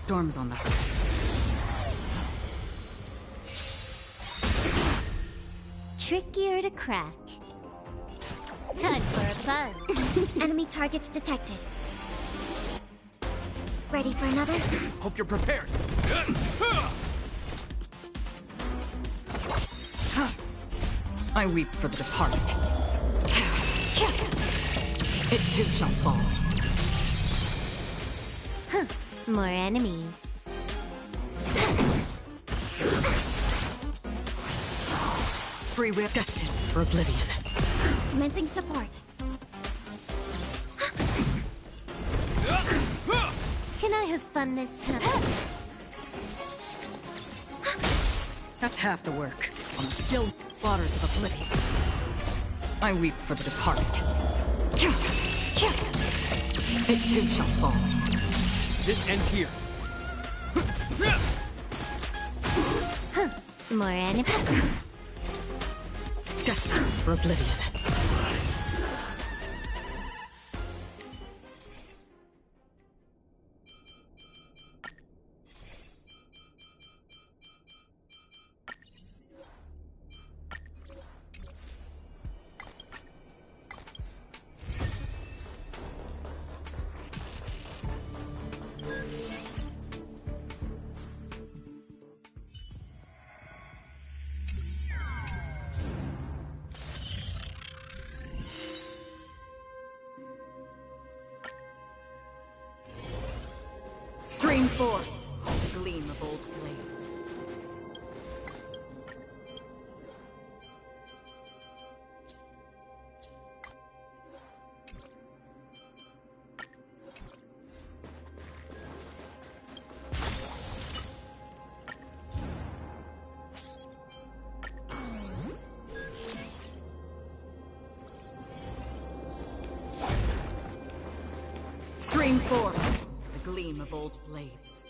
Storm's on the horizon. Trickier to crack. Time for a buzz. Enemy targets detected. Ready for another? Hope you're prepared. I weep for the departed. It too shall fall. More enemies. Free will destined for oblivion. Commencing support. Can I have fun this time? That's half the work. On the still waters of oblivion. I weep for the departed. It too shall fall. This ends here. More enemies. Destined for oblivion. Stream forth the gleam of old blades. Stream forth the gleam of old blades.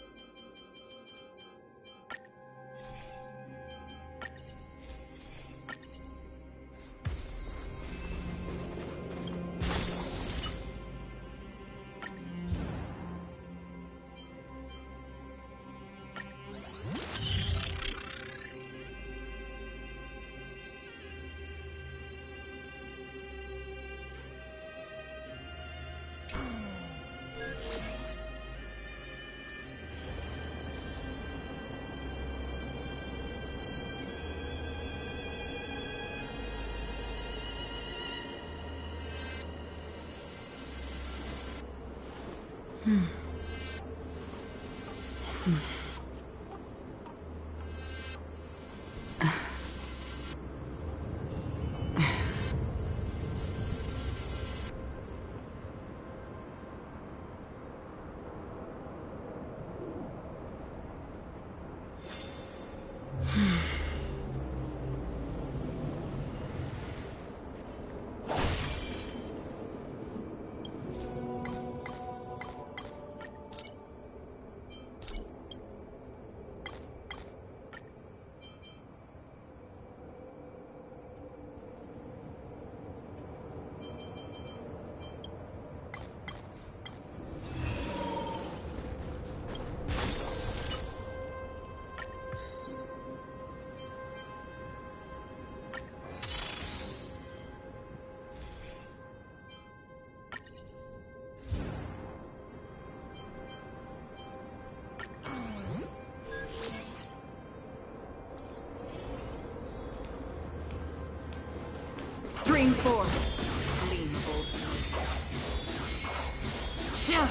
Stream forth gleam of old blades. Yeah.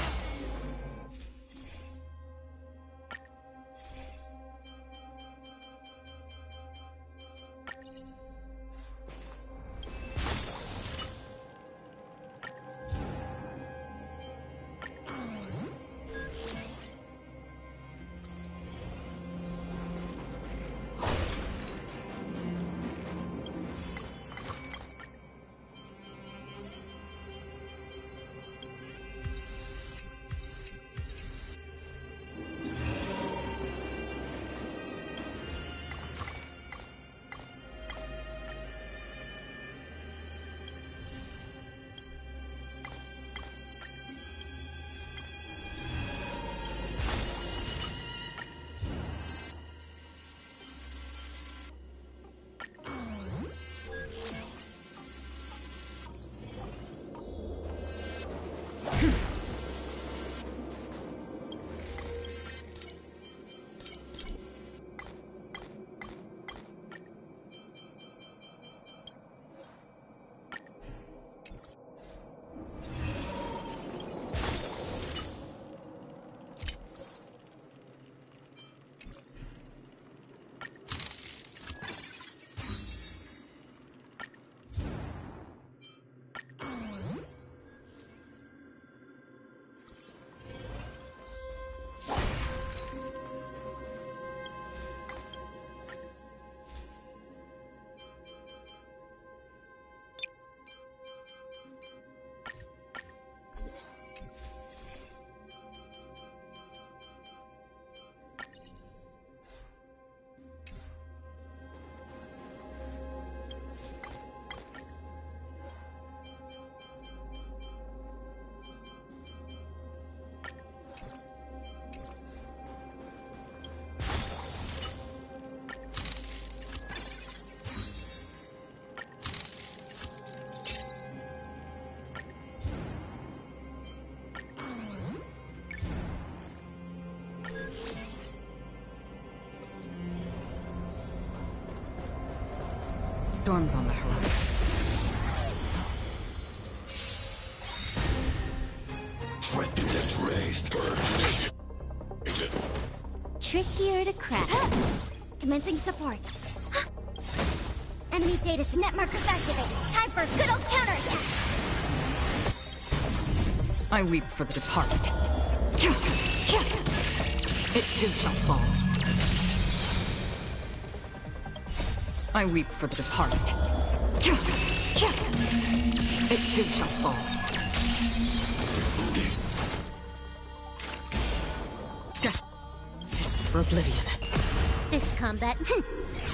Storms on the horizon. Threat index raised. Purge initiated. Trickier to crack. Commencing support. Enemy data net markers activated. Time for a good old counterattack. I weep for the departed. It too shall fall. I weep for the departed. It too shall fall. Destined for oblivion. This combat,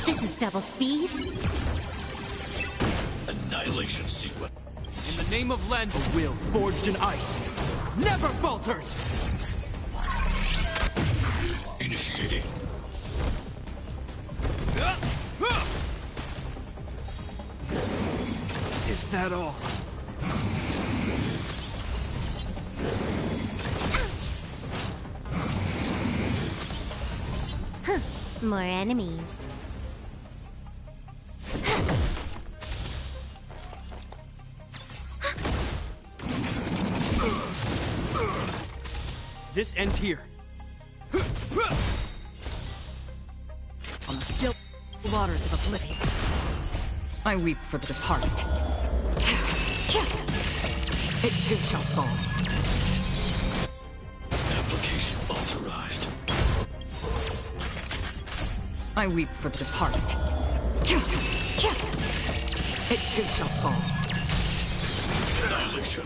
this is double speed. Annihilation sequence. In the name of Len, a will forged in ice never falters! Initiating. Is that all? More enemies. This ends here. On the still waters of oblivion. I weep for the departed. It too shall fall. Application authorized. I weep for the departed. It too shall fall. Annihilation.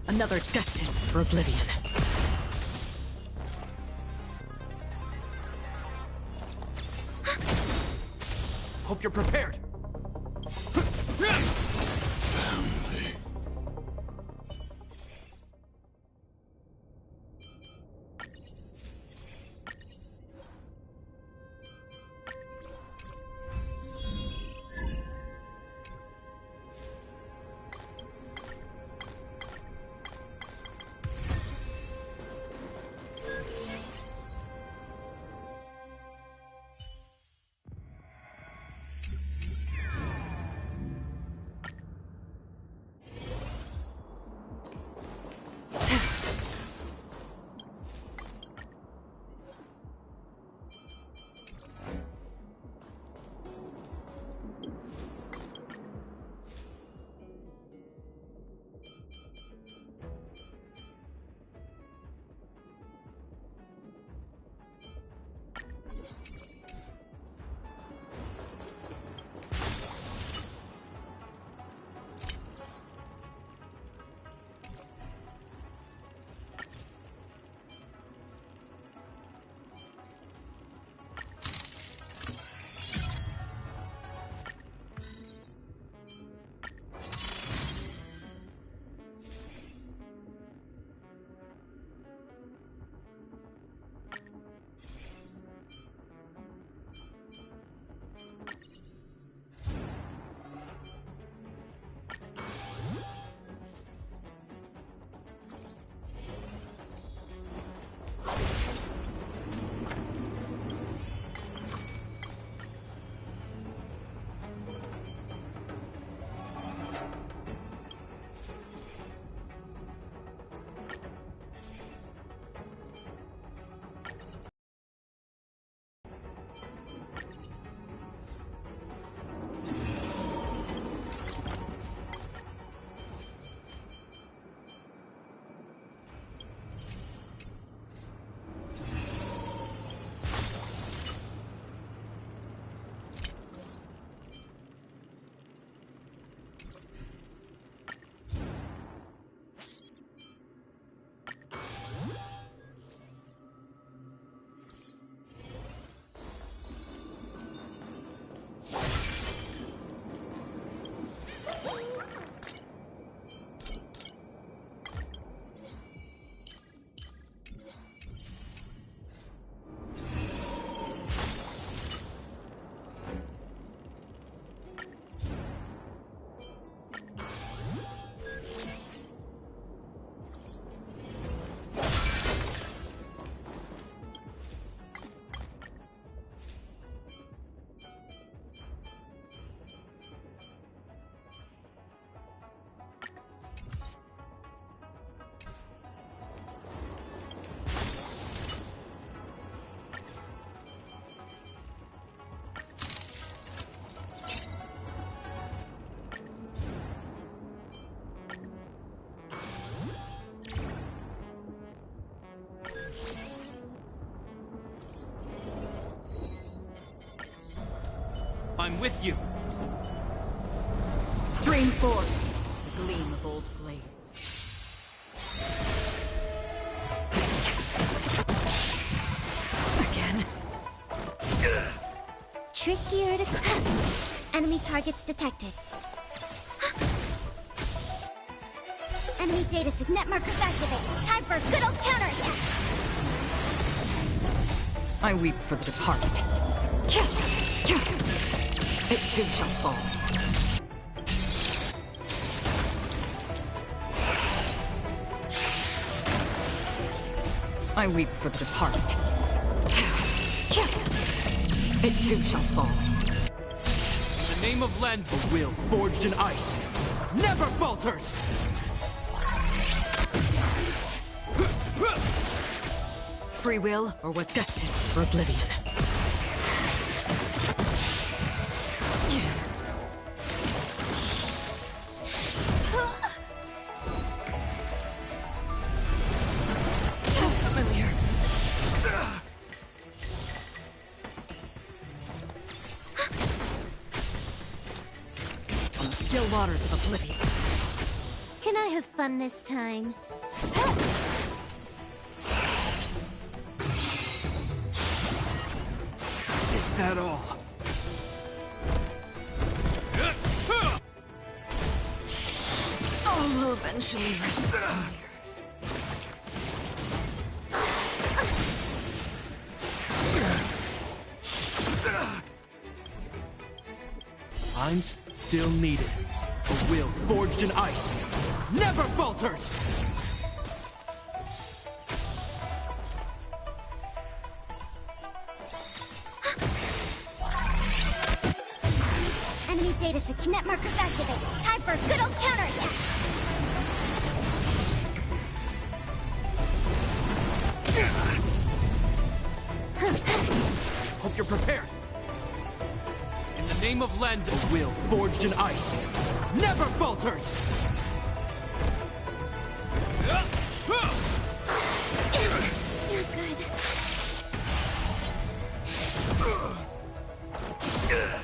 Another destined for oblivion. Hope you're prepared. Family. I'm with you. Stream forth, the gleam of old blades. Again. Trickier to cut. Enemy targets detected. Enemy data net markers activated. Time for a good old counterattack. I weep for the departed. It too shall fall. I weep for the departed. It too shall fall. In the name of Lend, a will forged in ice never falters! Free will, or was destined for oblivion? Familiar. On the still waters of oblivion. Can I have fun this time? Is that all? All will eventually rest on the earth. I'm still needed. A will forged in ice never falters! Enemy data net markers activated. Time for a good old counterattack. Hope you're prepared. In the name of Lend, a will forged in ice never falters! Not good.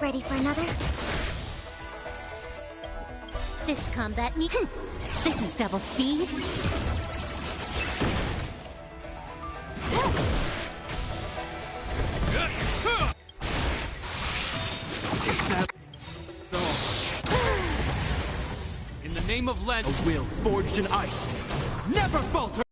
Ready for another? This combat me. This is double speed. Is that all? In the name of Lend, a will forged in ice never falters!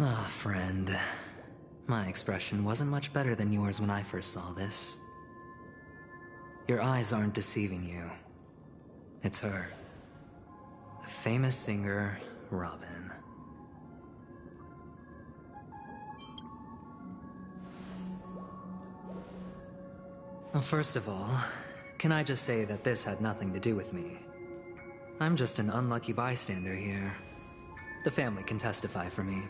Ah, friend. My expression wasn't much better than yours when I first saw this. Your eyes aren't deceiving you. It's her. The famous singer, Robin. Well, first of all, can I just say that this had nothing to do with me? I'm just an unlucky bystander here. The family can testify for me.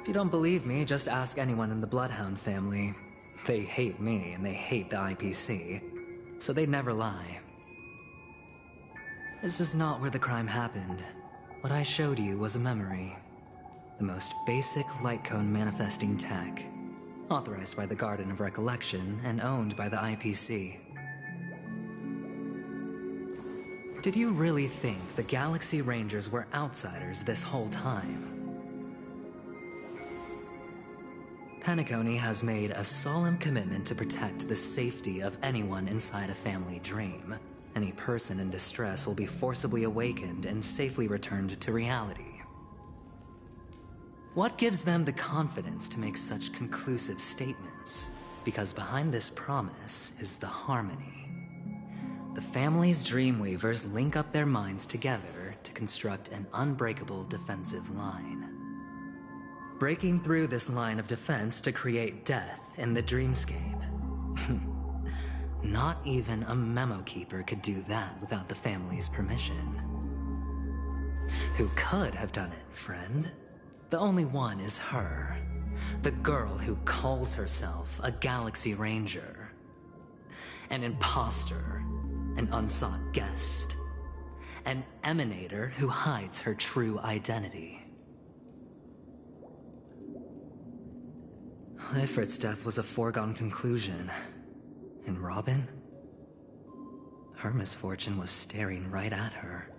If you don't believe me, just ask anyone in the Bloodhound family. They hate me and they hate the IPC, so they'd never lie. This is not where the crime happened. What I showed you was a memory. The most basic light cone manifesting tech. authorized by the Garden of Recollection and owned by the IPC. Did you really think the Galaxy Rangers were outsiders this whole time? Penacony has made a solemn commitment to protect the safety of anyone inside a family dream. Any person in distress will be forcibly awakened and safely returned to reality. What gives them the confidence to make such conclusive statements? Because behind this promise is the harmony. The family's Dreamweavers link up their minds together to construct an unbreakable defensive line. Breaking through this line of defense to create death in the dreamscape. Not even a memo keeper could do that without the family's permission. Who could have done it, friend? The only one is her. The girl who calls herself a Galaxy Ranger. An imposter. An unsought guest. An emanator who hides her true identity. Ifrit's death was a foregone conclusion. And Robin? Her misfortune was staring right at her.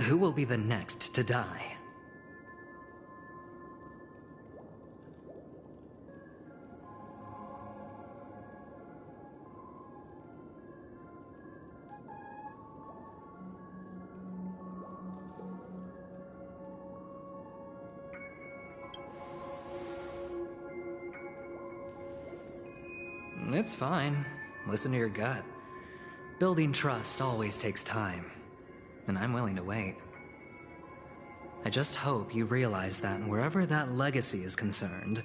Who will be the next to die? It's fine. Listen to your gut. Building trust always takes time, and I'm willing to wait. I just hope you realize that wherever that legacy is concerned,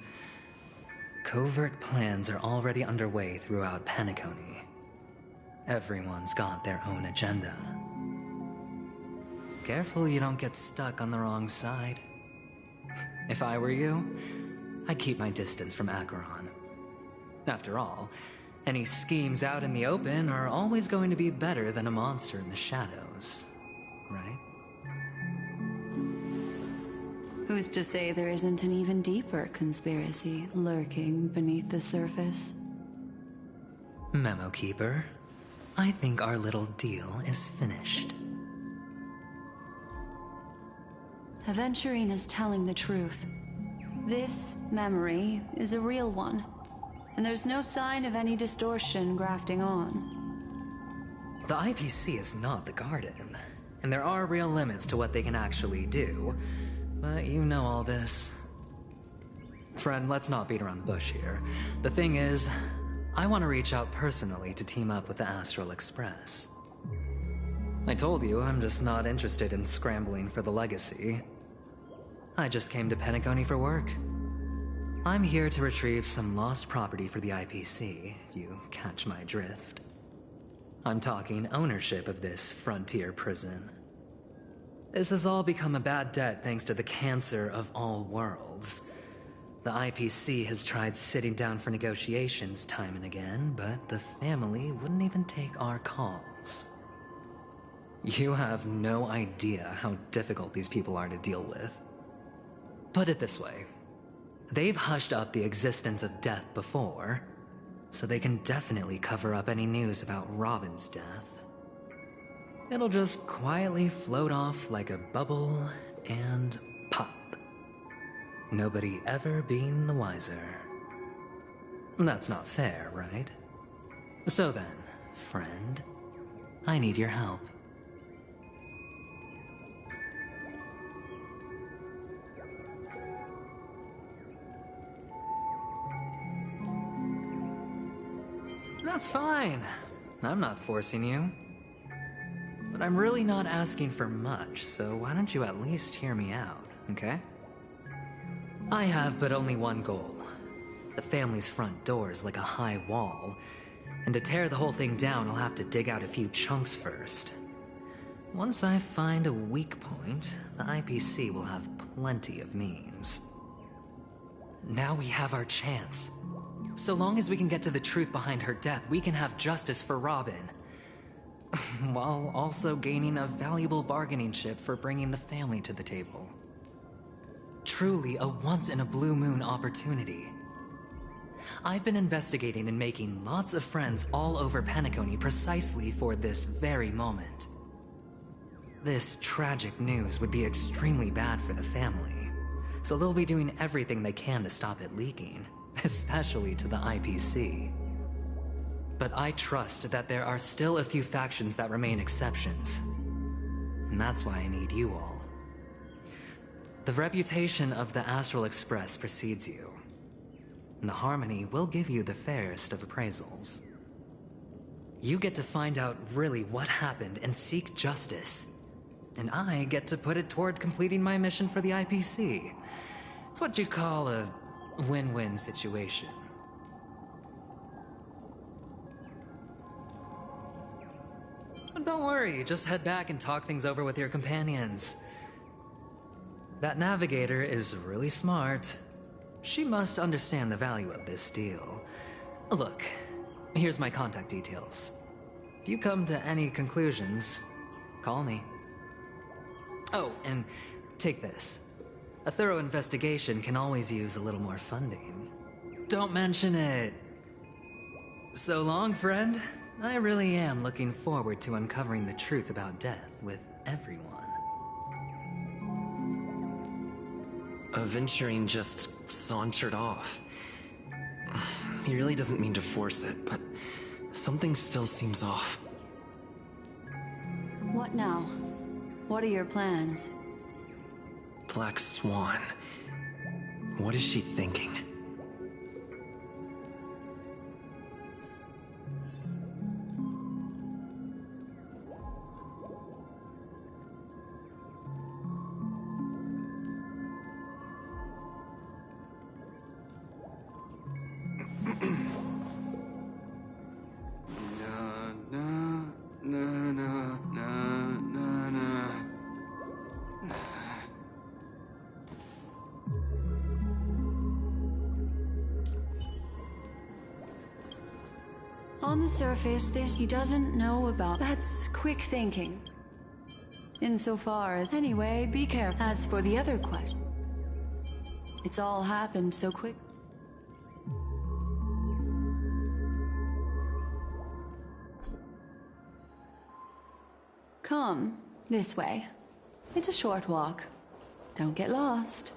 covert plans are already underway throughout Penacony. Everyone's got their own agenda. Careful you don't get stuck on the wrong side. If I were you, I'd keep my distance from Acheron. After all, any schemes out in the open are always going to be better than a monster in the shadows, right? Who's to say there isn't an even deeper conspiracy lurking beneath the surface? Memo Keeper, I think our little deal is finished. Aventurine is telling the truth. This memory is a real one. And there's no sign of any distortion grafting on. The IPC is not the Garden, and there are real limits to what they can actually do, but you know all this. Friend, let's not beat around the bush here. The thing is, I want to reach out personally to team up with the Astral Express. I told you I'm just not interested in scrambling for the legacy. I just came to Penacony for work. I'm here to retrieve some lost property for the IPC, if you catch my drift. I'm talking ownership of this frontier prison. This has all become a bad debt thanks to the cancer of all worlds. The IPC has tried sitting down for negotiations time and again, but the family wouldn't even take our calls. You have no idea how difficult these people are to deal with. Put it this way. They've hushed up the existence of death before, so they can definitely cover up any news about Robin's death. It'll just quietly float off like a bubble and pop. Nobody ever being the wiser. That's not fair, right? So then, friend, I need your help. That's fine. I'm not forcing you. But I'm really not asking for much, so why don't you at least hear me out, okay? I have but only one goal. The family's front door is like a high wall, and to tear the whole thing down, I'll have to dig out a few chunks first. Once I find a weak point, the IPC will have plenty of means. Now we have our chance. So long as we can get to the truth behind her death, we can have justice for Robin. While also gaining a valuable bargaining chip for bringing the family to the table. truly a once-in-a-blue-moon opportunity. I've been investigating and making lots of friends all over Penacony precisely for this very moment. This tragic news would be extremely bad for the family, so they'll be doing everything they can to stop it leaking, especially to the IPC. But I trust that there are still a few factions that remain exceptions, and that's why I need you all. The reputation of the Astral Express precedes you, and the Harmony will give you the fairest of appraisals. You get to find out really what happened and seek justice, and I get to put it toward completing my mission for the IPC. It's what you call a win-win situation. But don't worry, just head back and talk things over with your companions. That navigator is really smart. She must understand the value of this deal. Look, here's my contact details. If you come to any conclusions, call me. Oh, and take this. A thorough investigation can always use a little more funding. Don't mention it. So long, friend. I really am looking forward to uncovering the truth about death with everyone. Aventurine just sauntered off. He really doesn't mean to force it, but something still seems off. What now? What are your plans? Black Swan. What is she thinking? On the surface, he doesn't know about. That's quick thinking. Insofar as, anyway, be careful. As for the other question, it's all happened so quick. Come, this way. It's a short walk. Don't get lost.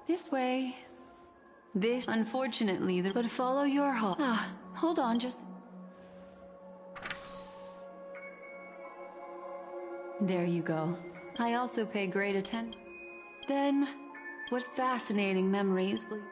This way. This, unfortunately, but follow your heart. Hold on, just... There you go. I also pay great attention. Then, what fascinating memories will you...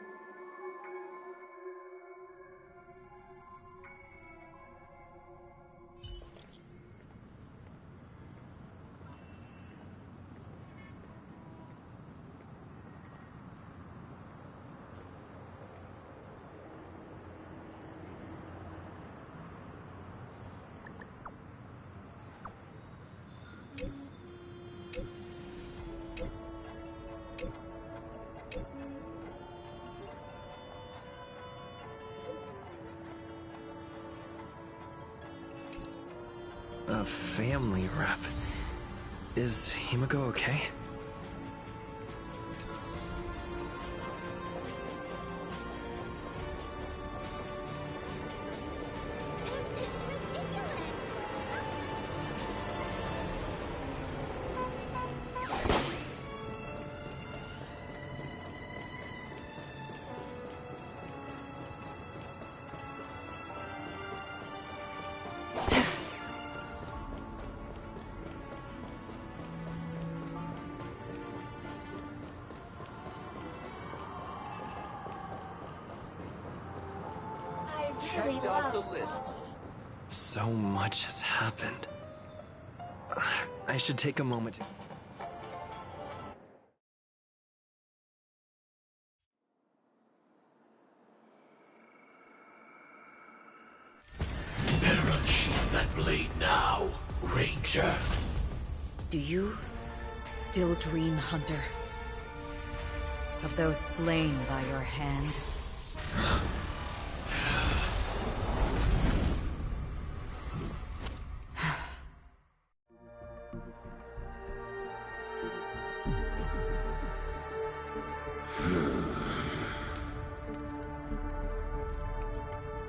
A family rep. Is Himiko okay? Checked off the list. So much has happened. I should take a moment to... Better unsheath that blade now, Ranger. Do you still dream, Hunter? Of those slain by your hand?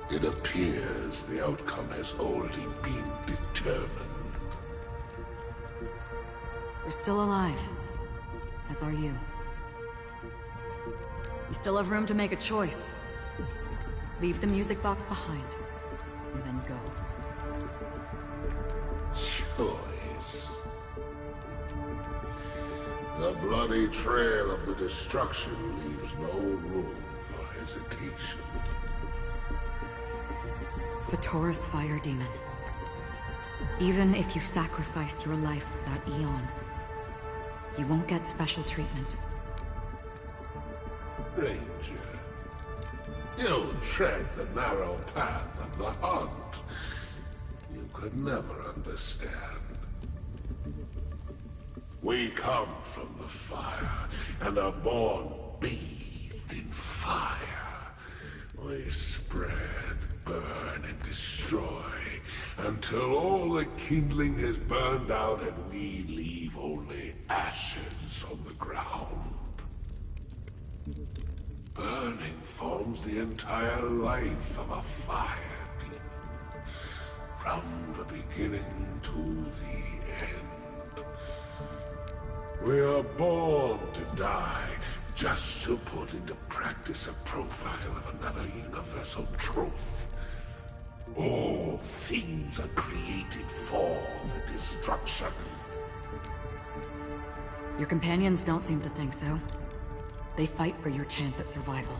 It appears the outcome has already been determined. You're still alive, as are you. You still have room to make a choice. Leave the music box behind, and then go. Choice. The bloody trail of the destruction leaves no room for hesitation. The Taurus Fire Demon. Even if you sacrifice your life for that Eon, you won't get special treatment. Ranger, you tread the narrow path of the hunt. You could never understand. We come from the fire, and are born bathed in fire. We spread, burn, and destroy, until all the kindling is burned out and we leave only ashes on the ground. Burning forms the entire life of a fire demon, from the beginning to the end. We are born to die, just to put into practice a profile of another universal truth. All things are created for the destruction. Your companions don't seem to think so. They fight for your chance at survival.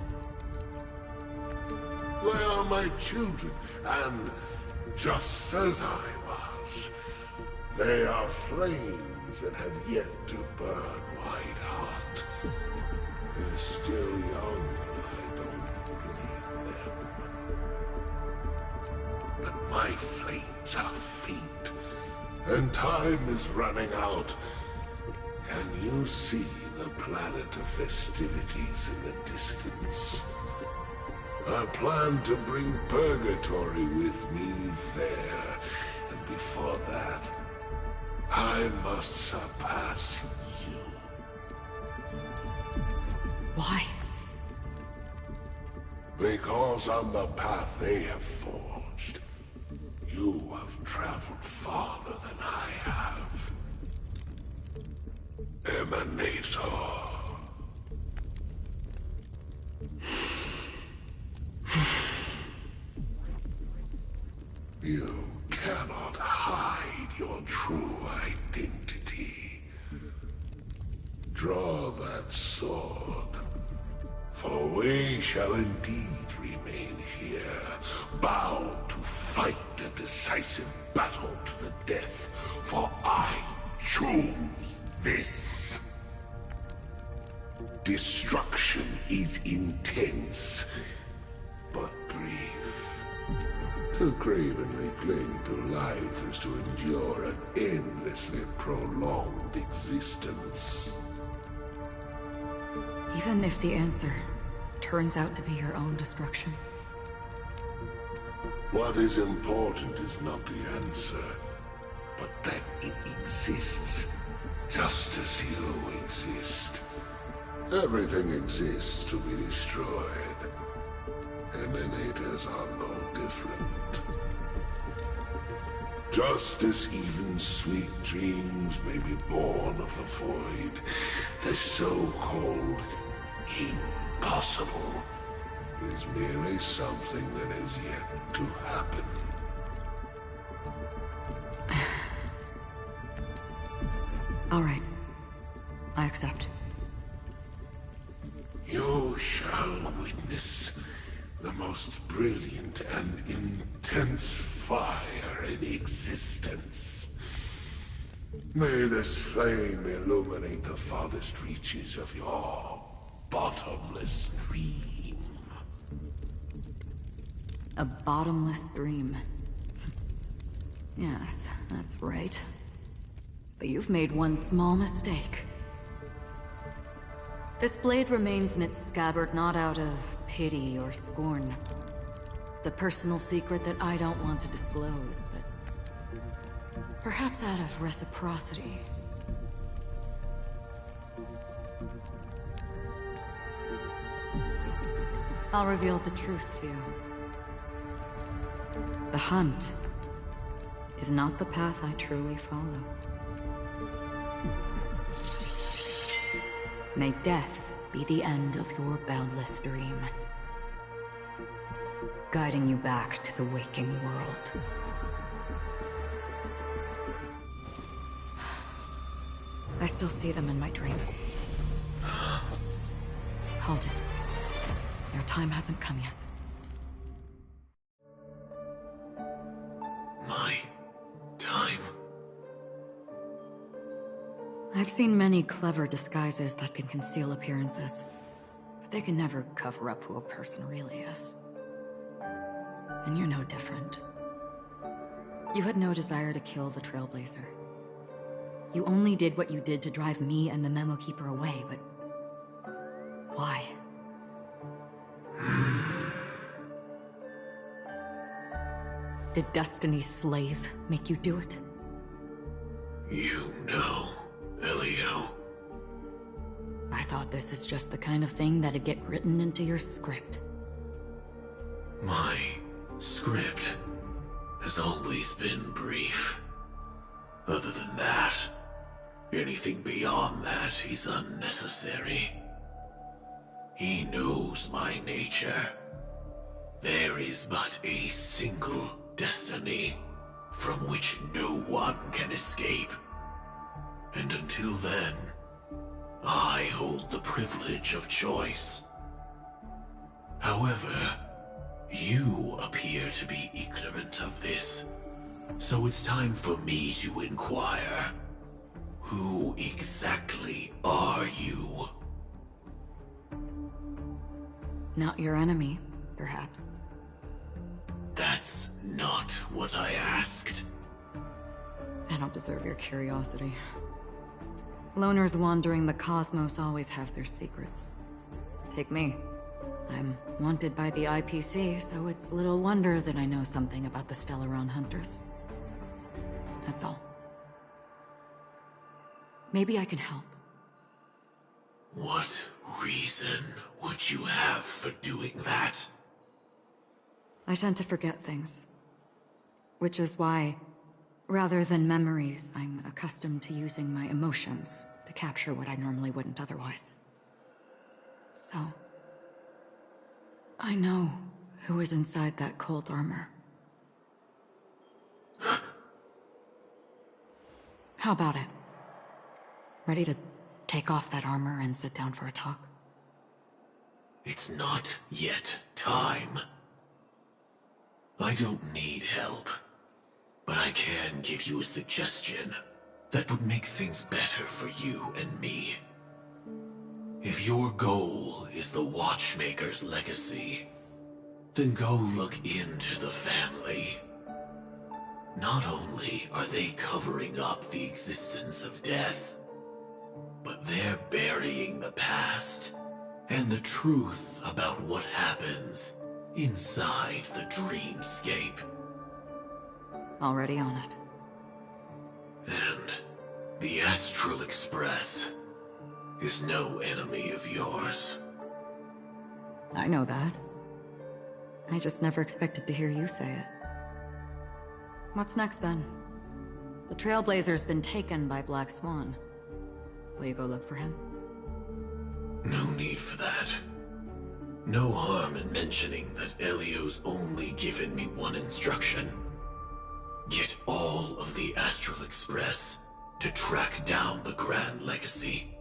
They are my children, and just as I was, they are flames that have yet to burn white hot. They're still young, and I don't believe them. But my flames are faint, and time is running out. Can you see the planet of festivities in the distance? I plan to bring Purgatory with me there, and before that, I must surpass you. Why? Because on the path they have forged, you have traveled farther than I have. Emanator. You cannot hide your true identity. Draw that sword, for we shall indeed remain here, bound to fight a decisive battle to the death, for I choose this. Destruction is intense, but brief. To cravenly cling to life is to endure an endlessly prolonged existence. Even if the answer turns out to be your own destruction. What is important is not the answer, but that it exists, just as you exist. Everything exists to be destroyed. Emanators are no different. Just as even sweet dreams may be born of the void, the so-called impossible is merely something that is yet to happen. All right. I accept. You shall witness the most brilliant and intense fire in existence. May this flame illuminate the farthest reaches of your bottomless dream. A bottomless dream. Yes, that's right. But you've made one small mistake. This blade remains in its scabbard not out of pity or scorn. It's a personal secret that I don't want to disclose, but perhaps out of reciprocity. I'll reveal the truth to you. The hunt is not the path I truly follow. May death be the end of your boundless dream, guiding you back to the waking world. I still see them in my dreams. Hold it. Your time hasn't come yet. My time? I've seen many clever disguises that can conceal appearances, but they can never cover up who a person really is. And you're no different. You had no desire to kill the Trailblazer. You only did what you did to drive me and the Memo Keeper away, but why? Did Destiny's slave make you do it? You know, Elio. I thought this is just the kind of thing that'd get written into your script. My script has always been brief. Other than that, anything beyond that is unnecessary. He knows my nature. There is but a single destiny from which no one can escape. And until then, I hold the privilege of choice. However, you appear to be ignorant of this, so it's time for me to inquire. Who exactly are you? Not your enemy, perhaps. That's not what I asked. I don't deserve your curiosity. Loners wandering the cosmos always have their secrets. Take me. I'm wanted by the IPC, so it's little wonder that I know something about the Stellaron Hunters. That's all. Maybe I can help. What reason would you have for doing that? I tend to forget things. Which is why, rather than memories, I'm accustomed to using my emotions to capture what I normally wouldn't otherwise. So, I know who is inside that cold armor. How about it? Ready to take off that armor and sit down for a talk? It's not yet time. I don't need help, but I can give you a suggestion that would make things better for you and me. If your goal is the Watchmaker's legacy, then go look into the family. Not only are they covering up the existence of death, but they're burying the past and the truth about what happens inside the dreamscape. Already on it. And the Astral Express is no enemy of yours. I know that. I just never expected to hear you say it. What's next then? The Trailblazer's been taken by Black Swan. Will you go look for him? No need for that. No harm in mentioning that Elio's only given me one instruction. Get all of the Astral Express to track down the Grand Legacy.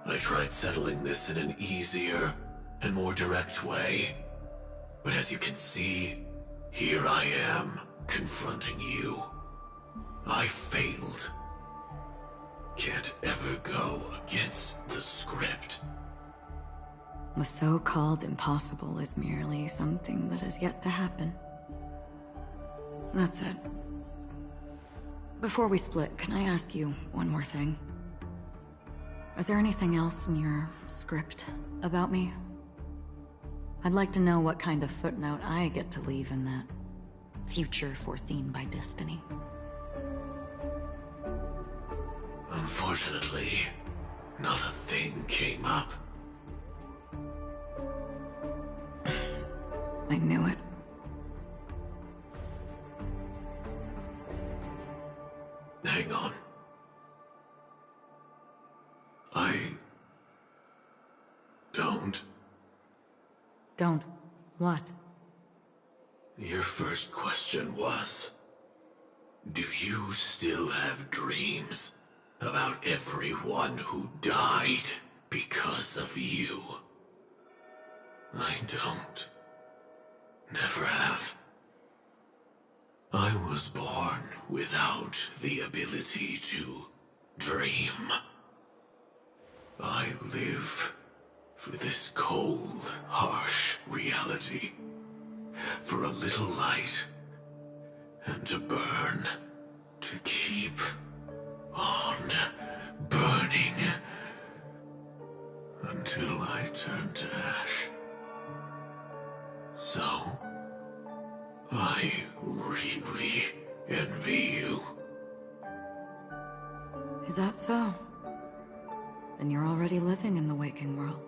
I tried settling this in an easier and more direct way, but as you can see, here I am, confronting you. I failed. Can't ever go against the script. The so-called impossible is merely something that has yet to happen. That's it. Before we split, can I ask you one more thing? Is there anything else in your script about me? I'd like to know what kind of footnote I get to leave in that future foreseen by destiny. Unfortunately, not a thing came up. I knew it. Hang on. I don't. Don't. What? Your first question was, do you still have dreams about everyone who died because of you? I don't. Never have. I was born without the ability to dream. I live for this cold, harsh reality. For a little light. And to burn. To keep on burning. Until I turn to ash. So, I really envy you. Is that so? Then you're already living in the waking world.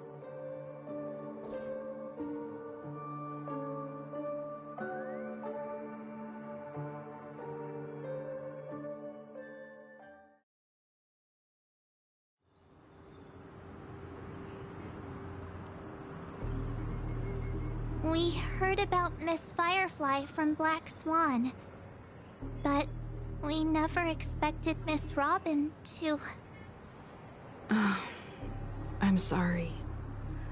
We heard about Miss Firefly from Black Swan, but we never expected Miss Robin to... I'm sorry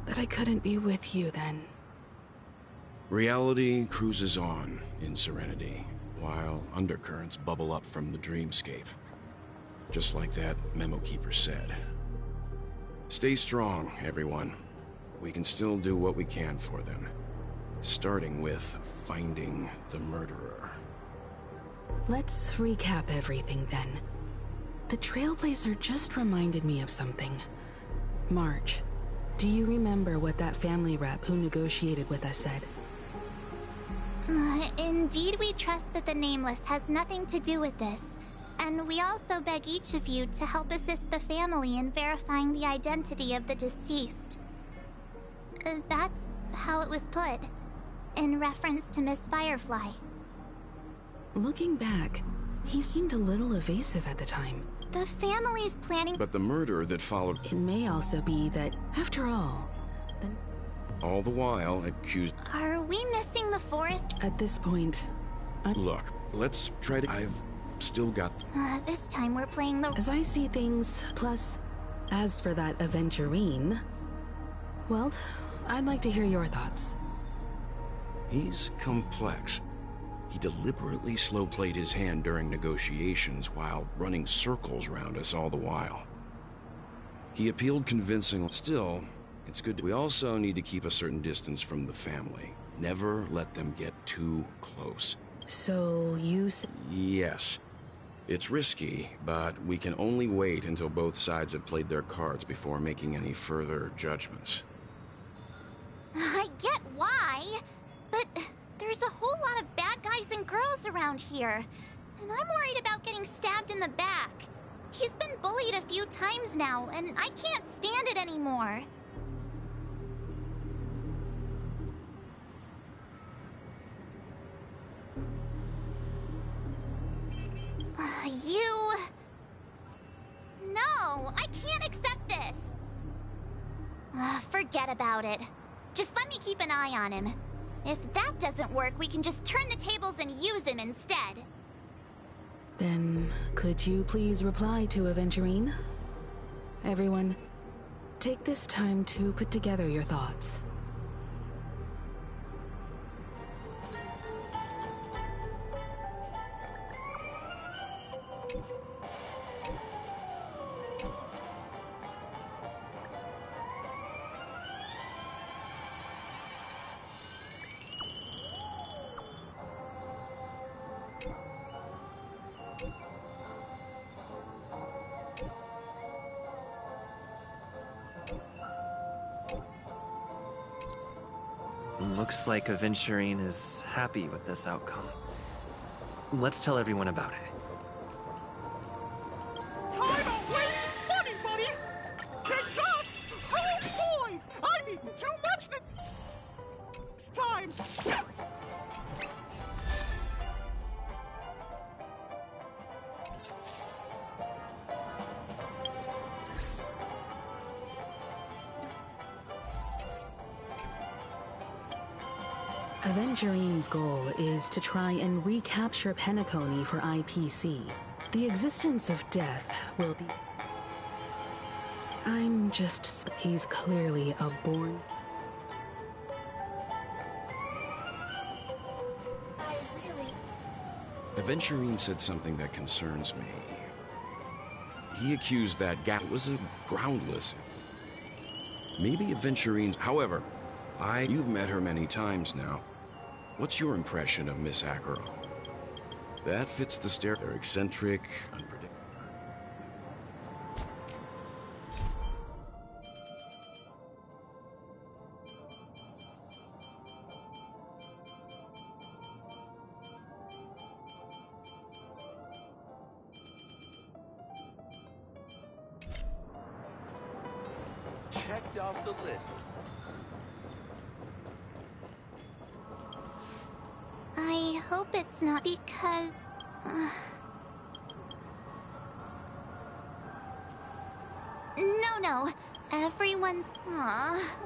that I couldn't be with you then. Reality cruises on in Serenity, while undercurrents bubble up from the dreamscape. Just like that memo keeper said. Stay strong, everyone. We can still do what we can for them. Starting with finding the murderer. Let's recap everything then. The Trailblazer just reminded me of something. March, do you remember what that family rep who negotiated with us said? Indeed, we trust that the Nameless has nothing to do with this. And we also beg each of you to help assist the family in verifying the identity of the deceased. That's how it was put, in reference to Miss Firefly. Looking back, he seemed a little evasive at the time. The family's planning... But the murder that followed... It may also be that, after all, all the while accused... Are we missing the forest? At this point, Look, let's try to... I've still got... This time we're playing the... As I see things, plus, as for that aventurine... Well, I'd like to hear your thoughts. He's complex. He deliberately slow-played his hand during negotiations while running circles around us all the while. He appealed convincingly. Still, it's good. We also need to keep a certain distance from the family. Never let them get too close. So, Yes. It's risky, but we can only wait until both sides have played their cards before making any further judgments. I get why, but there's a whole lot of bad guys and girls around here. And I'm worried about getting stabbed in the back. He's been bullied a few times now, and I can't stand it anymore. You... No, I can't accept this. Forget about it. Just let me keep an eye on him. If that doesn't work, we can just turn the tables and use him instead. Then, could you please reply to Aventurine? Everyone, take this time to put together your thoughts. Looks like Aventurine is happy with this outcome. Let's tell everyone about it. Time outweighs money, buddy! Kicked up! Oh boy! I've eaten too much this time! Aventurine's goal is to try and recapture Penacony for IPC. The existence of death will be... He's clearly a born... Aventurine said something that concerns me. He accused that guy. It was a groundless. Maybe Aventurine's... However, you've met her many times now. What's your impression of Miss Acheron? That fits the stare. They're eccentric, unpredictable. Checked off the list. I hope it's not because... No. Everyone's...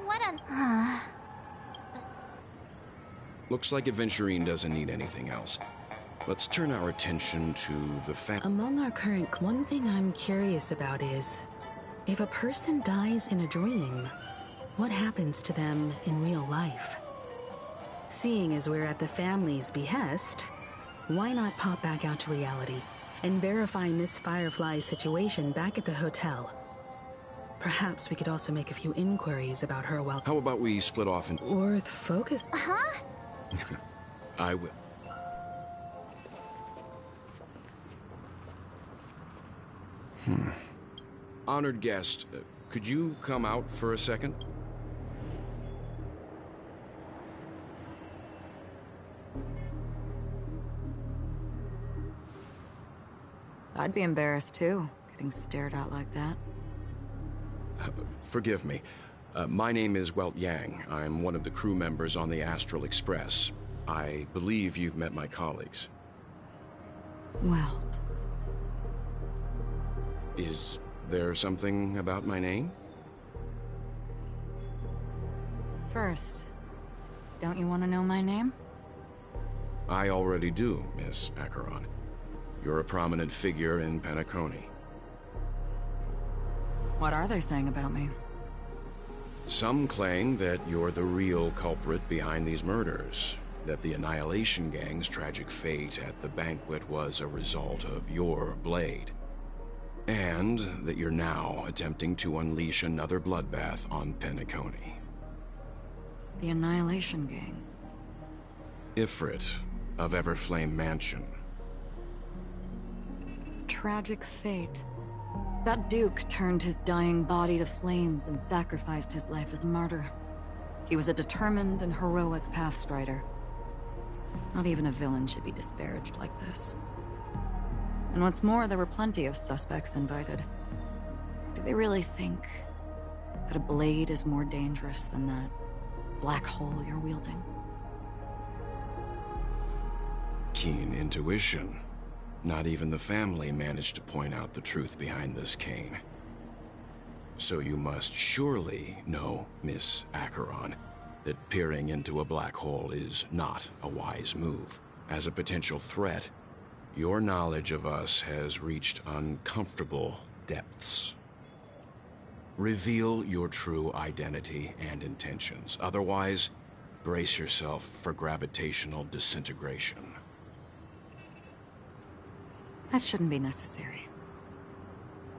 what a... Looks like Aventurine doesn't need anything else. Let's turn our attention to the fact... Among our current... One thing I'm curious about is... If a person dies in a dream, what happens to them in real life? Seeing as we're at the family's behest, why not pop back out to reality and verify Miss Firefly's situation back at the hotel? Perhaps we could also make a few inquiries about her while... How about we split off and... Worth focus... Huh? I will. Honored guest, could you come out for a second? I'd be embarrassed too, getting stared at like that. Forgive me. My name is Welt Yang. I'm one of the crew members on the Astral Express. I believe you've met my colleagues. Welt. Is there something about my name? First, don't you want to know my name? I already do, Miss Acheron. You're a prominent figure in Penacony. What are they saying about me? Some claim that you're the real culprit behind these murders, that the Annihilation Gang's tragic fate at the banquet was a result of your blade, and that you're now attempting to unleash another bloodbath on Penacony. The Annihilation Gang. Ifrit of Everflame Mansion. Tragic fate. That Duke turned his dying body to flames and sacrificed his life as a martyr. He was a determined and heroic pathstrider. Not even a villain should be disparaged like this. And what's more, there were plenty of suspects invited. Do they really think that a blade is more dangerous than that black hole you're wielding? Keen intuition. Not even the family managed to point out the truth behind this cane. So you must surely know, Miss Acheron, that peering into a black hole is not a wise move. As a potential threat, your knowledge of us has reached uncomfortable depths. Reveal your true identity and intentions. Otherwise, brace yourself for gravitational disintegration. That shouldn't be necessary.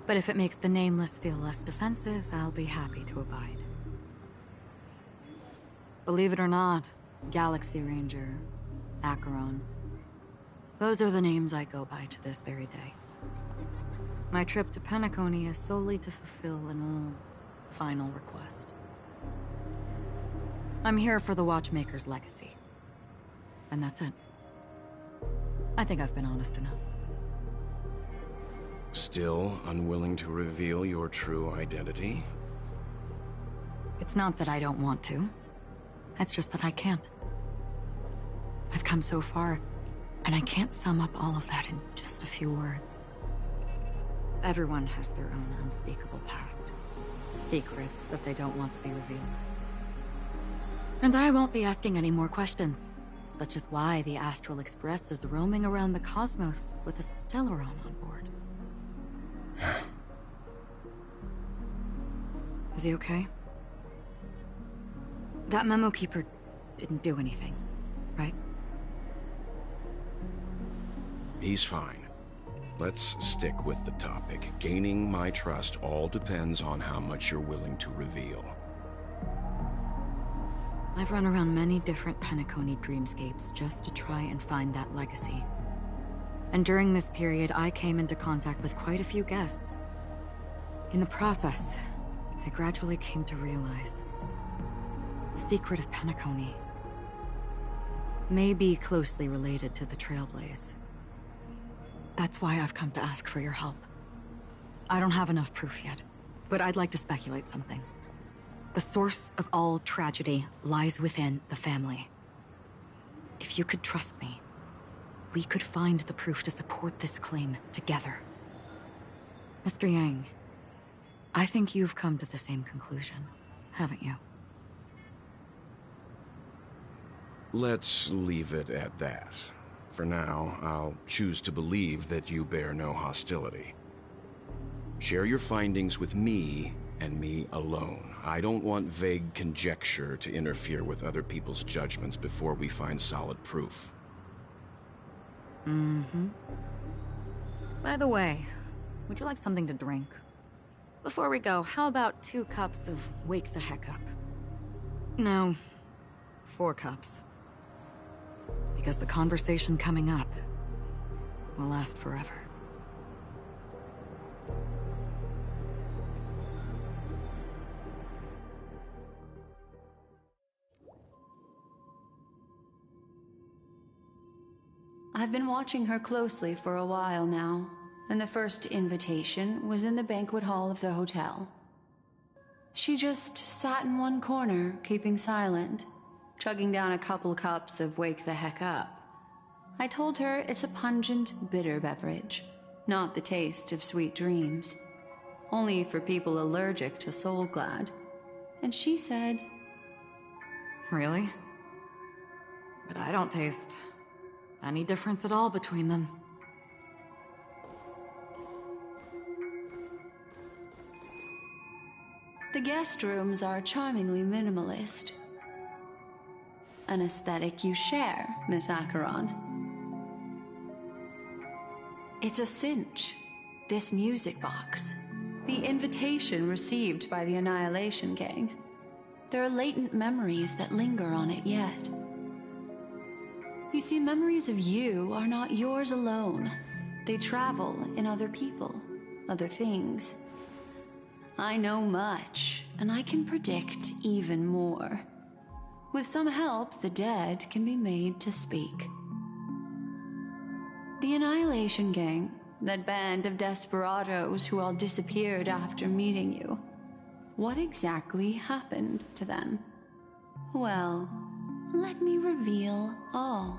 But if it makes the Nameless feel less defensive, I'll be happy to abide. Believe it or not, Galaxy Ranger, Acheron, those are the names I go by to this very day. My trip to Penacony is solely to fulfill an old, final request. I'm here for the Watchmaker's legacy. And that's it. I think I've been honest enough. Still unwilling to reveal your true identity? It's not that I don't want to. It's just that I can't. I've come so far, and I can't sum up all of that in just a few words. Everyone has their own unspeakable past. Secrets that they don't want to be revealed. And I won't be asking any more questions, such as why the Astral Express is roaming around the cosmos with a Stellaron on board. Is he okay? That memo keeper didn't do anything, right? He's fine. Let's stick with the topic. Gaining my trust all depends on how much you're willing to reveal. I've run around many different Penacony dreamscapes just to try and find that legacy. And during this period, I came into contact with quite a few guests. In the process, I gradually came to realize the secret of Penacony may be closely related to the Trailblaze. That's why I've come to ask for your help. I don't have enough proof yet, but I'd like to speculate something. The source of all tragedy lies within the family. If you could trust me, we could find the proof to support this claim together. Mr. Yang, I think you've come to the same conclusion, haven't you? Let's leave it at that. For now, I'll choose to believe that you bear no hostility. Share your findings with me and me alone. I don't want vague conjecture to interfere with other people's judgments before we find solid proof. Mm-hmm. By the way, would you like something to drink? Before we go, how about 2 cups of Wake the Heck Up? No, 4 cups. Because the conversation coming up will last forever. I've been watching her closely for a while now, and the first invitation was in the banquet hall of the hotel. She just sat in one corner, keeping silent, chugging down a couple cups of Wake the Heck Up. I told her it's a pungent, bitter beverage, not the taste of sweet dreams. Only for people allergic to Soulglad. And she said, Really? But I don't taste any difference at all between them. The guest rooms are charmingly minimalist. An aesthetic you share, Miss Acheron. It's a cinch, this music box. The invitation received by the Annihilation Gang. There are latent memories that linger on it yet. You see, memories of you are not yours alone. They travel in other people, other things. I know much, and I can predict even more. With some help, the dead can be made to speak. The Annihilation Gang, that band of desperados who all disappeared after meeting you. What exactly happened to them? Well, let me reveal all.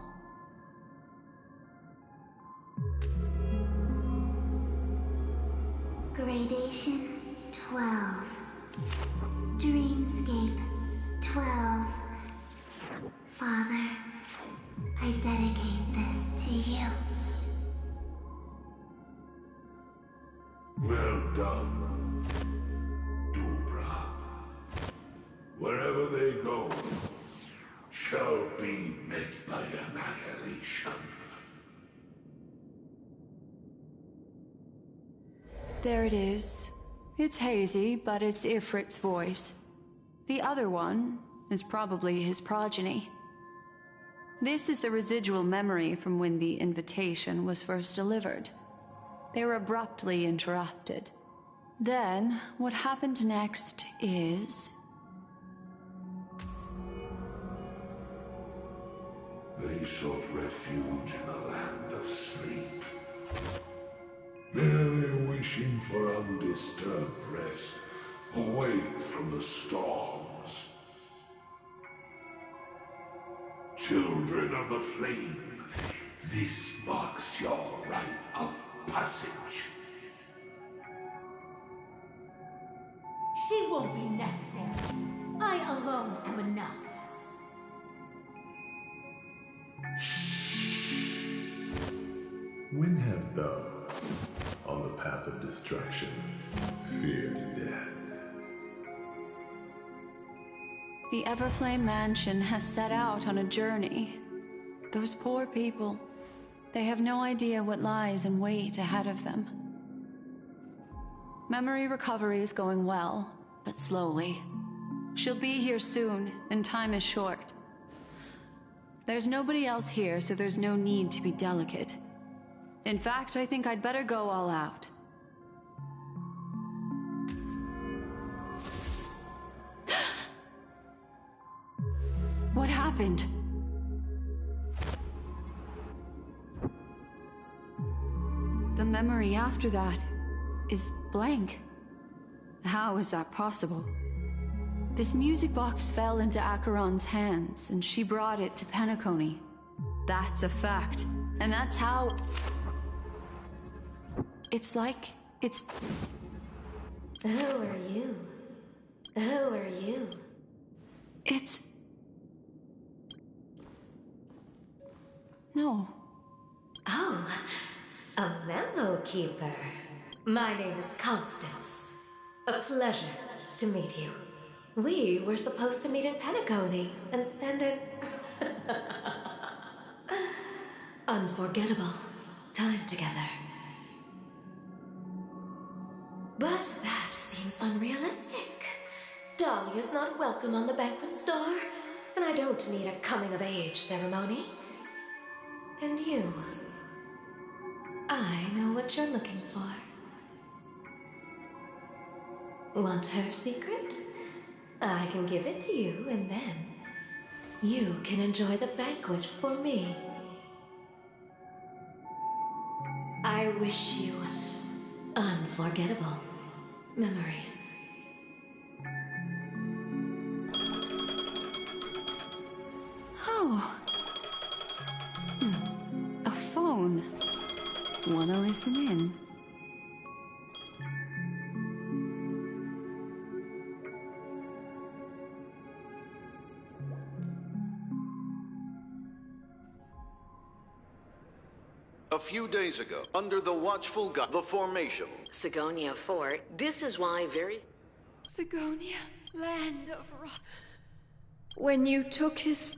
Gradation 12. Dreamscape 12. Father, I dedicate this to you. Well done, Dubra. Wherever they go, shall be met by annihilation. There it is. It's hazy, but it's Ifrit's voice. The other one is probably his progeny. This is the residual memory from when the invitation was first delivered. They were abruptly interrupted. Then, what happened next is... They sought refuge in a land of sleep, merely wishing for undisturbed rest, away from the storms. Children of the Flame, this marks your rite of passage. She won't be necessary. I alone am enough. When have those on the path of destruction feared death? The Everflame Mansion has set out on a journey. Those poor people, they have no idea what lies in wait ahead of them. Memory recovery is going well, but slowly. She'll be here soon, and time is short. There's nobody else here, so there's no need to be delicate. In fact, I think I'd better go all out. What happened? The memory after that is blank. How is that possible? This music box fell into Acheron's hands, and she brought it to Penacony. That's a fact, and that's how... It's like... it's... Who are you? Who are you? It's... No. Oh, a memo keeper. My name is Constance. A pleasure to meet you. We were supposed to meet in Penacony and spend an unforgettable time together. But that seems unrealistic. Dahlia's not welcome on the banquet star, and I don't need a coming-of-age ceremony. And you, I know what you're looking for. Want her secret? I can give it to you, and then you can enjoy the banquet for me. I wish you unforgettable memories. Oh. A phone. Wanna listen in? A few days ago, under the watchful guide, the formation. Sigonia Fort, this is why Sigonia, land of rock. When you took his...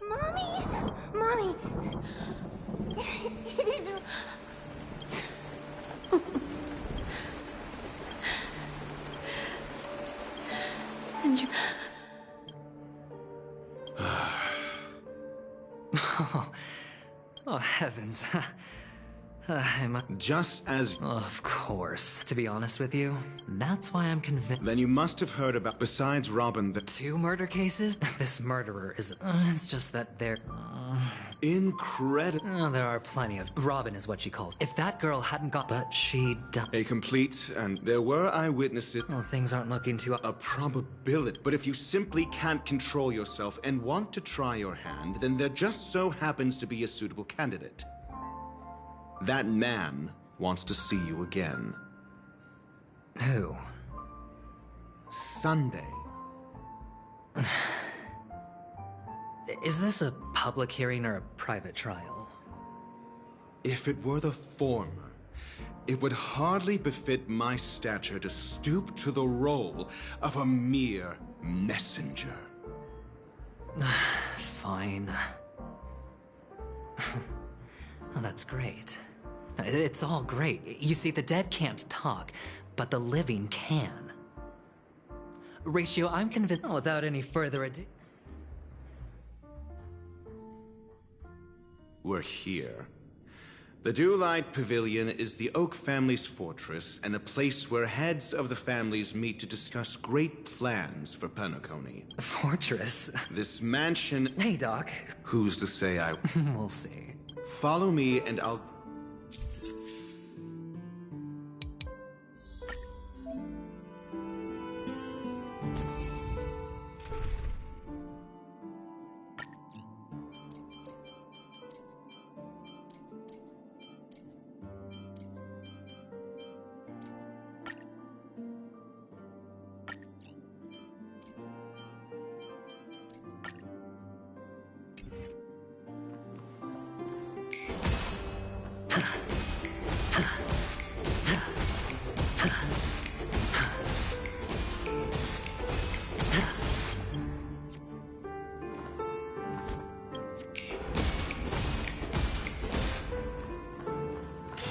Mommy! Mommy! It is... And you... Oh, heavens. I'm... Just as... Of course. To be honest with you, that's why I'm convinced... Then you must have heard about, besides Robin, the... 2 murder cases? This murderer is... it's just that they're... Incredible. There are plenty of... Robin is what she calls... If that girl hadn't got... But she died. A complete, and there were eyewitnesses... Well, things aren't looking too... A probability. But if you simply can't control yourself and want to try your hand, then there just so happens to be a suitable candidate. That man wants to see you again. Who? Sunday. Is this a public hearing or a private trial? If it were the former, it would hardly befit my stature to stoop to the role of a mere messenger. Fine. Well, that's great. It's all great. You see, the dead can't talk, but the living can. Ratio, I'm convinced... Without any further ado... We're here. The Dewlight Pavilion is the Oak family's fortress and a place where heads of the families meet to discuss great plans for Penacony. Fortress? This mansion... Hey, Doc. Who's to say I... We'll see. Follow me and I'll...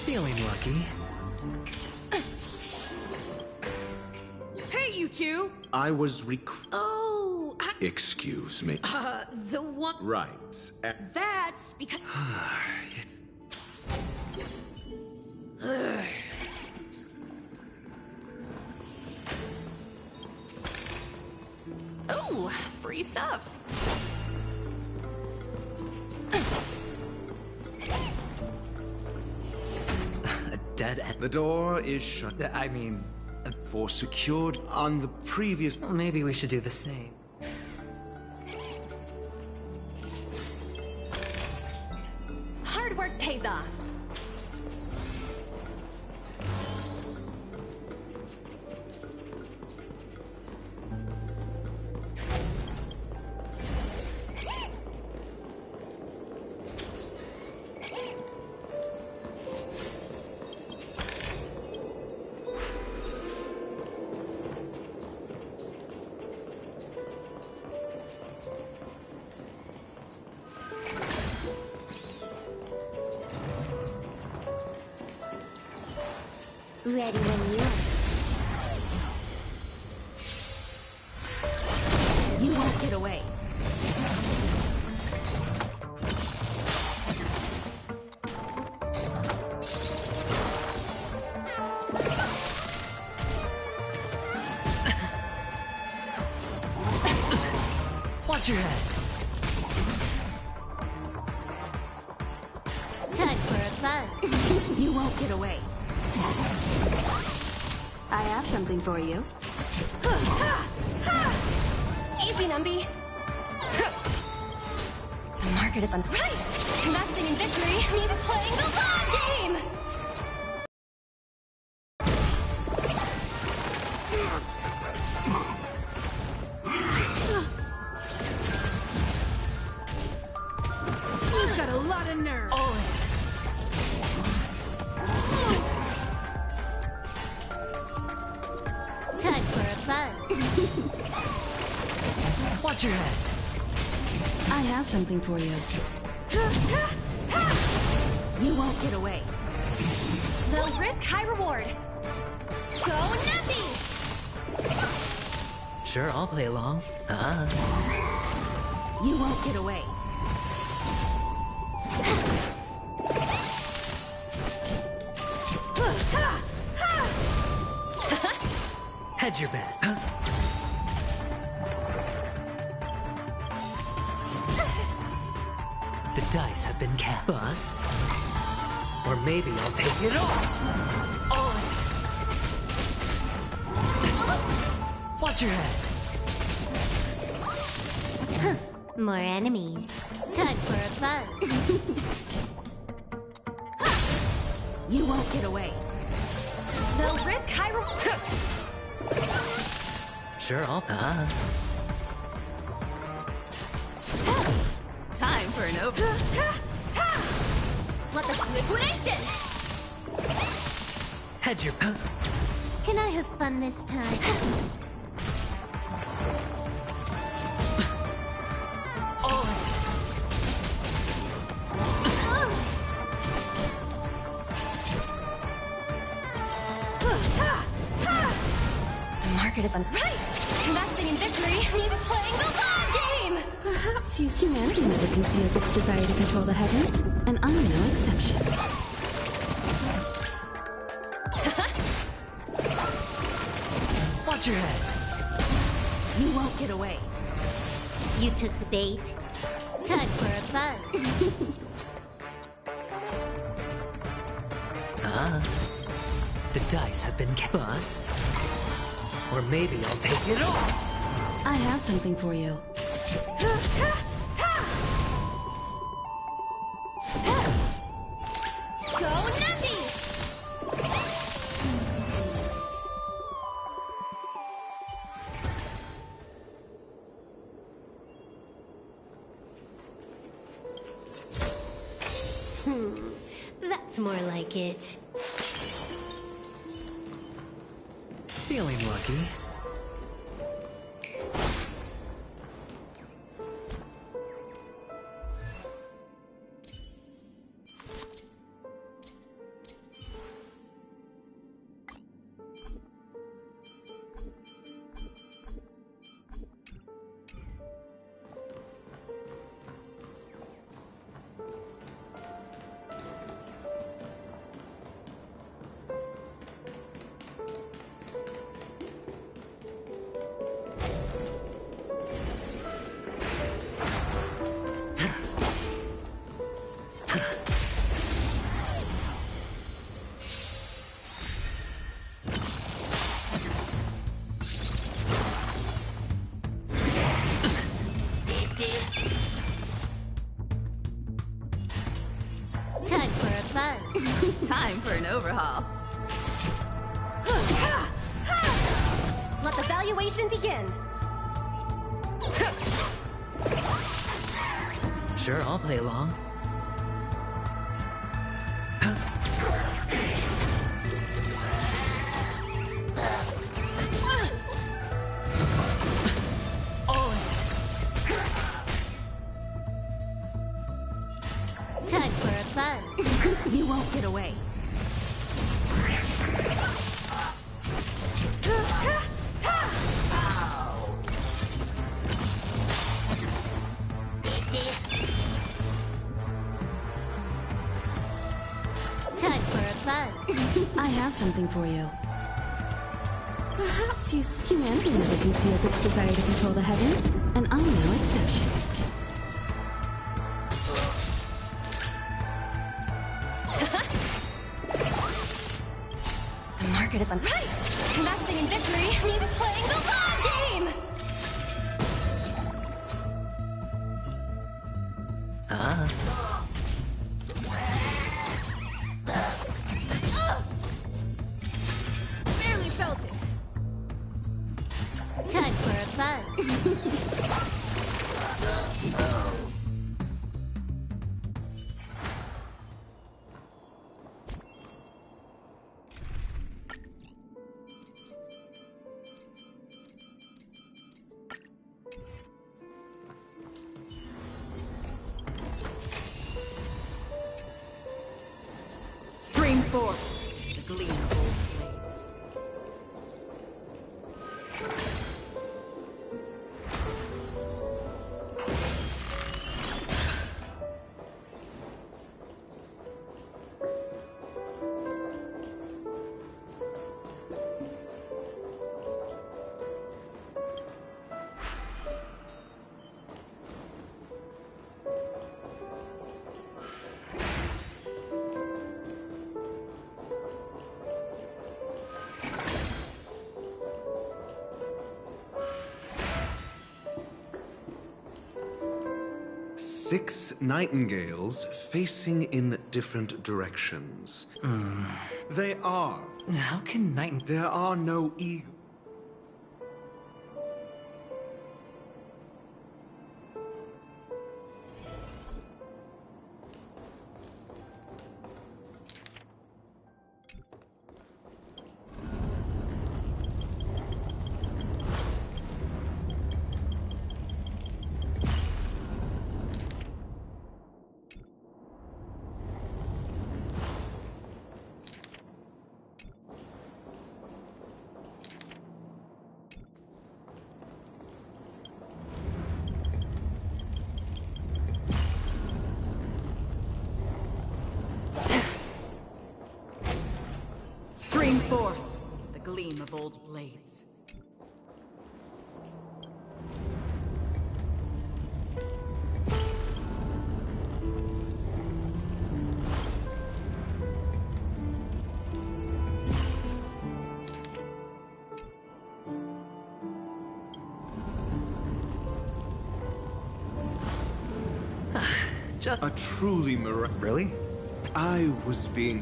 Feeling lucky. Hey, you two! I was Oh, Excuse me. the one... Right. That's because... Ugh. Ooh, free stuff. A dead end. The door is shut. I mean... For secured on the previous... Maybe we should do the same. Hard work pays off. Ready when you are. You won't get away. Watch your head. Time for a fun. You won't get away. I have something for you. Easy, Numby. The market is on right. Investing in victory means playing the long game. You've got a lot of nerve. Time for a fun. Watch your head. I have something for you. You won't get away. Low risk, high reward. Go Numby! Sure, I'll play along. You won't get away. Hedge your bet. The dice have been cast. Bust. Or maybe I'll take it all. Watch your head. More enemies. Time for a fun. You won't get away. Low risk, high reward. Sure, I'll... Time for an over. What the liquidation? Hedge your... Can I have fun this time? The market is on right. Investing in victory means playing the long game. Perhaps humanity never conceals its desire to control the heavens, and I'm no exception. Watch your head. You won't get away. You took the bait. Time for a fun. The dice have been bust. Or maybe I'll take it all. I have something for you. Go Nuffy! That's more like it. Feeling lucky. Time for a fun. Time for an overhaul. Let the valuation begin. Sure, I'll play along. Time for a fun. You won't get away. Time for a fun. I have something for you. Perhaps humanity never conceals its desire to control the heavens, and I'm no exception. The market is on right. Investing in victory means playing the long game. Barely felt it. Time for a fun. Stream forth the gleam of old blades. Six nightingales facing in different directions. They are. How can There are no eagles. Stream forth the gleam of old blades. Just a truly Really? I was being...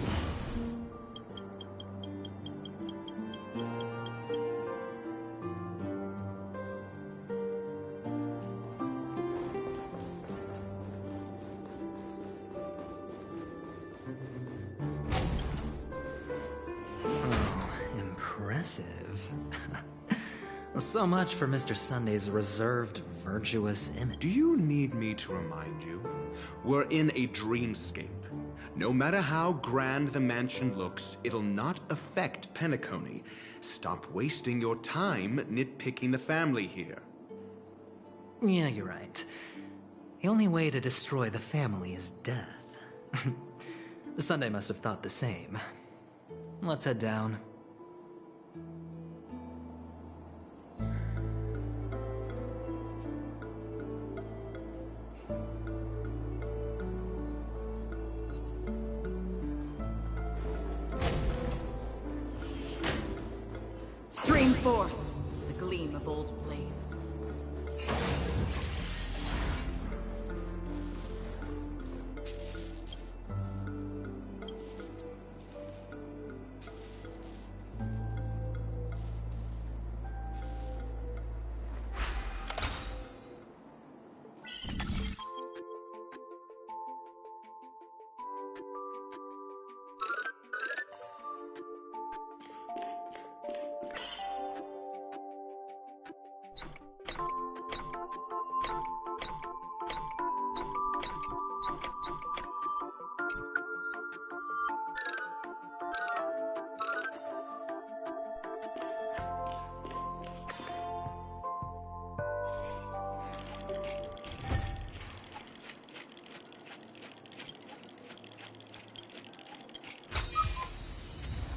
Oh, impressive. So much for Mr. Sunday's reserved, virtuous image. Do you need me to remind you? We're in a dreamscape. No matter how grand the mansion looks, it'll not affect Penacony. Stop wasting your time nitpicking the family here. Yeah, you're right. The only way to destroy the family is death. Sunday must have thought the same. Let's head down. Stream forth the gleam of old blades.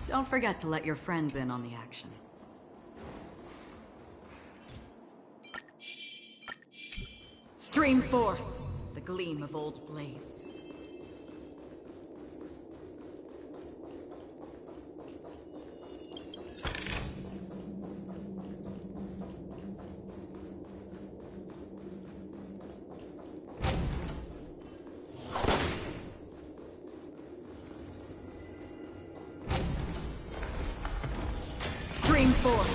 Don't forget to let your friends in on the action. Stream forth the gleam of old blades. Stream forth.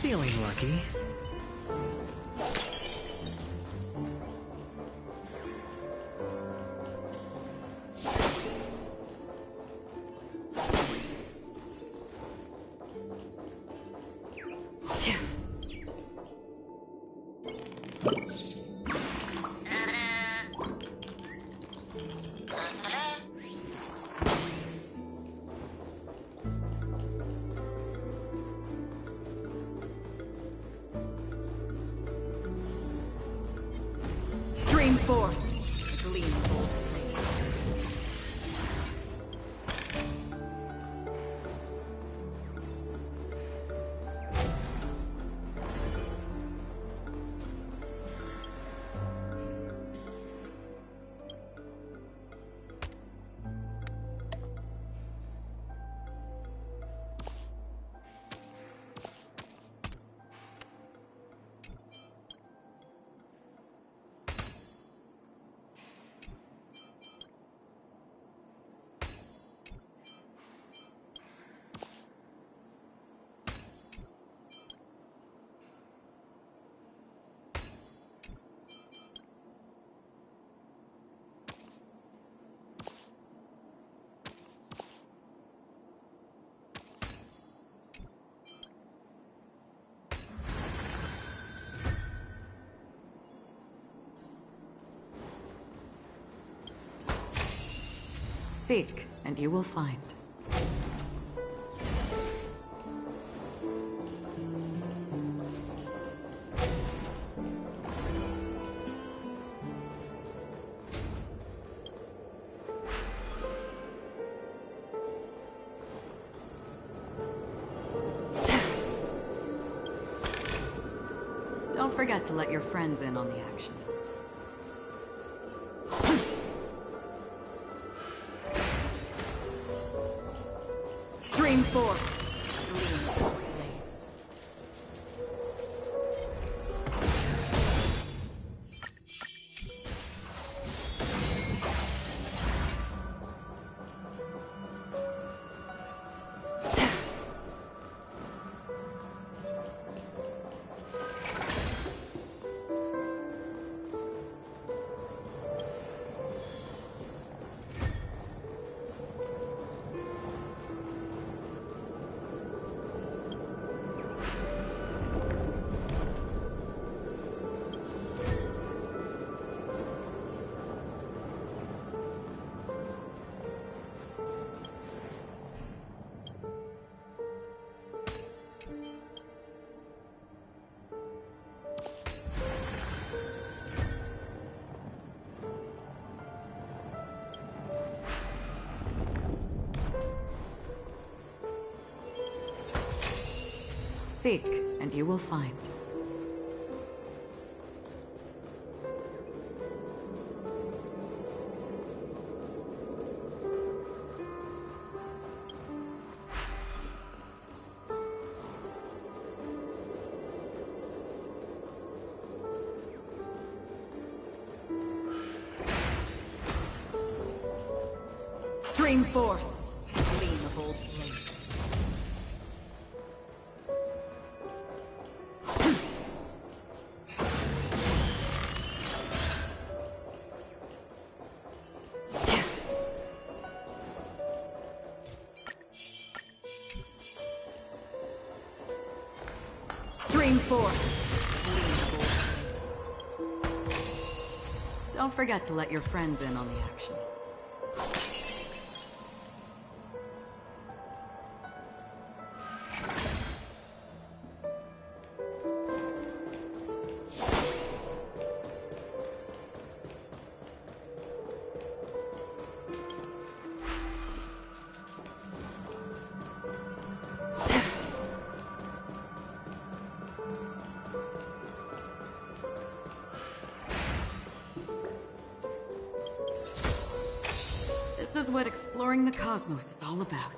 Feeling lucky. Stream forth the gleam of old blades. Seek, and you will find. Don't forget to let your friends in on the action. Stream 4. Blades. Seek, and you will find. Stream forth. Gleam of old blades. Stream forth. Don't forget to let your friends in on the action. This is what exploring the cosmos is all about.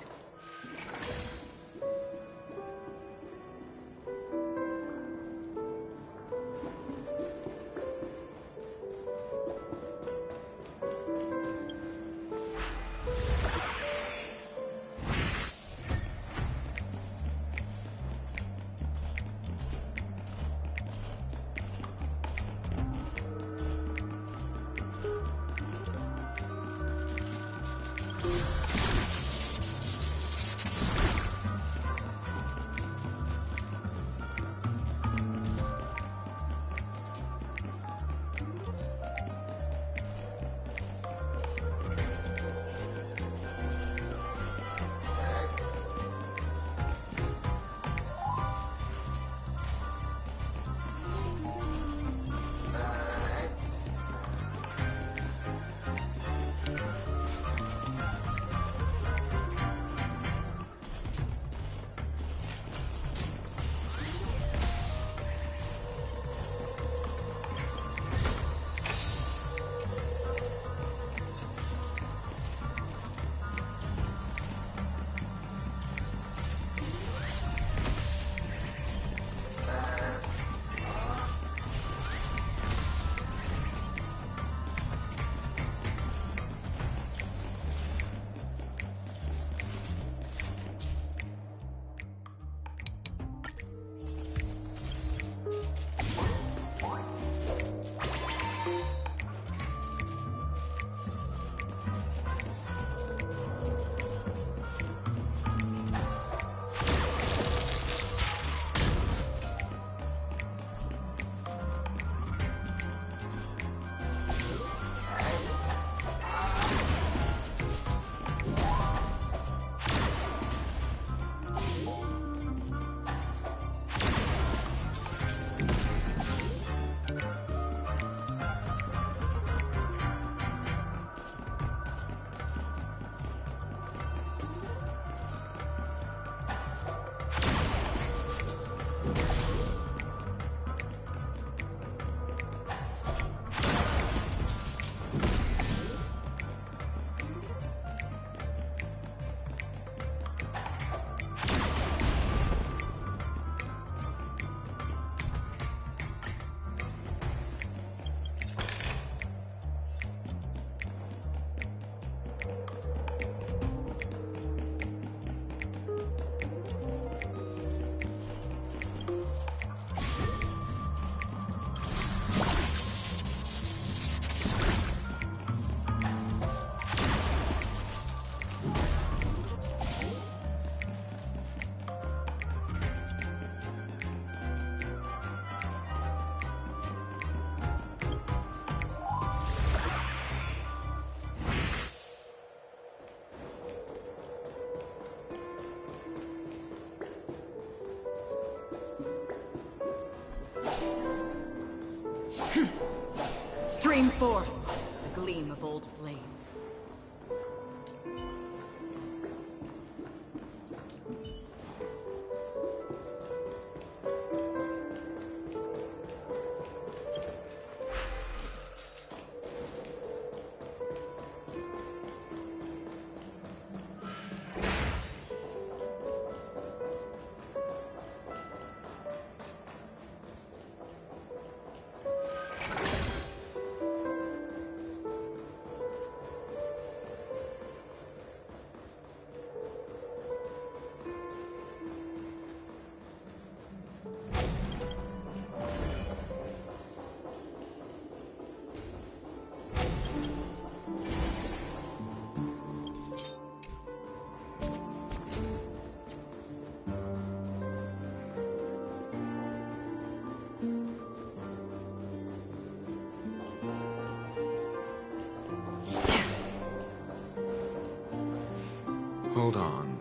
Stream forth the gleam of old blades. Hold on.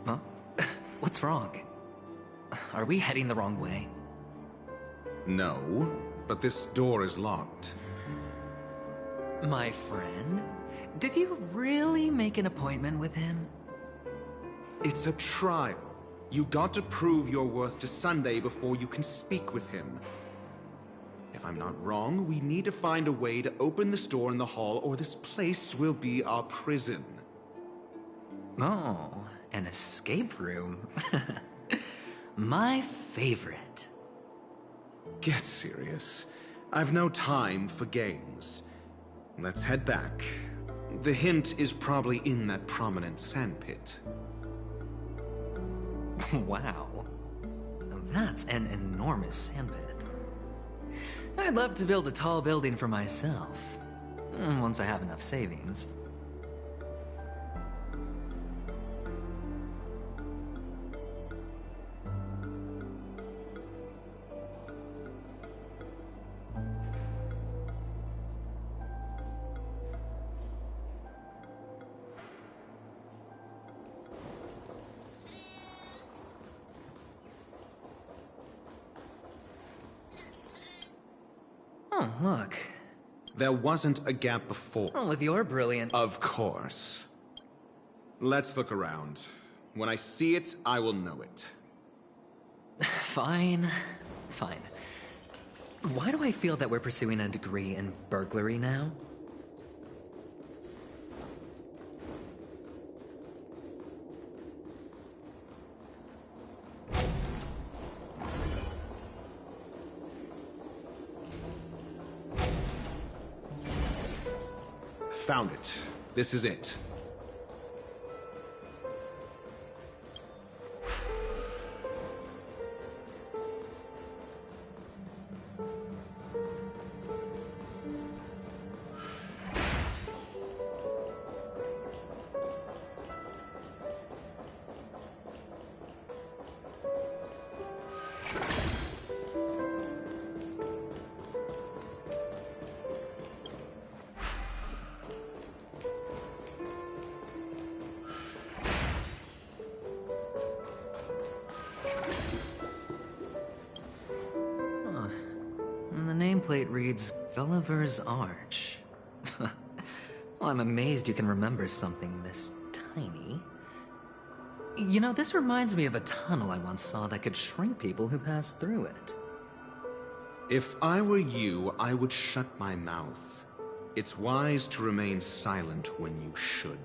Huh? What's wrong? Are we heading the wrong way? No, but this door is locked. My friend? Did you really make an appointment with him? It's a trial. You got to prove your worth to Sunday before you can speak with him. If I'm not wrong, we need to find a way to open this door in the hall, or this place will be our prison. Oh, an escape room. My favorite. Get serious. I've no time for games. Let's head back. The hint is probably in that prominent sandpit. Wow. That's an enormous sandpit. I'd love to build a tall building for myself. Once I have enough savings. Oh, look. There wasn't a gap before. Oh, with your brilliant... Of course. Let's look around. When I see it, I will know it. Fine. Fine. Why do I feel that we're pursuing a degree in burglary now? Found it. This is it. Nameplate reads Gulliver's Arch. Well, I'm amazed you can remember something this tiny. You know, this reminds me of a tunnel I once saw that could shrink people who passed through it. If I were you, I would shut my mouth. It's wise to remain silent when you should.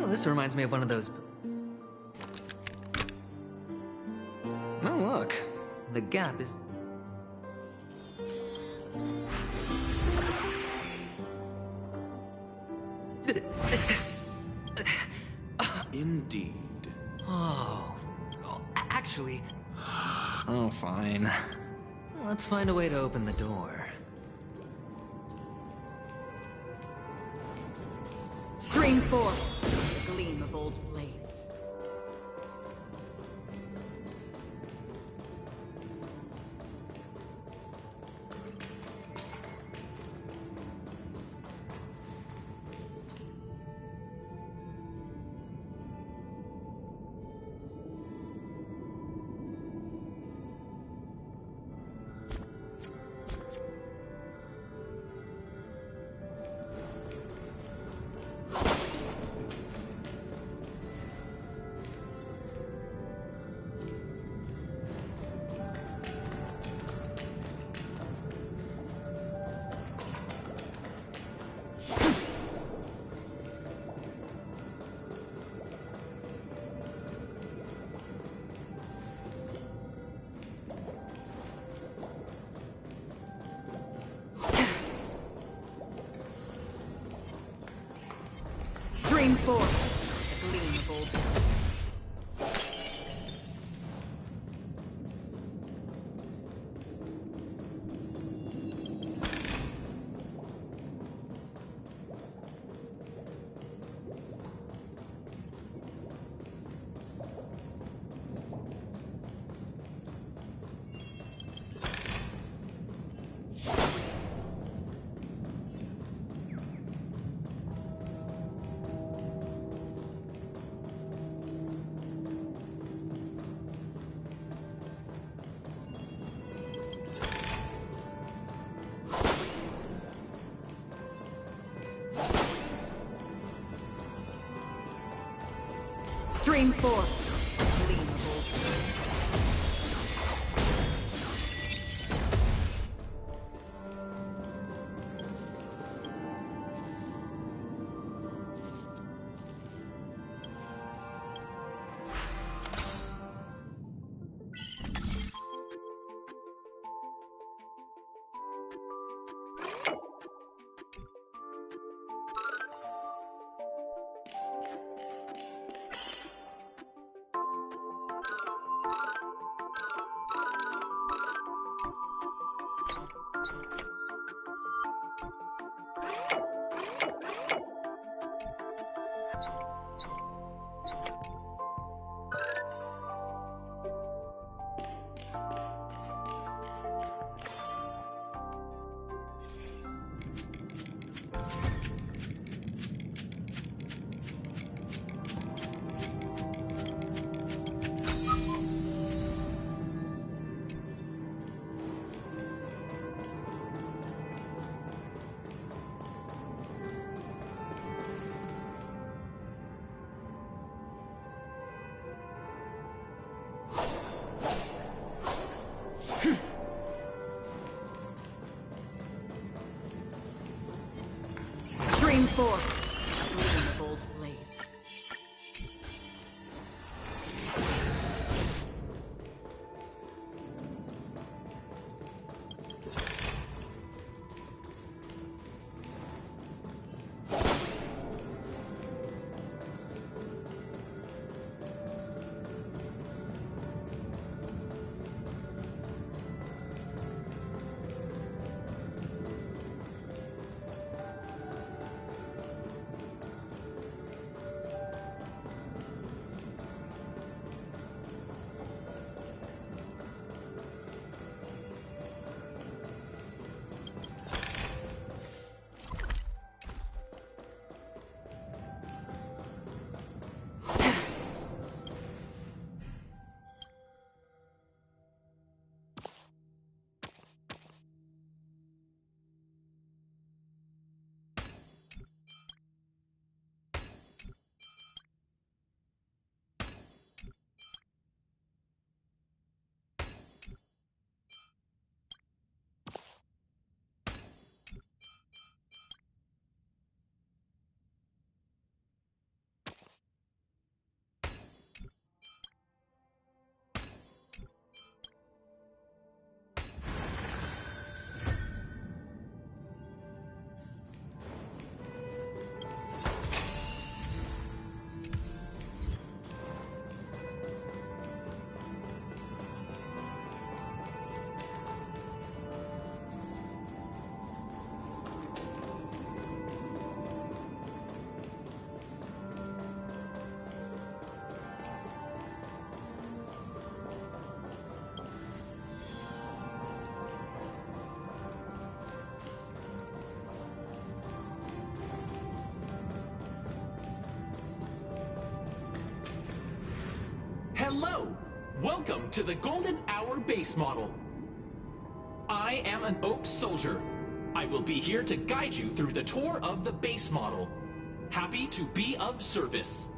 This reminds me of one of those... Oh, look. The gap is... Indeed. Actually... Oh, fine. Let's find a way to open the door. Stream forth, the gleam of old blades. Stream forth, the gleam of old blades. Stream forth, the gleam of old blades. Stream forth, the gleam of old blades. Hello! Welcome to the Golden Hour base model. I am an Oak Soldier. I will be here to guide you through the tour of the base model. Happy to be of service.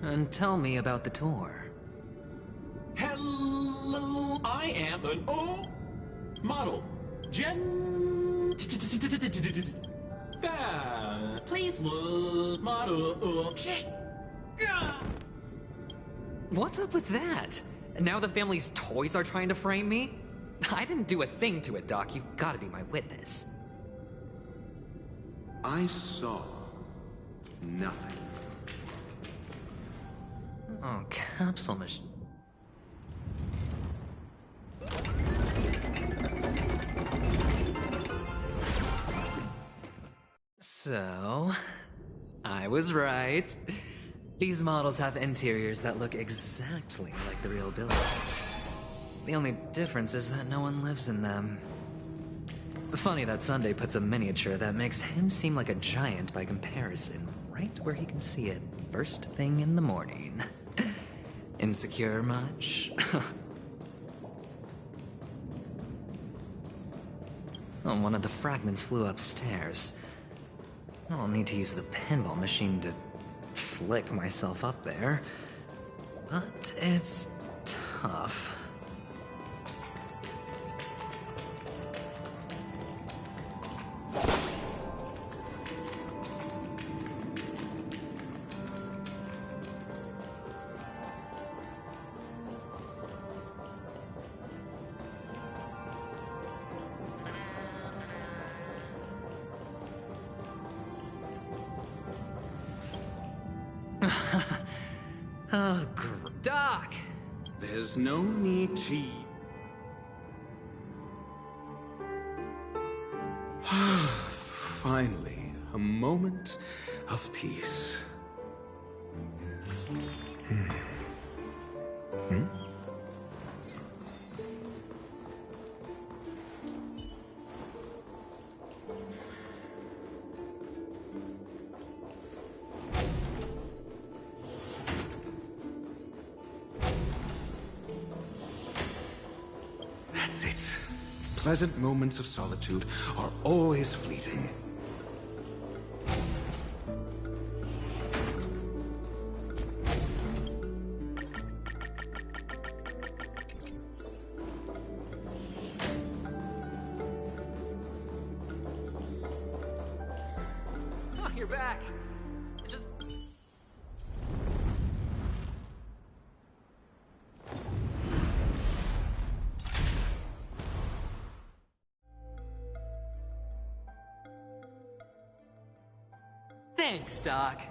And tell me about the tour. Hello, I am an O model. Please look model up. What's up with that? Now the family's toys are trying to frame me? I didn't do a thing to it, Doc. You've got to be my witness. I saw nothing. Oh, capsule machine. So, I was right. These models have interiors that look exactly like the real buildings. The only difference is that no one lives in them. Funny that Sunday puts a miniature that makes him seem like a giant by comparison right where he can see it first thing in the morning. Insecure much? Oh, one of the fragments flew upstairs. I'll need to use the pinball machine to flick myself up there. But it's tough. Oh, Doc! There's no need to... Finally, a moment of peace. That's it. Pleasant moments of solitude are always fleeting. Oh, you're back. Just... Thanks, Doc.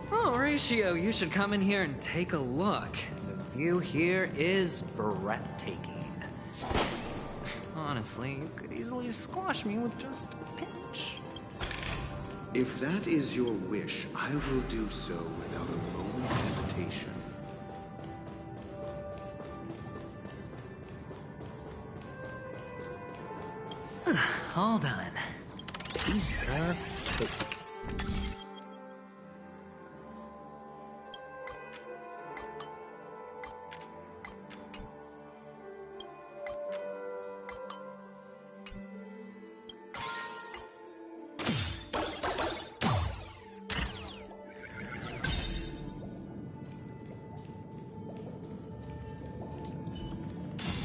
Horatio, you should come in here and take a look. The view here is breathtaking. Honestly, you could easily squash me with just a pinch. If that is your wish, I will do so without a moment's hesitation. Hold on. Piece of cake.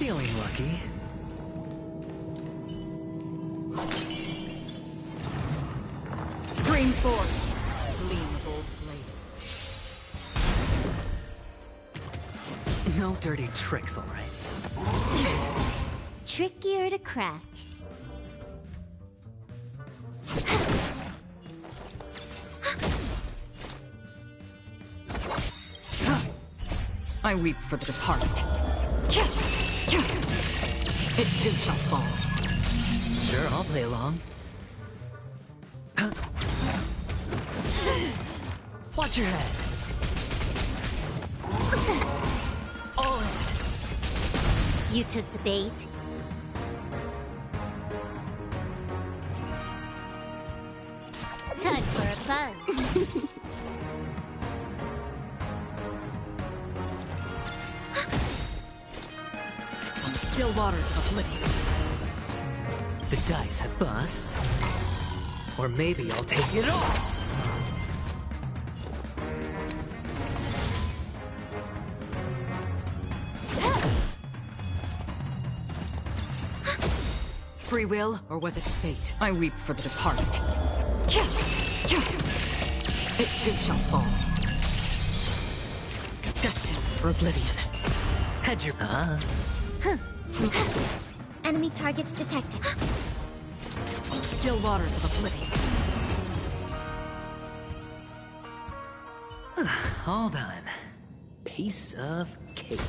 Feeling lucky. Scream forth. Gleam of old blades. No dirty tricks, all right. Trickier to crack. I weep for the departed. It too shall fall. Sure, I'll play along. Watch your head. Oh. You took the bait. Time for a buzz. Still waters of oblivion. The dice have bust. Or maybe I'll take it all! Free will, or was it fate? I weep for the departed. It too shall fall. Destined for oblivion. Had your... Enemy targets detected. Still waters of oblivion. All done. Piece of cake.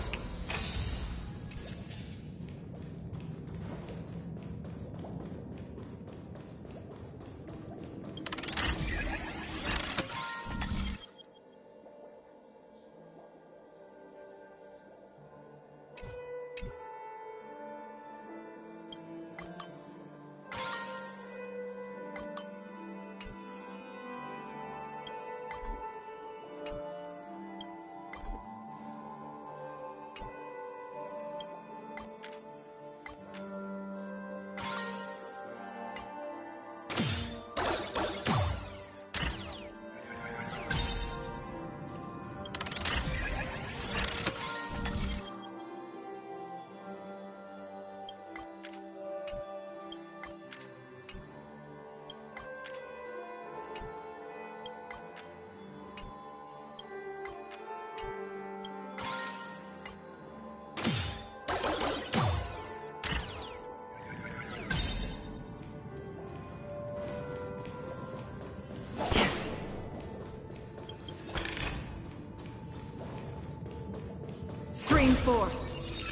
Scream forth.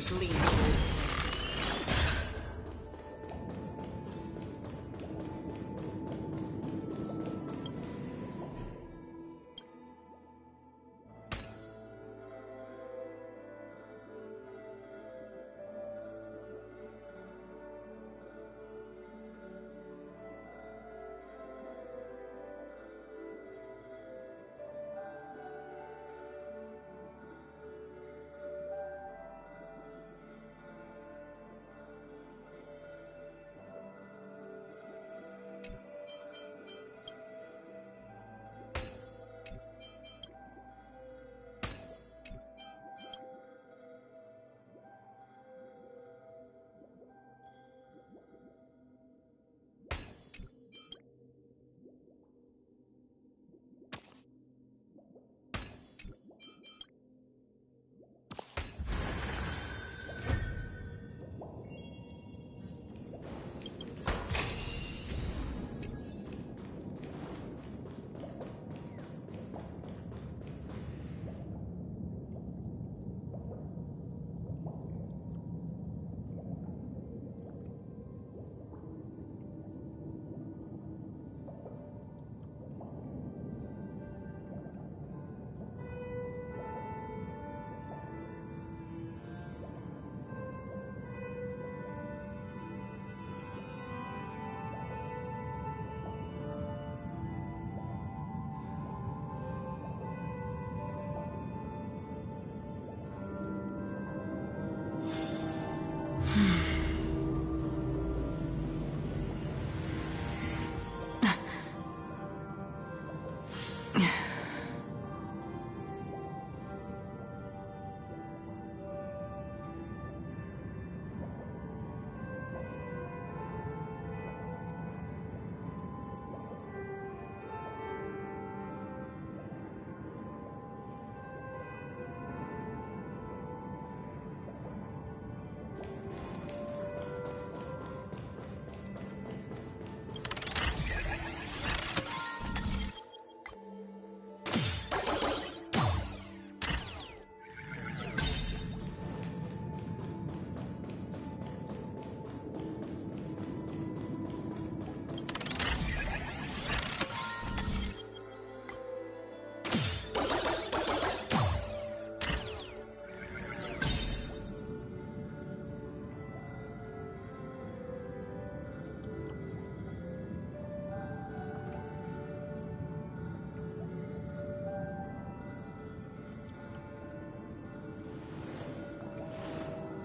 Gleam.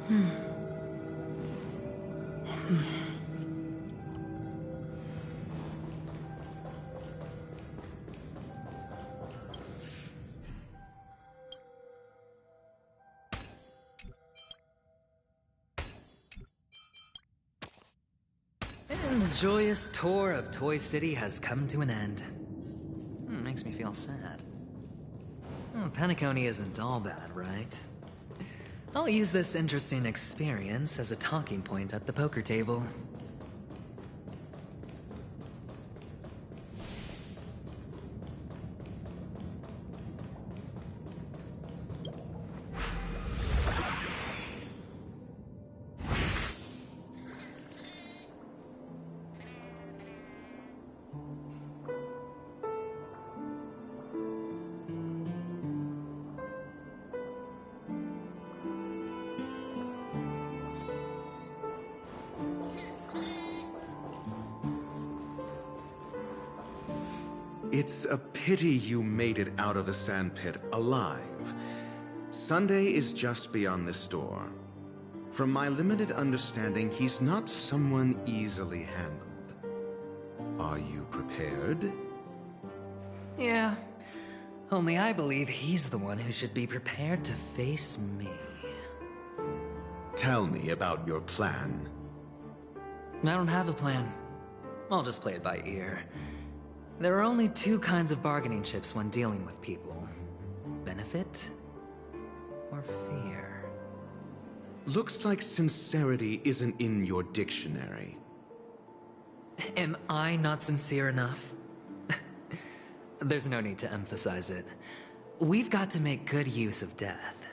And the joyous tour of Toy City has come to an end. Makes me feel sad. Penacony isn't all bad, right? I'll use this interesting experience as a talking point at the poker table. It's a pity you made it out of the sandpit alive. Sunday is just beyond this door. From my limited understanding, he's not someone easily handled. Are you prepared? Yeah. Only I believe he's the one who should be prepared to face me. Tell me about your plan. I don't have a plan. I'll just play it by ear. There are only two kinds of bargaining chips when dealing with people. Benefit or fear. Looks like sincerity isn't in your dictionary. Am I not sincere enough? There's no need to emphasize it. We've got to make good use of death.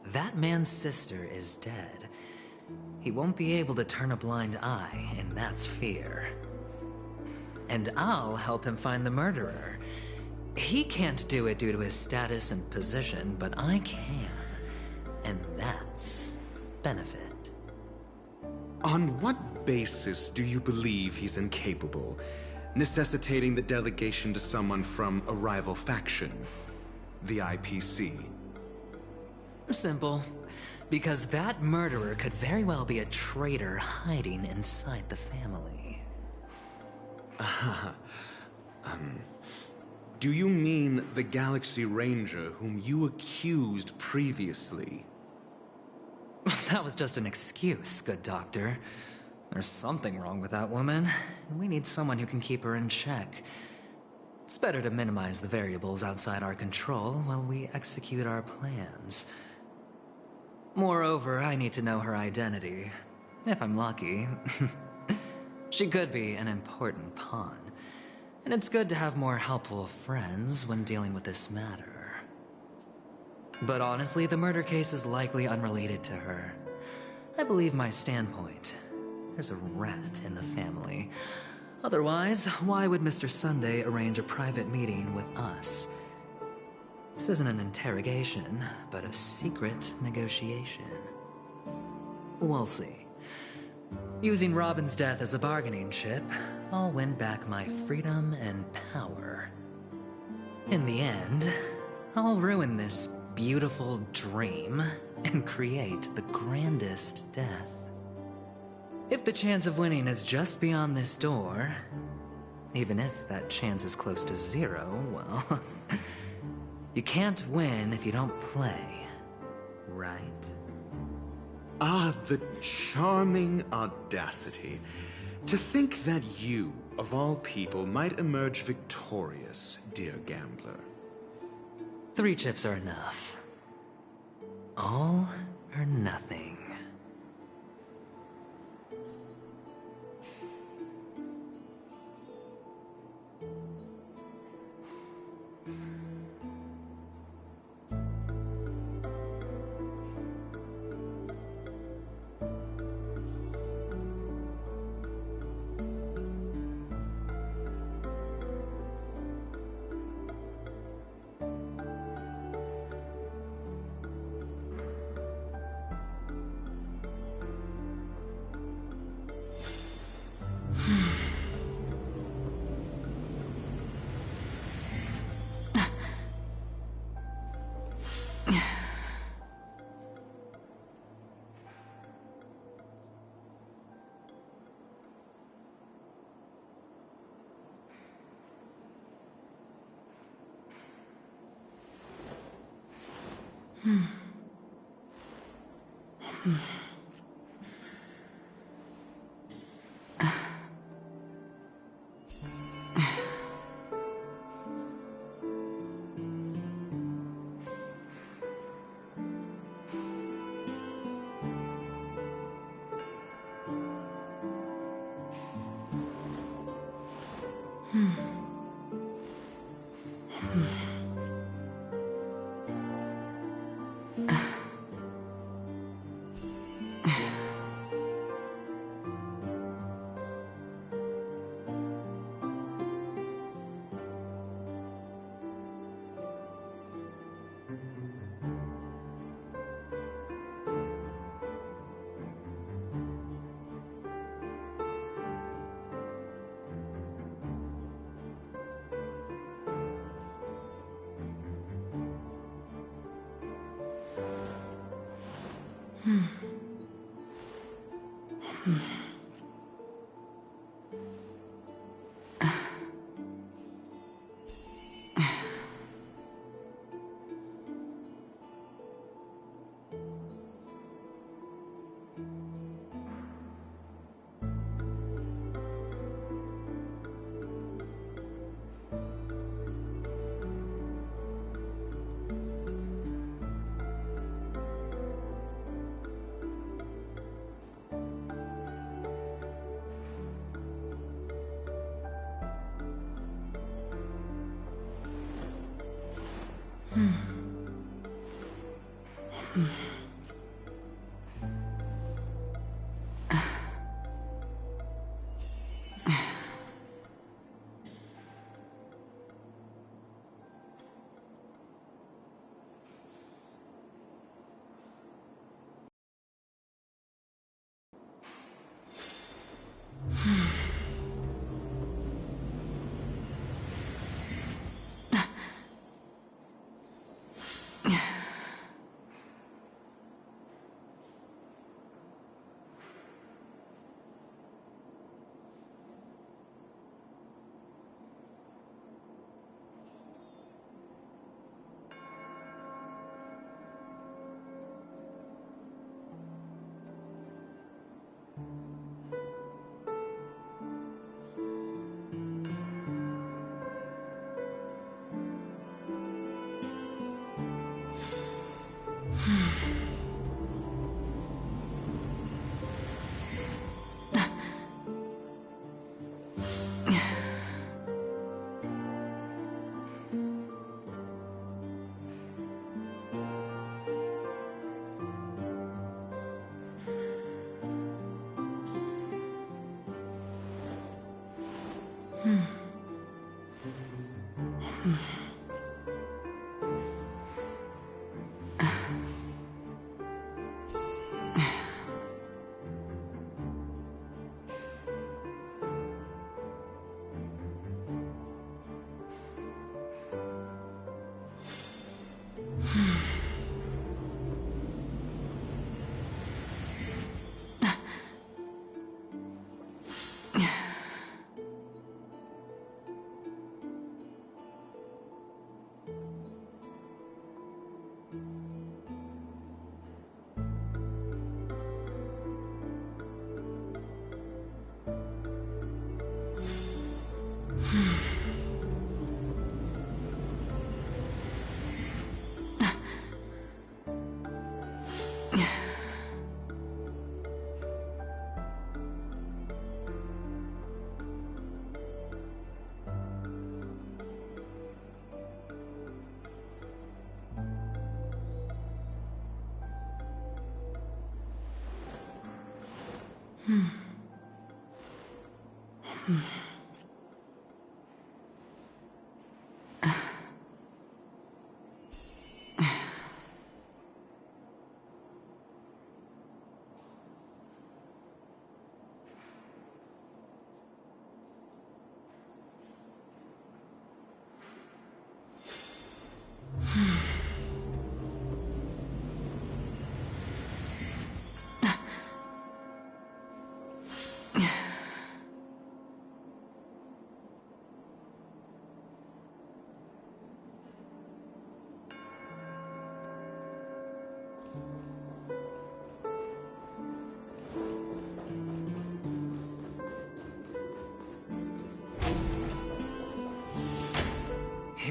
That man's sister is dead. He won't be able to turn a blind eye, and that's fear. And I'll help him find the murderer. He can't do it due to his status and position, but I can. And that's benefit. On what basis do you believe he's incapable, necessitating the delegation to someone from a rival faction? The IPC? Simple. Because that murderer could very well be a traitor hiding inside the family. Do you mean the Galaxy Ranger whom you accused previously? That was just an excuse, good doctor. There's something wrong with that woman, and we need someone who can keep her in check. It's better to minimize the variables outside our control while we execute our plans. Moreover, I need to know her identity. If I'm lucky. She could be an important pawn. And it's good to have more helpful friends when dealing with this matter. But honestly, the murder case is likely unrelated to her. I believe my standpoint. There's a rat in the family. Otherwise, why would Mr. Sunday arrange a private meeting with us? This isn't an interrogation, but a secret negotiation. We'll see. Using Robin's death as a bargaining chip, I'll win back my freedom and power. In the end, I'll ruin this beautiful dream and create the grandest death. If the chance of winning is just beyond this door, even if that chance is close to zero, well, you can't win if you don't play, right? Ah, the charming audacity. To think that you, of all people, might emerge victorious, dear gambler. 3 chips are enough. All or nothing.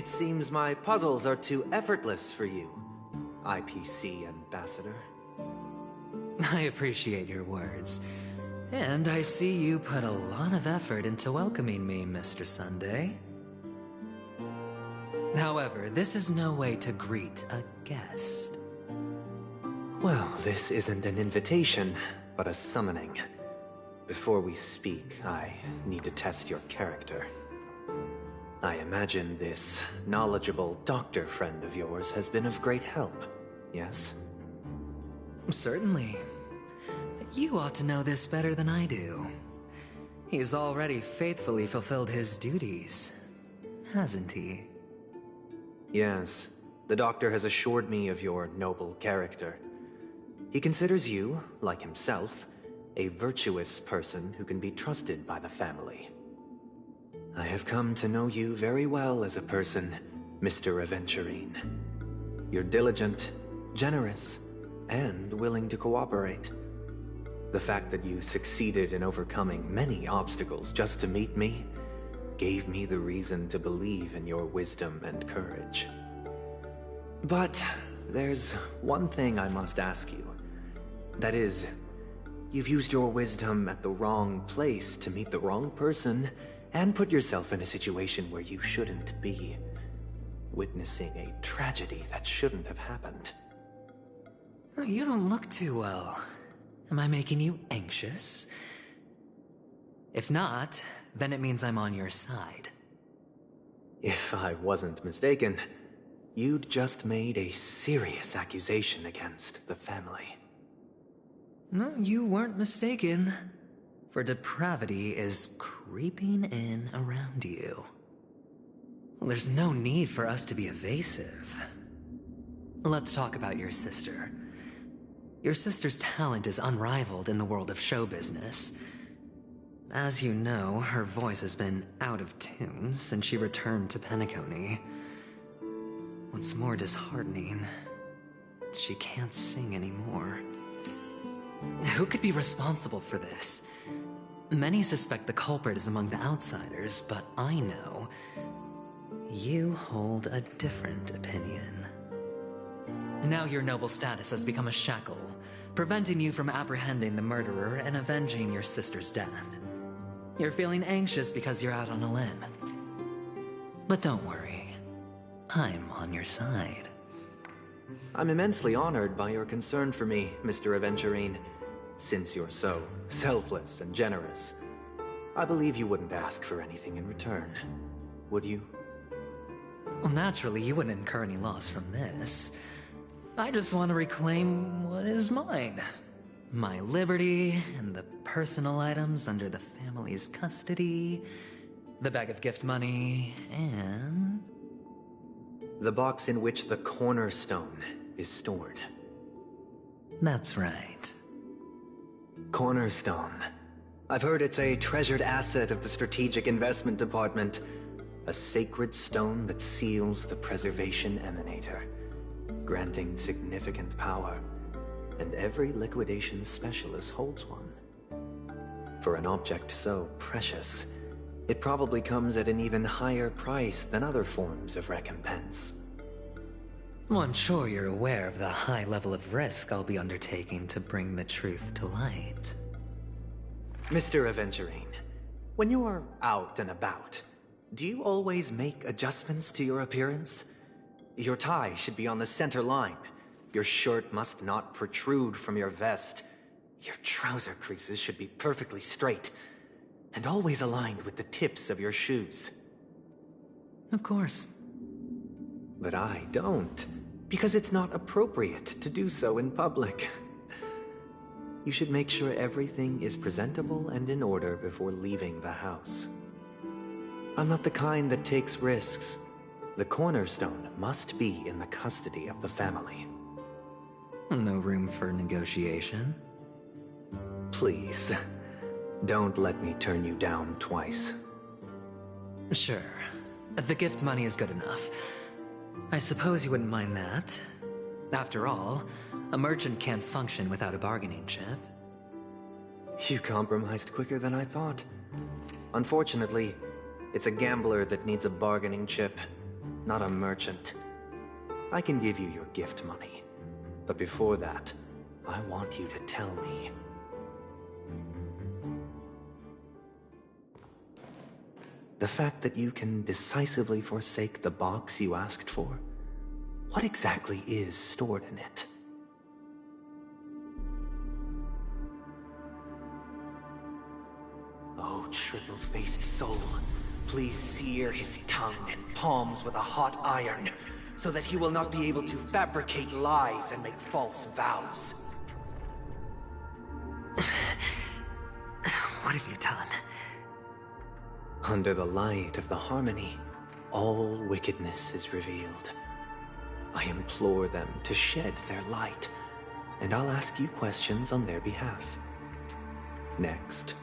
It seems my puzzles are too effortless for you, IPC Ambassador. I appreciate your words. And I see you put a lot of effort into welcoming me, Mr. Sunday. However, this is no way to greet a guest. Well, this isn't an invitation, but a summoning. Before we speak, I need to test your character. I imagine this knowledgeable doctor friend of yours has been of great help, yes? Certainly. You ought to know this better than I do. He's already faithfully fulfilled his duties, hasn't he? Yes, the doctor has assured me of your noble character. He considers you, like himself, a virtuous person who can be trusted by the family. I have come to know you very well as a person, Mr. Aventurine. You're diligent, generous, and willing to cooperate. The fact that you succeeded in overcoming many obstacles just to meet me gave me the reason to believe in your wisdom and courage. But there's one thing I must ask you. That is, you've used your wisdom at the wrong place to meet the wrong person and put yourself in a situation where you shouldn't be, witnessing a tragedy that shouldn't have happened. You don't look too well. Am I making you anxious? If not, then it means I'm on your side. If I wasn't mistaken, you'd just made a serious accusation against the family. No, you weren't mistaken. For depravity is creeping in around you. There's no need for us to be evasive. Let's talk about your sister. Your sister's talent is unrivaled in the world of show business. As you know, her voice has been out of tune since she returned to Penacony. What's more disheartening, she can't sing anymore. Who could be responsible for this? Many suspect the culprit is among the outsiders, but I know you hold a different opinion. Now your noble status has become a shackle, preventing you from apprehending the murderer and avenging your sister's death. You're feeling anxious because you're out on a limb. But don't worry, I'm on your side. I'm immensely honored by your concern for me, Mr. Aventurine. Since you're so selfless and generous, I believe you wouldn't ask for anything in return, would you? Well, naturally, you wouldn't incur any loss from this. I just want to reclaim what is mine. My liberty and the personal items under the family's custody, the bag of gift money, and the box in which the cornerstone is stored. That's right. Cornerstone. I've heard it's a treasured asset of the Strategic Investment Department. A sacred stone that seals the Preservation Emanator, granting significant power, and every liquidation specialist holds one. For an object so precious, it probably comes at an even higher price than other forms of recompense. Well, I'm sure you're aware of the high level of risk I'll be undertaking to bring the truth to light. Mr. Aventurine, when you are out and about, do you always make adjustments to your appearance? Your tie should be on the center line. Your shirt must not protrude from your vest. Your trouser creases should be perfectly straight, and always aligned with the tips of your shoes. Of course. But I don't, because it's not appropriate to do so in public. You should make sure everything is presentable and in order before leaving the house. I'm not the kind that takes risks. The cornerstone must be in the custody of the family. No room for negotiation? Please, don't let me turn you down twice. Sure. The gift money is good enough. I suppose you wouldn't mind that. After all, a merchant can't function without a bargaining chip. You compromised quicker than I thought. Unfortunately, it's a gambler that needs a bargaining chip, not a merchant. I can give you your gift money. But before that, I want you to tell me. The fact that you can decisively forsake the box you asked for, what exactly is stored in it? Oh, triple-faced soul, please sear his tongue and palms with a hot iron, so that he will not be able to fabricate lies and make false vows. What have you done? Under the light of the harmony, all wickedness is revealed. I implore them to shed their light, and I'll ask you questions on their behalf. Next,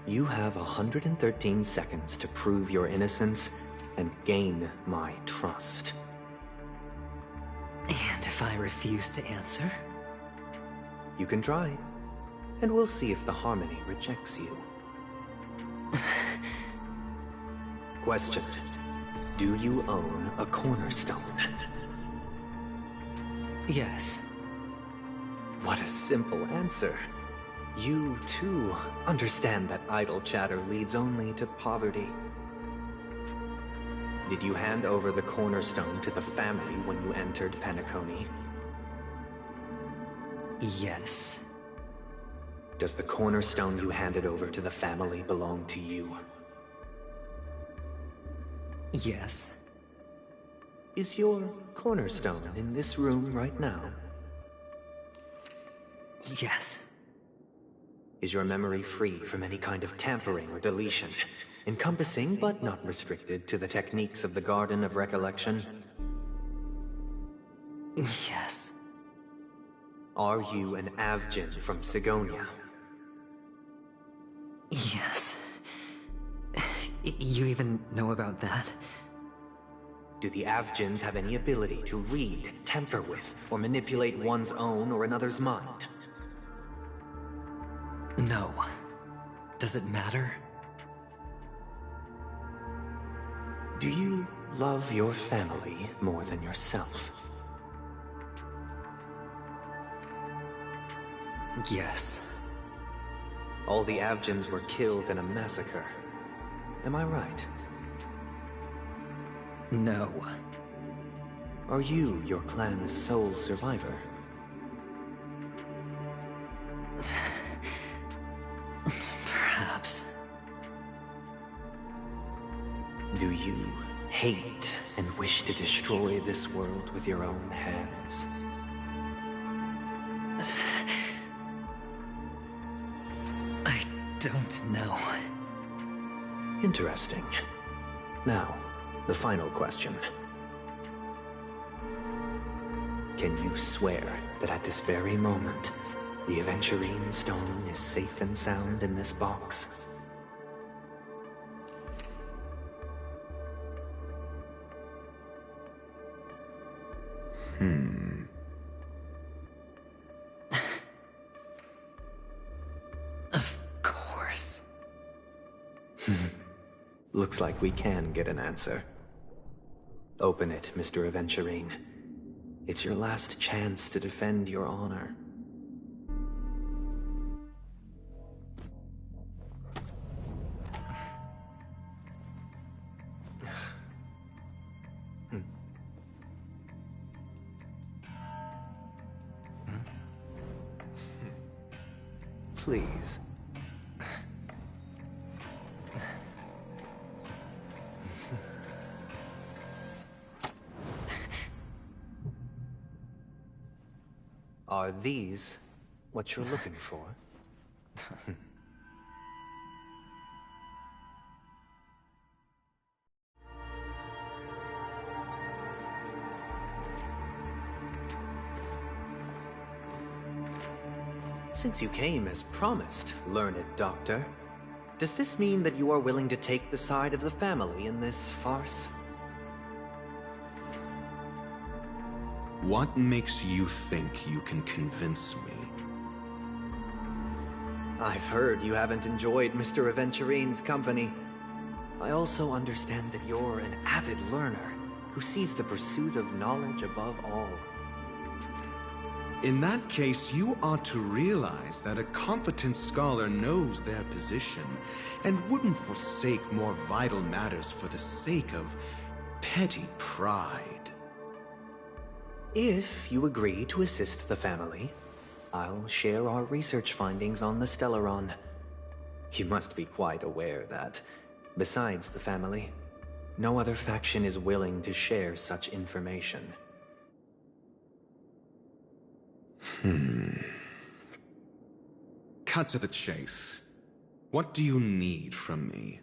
you have 113 seconds to prove your innocence and gain my trust. And if I refuse to answer? You can try, and we'll see if the harmony rejects you. Question: do you own a cornerstone? Yes. What a simple answer. You, too, understand that idle chatter leads only to poverty. Did you hand over the cornerstone to the family when you entered Penacony? Yes. Does the cornerstone you handed over to the family belong to you? Yes. Is your cornerstone in this room right now? Yes. Is your memory free from any kind of tampering or deletion, encompassing but not restricted to the techniques of the Garden of Recollection? Yes. Are you an Avgin from Sigonia? Yes. You even know about that? Do the Avgins have any ability to read, tamper with, or manipulate one's own or another's mind? No. Does it matter? Do you love your family more than yourself? Yes. All the Avgins were killed in a massacre. Am I right? No. Are you your clan's sole survivor? Perhaps. Do you hate and wish to destroy this world with your own hands? I don't know. Interesting. Now, the final question. Can you swear that at this very moment, the Aventurine stone is safe and sound in this box? Of course. Looks like we can get an answer. Open it, Mr. Aventurine. It's your last chance to defend your honor. Please. Are these what you're looking for? Since you came as promised, learned doctor, does this mean that you are willing to take the side of the family in this farce? What makes you think you can convince me? I've heard you haven't enjoyed Mr. Aventurine's company. I also understand that you're an avid learner. who sees the pursuit of knowledge above all. In that case, you ought to realize that a competent scholar knows their position and wouldn't forsake more vital matters for the sake of petty pride. If you agree to assist the family, I'll share our research findings on the Stellaron. You must be quite aware that, besides the family, no other faction is willing to share such information. Cut to the chase. What do you need from me?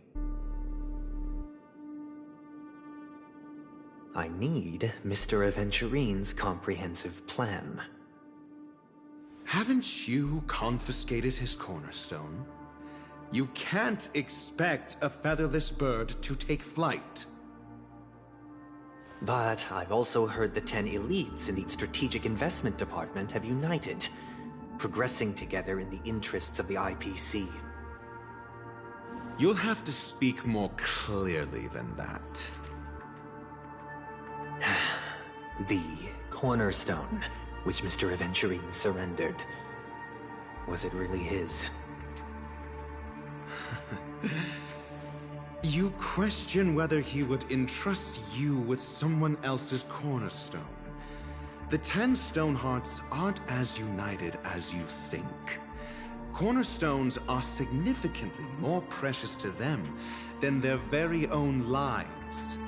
I need Mr. Aventurine's comprehensive plan. Haven't you confiscated his cornerstone? You can't expect a featherless bird to take flight. But I've also heard the 10 elites in the Strategic Investment Department have united, progressing together in the interests of the IPC. You'll have to speak more clearly than that. The cornerstone, which Mr. Aventurine surrendered. Was it really his? You question whether he would entrust you with someone else's cornerstone. The 10 Stonehearts aren't as united as you think. Cornerstones are significantly more precious to them than their very own lives.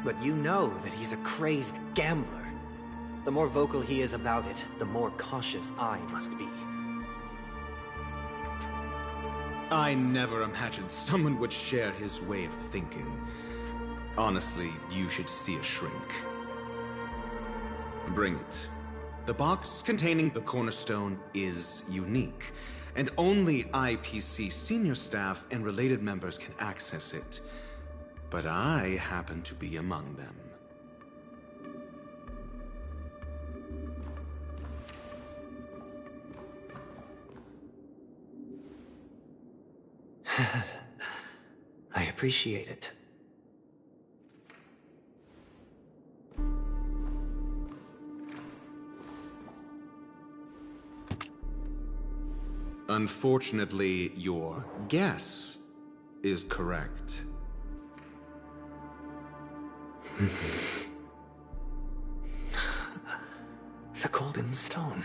But you know that he's a crazed gambler. The more vocal he is about it, the more cautious I must be. I never imagined someone would share his way of thinking. Honestly, you should see a shrink. Bring it. The box containing the cornerstone is unique, and only IPC senior staff and related members can access it. But I happen to be among them. I appreciate it. Unfortunately, your guess is correct. The golden stone.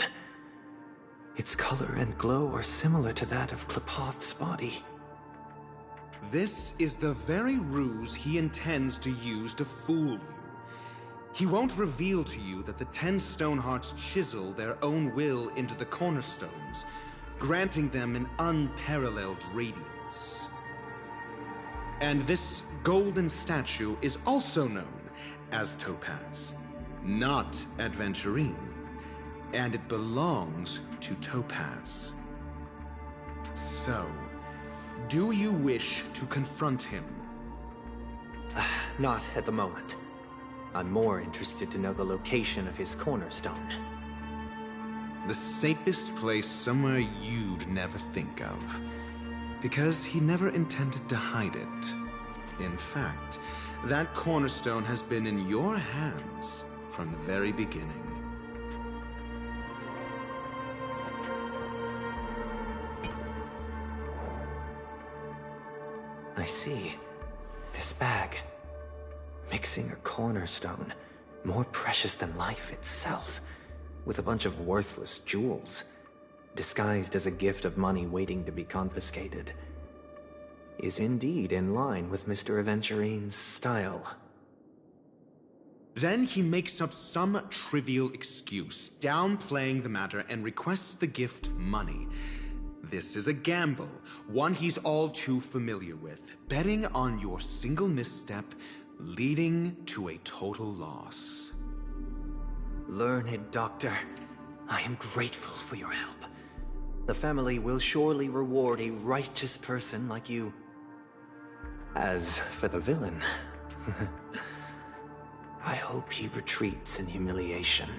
Its color and glow are similar to that of Klepoth's body. This is the very ruse he intends to use to fool you. He won't reveal to you that the 10 Stonehearts chisel their own will into the cornerstones, granting them an unparalleled radiance. And this golden statue is also known as Topaz, not Adventurine, and it belongs to Topaz. So, do you wish to confront him? Not at the moment. I'm more interested to know the location of his cornerstone. The safest place somewhere you'd never think of. Because he never intended to hide it. In fact, that cornerstone has been in your hands from the very beginning. I see. This bag. Mixing a cornerstone, more precious than life itself, with a bunch of worthless jewels, disguised as a gift of money waiting to be confiscated, is indeed in line with Mr. Aventurine's style. Then he makes up some trivial excuse, downplaying the matter, and requests the gift money. This is a gamble, one he's all too familiar with, betting on your single misstep, leading to a total loss. Learned doctor, I am grateful for your help. The family will surely reward a righteous person like you. As for the villain, I hope he retreats in humiliation.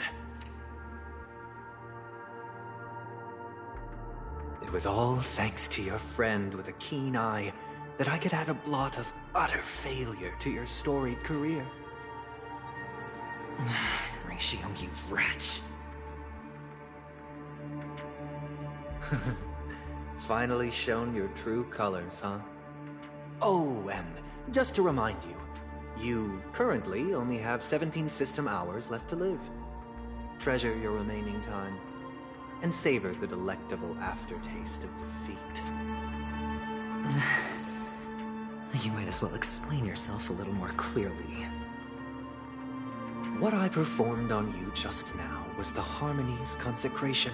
It was all thanks to your friend with a keen eye that I could add a blot of utter failure to your storied career. ratio, you wretch. Finally shown your true colors, huh? Oh, and just to remind you, you currently only have 17 system hours left to live. Treasure your remaining time, and savor the delectable aftertaste of defeat. You might as well explain yourself a little more clearly. What I performed on you just now was the Harmony's consecration.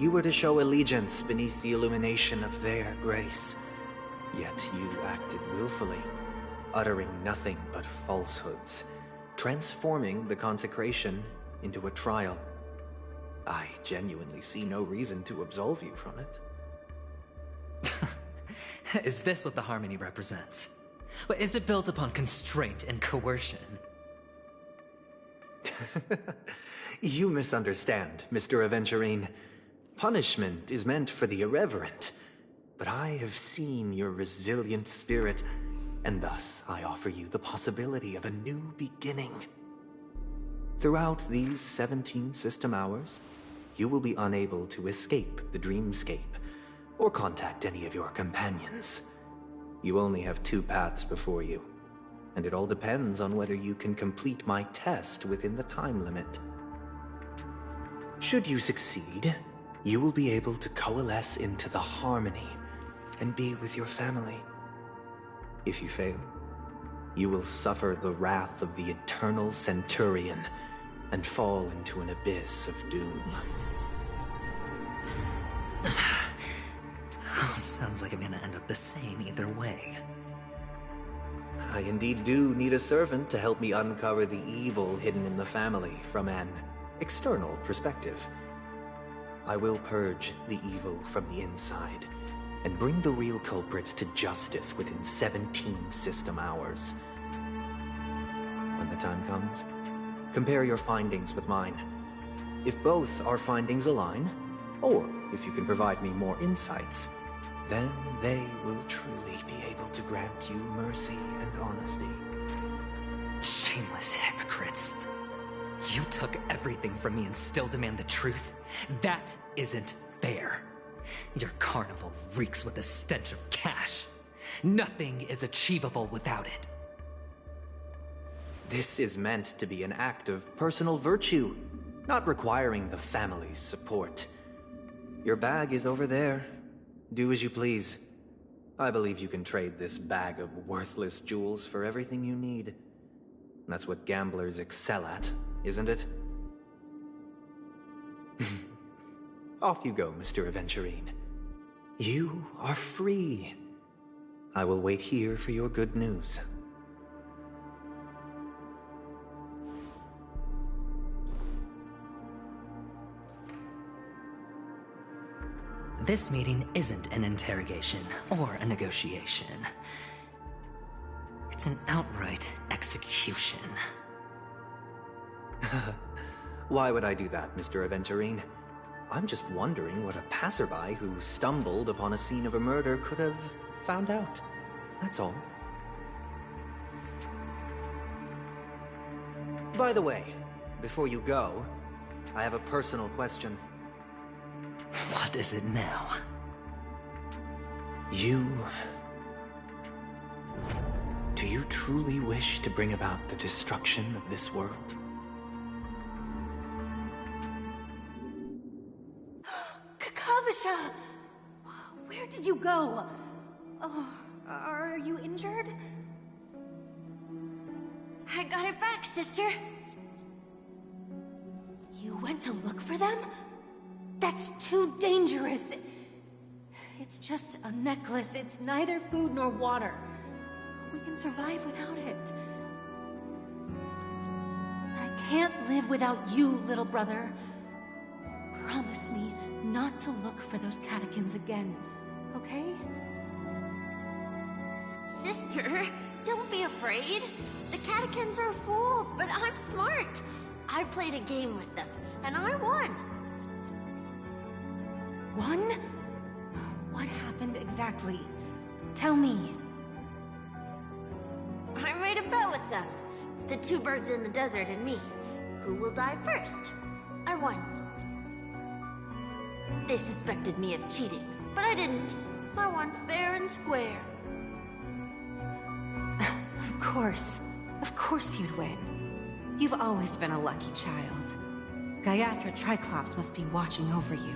You were to show allegiance beneath the illumination of their grace. Yet you acted willfully, uttering nothing but falsehoods, transforming the consecration into a trial. I genuinely see no reason to absolve you from it. Is this what the Harmony represents? But is it built upon constraint and coercion? You misunderstand, Mr. Aventurine. Punishment is meant for the irreverent. But I have seen your resilient spirit, and thus I offer you the possibility of a new beginning. Throughout these 17 system hours, you will be unable to escape the dreamscape, or contact any of your companions. You only have 2 paths before you, and it all depends on whether you can complete my test within the time limit. Should you succeed, you will be able to coalesce into the Harmony and be with your family. If you fail, you will suffer the wrath of the Eternal Centurion and fall into an abyss of doom. Sounds like I'm gonna end up the same either way. I indeed do need a servant to help me uncover the evil hidden in the family from an external perspective. I will purge the evil from the inside and bring the real culprits to justice within 17 system hours. When the time comes, compare your findings with mine. If both our findings align, or if you can provide me more insights, then they will truly be able to grant you mercy and honesty. Shameless hypocrites. You took everything from me and still demand the truth? That isn't fair. Your carnival reeks with the stench of cash. Nothing is achievable without it. This is meant to be an act of personal virtue, not requiring the family's support. Your bag is over there. Do as you please. I believe you can trade this bag of worthless jewels for everything you need. That's what gamblers excel at, isn't it? Off you go, Mr. Aventurine. You are free. I will wait here for your good news. This meeting isn't an interrogation or a negotiation. It's an outright execution. Why would I do that, Mr. Aventurine? I'm just wondering what a passerby who stumbled upon a scene of a murder could have found out. That's all. By the way, before you go, I have a personal question. What is it now? Do you truly wish to bring about the destruction of this world? Kakavasha! Where did you go? Oh, are you injured? I got it back, sister. You went to look for them? That's too dangerous. It's just a necklace. It's neither food nor water. We can survive without it. But I can't live without you, little brother. Promise me not to look for those catechins again, okay? Sister, don't be afraid. The catechins are fools, but I'm smart. I played a game with them, and I won. Won? What happened exactly? Tell me. I made a bet with them. The 2 birds in the desert and me. who will die first. I won. They suspected me of cheating, but I didn't. I won fair and square. Of course you'd win. You've always been a lucky child. Gaiathra Triclops must be watching over you.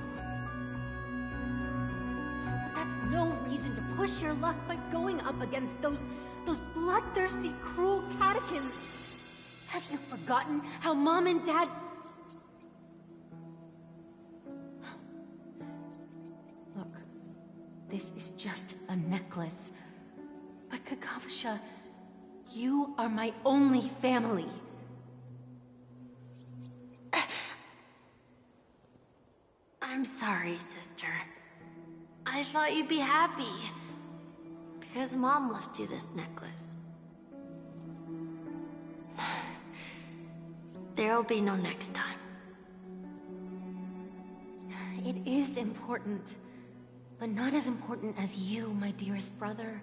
But that's no reason to push your luck by going up against those bloodthirsty, cruel catechins. Have you forgotten how Mom and Dad... Look, this is just a necklace. But Kakavasha, you are my only family. I'm sorry, sister. I thought you'd be happy. Because Mom left you this necklace. There'll be no next time. It is important. But not as important as you, my dearest brother.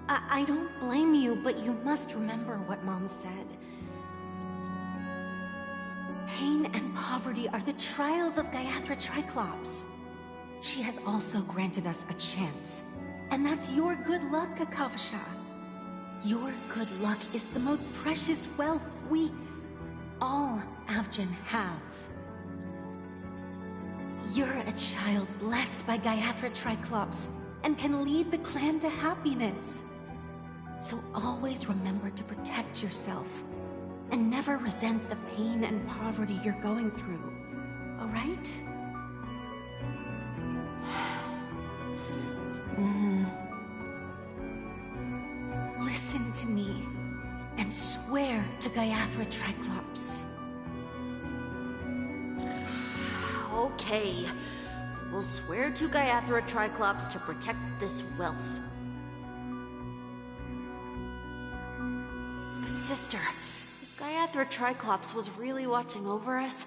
I don't blame you, but you must remember what Mom said. Pain and poverty are the trials of Gaiathra Triclops. She has also granted us a chance. And that's your good luck, Kakavasha. Your good luck is the most precious wealth we, all Avgin, have. You're a child blessed by Gaiathra Triclops and can lead the clan to happiness. So always remember to protect yourself and never resent the pain and poverty you're going through, all right? Listen to me and swear to Gaiathra Triclops. Okay. We'll swear to Gaiathra Triclops to protect this wealth. But sister, if Gaiathra Triclops was really watching over us,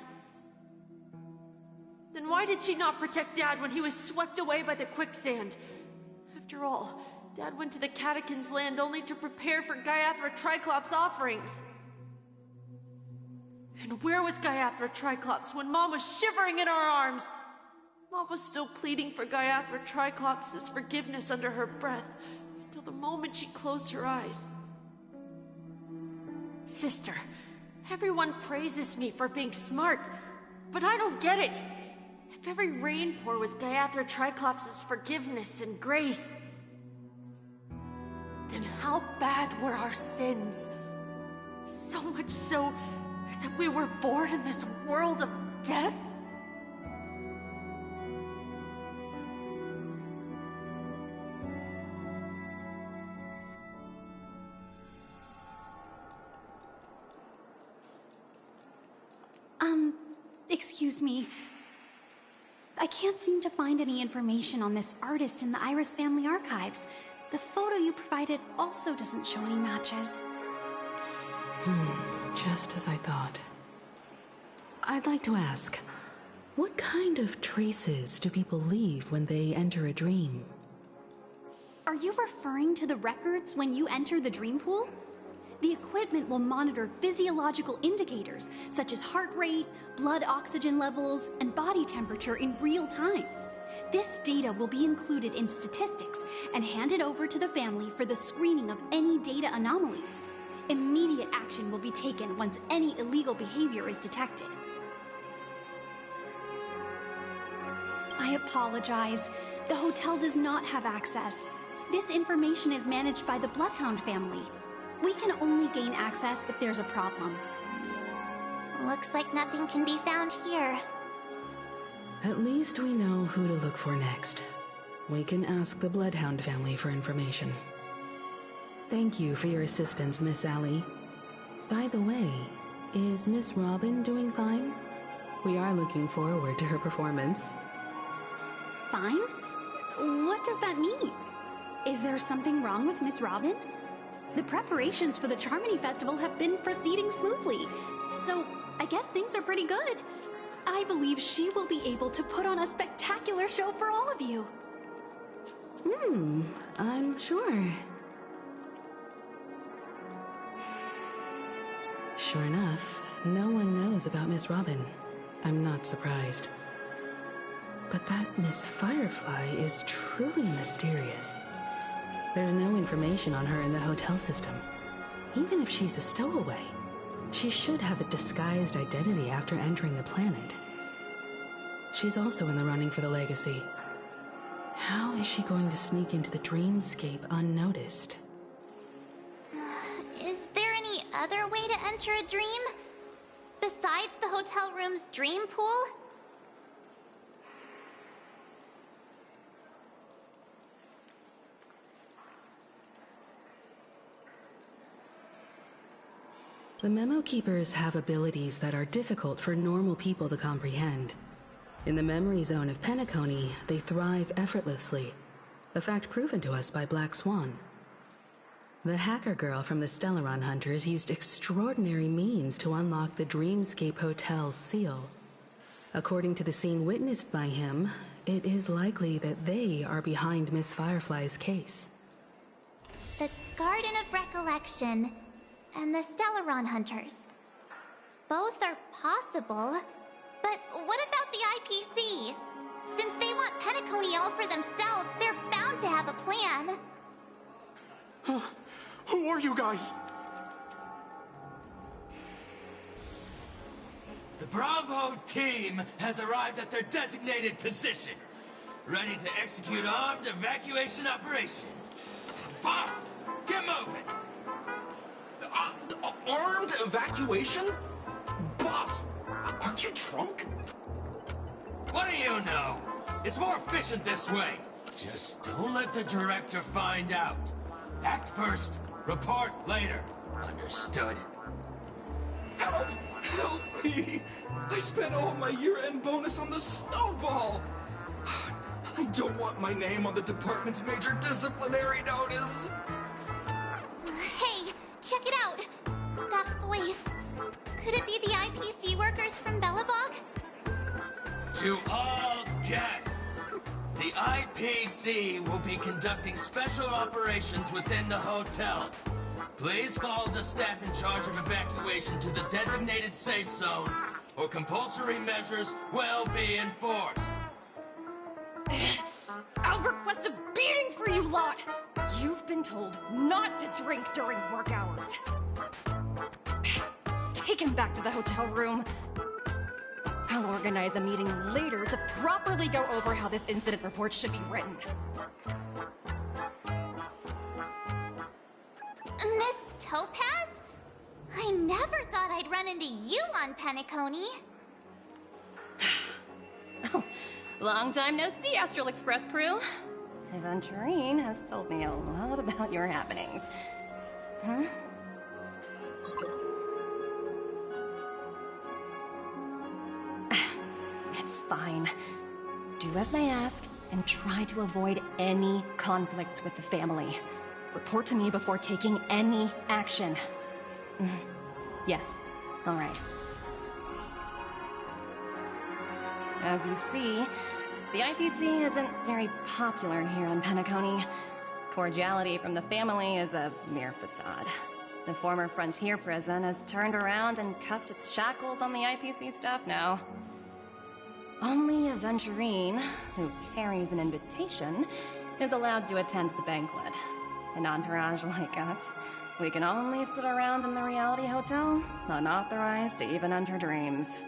then why did she not protect Dad when he was swept away by the quicksand? After all, Dad went to the Catechins' land only to prepare for Gaiathra Triclops' offerings. And where was Gaiathra Triclops when Mom was shivering in our arms? Mom was still pleading for Gaiathra Triclops' forgiveness under her breath, until the moment she closed her eyes. Sister, everyone praises me for being smart, but I don't get it. If every rain pour was Gaiathra Triclops' forgiveness and grace, then how bad were our sins? So much so that we were born in this world of death? Excuse me. I can't seem to find any information on this artist in the Iris family archives. The photo you provided also doesn't show any matches. Just as I thought. I'd like to ask, what kind of traces do people leave when they enter a dream? Are you referring to the records when you enter the dream pool? The equipment will monitor physiological indicators such as heart rate, blood oxygen levels, and body temperature in real time. This data will be included in statistics and handed over to the family for the screening of any data anomalies. Immediate action will be taken once any illegal behavior is detected. I apologize. The hotel does not have access. This information is managed by the Bloodhound family. We can only gain access if there's a problem. Looks like nothing can be found here. At least we know who to look for next. We can ask the Bloodhound family for information. Thank you for your assistance, Miss Allie. By the way, is Miss Robin doing fine? We are looking forward to her performance. Fine? What does that mean? Is there something wrong with Miss Robin? The preparations for the Charmony Festival have been proceeding smoothly, so I guess things are pretty good. I believe she will be able to put on a spectacular show for all of you. I'm sure. Sure enough, no one knows about Miss Robin. I'm not surprised. But that Miss Firefly is truly mysterious. There's no information on her in the hotel system. Even if she's a stowaway, she should have a disguised identity after entering the planet. She's also in the running for the legacy. How is she going to sneak into the dreamscape unnoticed? Is there any other way to enter a dream? Besides the hotel room's dream pool? The Memo Keepers have abilities that are difficult for normal people to comprehend. In the memory zone of Penacony, they thrive effortlessly, a fact proven to us by Black Swan. The hacker girl from the Stellaron Hunters used extraordinary means to unlock the Dreamscape Hotel's seal. According to the scene witnessed by him, it is likely that they are behind Miss Firefly's case. The Garden of Recollection and the Stellaron Hunters. Both are possible, but what about the IPC? Since they want Penacony all for themselves, they're bound to have a plan. Who are you guys? The Bravo team has arrived at their designated position, ready to execute armed evacuation operation. Boss, get moving! Armed evacuation? Boss, are you drunk? What do you know? It's more efficient this way. Just don't let the director find out. Act first, report later. Understood? Help! Help me! I spent all my year-end bonus on the snowball! I don't want my name on the department's major disciplinary notice! Hey, check it out! That voice. Could it be the IPC workers from Belobog? To all guests, the IPC will be conducting special operations within the hotel. Please follow the staff in charge of evacuation to the designated safe zones, or compulsory measures will be enforced. I'll request a beating for you lot! You've been told not to drink during work hours. Take him back to the hotel room. I'll organize a meeting later to properly go over how this incident report should be written. Miss Topaz? I never thought I'd run into you on Penacony. Oh, long time no see, Astral Express crew. Aventurine has told me a lot about your happenings. Huh? It's fine. Do as they ask, and try to avoid any conflicts with the family. Report to me before taking any action. Yes, all right. As you see, the IPC isn't very popular here on Penacony. Cordiality from the family is a mere facade. The former frontier prison has turned around and cuffed its shackles on the IPC staff now. Only Aventurine, who carries an invitation, is allowed to attend the banquet. An entourage like us, we can only sit around in the reality hotel, unauthorized to even enter dreams.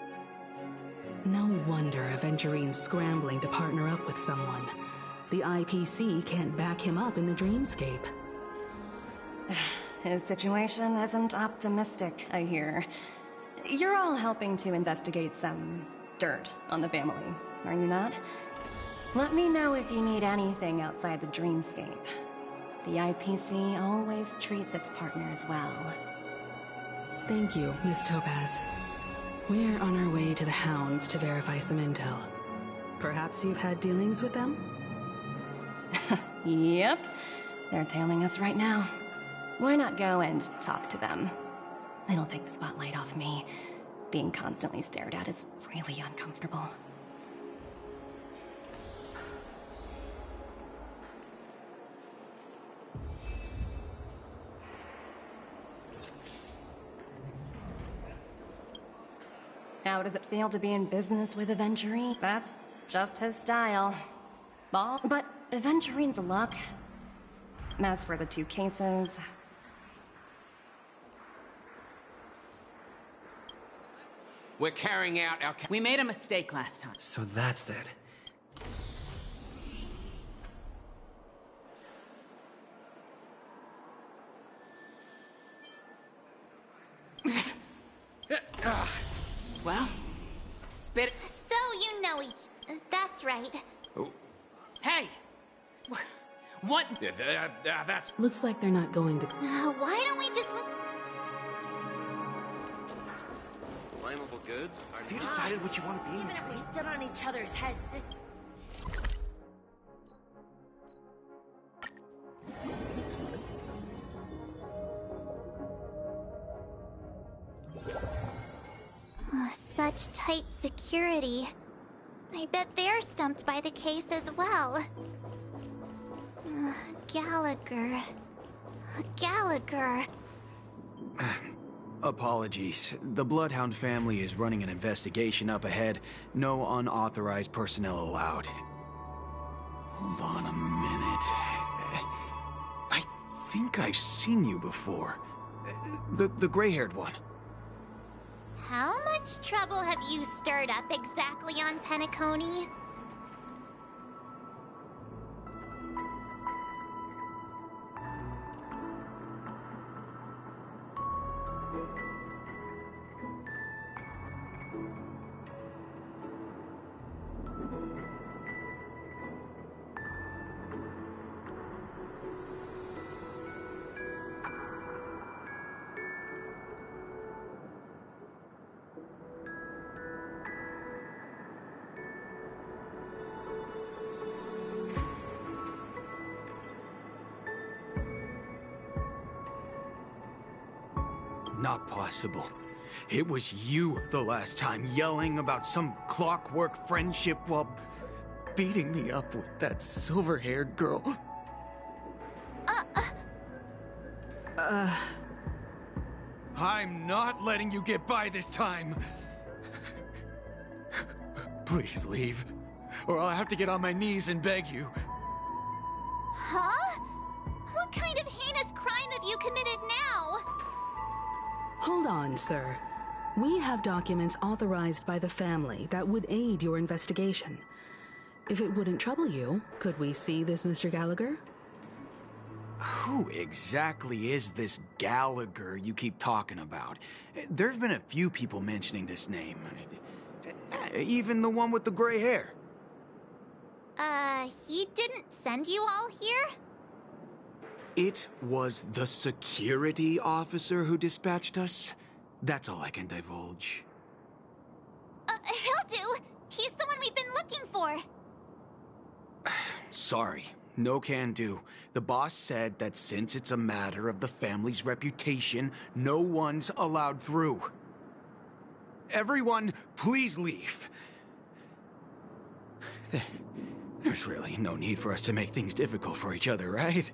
No wonder Aventurine's scrambling to partner up with someone. The IPC can't back him up in the dreamscape. His situation isn't optimistic, I hear. You're all helping to investigate some dirt on the family, are you not? Let me know if you need anything outside the dreamscape. The IPC always treats its partners well. Thank you, Miss Topaz. We're on our way to the Hounds to verify some intel. Perhaps you've had dealings with them? Yep. They're tailing us right now. Why not go and talk to them? It'll take the spotlight off me. Being constantly stared at is really uncomfortable. How does it feel to be in business with Aventurine? That's just his style. But Aventurine's luck. As for the two cases... We're carrying out our... We made a mistake last time. So that's it. Well, spit it. So you know each... that's right. Oh. Hey! What? That's... Looks like they're not going to... Why don't we just look... Flammable goods? Have you decided what you want to be? Even if we stood on each other's heads, this... Such tight security. I bet they're stumped by the case as well. Gallagher. Gallagher. Apologies. The Bloodhound family is running an investigation up ahead. No unauthorized personnel allowed. Hold on a minute. I think I've seen you before. The gray-haired one. How much trouble have you stirred up exactly on Penacony? Not possible. It was you the last time, yelling about some clockwork friendship while beating me up with that silver-haired girl. I'm not letting you get by this time. Please leave, or I'll have to get on my knees and beg you. Huh? What kind of heinous crime have you committed now? Hold on, sir. We have documents authorized by the family that would aid your investigation. If it wouldn't trouble you, could we see this Mr. Gallagher? Who exactly is this Gallagher you keep talking about? There've been a few people mentioning this name. Even the one with the gray hair. He didn't send you all here? It was the security officer who dispatched us. That's all I can divulge. He'll do. He's the one we've been looking for. Sorry, no can do. The boss said that since it's a matter of the family's reputation, no one's allowed through. Everyone, please leave. There's really no need for us to make things difficult for each other, right?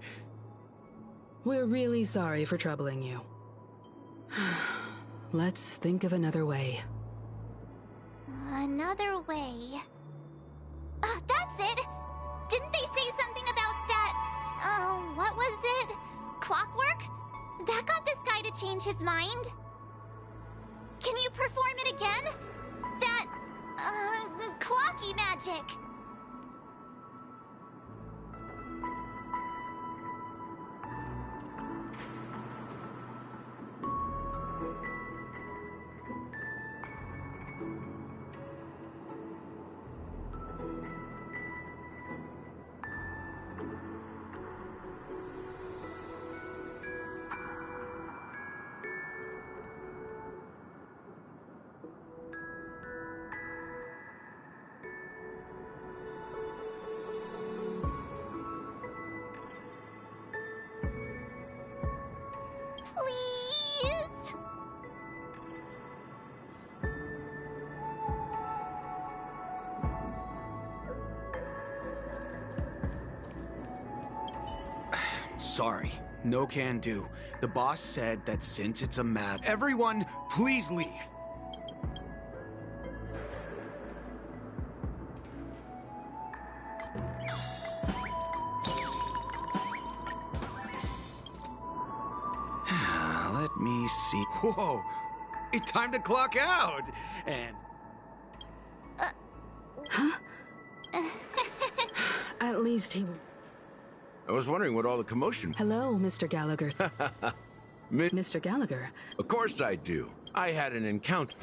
We're really sorry for troubling you. Let's think of another way. Another way. That's it! Didn't they say something about that... what was it? Clockwork? That got this guy to change his mind? Can you perform it again? That... clocky magic. Please? Sorry, no can do. The boss said that since it's a matter... Everyone, please leave. see. Whoa! It's time to clock out! And... Huh? At least he... I was wondering what all the commotion... Hello, Mr. Gallagher. Mr. Gallagher. Of course I do. I had an encounter.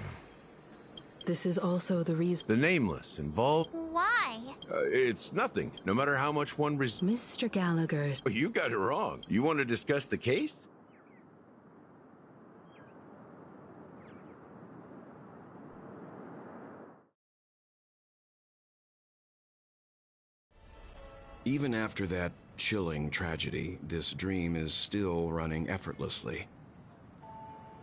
This is also the reason... The Nameless involved... Why? It's nothing, no matter how much one Mr. Gallagher... Oh, you got it wrong. You want to discuss the case? Even after that chilling tragedy, this dream is still running effortlessly.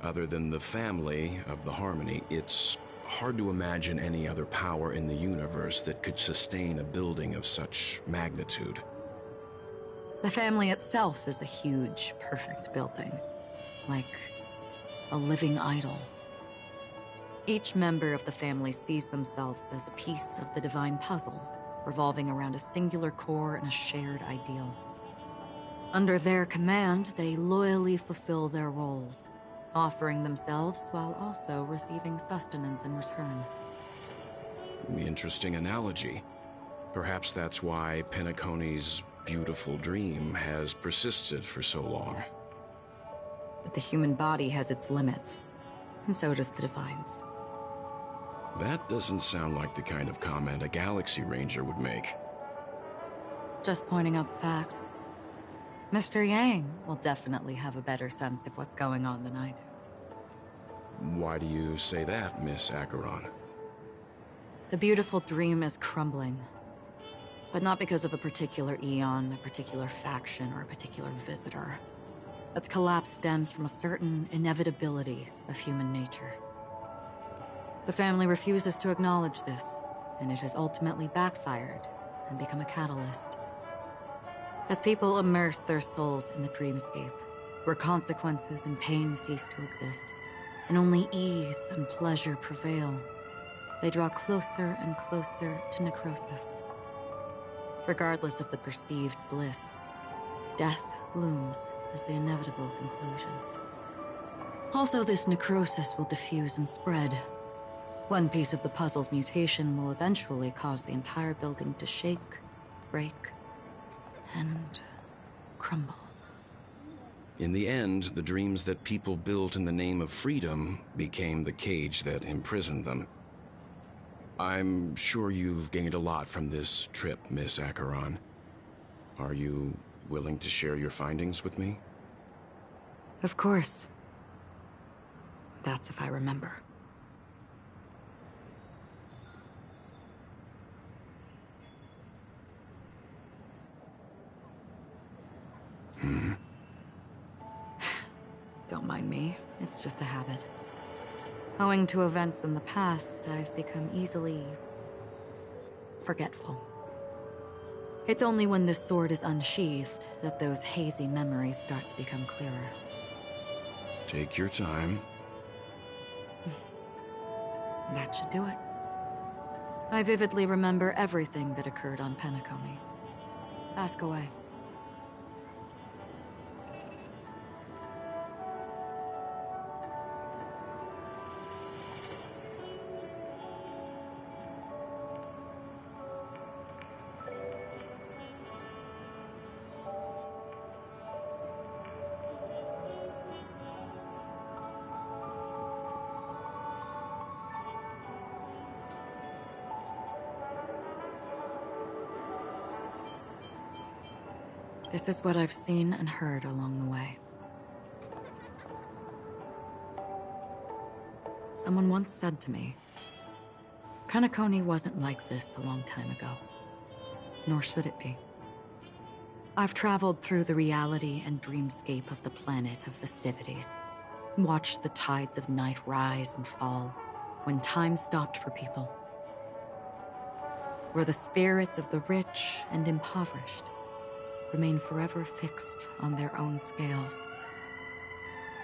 Other than the family of the Harmony, it's hard to imagine any other power in the universe that could sustain a building of such magnitude. The family itself is a huge, perfect building. Like a living idol. Each member of the family sees themselves as a piece of the divine puzzle, revolving around a singular core and a shared ideal. Under their command, they loyally fulfill their roles, offering themselves while also receiving sustenance in return. Interesting analogy. Perhaps that's why Penacony's beautiful dream has persisted for so long. But the human body has its limits, and so does the Divine's. That doesn't sound like the kind of comment a Galaxy Ranger would make. Just pointing out the facts. Mr. Yang will definitely have a better sense of what's going on than I do. Why do you say that, Miss Acheron? The beautiful dream is crumbling. But not because of a particular eon, a particular faction, or a particular visitor. Its collapse stems from a certain inevitability of human nature. The family refuses to acknowledge this, and it has ultimately backfired and become a catalyst. As people immerse their souls in the dreamscape, where consequences and pain cease to exist, and only ease and pleasure prevail, they draw closer and closer to necrosis. Regardless of the perceived bliss, death looms as the inevitable conclusion. Also, this necrosis will diffuse and spread. One piece of the puzzle's mutation will eventually cause the entire building to shake, break, and crumble. In the end, the dreams that people built in the name of freedom became the cage that imprisoned them. I'm sure you've gained a lot from this trip, Miss Acheron. Are you willing to share your findings with me? Of course. That's if I remember. Don't mind me, it's just a habit. Owing to events in the past, I've become easily forgetful. It's only when this sword is unsheathed that those hazy memories start to become clearer. Take your time. That should do it. I vividly remember everything that occurred on Penacony. Ask away. This is what I've seen and heard along the way. Someone once said to me, Penacony wasn't like this a long time ago, nor should it be. I've traveled through the reality and dreamscape of the planet of festivities, watched the tides of night rise and fall when time stopped for people, where the spirits of the rich and impoverished remain forever fixed on their own scales.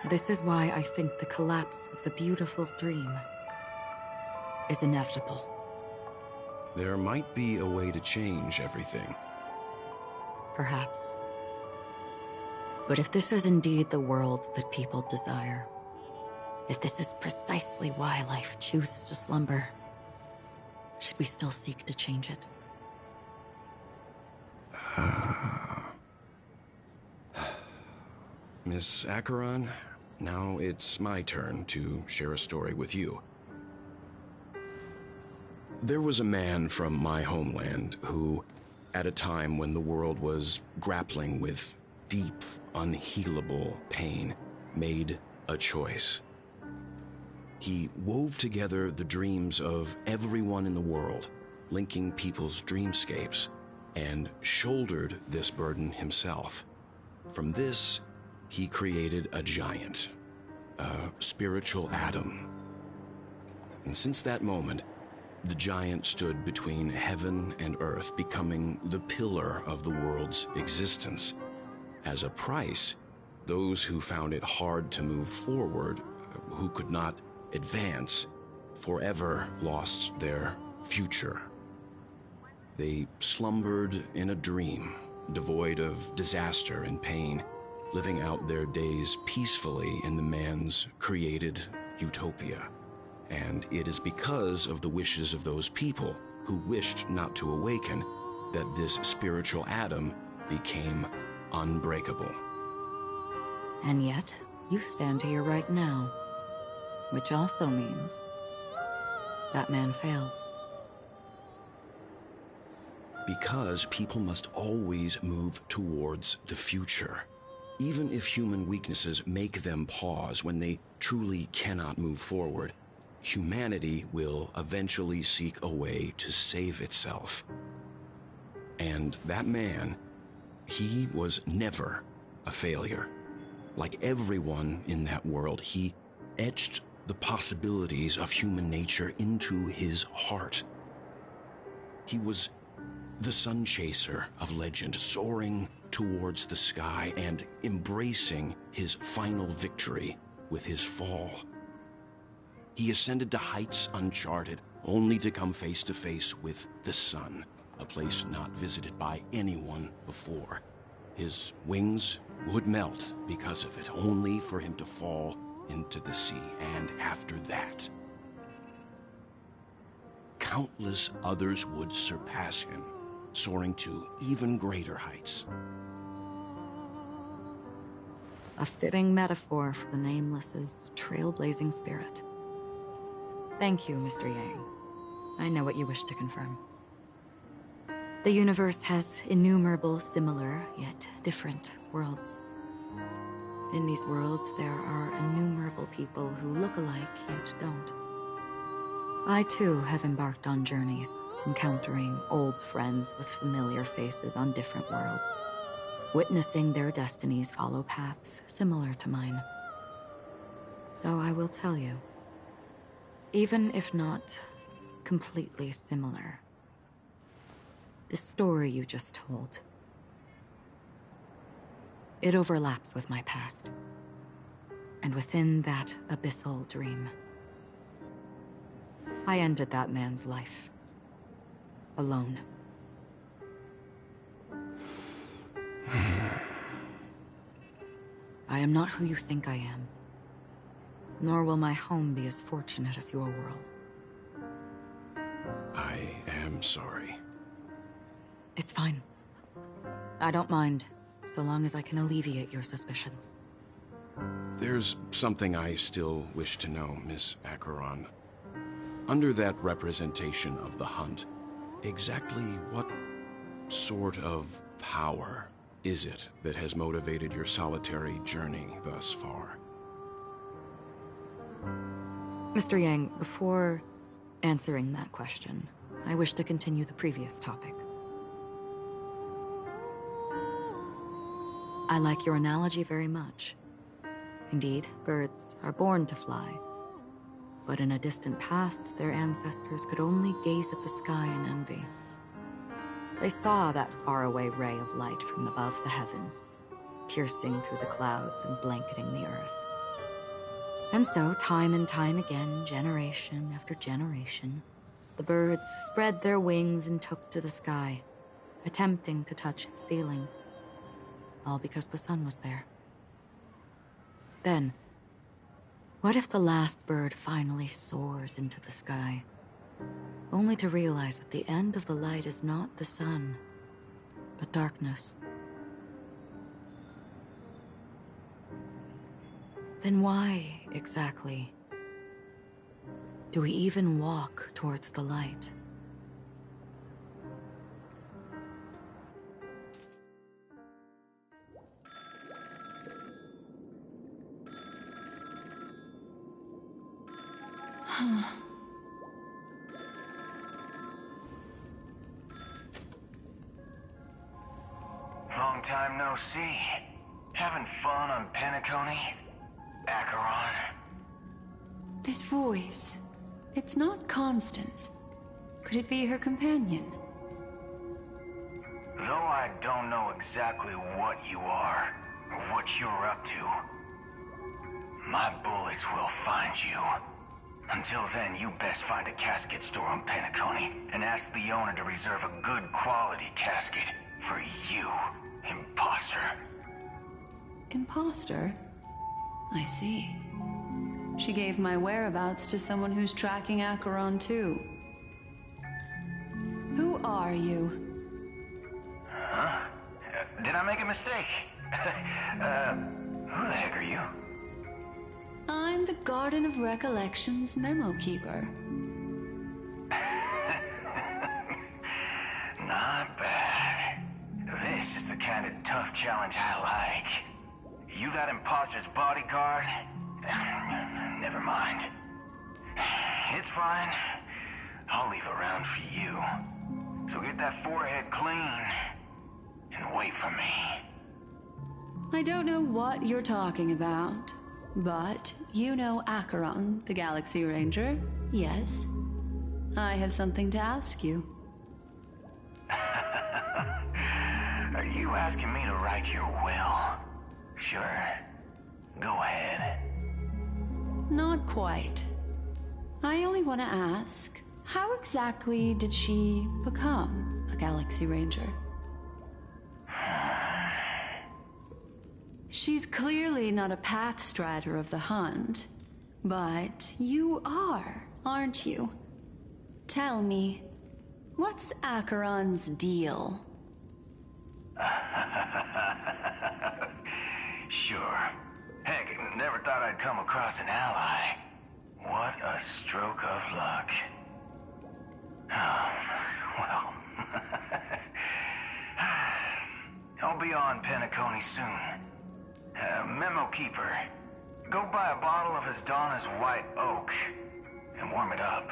This is why I think the collapse of the beautiful dream is inevitable. There might be a way to change everything. Perhaps. But if this is indeed the world that people desire, If this is precisely why life chooses to slumber, should we still seek to change it? Miss Acheron, now it's my turn to share a story with you. There was a man from my homeland who, at a time when the world was grappling with deep, unhealable pain, made a choice. He wove together the dreams of everyone in the world, linking people's dreamscapes, and shouldered this burden himself. From this, he created a giant, a spiritual atom. And since that moment, the giant stood between heaven and earth, becoming the pillar of the world's existence. As a price, those who found it hard to move forward, who could not advance, forever lost their future. They slumbered in a dream, devoid of disaster and pain, living out their days peacefully in the man's created utopia. And it is because of the wishes of those people who wished not to awaken that this spiritual atom became unbreakable. And yet, you stand here right now, which also means that man failed. Because people must always move towards the future. Even if human weaknesses make them pause when they truly cannot move forward, humanity will eventually seek a way to save itself. And that man, he was never a failure. Like everyone in that world, he etched the possibilities of human nature into his heart. He was the sun chaser of legend, soaring towards the sky and embracing his final victory with his fall. He ascended to heights uncharted, only to come face to face with the sun, a place not visited by anyone before. His wings would melt because of it, only for him to fall into the sea. And after that, countless others would surpass him, soaring to even greater heights. A fitting metaphor for the Nameless's trailblazing spirit. Thank you, Mr. Yang. I know what you wish to confirm. The universe has innumerable similar, yet different worlds. In these worlds, there are innumerable people who look alike, yet don't. I, too, have embarked on journeys, encountering old friends with familiar faces on different worlds, witnessing their destinies follow paths similar to mine. So I will tell you, even if not completely similar, the story you just told, it overlaps with my past. And within that abyssal dream, I ended that man's life. Alone. I am not who you think I am. Nor will my home be as fortunate as your world. I am sorry. It's fine. I don't mind, so long as I can alleviate your suspicions. There's something I still wish to know, Miss Acheron. Under that representation of the hunt, exactly what sort of power is it that has motivated your solitary journey thus far? Mr. Yang, before answering that question, I wish to continue the previous topic. I like your analogy very much. Indeed, birds are born to fly. But in a distant past, their ancestors could only gaze at the sky in envy. They saw that faraway ray of light from above the heavens, piercing through the clouds and blanketing the earth. And so, time and time again, generation after generation, the birds spread their wings and took to the sky, attempting to touch its ceiling, all because the sun was there. Then, What if the last bird finally soars into the sky, only to realize that the end of the light is not the sun, but darkness? Then why, exactly, do we even walk towards the light? Long time no see. Having fun on Penacony? Acheron? This voice, it's not Constance. Could it be her companion? Though I don't know exactly what you are, or what you're up to, my bullets will find you. Until then, you best find a casket store on Penacony and ask the owner to reserve a good quality casket for you, imposter. Imposter? I see. She gave my whereabouts to someone who's tracking Acheron too. Who are you? Huh? Did I make a mistake? Who the heck are you? I'm the Garden of Recollection's memo keeper. Not bad. This is the kind of tough challenge I like. You that imposter's bodyguard? Never mind. It's fine. I'll leave a round for you. So get that forehead clean and wait for me. I don't know what you're talking about, but you know Acheron, the Galaxy Ranger, yes? I have something to ask you. Are you asking me to write your will? Sure. Go ahead. Not quite. I only want to ask, how exactly did she become a Galaxy Ranger? She's clearly not a path strider of the hunt, but you are, aren't you? Tell me, what's Acheron's deal? Sure. Heck, never thought I'd come across an ally. What a stroke of luck. Oh, well. I'll be on Penacony soon. Memo Keeper, go buy a bottle of his Donna's White Oak and warm it up.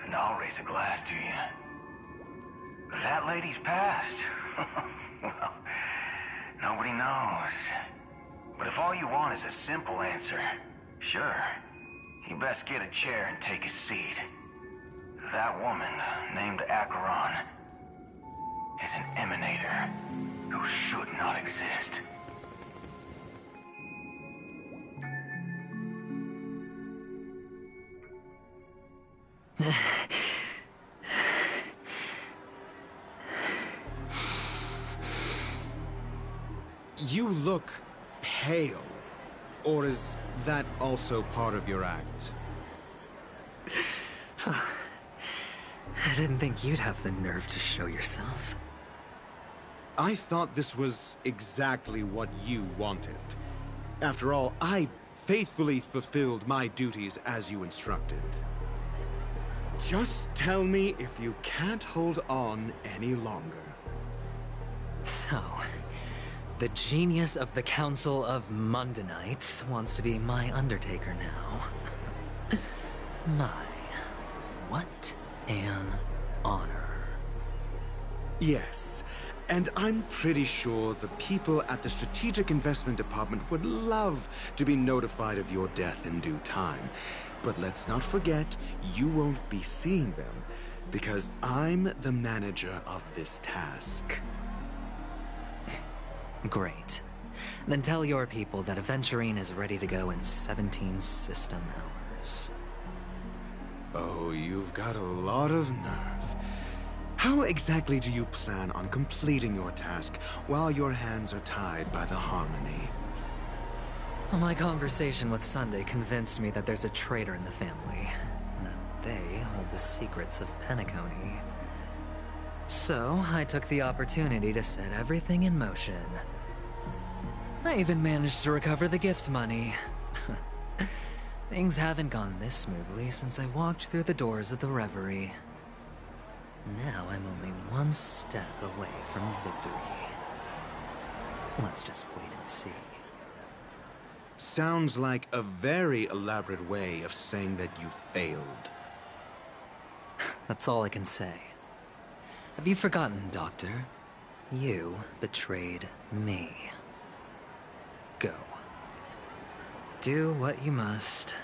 And I'll raise a glass to you. That lady's passed. Well, nobody knows. But if all you want is a simple answer, sure, you best get a chair and take a seat. That woman, named Acheron, is an emanator who should not exist. You look pale. Or is that also part of your act? I didn't think you'd have the nerve to show yourself. I thought this was exactly what you wanted. After all, I faithfully fulfilled my duties as you instructed. Just tell me if you can't hold on any longer. So, the genius of the Council of Mundanites wants to be my Undertaker now. My, what an honor. Yes, and I'm pretty sure the people at the Strategic Investment Department would love to be notified of your death in due time. But let's not forget, you won't be seeing them, because I'm the manager of this task. Great. Then tell your people that Aventurine is ready to go in 17 system hours. Oh, you've got a lot of nerve. How exactly do you plan on completing your task while your hands are tied by the Harmony? My conversation with Sunday convinced me that there's a traitor in the family, and that they hold the secrets of Penacony. So, I took the opportunity to set everything in motion. I even managed to recover the gift money. Things haven't gone this smoothly since I walked through the doors of the Reverie. Now I'm only one step away from victory. Let's just wait and see. Sounds like a very elaborate way of saying that you failed. That's all I can say. Have you forgotten, Doctor? You betrayed me. Go. Do what you must.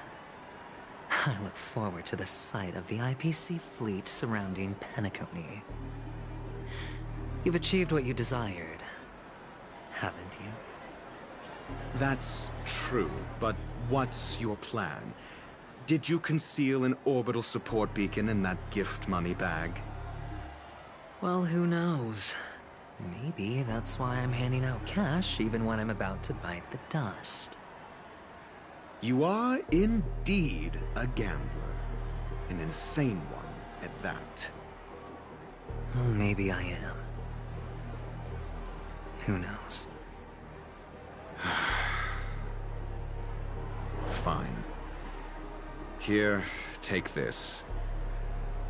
I look forward to the sight of the IPC fleet surrounding Penacony. You've achieved what you desired, haven't you? That's true, but what's your plan? Did you conceal an orbital support beacon in that gift money bag? Well, who knows? Maybe that's why I'm handing out cash even when I'm about to bite the dust. You are indeed a gambler. An insane one at that. Well, maybe I am. Who knows? Fine. Here, take this.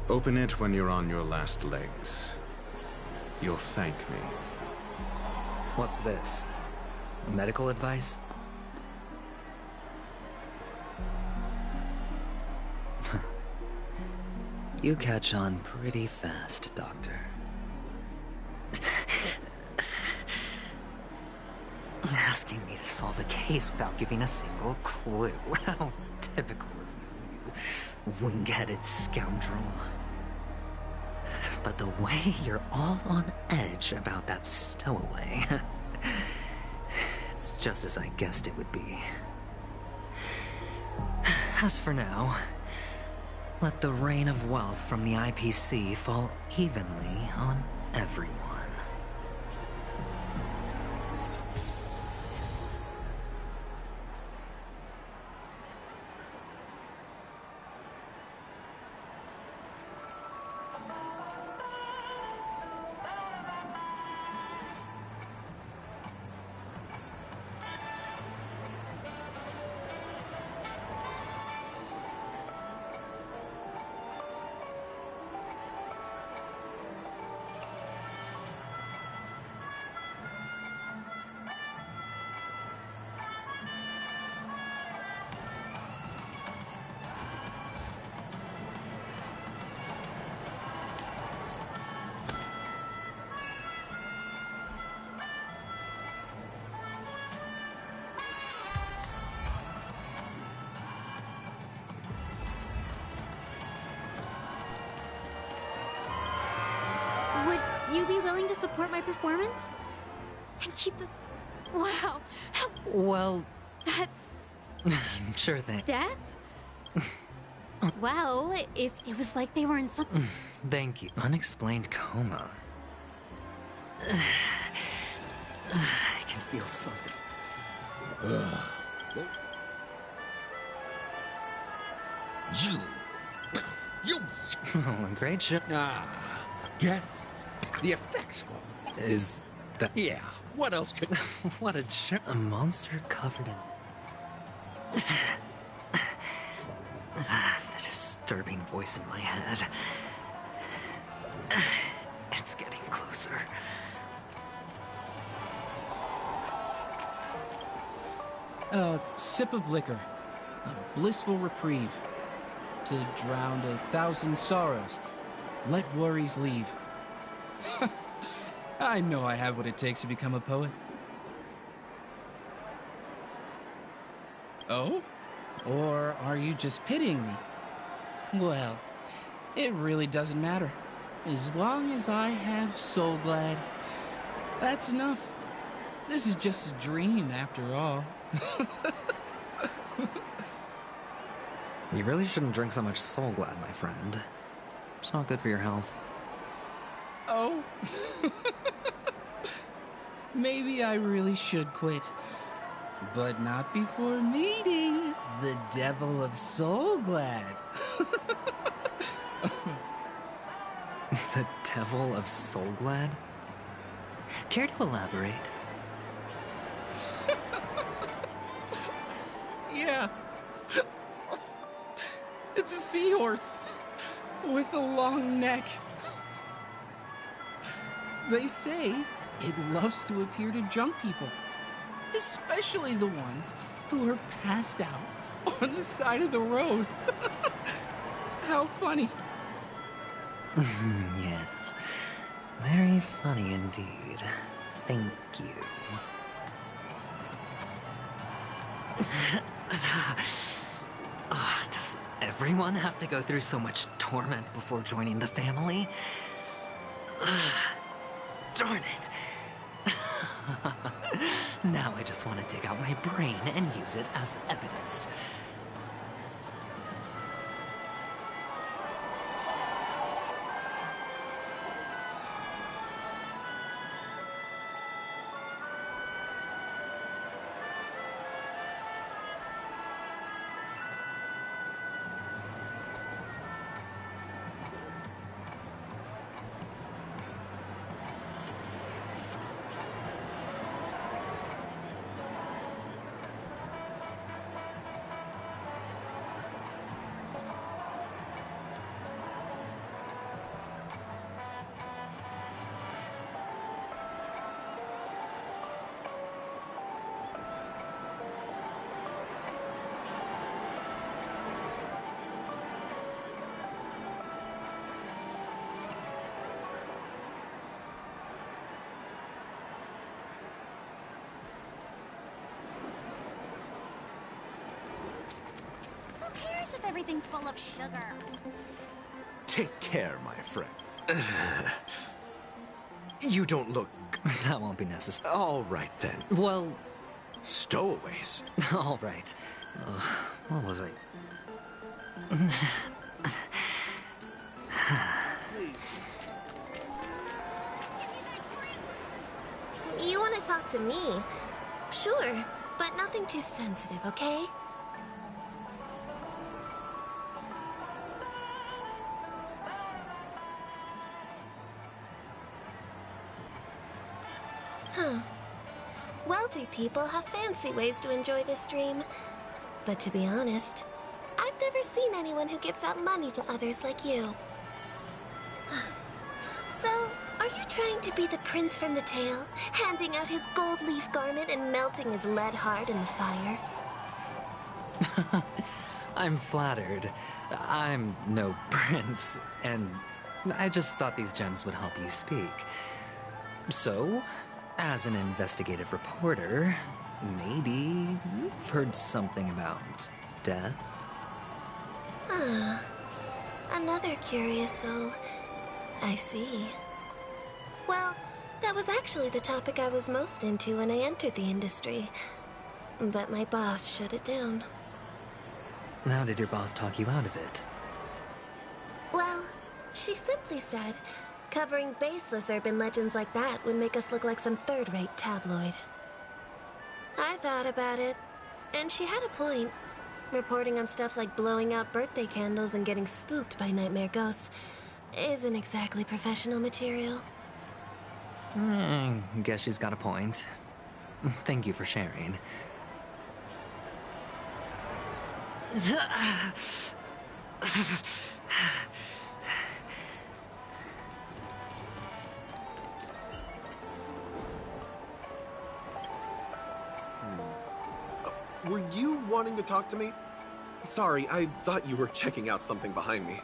Open it when you're on your last legs. You'll thank me. What's this? Medical advice? You catch on pretty fast, Doctor. Asking me to solve a case without giving a single clue. How typical of you, you wing-headed scoundrel. But the way you're all on edge about that stowaway, it's just as I guessed it would be. As for now, let the rain of wealth from the IPC fall evenly on everyone. Would you be willing to support my performance? And keep this... Wow. Well... That's... Sure thing. Death? Well, if it was like they were in some... Thank you. Unexplained coma. I can feel something. You... Oh, a great show. Death. The effects. Is that... Yeah, what else could... What a a monster covered in... The disturbing voice in my head. It's getting closer. A sip of liquor. A blissful reprieve. To drown 1,000 sorrows. Let worries leave. I know I have what it takes to become a poet. Oh? Or are you just pitying me? Well, it really doesn't matter. As long as I have Soul Glad, that's enough. This is just a dream after all. You really shouldn't drink so much Soul Glad, my friend. It's not good for your health. Oh? Maybe I really should quit. But not before meeting the Devil of Soulglad. The Devil of Soulglad? Care to elaborate? Yeah. It's a seahorse with a long neck. They say it loves to appear to drunk people, especially the ones who are passed out on the side of the road. How funny. Yeah. Very funny indeed. Thank you. Does everyone have to go through so much torment before joining the family? Darn it. Now I just want to dig out my brain and use it as evidence. Who cares if everything's full of sugar? Take care, my friend. You don't look... That won't be necessary. All right, then. Well... Stowaways. All right. What was I... You want to talk to me? Sure, but nothing too sensitive, okay? Huh. Wealthy people have fancy ways to enjoy this dream. But to be honest, I've never seen anyone who gives out money to others like you. So, are you trying to be the prince from the tale, handing out his gold leaf garment and melting his lead heart in the fire? I'm flattered. I'm no prince, and I just thought these gems would help you speak. So, as an investigative reporter, maybe you've heard something about death? Ah, another curious soul. I see. Well, that was actually the topic I was most into when I entered the industry. But my boss shut it down. How did your boss talk you out of it? Well, she simply said, covering baseless urban legends like that would make us look like some third-rate tabloid. I thought about it, and she had a point. Reporting on stuff like blowing out birthday candles and getting spooked by nightmare ghosts isn't exactly professional material. Guess she's got a point. Thank you for sharing. Were you wanting to talk to me? Sorry, I thought you were checking out something behind me.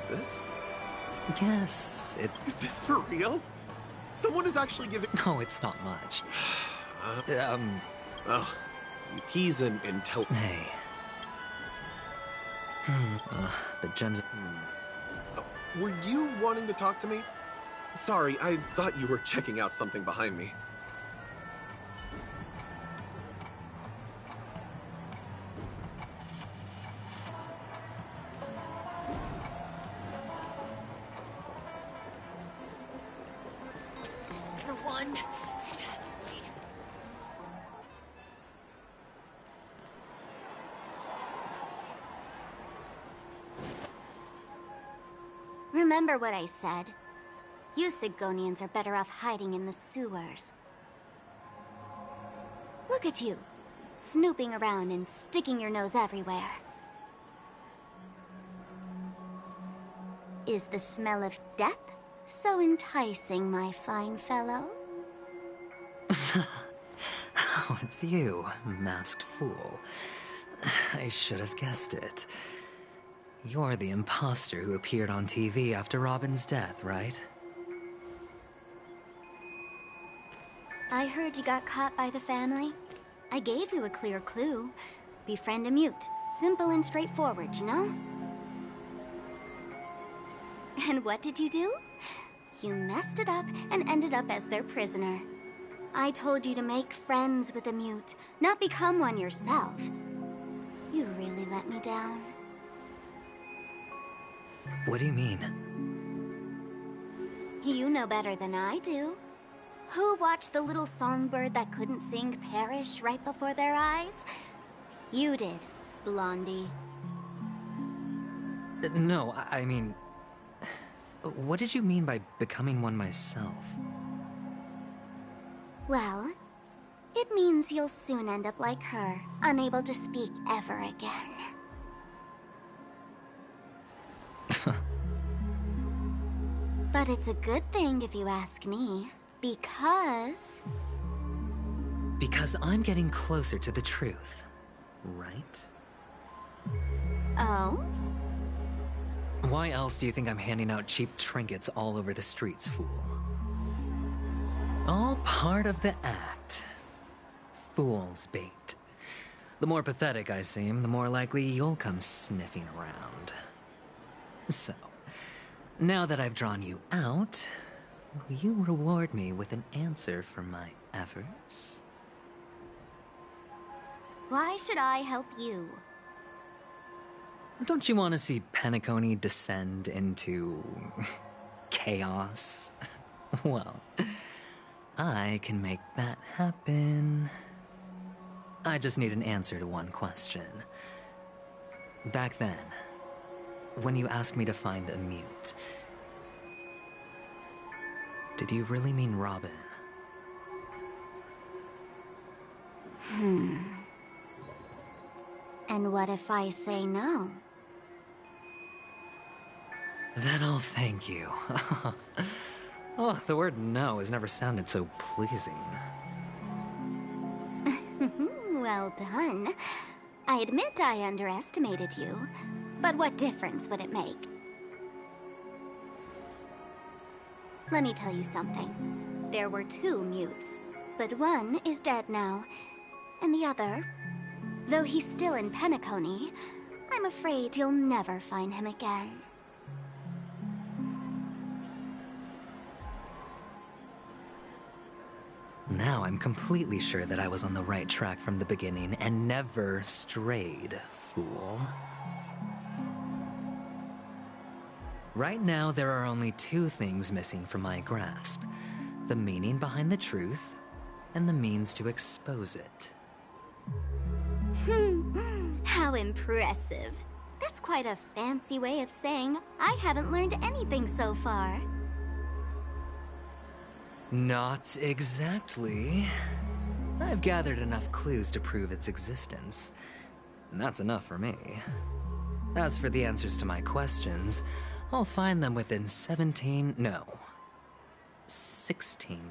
This? Yes, it's... Is this for real? Someone is actually giving... No, it's not much. Oh, he's an Hey. The gems... Were you wanting to talk to me? Sorry, I thought you were checking out something behind me. This is the one. It has to be. Remember what I said. You Sigonians are better off hiding in the sewers. Look at you, snooping around and sticking your nose everywhere. Is the smell of death so enticing, my fine fellow? Oh, it's you, masked fool. I should have guessed it. You're the imposter who appeared on TV after Robin's death, right? I heard you got caught by the family. I gave you a clear clue. Befriend a mute. Simple and straightforward, you know? And what did you do? You messed it up and ended up as their prisoner. I told you to make friends with a mute, not become one yourself. You really let me down. What do you mean? You know better than I do. Who watched the little songbird that couldn't sing perish right before their eyes? You did, Blondie. No, I mean... What did you mean by becoming one myself? Well, it means you'll soon end up like her, unable to speak ever again. But it's a good thing if you ask me, because... Because I'm getting closer to the truth, right? Oh? Why else do you think I'm handing out cheap trinkets all over the streets, fool? All part of the act. Fool's bait. The more pathetic I seem, the more likely you'll come sniffing around. So, now that I've drawn you out, will you reward me with an answer for my efforts? Why should I help you? Don't you want to see Penacony descend into... chaos? Well, I can make that happen. I just need an answer to one question. Back then, when you asked me to find a mute, did you really mean Robin? And what if I say no? Then I'll thank you. Oh, the word no has never sounded so pleasing. Well done. I admit I underestimated you, but what difference would it make? Let me tell you something. There were two mutes, but one is dead now, and the other, though he's still in Penacony, I'm afraid you'll never find him again. Now I'm completely sure that I was on the right track from the beginning and never strayed, fool. Right now, there are only two things missing from my grasp. The meaning behind the truth, and the means to expose it. How impressive. That's quite a fancy way of saying I haven't learned anything so far. Not exactly. I've gathered enough clues to prove its existence, and that's enough for me. As for the answers to my questions, I'll find them within 16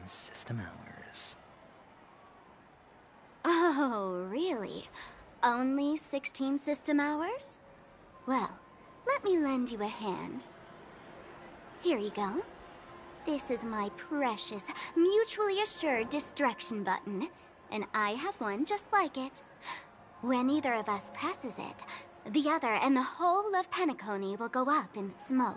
system hours. Oh, really? Only 16 system hours? Well, let me lend you a hand. Here you go. This is my precious, mutually assured destruction button, and I have one just like it. When either of us presses it, the other and the whole of Penacony will go up in smoke.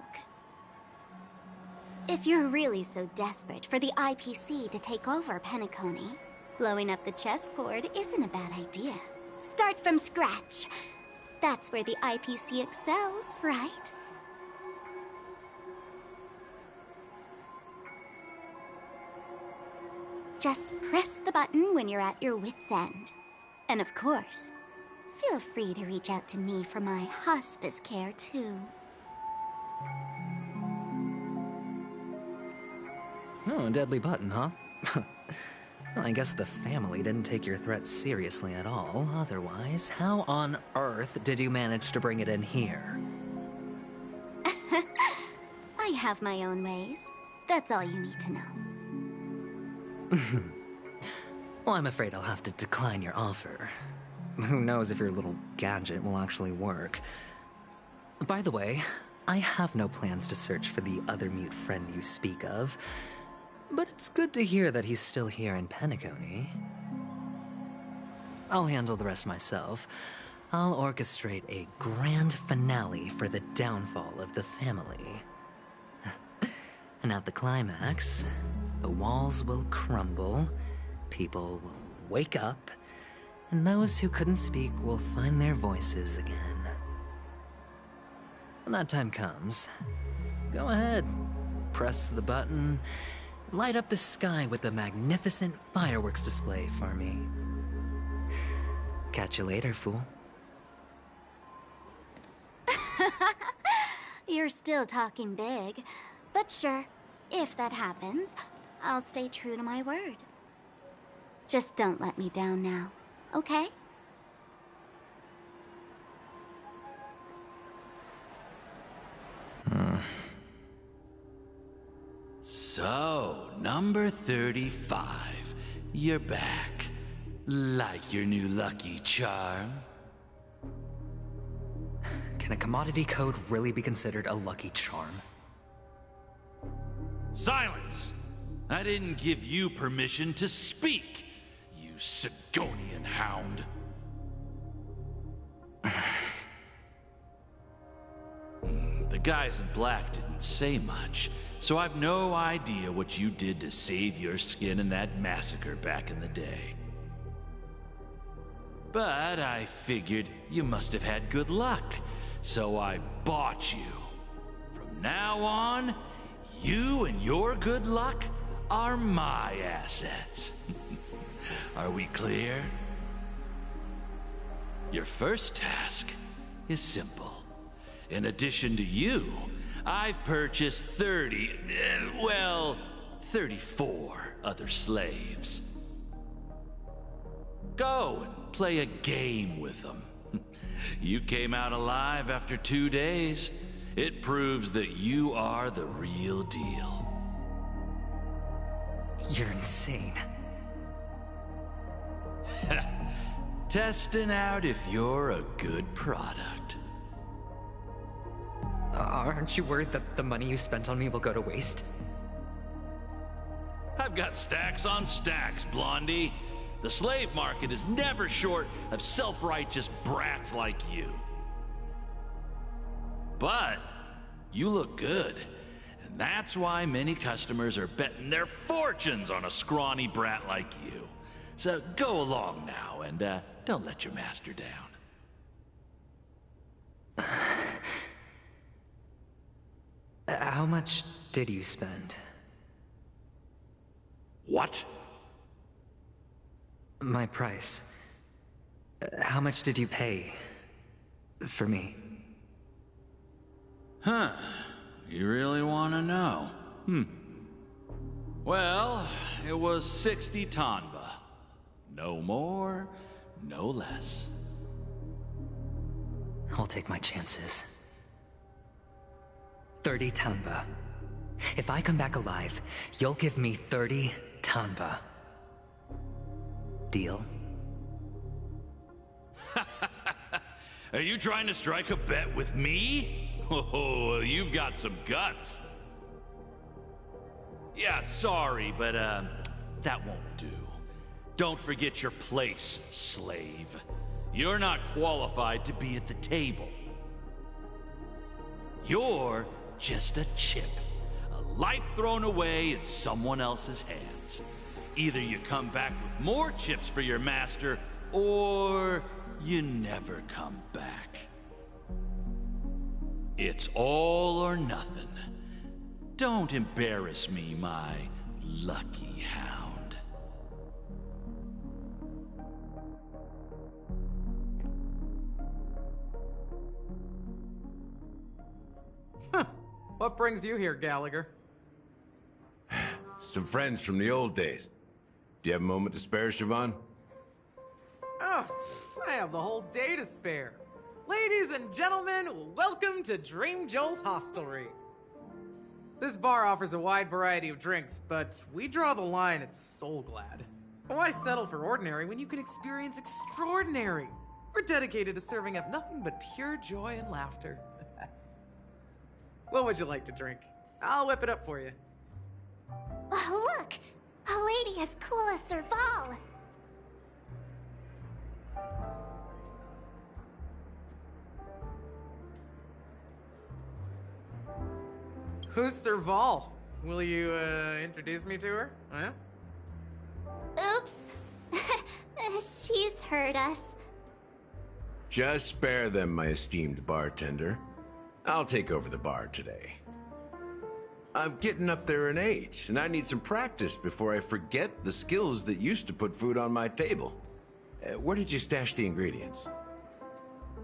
If you're really so desperate for the IPC to take over Penacony, blowing up the chessboard isn't a bad idea. Start from scratch. That's where the IPC excels, right? Just press the button when you're at your wit's end. And of course, feel free to reach out to me for my hospice care, too. Oh, a deadly button, huh? Well, I guess the family didn't take your threat seriously at all. Otherwise, how on earth did you manage to bring it in here? I have my own ways. That's all you need to know. Well, I'm afraid I'll have to decline your offer. Who knows if your little gadget will actually work. By the way, I have no plans to search for the other mute friend you speak of, but it's good to hear that he's still here in Penacony. I'll handle the rest myself. I'll orchestrate a grand finale for the downfall of the family. And at the climax, the walls will crumble, people will wake up, and those who couldn't speak will find their voices again. When that time comes, go ahead, press the button, light up the sky with a magnificent fireworks display for me. Catch you later, fool. You're still talking big, but sure, if that happens, I'll stay true to my word. Just don't let me down now, okay? So, number 35. You're back. Like your new lucky charm? Can a commodity code really be considered a lucky charm? Silence! I didn't give you permission to speak, you Sigonian hound. The guys in black didn't say much, so I've no idea what you did to save your skin in that massacre back in the day. But I figured you must have had good luck, so I bought you. From now on, you and your good luck are my assets. Are we clear? Your first task is simple. In addition to you, I've purchased 34 other slaves. Go and play a game with them. You came out alive after 2 days. It proves that you are the real deal. You're insane. Testing out if you're a good product. Aren't you worried that the money you spent on me will go to waste? I've got stacks on stacks, Blondie. The slave market is never short of self-righteous brats like you. But you look good, and that's why many customers are betting their fortunes on a scrawny brat like you. So go along now, and don't let your master down. How much did you spend? What? My price. How much did you pay for me? Huh. You really want to know? Well, it was 60 tanba. No more, no less. I'll take my chances. 30 tanba. If I come back alive, you'll give me 30 tanba. Deal? Are you trying to strike a bet with me? Oh, you've got some guts. Yeah, sorry, but, that won't do. Don't forget your place, slave. You're not qualified to be at the table. You're just a chip. A life thrown away in someone else's hands. Either you come back with more chips for your master, or you never come back. It's all or nothing. Don't embarrass me, my lucky hound. What brings you here, Gallagher? Some friends from the old days. Do you have a moment to spare, Siobhan? Oh, I have the whole day to spare. Ladies and gentlemen, welcome to Dream Jolt Hostelry. This bar offers a wide variety of drinks, but we draw the line at Soulglad. Why settle for ordinary when you can experience extraordinary? We're dedicated to serving up nothing but pure joy and laughter. What would you like to drink? I'll whip it up for you. Oh, look! A lady as cool as Serval! Who's Serval? Will you, introduce me to her? Huh? Oops. She's heard us. Just spare them, my esteemed bartender. I'll take over the bar today. I'm getting up there in age, and I need some practice before I forget the skills that used to put food on my table. Where did you stash the ingredients?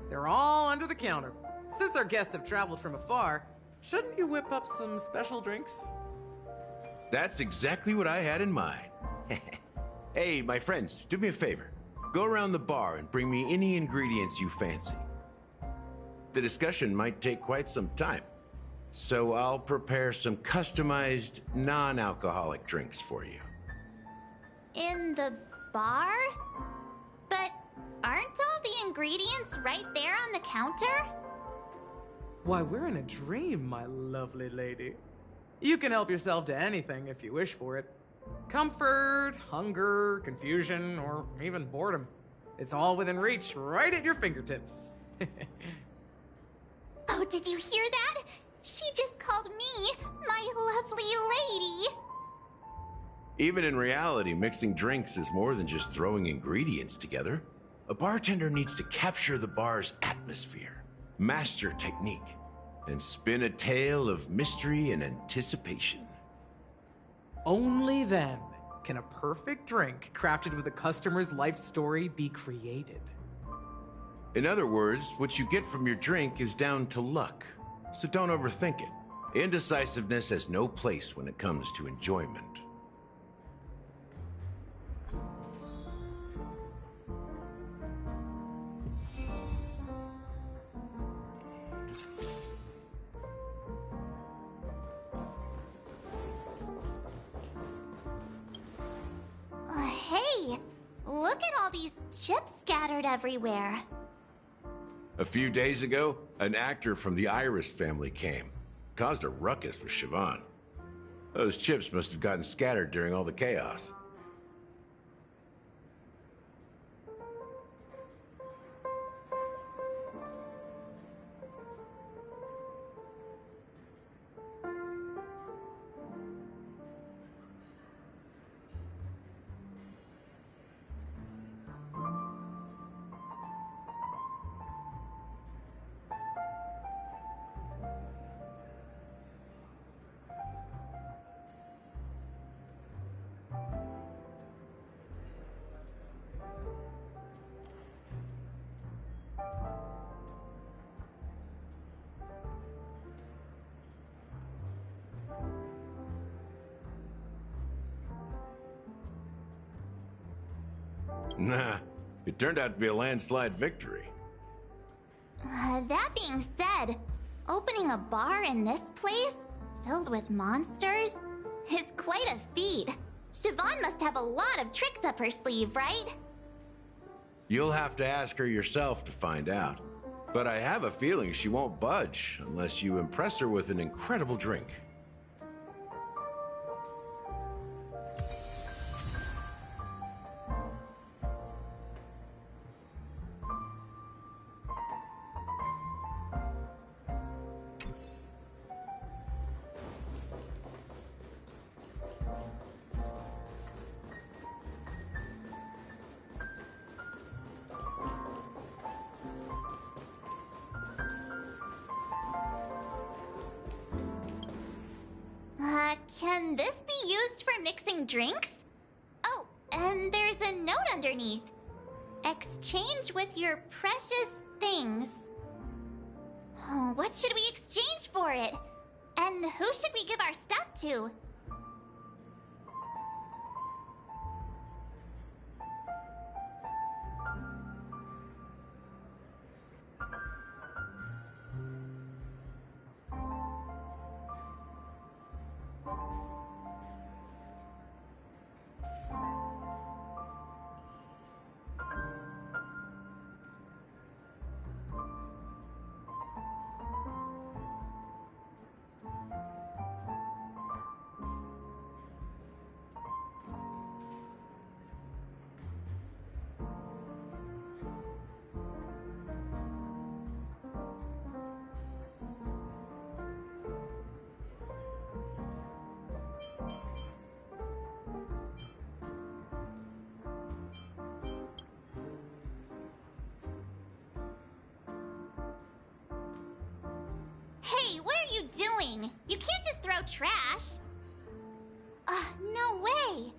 They're all under the counter. Since our guests have traveled from afar, shouldn't you whip up some special drinks? That's exactly what I had in mind. Hey, my friends, do me a favor. Go around the bar and bring me any ingredients you fancy. The discussion might take quite some time, so I'll prepare some customized, non-alcoholic drinks for you. In the bar? But aren't all the ingredients right there on the counter? Why, we're in a dream, my lovely lady. You can help yourself to anything if you wish for it. Comfort, hunger, confusion, or even boredom. It's all within reach, right at your fingertips. Oh, did you hear that? She just called me my lovely lady. Even in reality, mixing drinks is more than just throwing ingredients together. A bartender needs to capture the bar's atmosphere, master technique, and spin a tale of mystery and anticipation. Only then can a perfect drink crafted with a customer's life story be created. In other words, what you get from your drink is down to luck, so don't overthink it. Indecisiveness has no place when it comes to enjoyment. Hey, look at all these chips scattered everywhere. A few days ago, an actor from the Iris family came. Caused a ruckus with Siobhan. Those chips must have gotten scattered during all the chaos. Nah, it turned out to be a landslide victory. That being said, opening a bar in this place, filled with monsters, is quite a feat. Siobhan must have a lot of tricks up her sleeve, right? You'll have to ask her yourself to find out. But I have a feeling she won't budge unless you impress her with an incredible drink. Can this be used for mixing drinks? Oh, and there's a note underneath. Exchange with your precious things. Oh, what should we exchange for it? And who should we give our stuff to? Hey, what are you doing? You can't just throw trash. No way.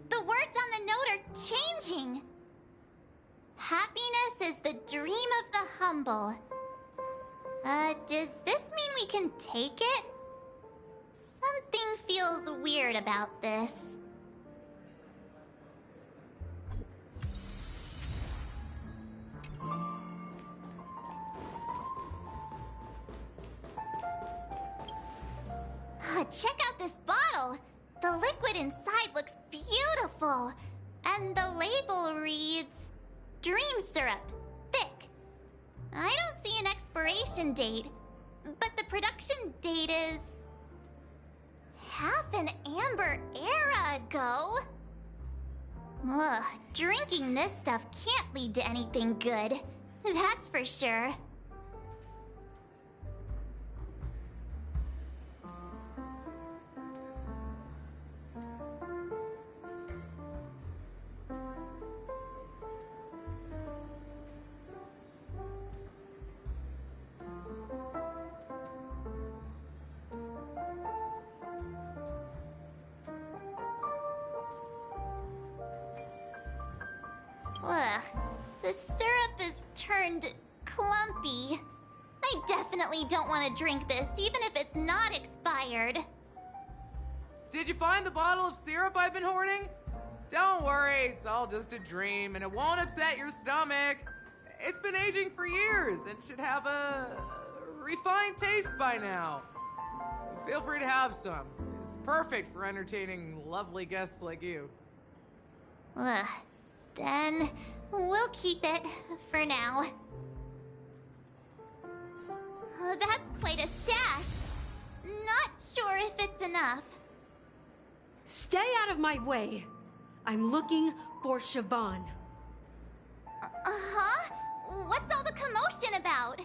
The words on the note are changing. Happiness is the dream of the humble. Does this mean we can take it? Something feels weird about this. Check out this bottle! The liquid inside looks beautiful. And the label reads... Dream syrup. Thick. I don't see an expiration date. But the production date is... half an amber era ago. Ugh, drinking this stuff can't lead to anything good. That's for sure. Ugh, the syrup is turned clumpy. I definitely don't want to drink this, even if it's not expired. Did you find the bottle of syrup I've been hoarding? Don't worry, it's all just a dream and it won't upset your stomach. It's been aging for years and should have a refined taste by now. Feel free to have some. It's perfect for entertaining lovely guests like you. Ugh. Then we'll keep it for now. That's quite a stash. Not sure if it's enough. Stay out of my way. I'm looking for Siobhan. Huh? What's all the commotion about?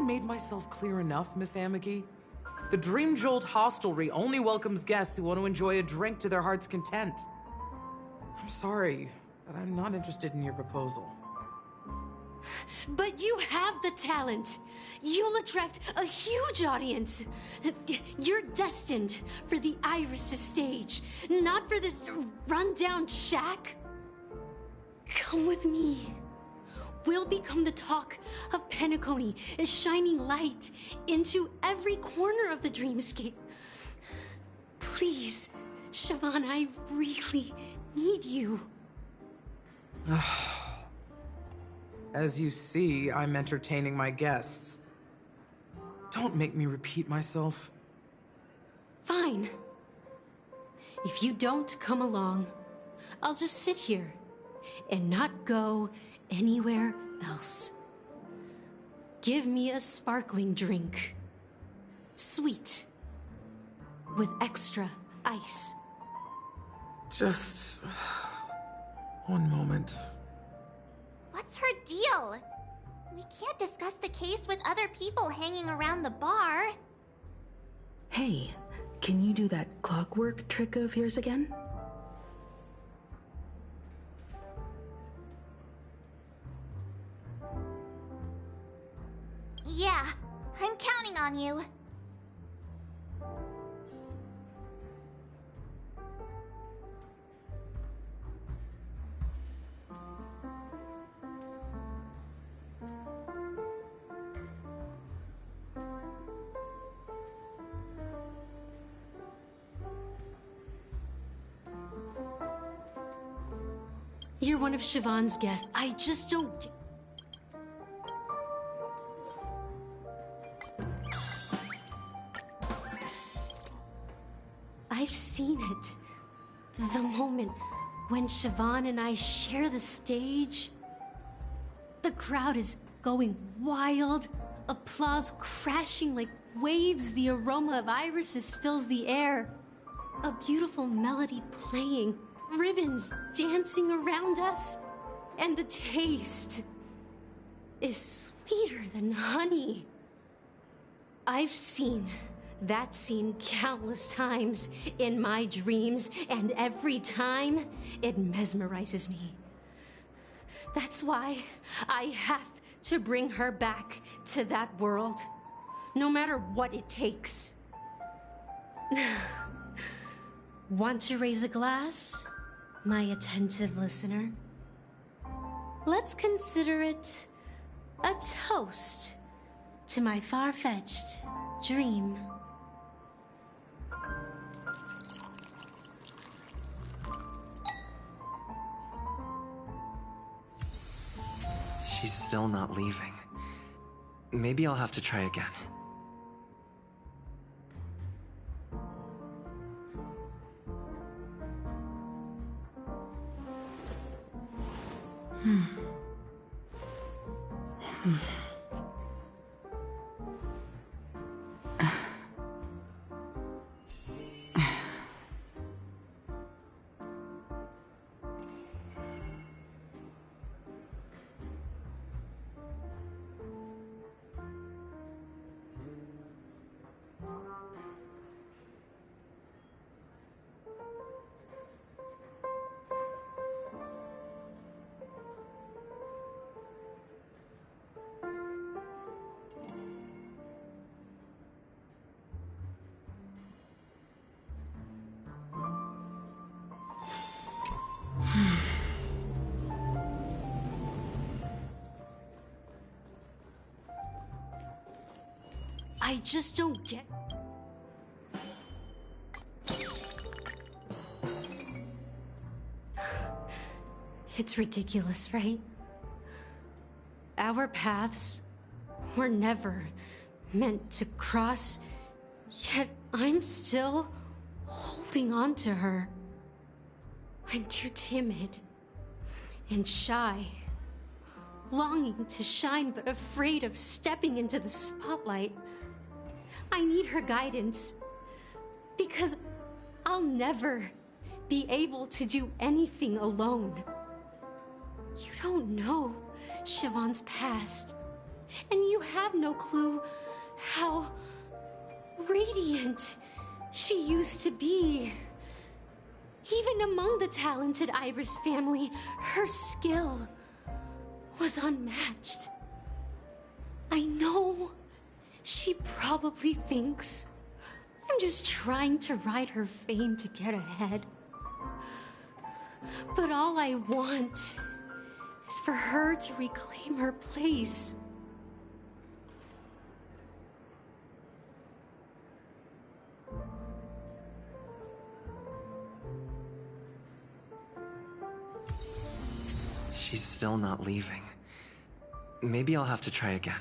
made myself clear enough, Miss Amiki? The Dream Jolt hostelry only welcomes guests who want to enjoy a drink to their heart's content. I'm sorry, but I'm not interested in your proposal. But you have the talent. You'll attract a huge audience. You're destined for the Iris' stage, not for this rundown shack. Come with me. We'll become the talk of Penacony, a shining light into every corner of the dreamscape. Please, Siobhan, I really need you. As you see, I'm entertaining my guests. Don't make me repeat myself. Fine. If you don't come along, I'll just sit here and not go anywhere else. Give me a sparkling drink. Sweet. With extra ice. Just one moment. What's her deal? We can't discuss the case with other people hanging around the bar. Hey, can you do that clockwork trick of yours again? Yeah, I'm counting on you. You're one of Siobhan's guests. I just don't... I've seen it. The moment when Siobhan and I share the stage. The crowd is going wild. Applause crashing like waves. The aroma of irises fills the air. A beautiful melody playing. Ribbons dancing around us. And the taste is sweeter than honey. I've seen that scene countless times in my dreams, and every time it mesmerizes me. That's why I have to bring her back to that world, no matter what it takes. Want to raise a glass, my attentive listener? Let's consider it a toast to my far-fetched dream. She's still not leaving. Maybe I'll have to try again. I just don't get... It's ridiculous, right? Our paths were never meant to cross, yet I'm still holding on to her. I'm too timid and shy, longing to shine but afraid of stepping into the spotlight. I need her guidance, because I'll never be able to do anything alone. You don't know Siobhan's past. And you have no clue how radiant she used to be. Even among the talented Iris family, her skill was unmatched. I know she probably thinks I'm just trying to ride her fame to get ahead. But all I want is for her to reclaim her place. She's still not leaving. Maybe I'll have to try again.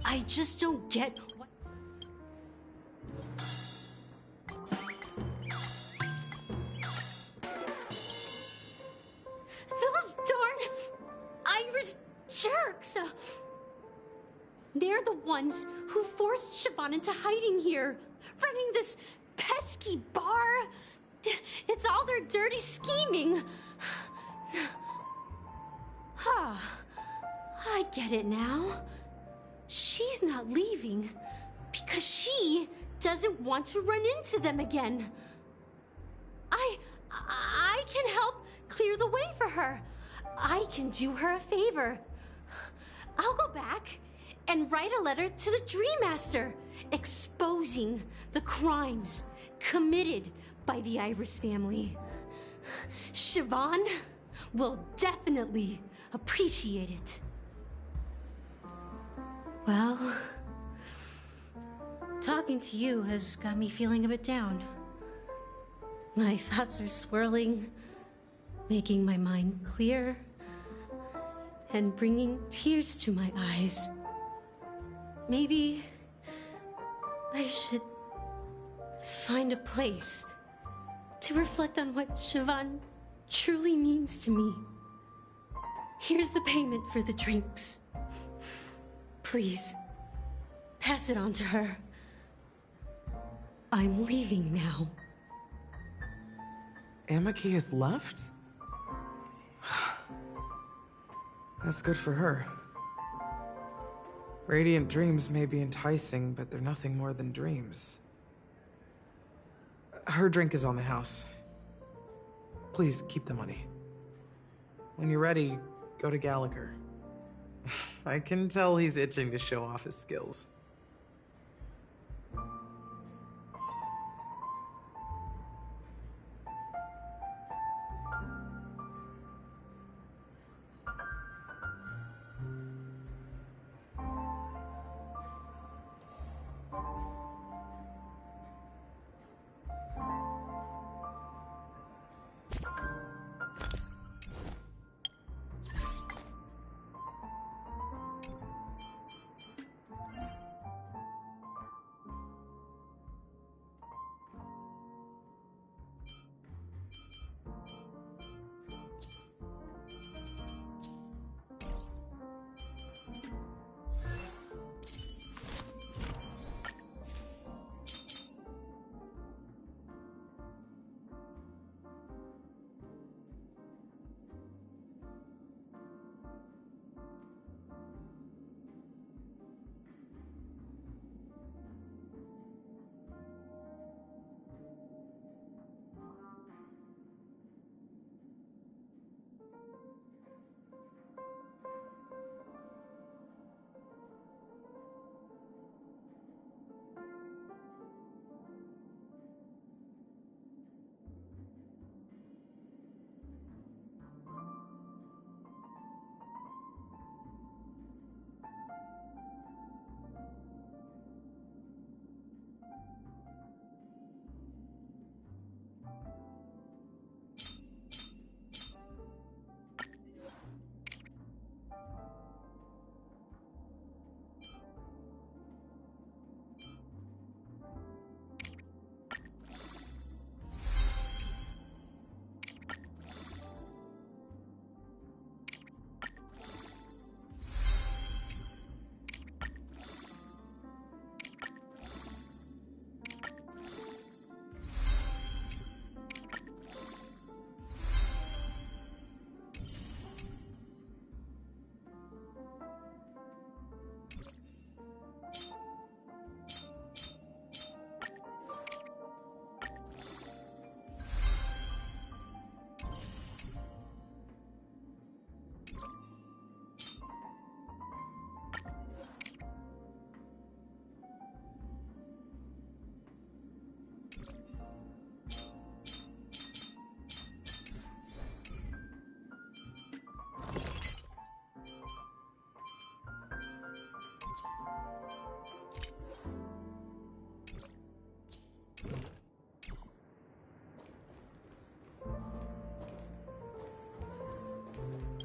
I just don't get what... Those darn Iris jerks! They're the ones who forced Siobhan into hiding here, running this pesky bar. It's all their dirty scheming. Huh. I get it now. She's not leaving because she doesn't want to run into them again. I can help clear the way for her. I can do her a favor. I'll go back and write a letter to the Dream Master exposing the crimes committed by the Iris family. Siobhan will definitely appreciate it. Well, talking to you has got me feeling a bit down. My thoughts are swirling, making my mind clear, and bringing tears to my eyes. Maybe I should find a place to reflect on what Siobhan truly means to me. Here's the payment for the drinks. Please, pass it on to her. I'm leaving now. Amaki has left? That's good for her. Radiant dreams may be enticing, but they're nothing more than dreams. Her drink is on the house. Please, keep the money. When you're ready, go to Gallagher. I can tell he's itching to show off his skills.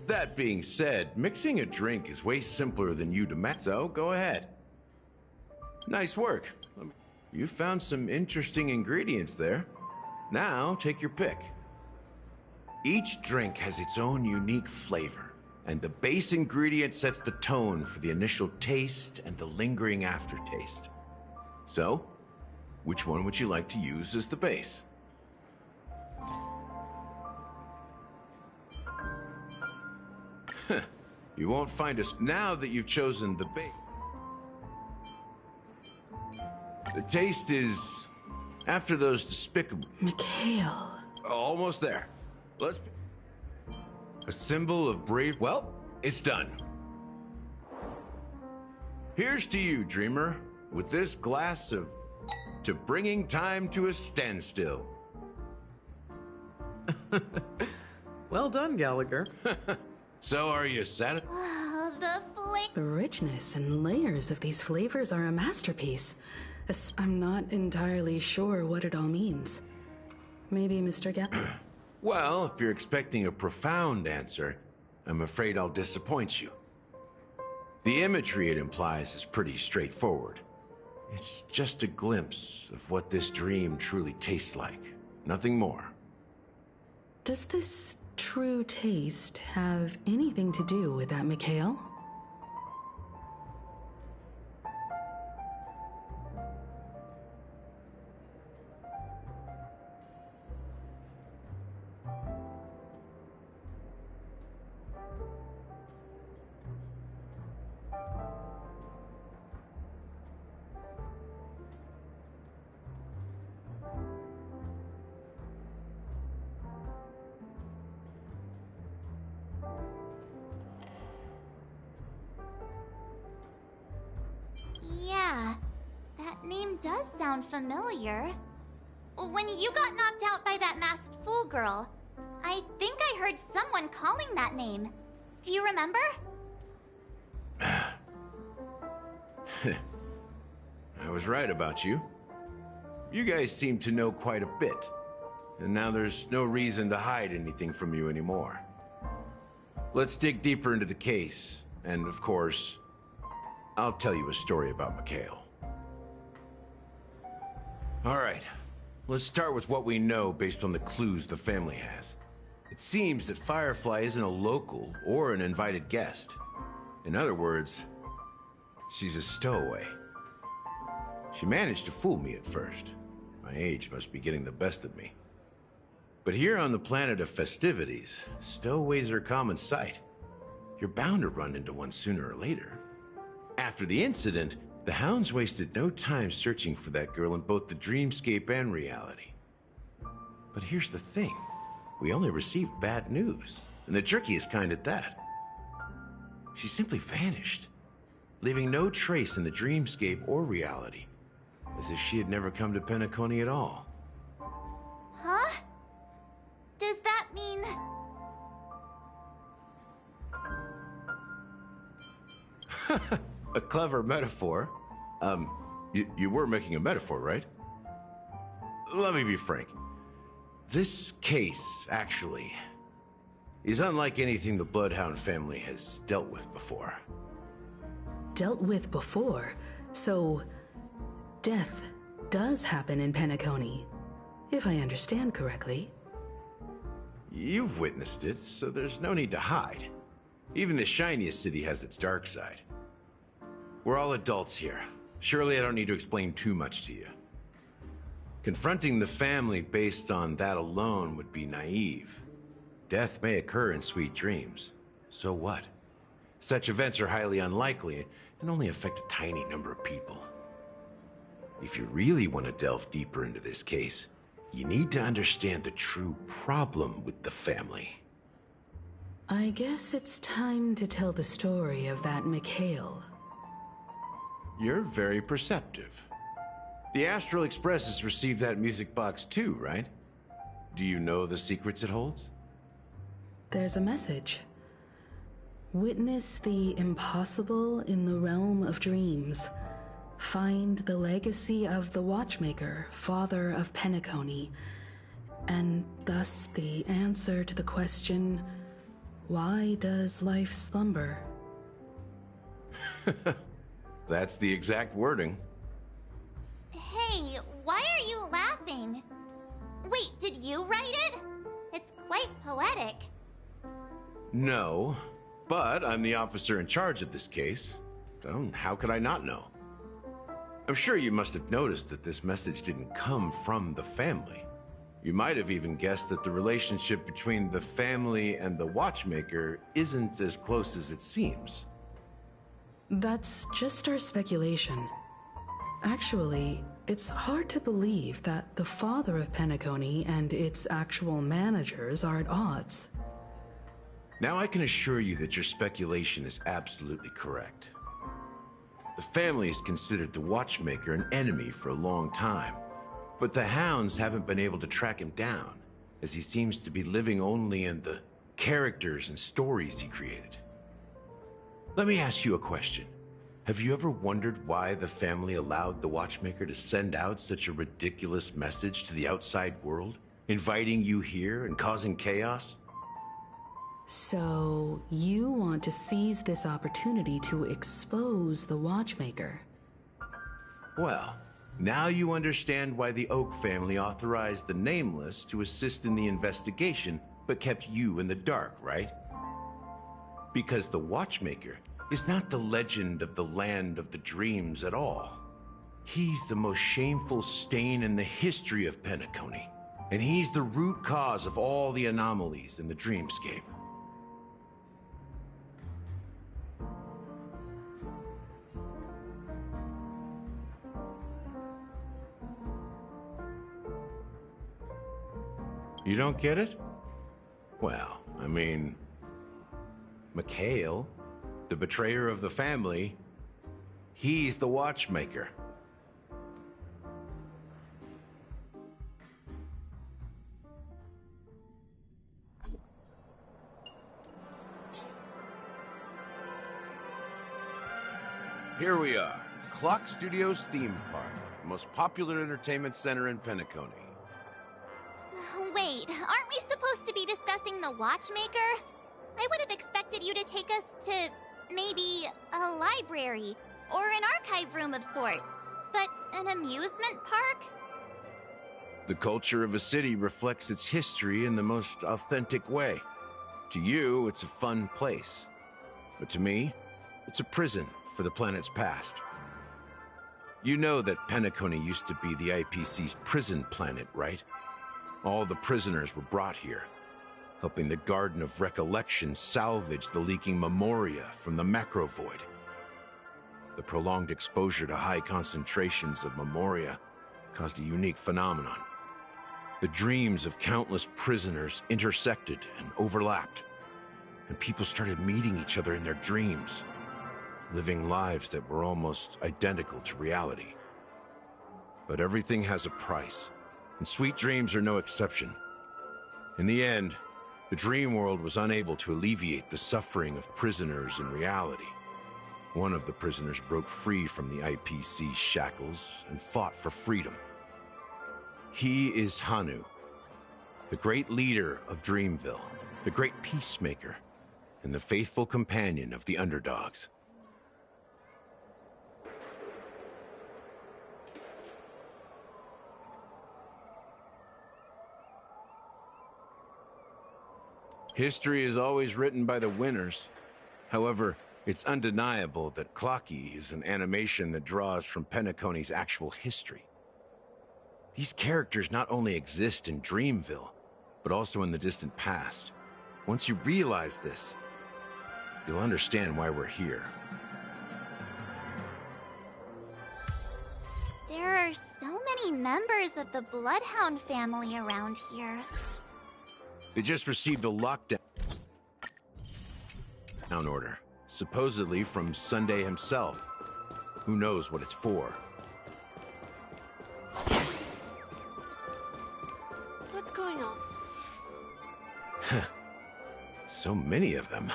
That being said, mixing a drink is way simpler than you'd imagine, so go ahead. Nice work. You found some interesting ingredients there. Now, take your pick. Each drink has its own unique flavor, and the base ingredient sets the tone for the initial taste and the lingering aftertaste. So, which one would you like to use as the base? You won't find us now that you've chosen the base. The taste is after those despicable. Mikhail. Almost there. Let's. A symbol of brave. Well, it's done. Here's to you, dreamer, with this glass of. To bringing time to a standstill. Well done, Gallagher. So are you satisfied? The richness and layers of these flavors are a masterpiece. I'm not entirely sure what it all means. Maybe Mr. Gallagher? Well, if you're expecting a profound answer, I'm afraid I'll disappoint you. The imagery it implies is pretty straightforward. It's just a glimpse of what this dream truly tastes like. Nothing more. Does this true taste have anything to do with that, Mikhail? Yeah, that name does sound familiar. When you got knocked out by that masked fool girl, I think I heard someone calling that name. Do you remember? I was right about you. You guys seem to know quite a bit. And now there's no reason to hide anything from you anymore. Let's dig deeper into the case. And of course, I'll tell you a story about Mikhail. All right, let's start with what we know based on the clues the family has. It seems that Firefly isn't a local or an invited guest. In other words, she's a stowaway. She managed to fool me at first. My age must be getting the best of me. But here on the planet of festivities, stowaways are a common sight. You're bound to run into one sooner or later. After the incident, the hounds wasted no time searching for that girl in both the dreamscape and reality. But here's the thing. We only received bad news, and the trickiest kind at that. She simply vanished, leaving no trace in the dreamscape or reality, as if she had never come to Penacony at all. Huh? Does that mean... A clever metaphor. You were making a metaphor, right? Let me be frank. This case, actually, is unlike anything the Bloodhound family has dealt with before. Dealt with before? So, death does happen in Penacony, if I understand correctly. You've witnessed it, so there's no need to hide. Even the shiniest city has its dark side. We're all adults here. Surely I don't need to explain too much to you. Confronting the family based on that alone would be naive. Death may occur in sweet dreams. So what? Such events are highly unlikely and only affect a tiny number of people. If you really want to delve deeper into this case, you need to understand the true problem with the family. I guess it's time to tell the story of that Mikhail. You're very perceptive. The Astral Express has received that music box too, right? Do you know the secrets it holds? There's a message. Witness the impossible in the realm of dreams. Find the legacy of the Watchmaker, father of Penacony, and thus the answer to the question, Why does life slumber? That's the exact wording. Hey, why are you laughing? Wait, did you write it? It's quite poetic. No, but I'm the officer in charge of this case, so how could I not know? I'm sure you must have noticed that this message didn't come from the family. You might have even guessed that the relationship between the family and the watchmaker isn't as close as it seems. That's just our speculation. Actually, it's hard to believe that the father of Penacony and its actual managers are at odds. Now I can assure you that your speculation is absolutely correct. The family has considered the watchmaker an enemy for a long time, but the hounds haven't been able to track him down, as he seems to be living only in the characters and stories he created. Let me ask you a question. Have you ever wondered why the family allowed the watchmaker to send out such a ridiculous message to the outside world, inviting you here and causing chaos? So, you want to seize this opportunity to expose the watchmaker? Well, now you understand why the Oak family authorized the Nameless to assist in the investigation, but kept you in the dark, right? Because the watchmaker is not the legend of the land of the dreams at all. He's the most shameful stain in the history of Penacony, and he's the root cause of all the anomalies in the dreamscape. You don't get it? Well, I mean, Mikhail, the betrayer of the family, he's the watchmaker. Here we are, Clock Studios theme park, the most popular entertainment center in Penacony. Wait, aren't we supposed to be discussing the watchmaker? I would have expected you to take us to maybe a library or an archive room of sorts, but an amusement park? The culture of a city reflects its history in the most authentic way. To you, it's a fun place. But to me, it's a prison for the planet's past. You know that Penacony used to be the IPC's prison planet, right? All the prisoners were brought here, helping the Garden of Recollection salvage the leaking memoria from the macro void. The prolonged exposure to high concentrations of memoria caused a unique phenomenon. The dreams of countless prisoners intersected and overlapped, and people started meeting each other in their dreams, living lives that were almost identical to reality. But everything has a price, and sweet dreams are no exception. In the end, the dream world was unable to alleviate the suffering of prisoners in reality. One of the prisoners broke free from the IPC shackles and fought for freedom. He is Hanu, the great leader of Dreamville, the great peacemaker, and the faithful companion of the underdogs. History is always written by the winners. However, it's undeniable that Clocky is an animation that draws from Penacony's actual history. These characters not only exist in Dreamville, but also in the distant past. Once you realize this, you'll understand why we're here. There are so many members of the Bloodhound family around here. They just received a lockdown order, supposedly from Sunday himself. Who knows what it's for? What's going on? So many of them.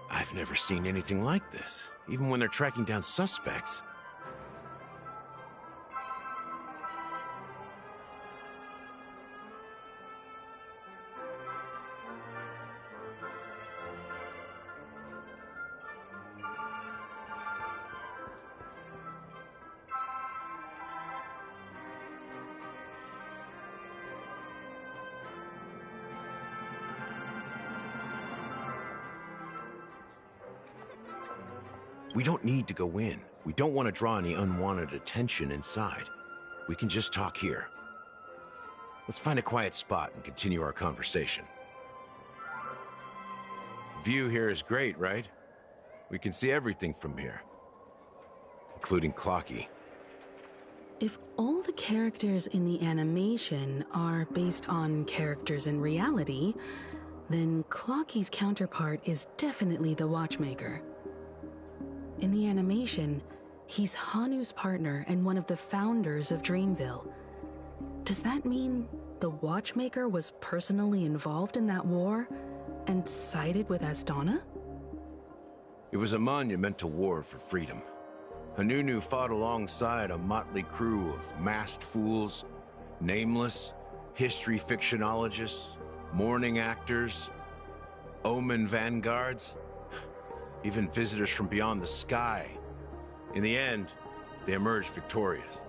I've never seen anything like this, even when they're tracking down suspects. We don't need to go in. We don't want to draw any unwanted attention inside. We can just talk here. Let's find a quiet spot and continue our conversation. View here is great, right? We can see everything from here, including Clocky. If all the characters in the animation are based on characters in reality, then Clocky's counterpart is definitely the Watchmaker. In the animation, he's Hanu's partner and one of the founders of Dreamville. Does that mean the Watchmaker was personally involved in that war and sided with Asdana? It was a monumental war for freedom. Hanunu fought alongside a motley crew of masked fools, nameless, history fictionologists, mourning actors, omen vanguards, even visitors from beyond the sky. In the end, they emerged victorious.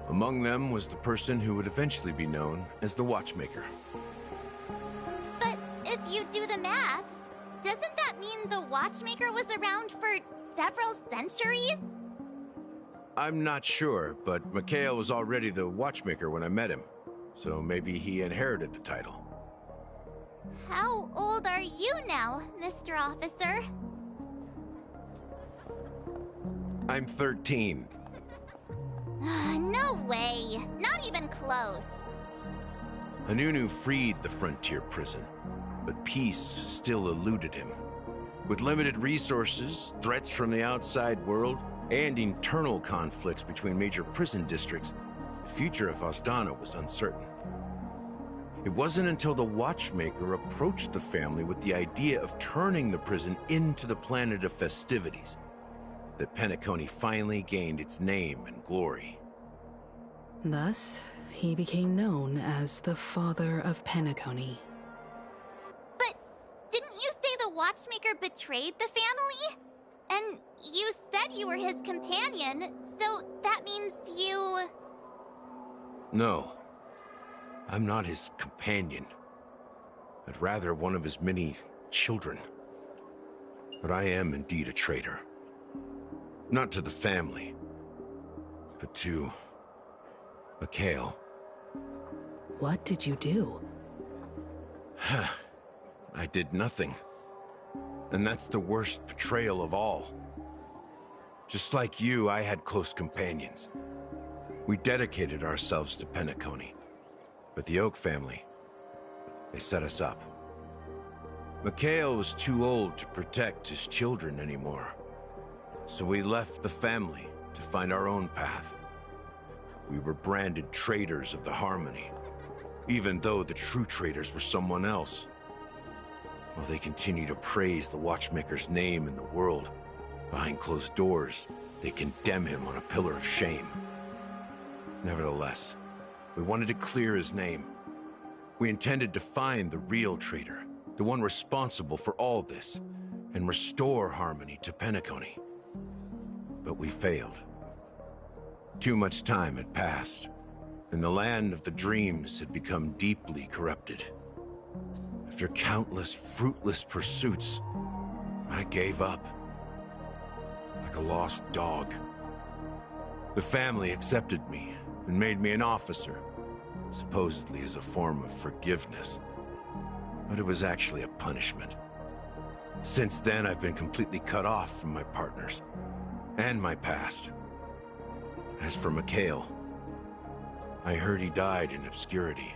Among them was the person who would eventually be known as the Watchmaker. But if you do the math, doesn't that mean the Watchmaker was around for several centuries? I'm not sure, but Mikhail was already the Watchmaker when I met him, so maybe he inherited the title. How old are you now, Mr. Officer? I'm 13. No way. Not even close. Hanunu freed the frontier prison, but peace still eluded him. With limited resources, threats from the outside world, and internal conflicts between major prison districts, the future of Asdana was uncertain. It wasn't until the Watchmaker approached the family with the idea of turning the prison into the planet of festivities that Penacony finally gained its name and glory. Thus, he became known as the Father of Penacony. But didn't you say the Watchmaker betrayed the family? And you said you were his companion, so that means you... No. I'm not his companion, but rather one of his many children. But I am indeed a traitor. Not to the family, but to Mikhail. What did you do? I did nothing. And that's the worst betrayal of all. Just like you, I had close companions. We dedicated ourselves to Penacony. But the Oak family, they set us up. Mikhail was too old to protect his children anymore. So we left the family to find our own path. We were branded traitors of the Harmony, even though the true traitors were someone else. While they continue to praise the Watchmaker's name in the world, behind closed doors, they condemn him on a pillar of shame. Nevertheless, we wanted to clear his name. We intended to find the real traitor, the one responsible for all this, and restore harmony to Penacony. But we failed. Too much time had passed, and the land of the dreams had become deeply corrupted. After countless fruitless pursuits, I gave up. Like a lost dog. The family accepted me and made me an officer, supposedly as a form of forgiveness. But it was actually a punishment. Since then, I've been completely cut off from my partners and my past. As for Mikhail, I heard he died in obscurity,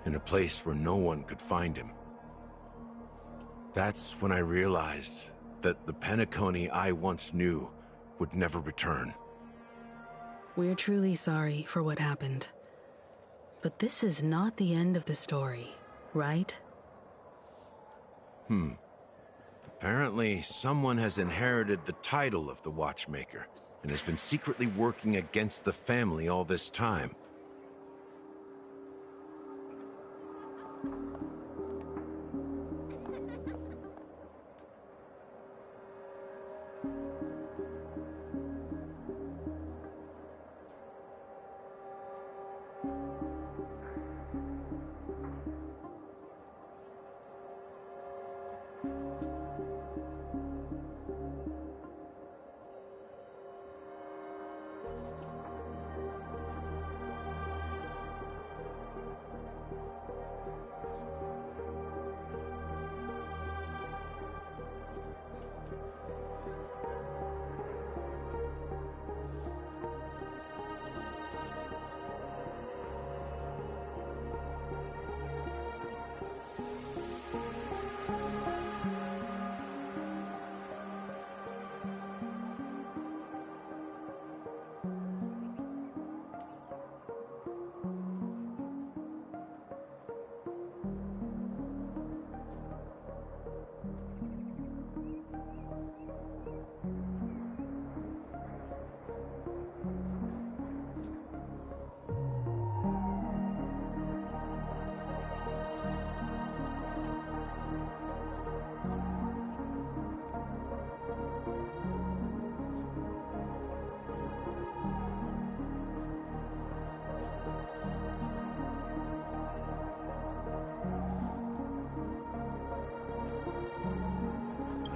in a place where no one could find him. That's when I realized that the Penacony I once knew would never return. We're truly sorry for what happened. But this is not the end of the story, right? Apparently, someone has inherited the title of the Watchmaker and has been secretly working against the family all this time.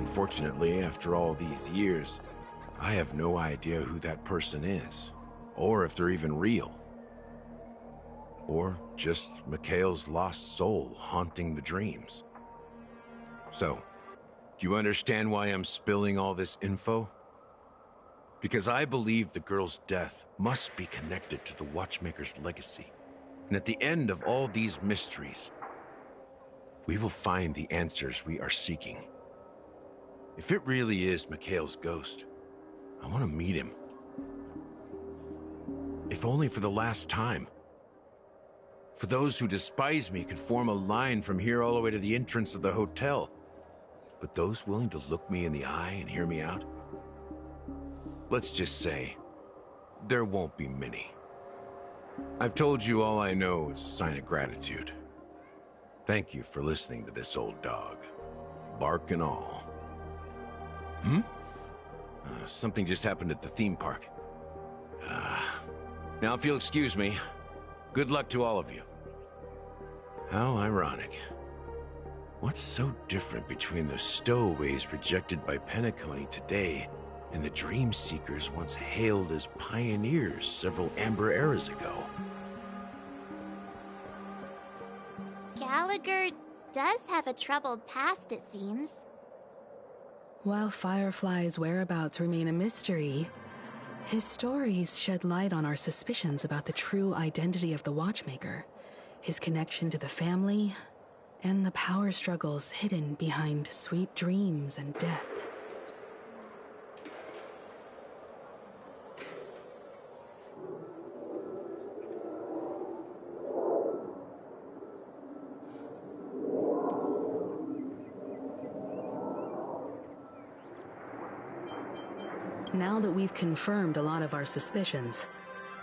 Unfortunately, after all these years, I have no idea who that person is, or if they're even real. Or just Mikhail's lost soul haunting the dreams. So, do you understand why I'm spilling all this info? Because I believe the girl's death must be connected to the Watchmaker's legacy. And at the end of all these mysteries, we will find the answers we are seeking. If it really is Mikhail's ghost, I want to meet him. If only for the last time. For those who despise me could form a line from here all the way to the entrance of the hotel. But those willing to look me in the eye and hear me out? Let's just say, there won't be many. I've told you all I know is a sign of gratitude. Thank you for listening to this old dog. Bark and all. Something just happened at the theme park. Now if you'll excuse me, good luck to all of you. How ironic. What's so different between the stowaways projected by Penacony today and the dream seekers once hailed as pioneers several amber eras ago? Gallagher does have a troubled past, it seems. While Firefly's whereabouts remain a mystery, his stories shed light on our suspicions about the true identity of the Watchmaker, his connection to the family, and the power struggles hidden behind sweet dreams and death. Now that we've confirmed a lot of our suspicions,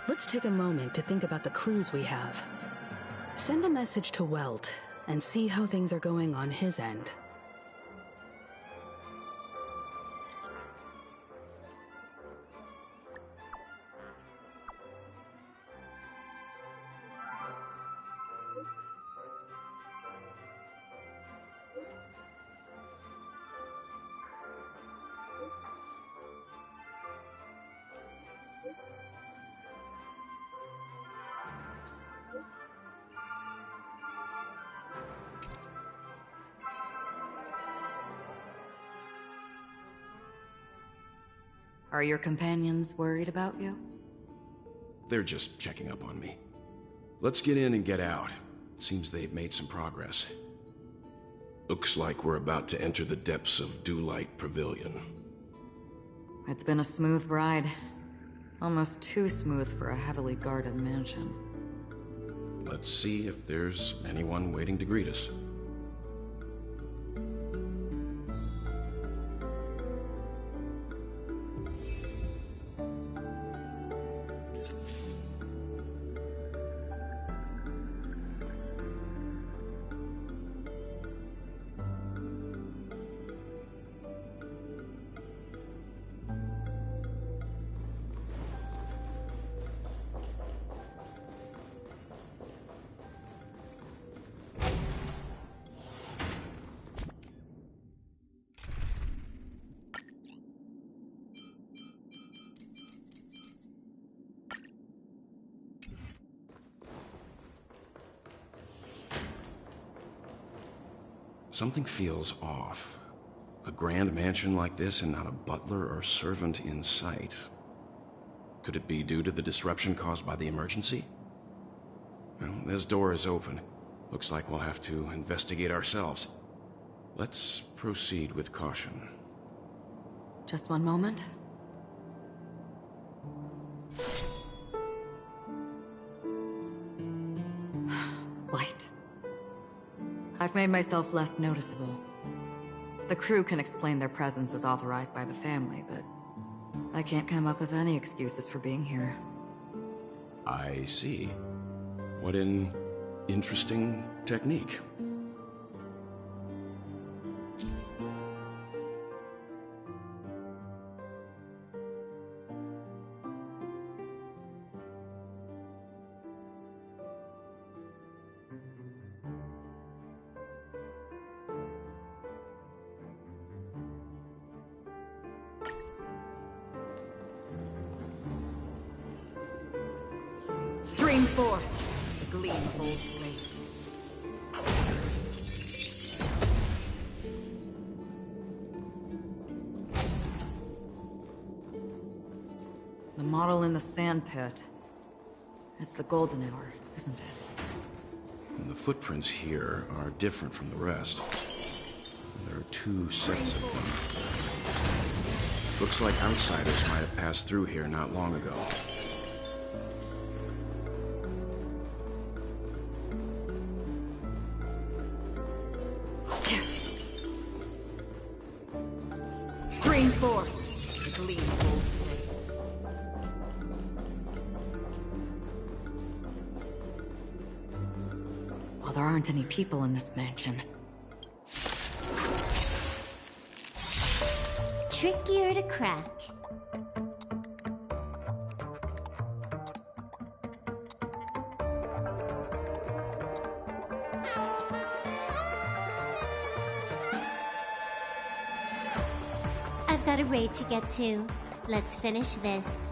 let's take a moment to think about the clues we have. Send a message to Welt and see how things are going on his end. Are your companions worried about you? They're just checking up on me. Let's get in and get out. Seems they've made some progress. Looks like we're about to enter the depths of Dewlight Pavilion. It's been a smooth ride. Almost too smooth for a heavily guarded mansion. Let's see if there's anyone waiting to greet us. Something feels off. A grand mansion like this and not a butler or servant in sight. Could it be due to the disruption caused by the emergency? Well, this door is open. Looks like we'll have to investigate ourselves. Let's proceed with caution. Just one moment. Light. I've made myself less noticeable. The crew can explain their presence as authorized by the family, but I can't come up with any excuses for being here. I see. What an interesting technique. Stream forth the gleam of old blades. The model in the sand pit. It's the golden hour, isn't it? And the footprints here are different from the rest. There are two sets of them. Looks like outsiders might have passed through here not long ago. Stream forth the gleam of old blades. Well, there aren't any people in this mansion. Trickier to crack. I've got a raid to get to. Let's finish this.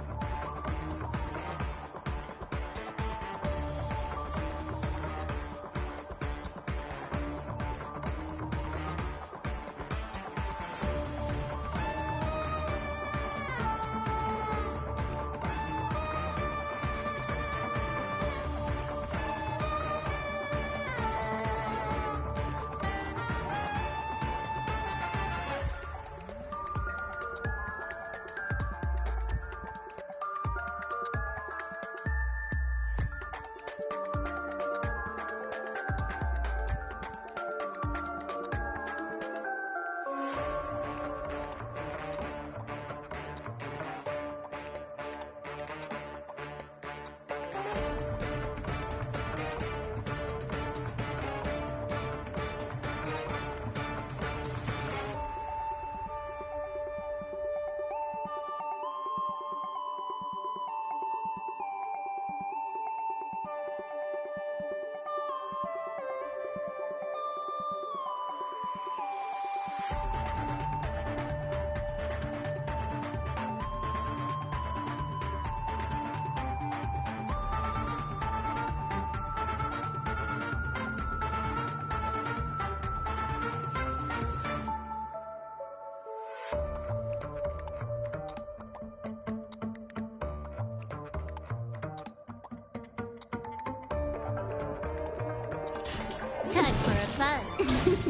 Time for a buzz.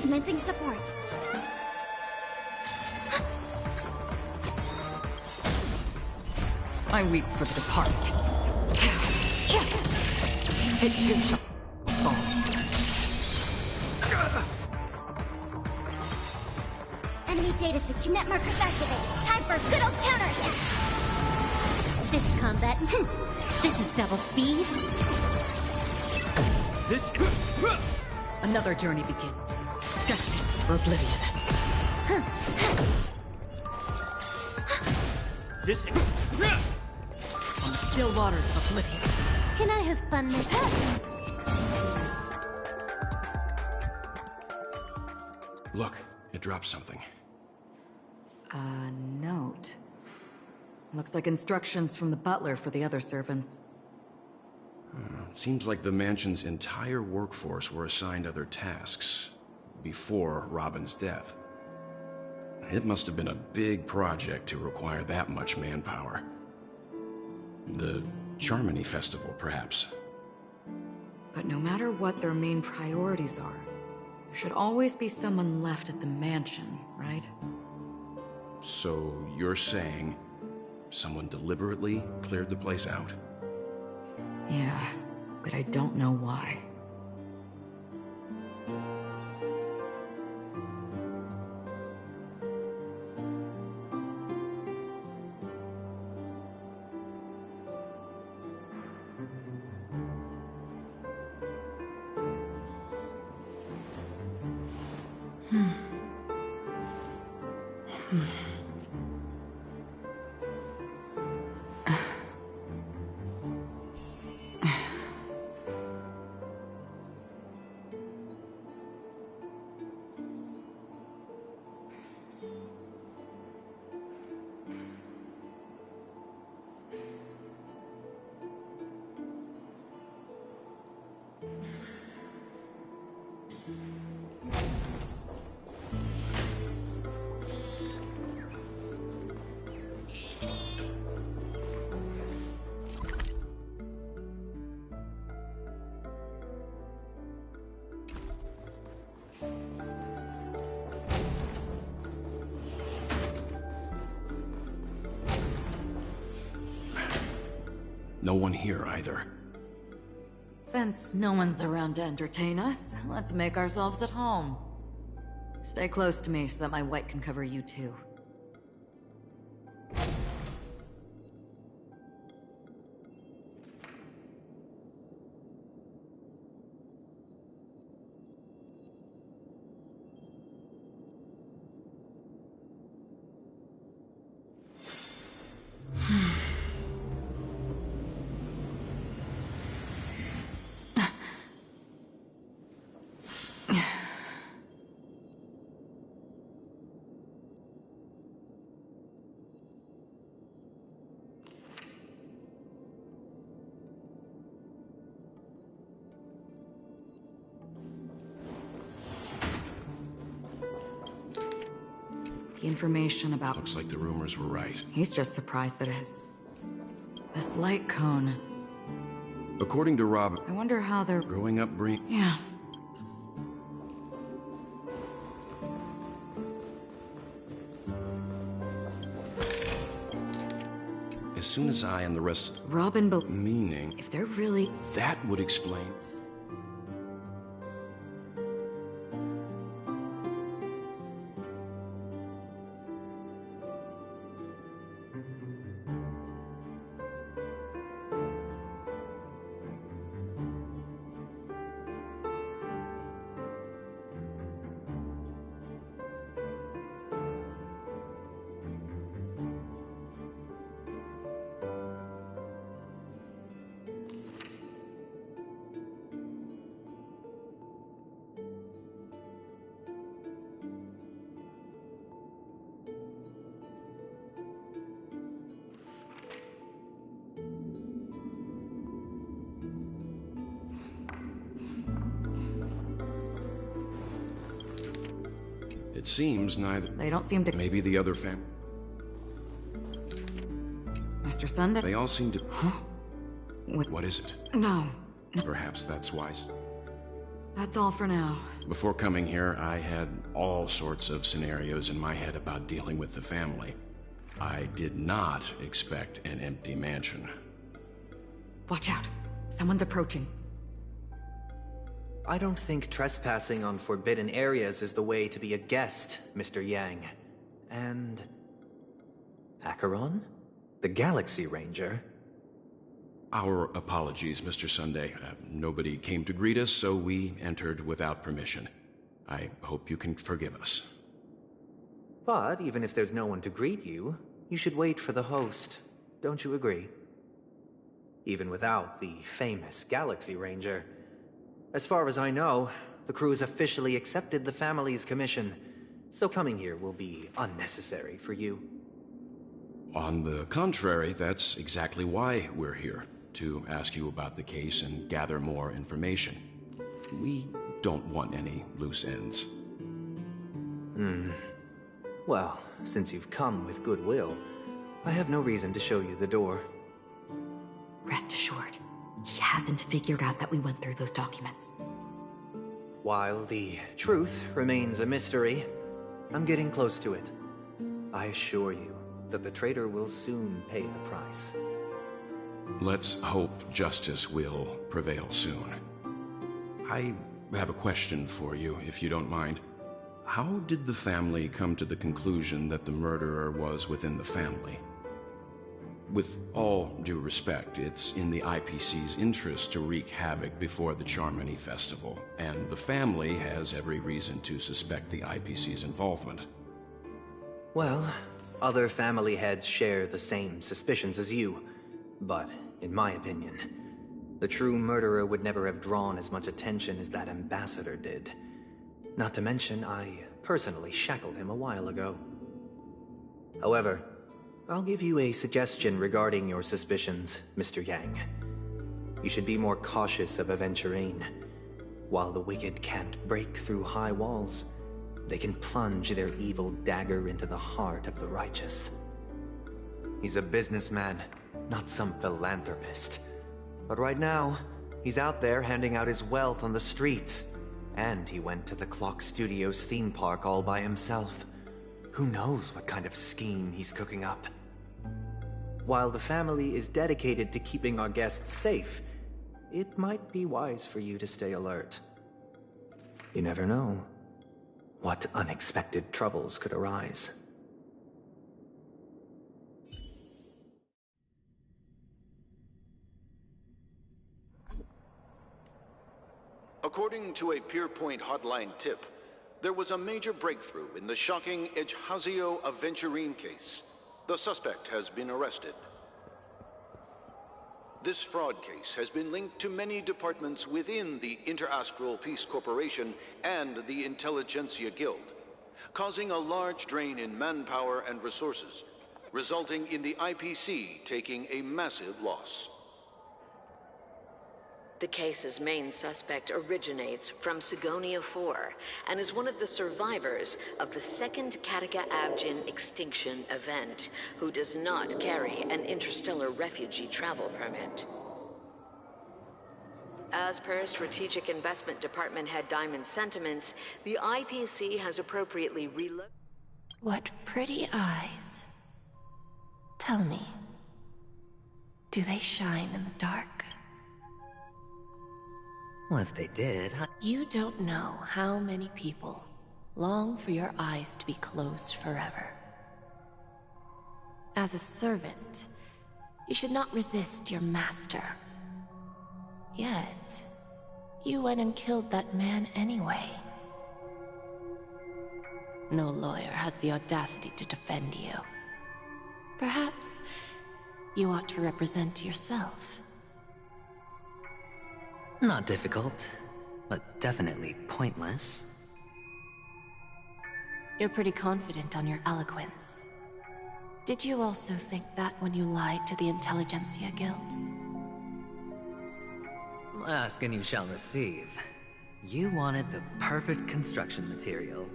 Commencing support. I weep for the departed. It too shall fall. Enemy data secure net markers activated. Time for a good old counterattack. This combat. This is double speed. This another journey begins. Destined for oblivion. This on the still waters of oblivion. Can I have fun this time? Look, it dropped something. A note. Looks like instructions from the butler for the other servants. Seems like the mansion's entire workforce were assigned other tasks before Robin's death. It must have been a big project to require that much manpower. The Charmony Festival, perhaps. But no matter what their main priorities are, there should always be someone left at the mansion, right? So you're saying someone deliberately cleared the place out? Yeah, but I don't know why. No one here either. Since no one's around to entertain us, let's make ourselves at home. Stay close to me so that my white can cover you too. The information about... Looks like the rumors were right. He's just surprised that it has... This light cone. According to Rob... I wonder how they're... Growing up Yeah. As soon as I and the rest... Robin... Meaning... If they're really... That would explain... It seems neither... They don't seem to... Maybe the other family... Mr. Sunday? They all seem to... Huh? What is it? No. Perhaps that's wise. That's all for now. Before coming here, I had all sorts of scenarios in my head about dealing with the family. I did not expect an empty mansion. Watch out. Someone's approaching. I don't think trespassing on forbidden areas is the way to be a guest, Mr. Yang. And... Acheron? The Galaxy Ranger? Our apologies, Mr. Sunday. Nobody came to greet us, so we entered without permission. I hope you can forgive us. But even if there's no one to greet you, you should wait for the host. Don't you agree? Even without the famous Galaxy Ranger. As far as I know, the crew has officially accepted the family's commission, so coming here will be unnecessary for you. On the contrary, that's exactly why we're here, to ask you about the case and gather more information. We don't want any loose ends. Well, since you've come with goodwill, I have no reason to show you the door. Rest assured, he hasn't figured out that we went through those documents. While the truth remains a mystery, I'm getting close to it. I assure you that the traitor will soon pay the price. Let's hope justice will prevail soon. I have a question for you, if you don't mind. How did the family come to the conclusion that the murderer was within the family? With all due respect, it's in the IPC's interest to wreak havoc before the Charmony Festival, and the family has every reason to suspect the IPC's involvement. Well, other family heads share the same suspicions as you, but in my opinion, the true murderer would never have drawn as much attention as that ambassador did. Not to mention, I personally shackled him a while ago. However, I'll give you a suggestion regarding your suspicions, Mr. Yang. You should be more cautious of Aventurine. While the wicked can't break through high walls, they can plunge their evil dagger into the heart of the righteous. He's a businessman, not some philanthropist. But right now, he's out there handing out his wealth on the streets. And he went to the Clock Studios theme park all by himself. Who knows what kind of scheme he's cooking up? while the family is dedicated to keeping our guests safe, it might be wise for you to stay alert. You never know what unexpected troubles could arise. According to a Pierpoint hotline tip, there was a major breakthrough in the shocking Ejhazio Aventurine case. The suspect has been arrested. This fraud case has been linked to many departments within the Interastral Peace Corporation and the Intelligentsia Guild, causing a large drain in manpower and resources, resulting in the IPC taking a massive loss. The case's main suspect originates from Sigonia 4 and is one of the survivors of the second Kataka Abjin extinction event, who does not carry an interstellar refugee travel permit. As per Strategic Investment Department Head Diamond's sentiments, the IPC has appropriately relocated. What pretty eyes. Tell me, do they shine in the dark? Well, if they did, You don't know how many people long for your eyes to be closed forever. As a servant, you should not resist your master. Yet, you went and killed that man anyway. No lawyer has the audacity to defend you. Perhaps you ought to represent yourself. not difficult, but definitely pointless. You're pretty confident on your eloquence. Did you also think that when you lied to the Intelligentsia Guild? Ask and you shall receive. You wanted the perfect construction material.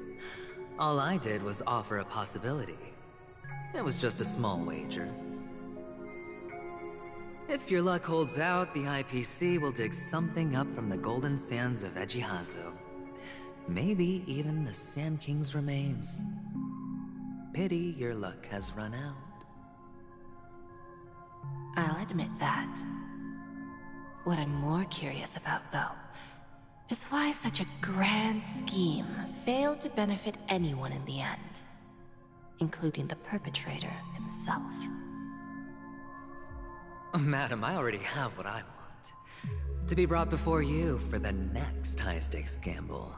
All I did was offer a possibility. It was just a small wager. If your luck holds out, the IPC will dig something up from the golden sands of Ejhazio. Maybe even the Sand King's remains. Pity your luck has run out. I'll admit that. What I'm more curious about, though, is why such a grand scheme failed to benefit anyone in the end, including the perpetrator himself. Madam, I already have what I want. To be brought before you for the next high-stakes gamble.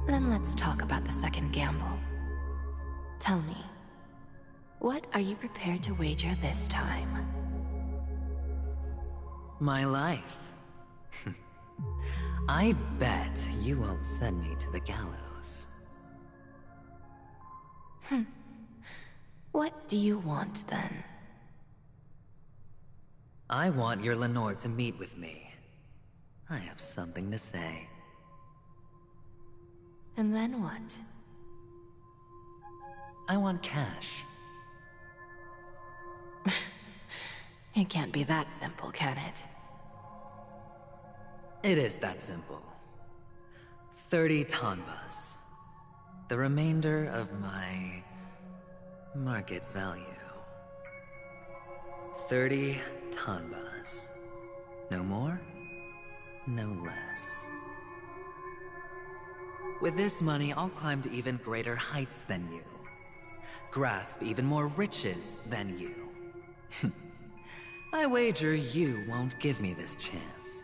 Then let's talk about the second gamble. Tell me, what are you prepared to wager this time? My life. I bet you won't send me to the gallows. What do you want, then? I want your Lenore to meet with me. I have something to say. And then what? I want cash. It can't be that simple, can it? It is that simple. 30 tanbas. The remainder of my market value. 30 tanbas. No more, no less. With this money, I'll climb to even greater heights than you. Grasp even more riches than you. I wager you won't give me this chance.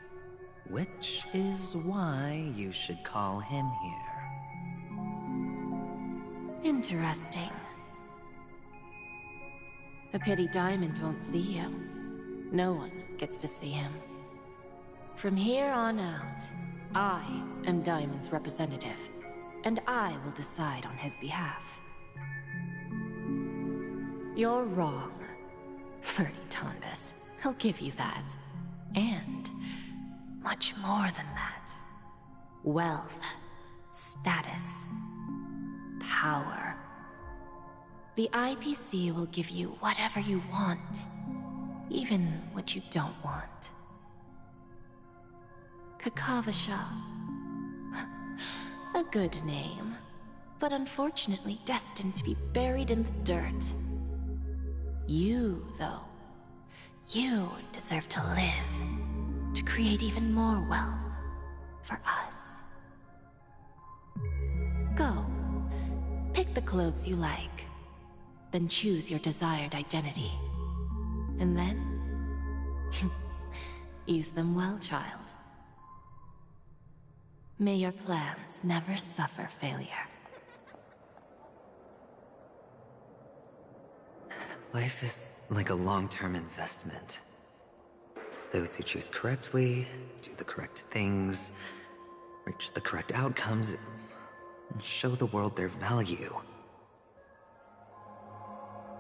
Which is why you should call him here. Interesting. A pity Diamond won't see you. No one gets to see him. From here on out, I am Diamond's representative, and I will decide on his behalf. You're wrong. 30 tanbas. He'll give you that. And much more than that. Wealth, status, power. The IPC will give you whatever you want, even what you don't want. Kakavasha. A good name, but unfortunately destined to be buried in the dirt. You, though, you deserve to live, to create even more wealth for us. Go, pick the clothes you like, then choose your desired identity. And then, use them well, child. May your plans never suffer failure. Life is like a long-term investment. Those who choose correctly, do the correct things, reach the correct outcomes, and show the world their value.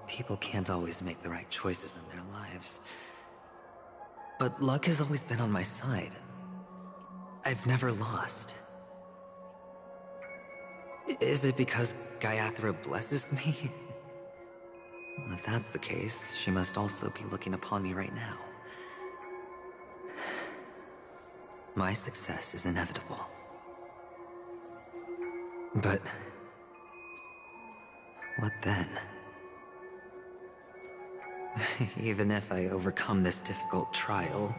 People can't always make the right choices in their lives. But luck has always been on my side. I've never lost. Is it because Gayathra blesses me? Well, if that's the case, she must also be looking upon me right now. My success is inevitable. But what then? Even if I overcome this difficult trial,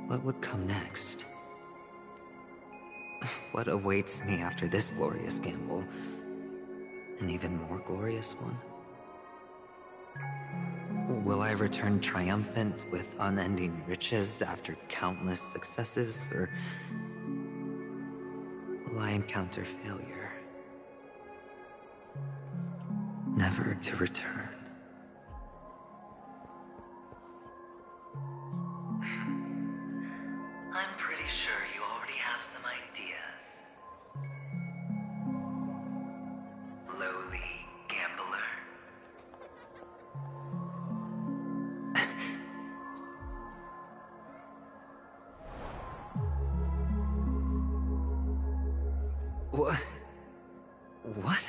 what would come next? What awaits me after this glorious gamble? An even more glorious one? Will I return triumphant with unending riches after countless successes, or will I encounter failure, never to return? I'm pretty sure you already have some ideas. Lowly gambler. What? What?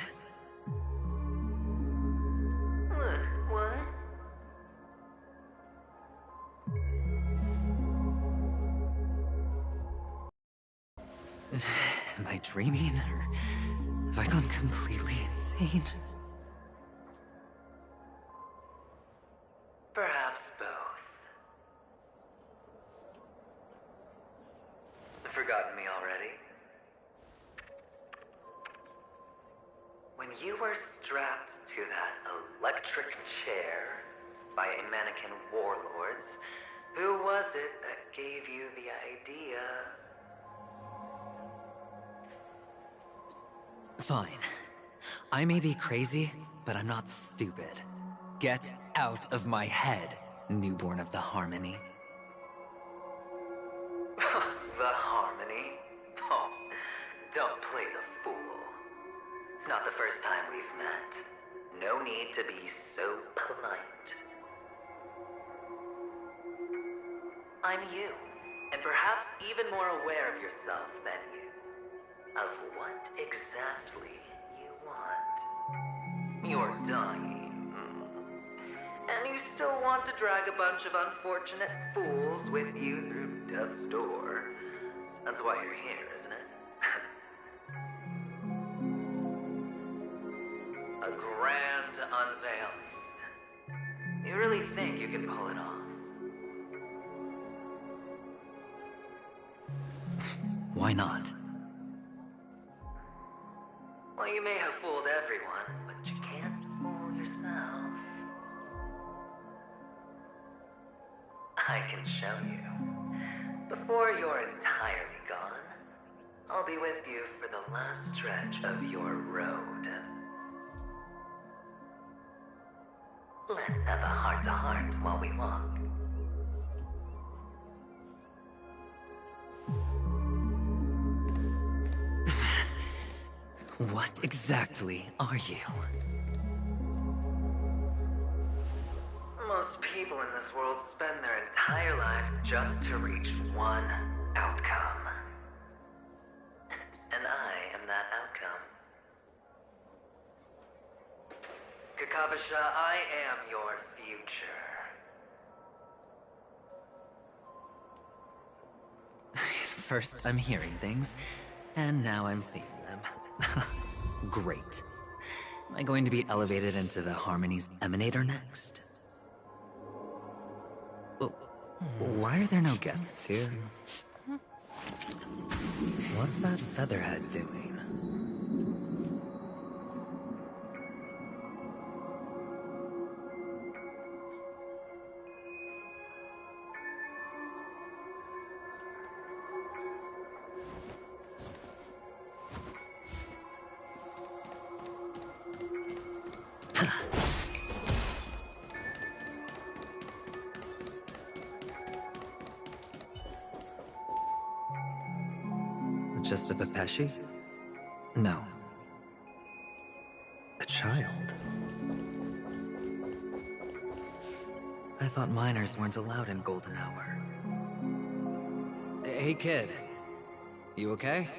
What? Am I dreaming, or have I gone completely insane? Perhaps both. Forgotten me already? When you were strapped to that electric chair by a mannequin warlords, who was it that gave you the idea? Fine. I may be crazy, but I'm not stupid. Get out of my head, newborn of the Harmony. The Harmony? Oh, don't play the fool. It's not the first time we've met. No need to be so polite. I'm you, and perhaps even more aware of yourself than you. Of what exactly you want. You're dying. And you still want to drag a bunch of unfortunate fools with you through death's door. That's why you're here, isn't it? A grand unveiling. You really think you can pull it off? Why not? Well, you may have fooled everyone, but you can't fool yourself. I can show you. Before you're entirely gone, I'll be with you for the last stretch of your road. Let's have a heart-to-heart while we walk. What exactly are you? Most people in this world spend their entire lives just to reach one outcome. And I am that outcome. Kakavasha, I am your future. First, I'm hearing things, and now I'm seeing them. Great. Am I going to be elevated into the Harmony's Emanator next? Oh, why are there no guests here? What's that featherhead doing? Just a Pepeshi? No. A child? I thought minors weren't allowed in Golden Hour. Hey kid, you okay?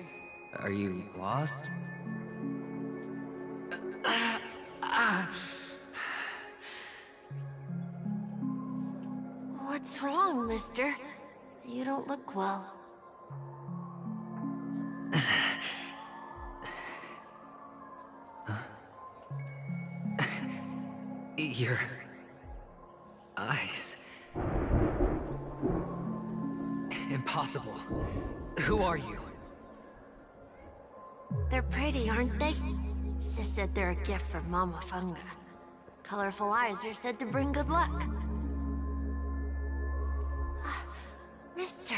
Are you lost? What's wrong, mister? You don't look well. Your eyes. Impossible. Who are you? They're pretty, aren't they? Sis said they're a gift from Mama Funga. Colorful eyes are said to bring good luck. Mister,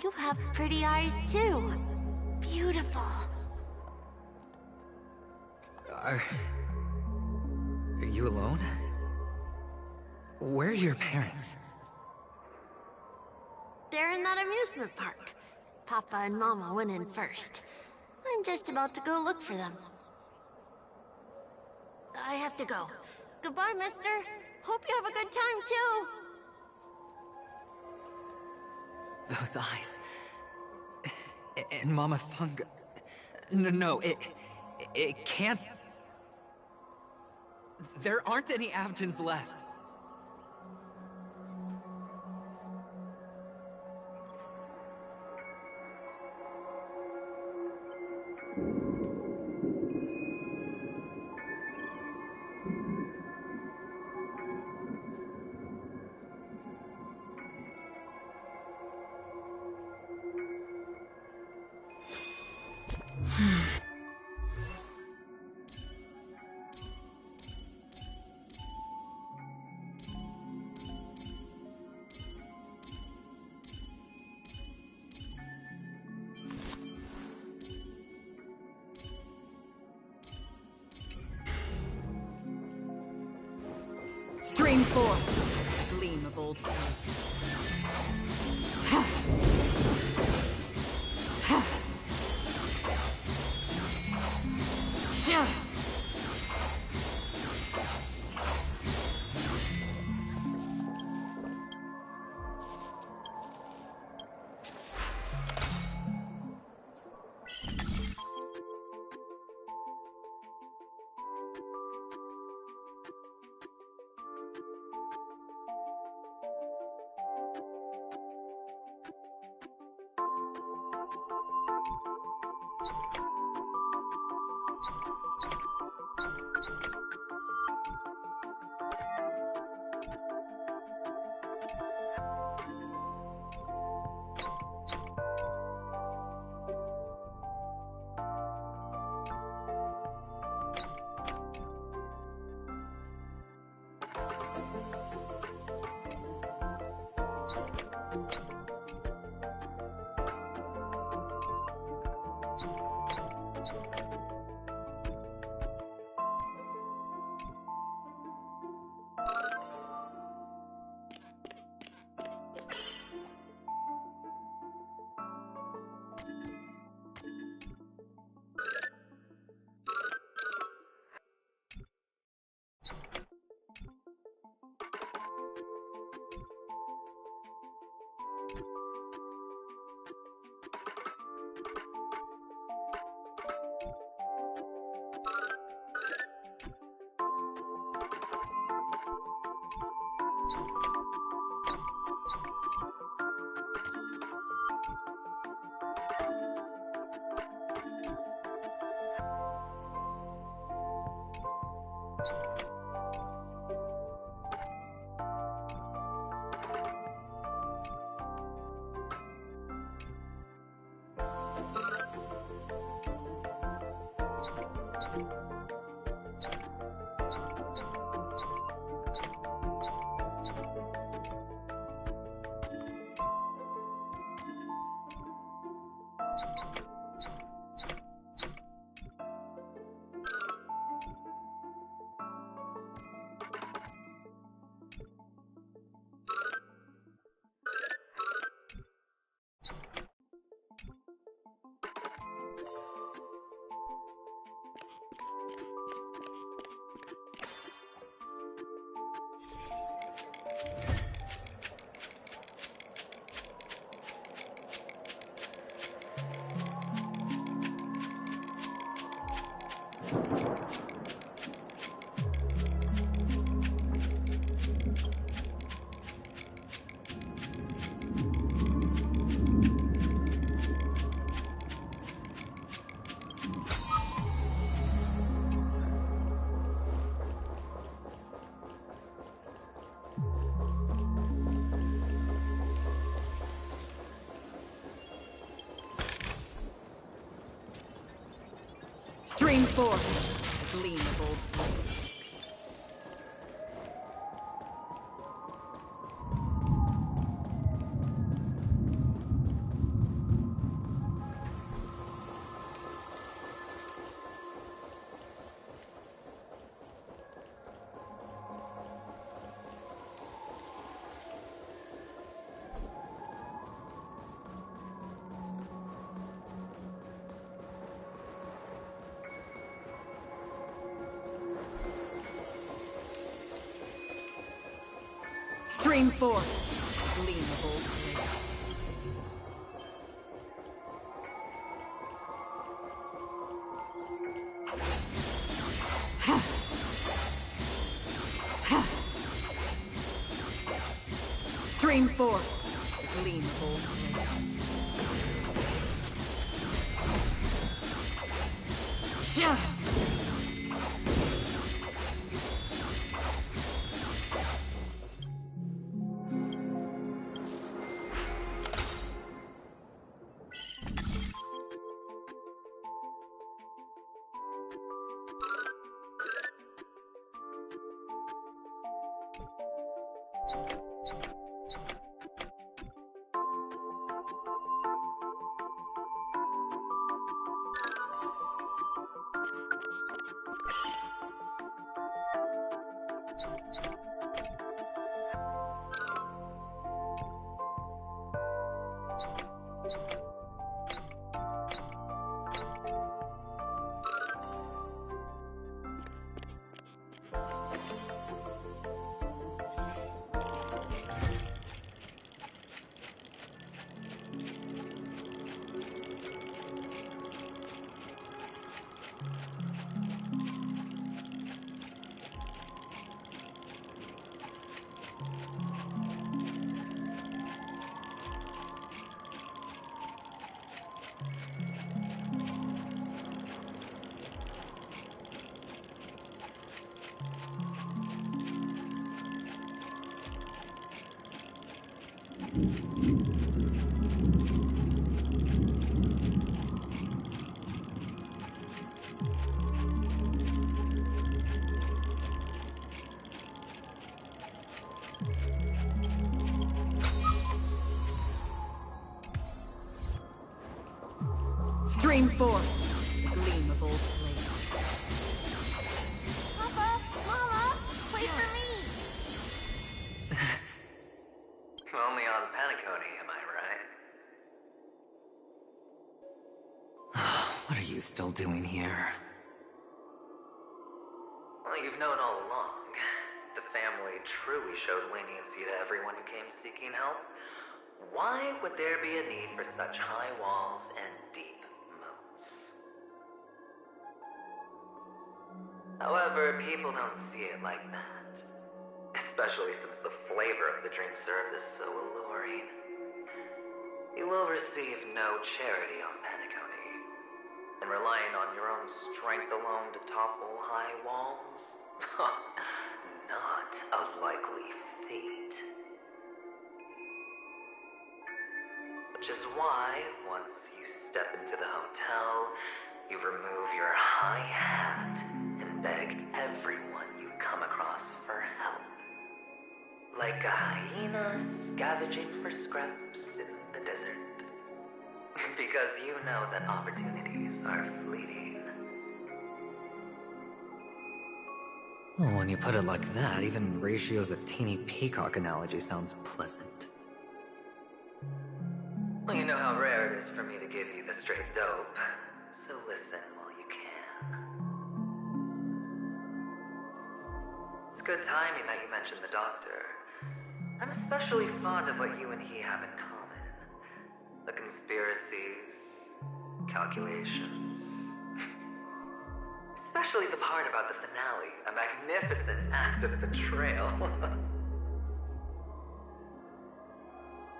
you have pretty eyes too. Beautiful. Are you alone? Where are your parents? They're in that amusement park. Papa and Mama went in first. I'm just about to go look for them. I have to go. Goodbye, mister. Hope you have a good time, too. Those eyes. And Mama Funga. No, it can't. There aren't any Avgens left. Stream forth, gleam of old faith. Stream forth, gleamable blades. Stream forth, gleamable blades. Yeah. Stream forth, gleamable blades. Papa, Mama, wait for me! Only on Panicone, am I right? What are you still doing here? Well, you've known all along. The family truly showed leniency to everyone who came seeking help. Why would there be a need for such high walls and deep moats? However, people don't see it like that. Especially since the flavor of the dream syrup is so alluring. You will receive no charity on Panicone. And relying on your own strength alone to topple high walls? Not a likely fate. Which is why, once you step into the hotel, you remove your high hat and beg everyone you come across for help. Like a hyena scavenging for scraps in the desert. Because you know that opportunities are fleeting. Well, when you put it like that, even Ratio's a teeny peacock analogy sounds pleasant. Well, you know how rare it is for me to give you the straight dope, so listen while you can. It's good timing that you mentioned the doctor. I'm especially fond of what you and he have in common. The conspiracies, calculations. Especially the part about the finale, a magnificent act of betrayal.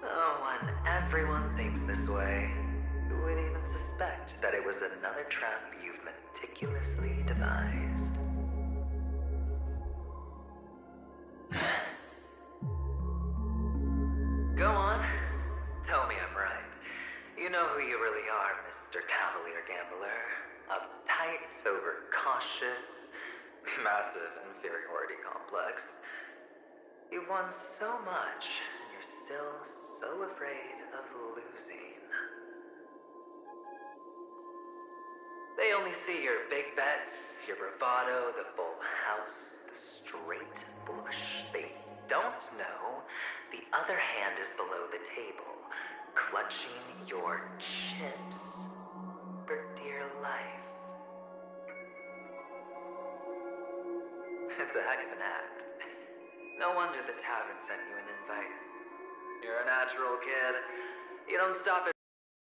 Oh, when everyone thinks this way, who would even suspect that it was another trap you've meticulously devised? Go on. Tell me I'm right. You know who you really are, Mr. Cavalier Gambler. Uptight, overcautious, massive inferiority complex. You've won so much, and you're still so afraid of losing. They only see your big bets, your bravado, the full house, the straight bush. They don't know the other hand is below the table, clutching your chips for dear life. It's a heck of an act. No wonder the tavern sent you an invite. You're a natural kid. You don't stop at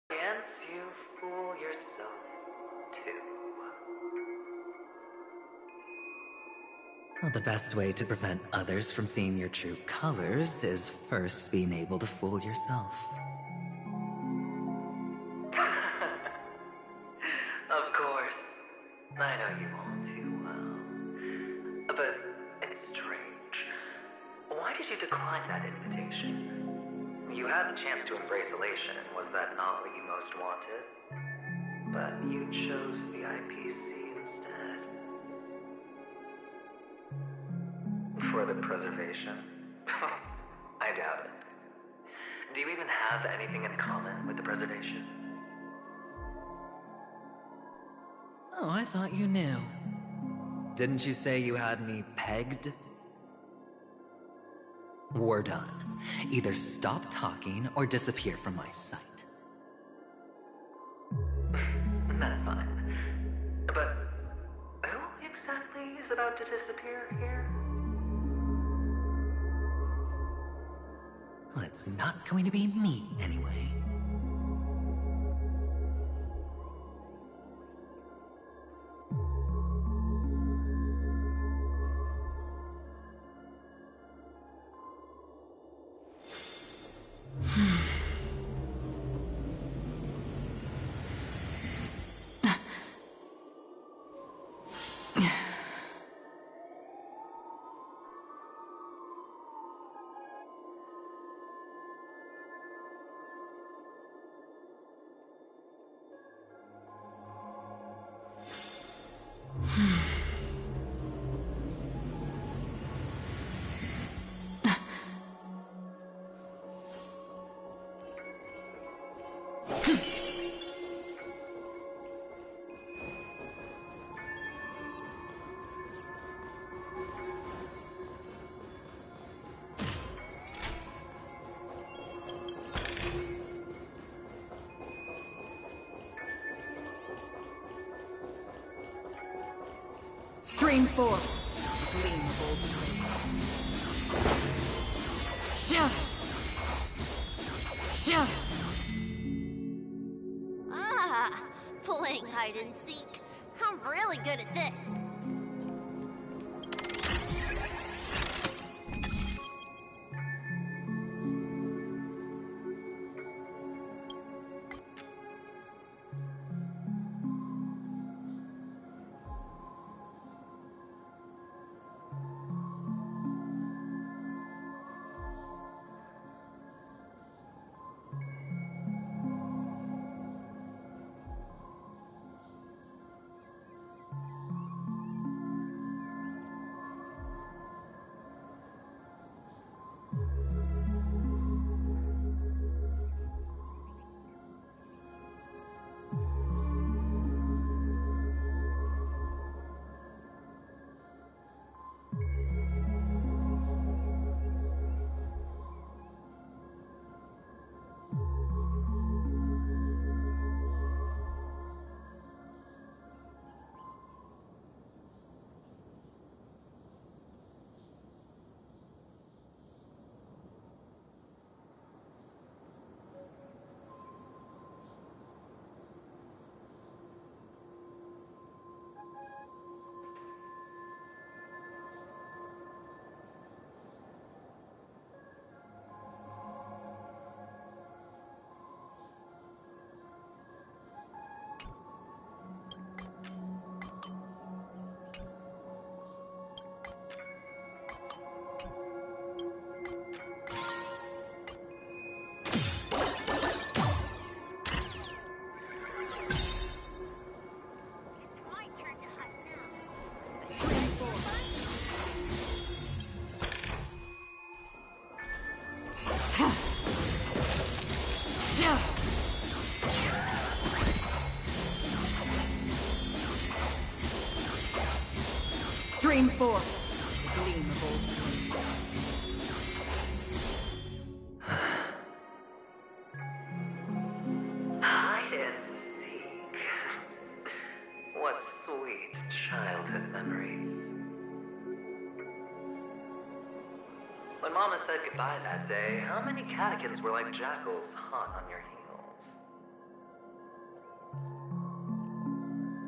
chance, you fool yourself, too. Well, the best way to prevent others from seeing your true colors is first being able to fool yourself. Of course. I know you all too well. But it's strange. Why did you decline that invitation? You had the chance to embrace elation. Was that not what you most wanted? But you chose the IPC instead. For the preservation? I doubt it. Do you even have anything in common with the preservation? Oh, I thought you knew. Didn't you say you had me pegged? We're done. Either stop talking or disappear from my sight. That's fine. But who exactly is about to disappear here? Well, it's not going to be me, anyway. Stream 4. Gleam of old flame. Shah! Ah, playing hide and seek. I'm really good at this. Stream 4. Gleam of old flame. Hide and seek. What sweet childhood memories. Mama said goodbye that day, how many catechins were like jackals hot on your heels?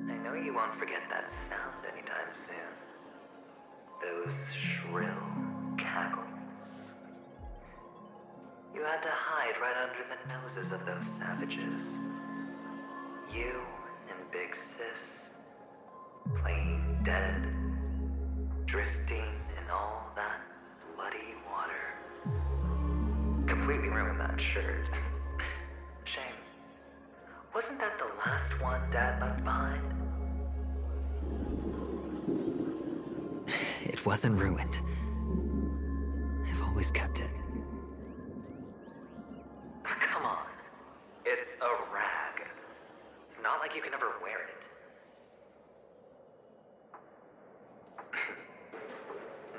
I know you won't forget that sound anytime soon. Those shrill cackles. You had to hide right under the noses of those savages. You and Big Sis, playing dead, drifting in all that bloody water. Completely ruined that shirt. Shame. Wasn't that the last one Dad left behind? It wasn't ruined. I've always kept it. Come on. It's a rag. It's not like you can ever wear it.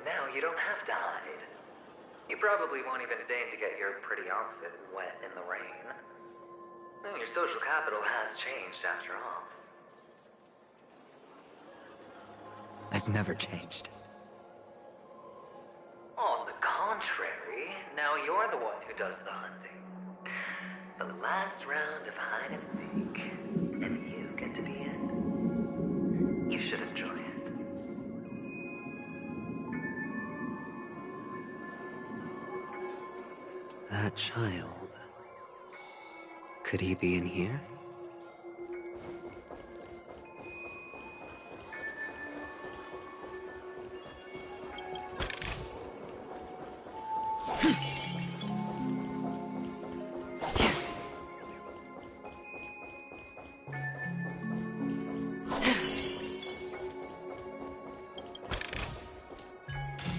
Now you don't have to hide. You probably won't even deign to get your pretty outfit wet in the rain. And your social capital has changed after all. I've never changed. On the contrary, now you're the one who does the hunting. The last round of hide and seek, and you get to be in. You should enjoy it. That child. Could he be in here?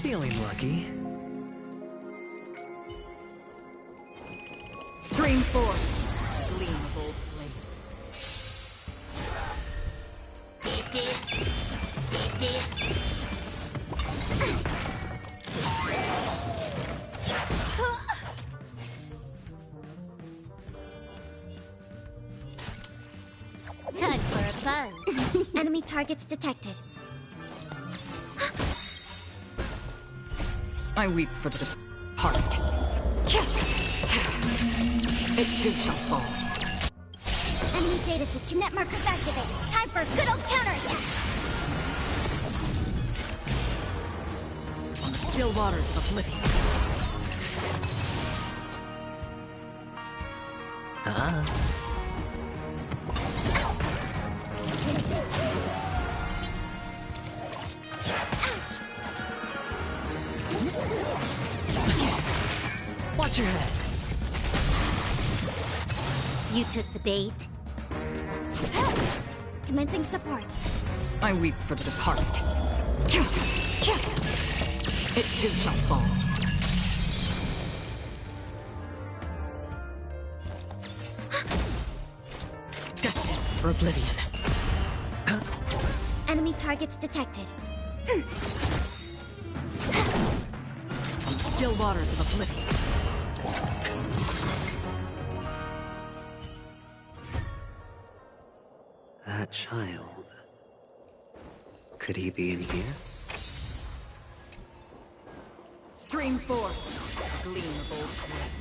Feeling lucky. Stream forth, gleam of old flames. Time for a buzz. Enemy targets detected. I weep for the departed. It too shall fall. Enemy data secure net markers activated. Time for a good old counterattack. On still waters of oblivion. Watch your head. You took the bait. Commencing support. I weep for the departed. It too shall fall. Destined for oblivion. Enemy targets detected. On still waters of oblivion. That child. Could he be in here? Stream forth, gleam of old flames.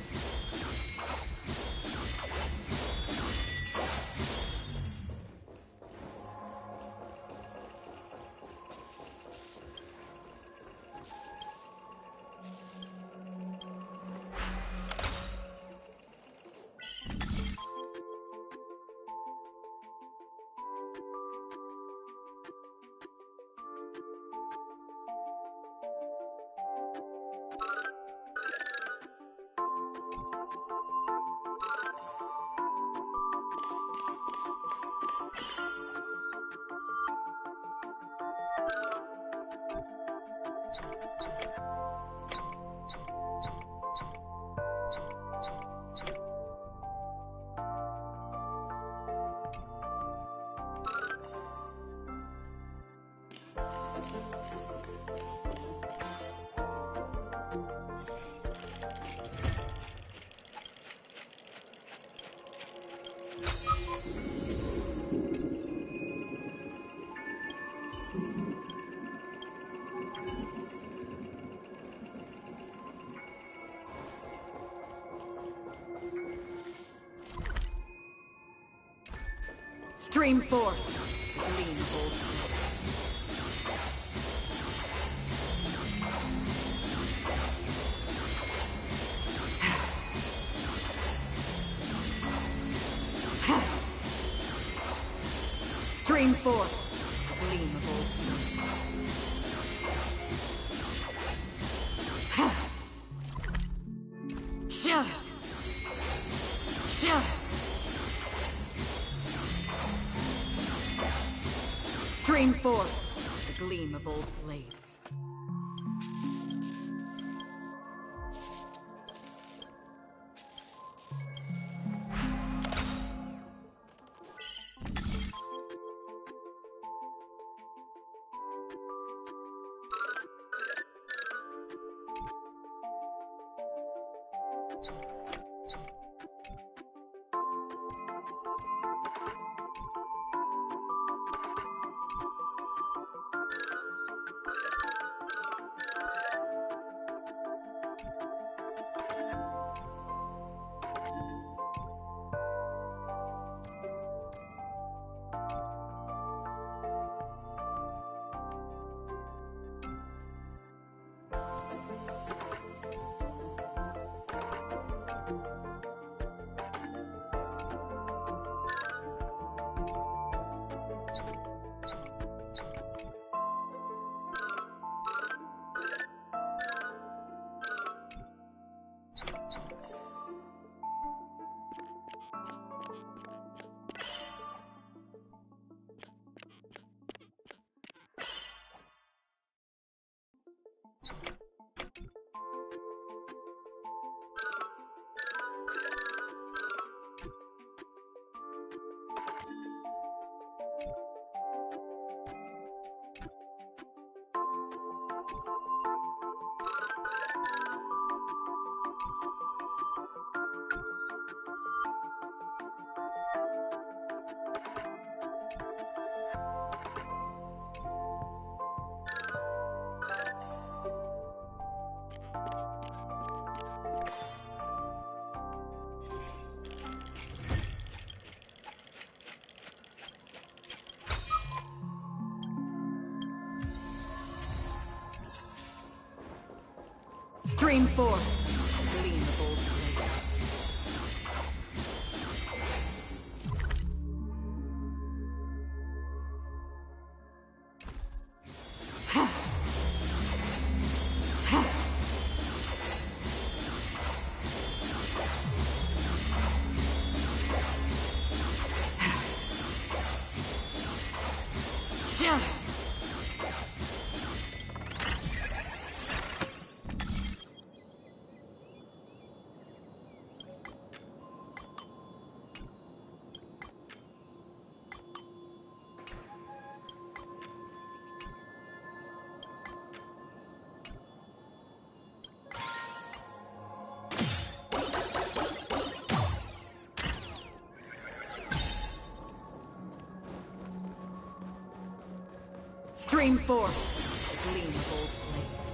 Stream forth, gleam of old Stream forth, gleam of old Stream forth, the gleam of old blades. Stream forth, gleam of old Stream forth, the gleam of old blades.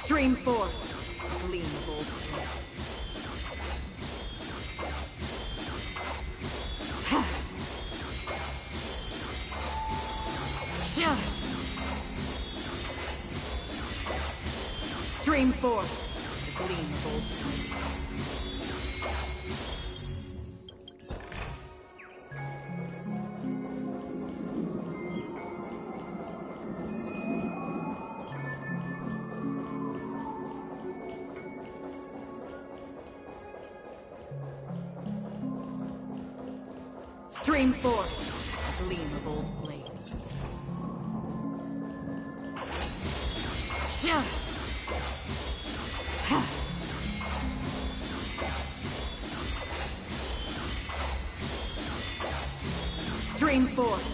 Stream forth, the gleam of old blades. Stream forth, the gleam of old blades. Stream forth, the gleam of old blades. Stream forth,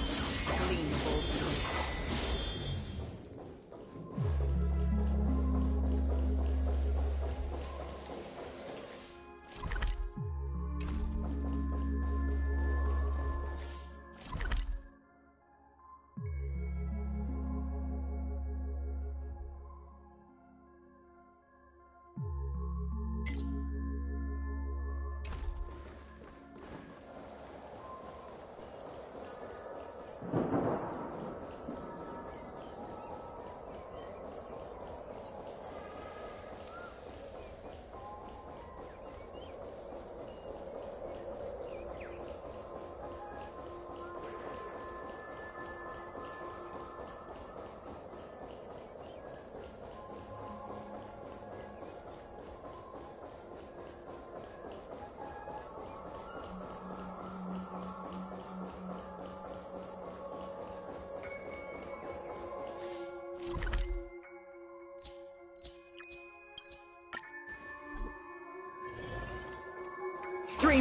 the gleam of old blades.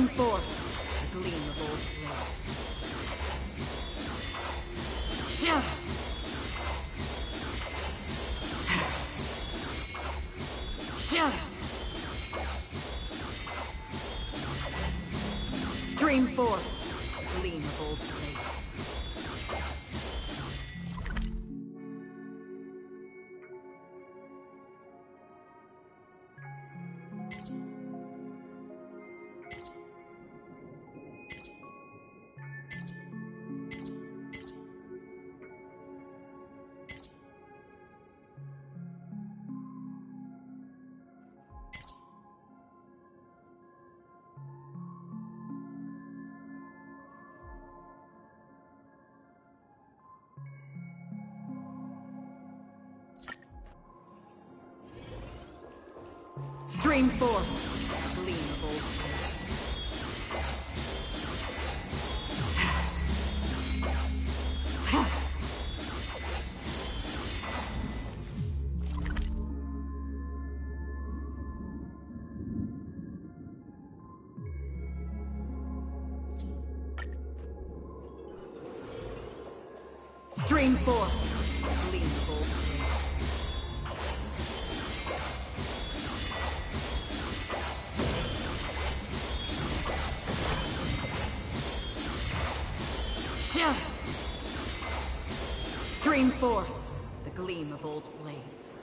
Stream forth the gleam of old blades. Stream forth the gleam of old blades. Stream forth the gleam of old Stream forth the gleam of old Stream forth the gleam of old blades.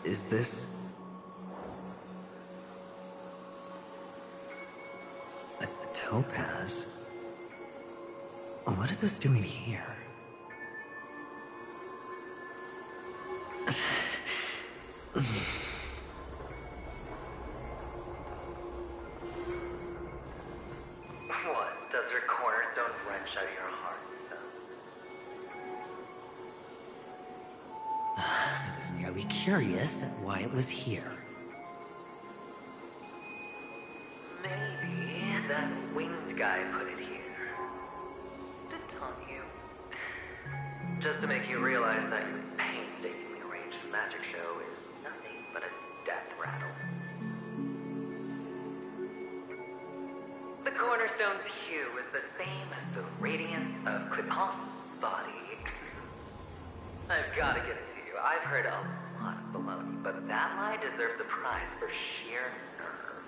Is this... a topaz? What is this doing here? What? Does your cornerstone wrench out your heart, son? I was merely curious at why it was here. Maybe that winged guy put it here. To taunt you. Just to make you realize that your painstakingly arranged magic show is nothing but a death rattle. The cornerstone's hue is the same as the radiance of Clipant's body. I've got to give it to you. I've heard a lot of baloney, but that lie deserves a prize for sheer nerve.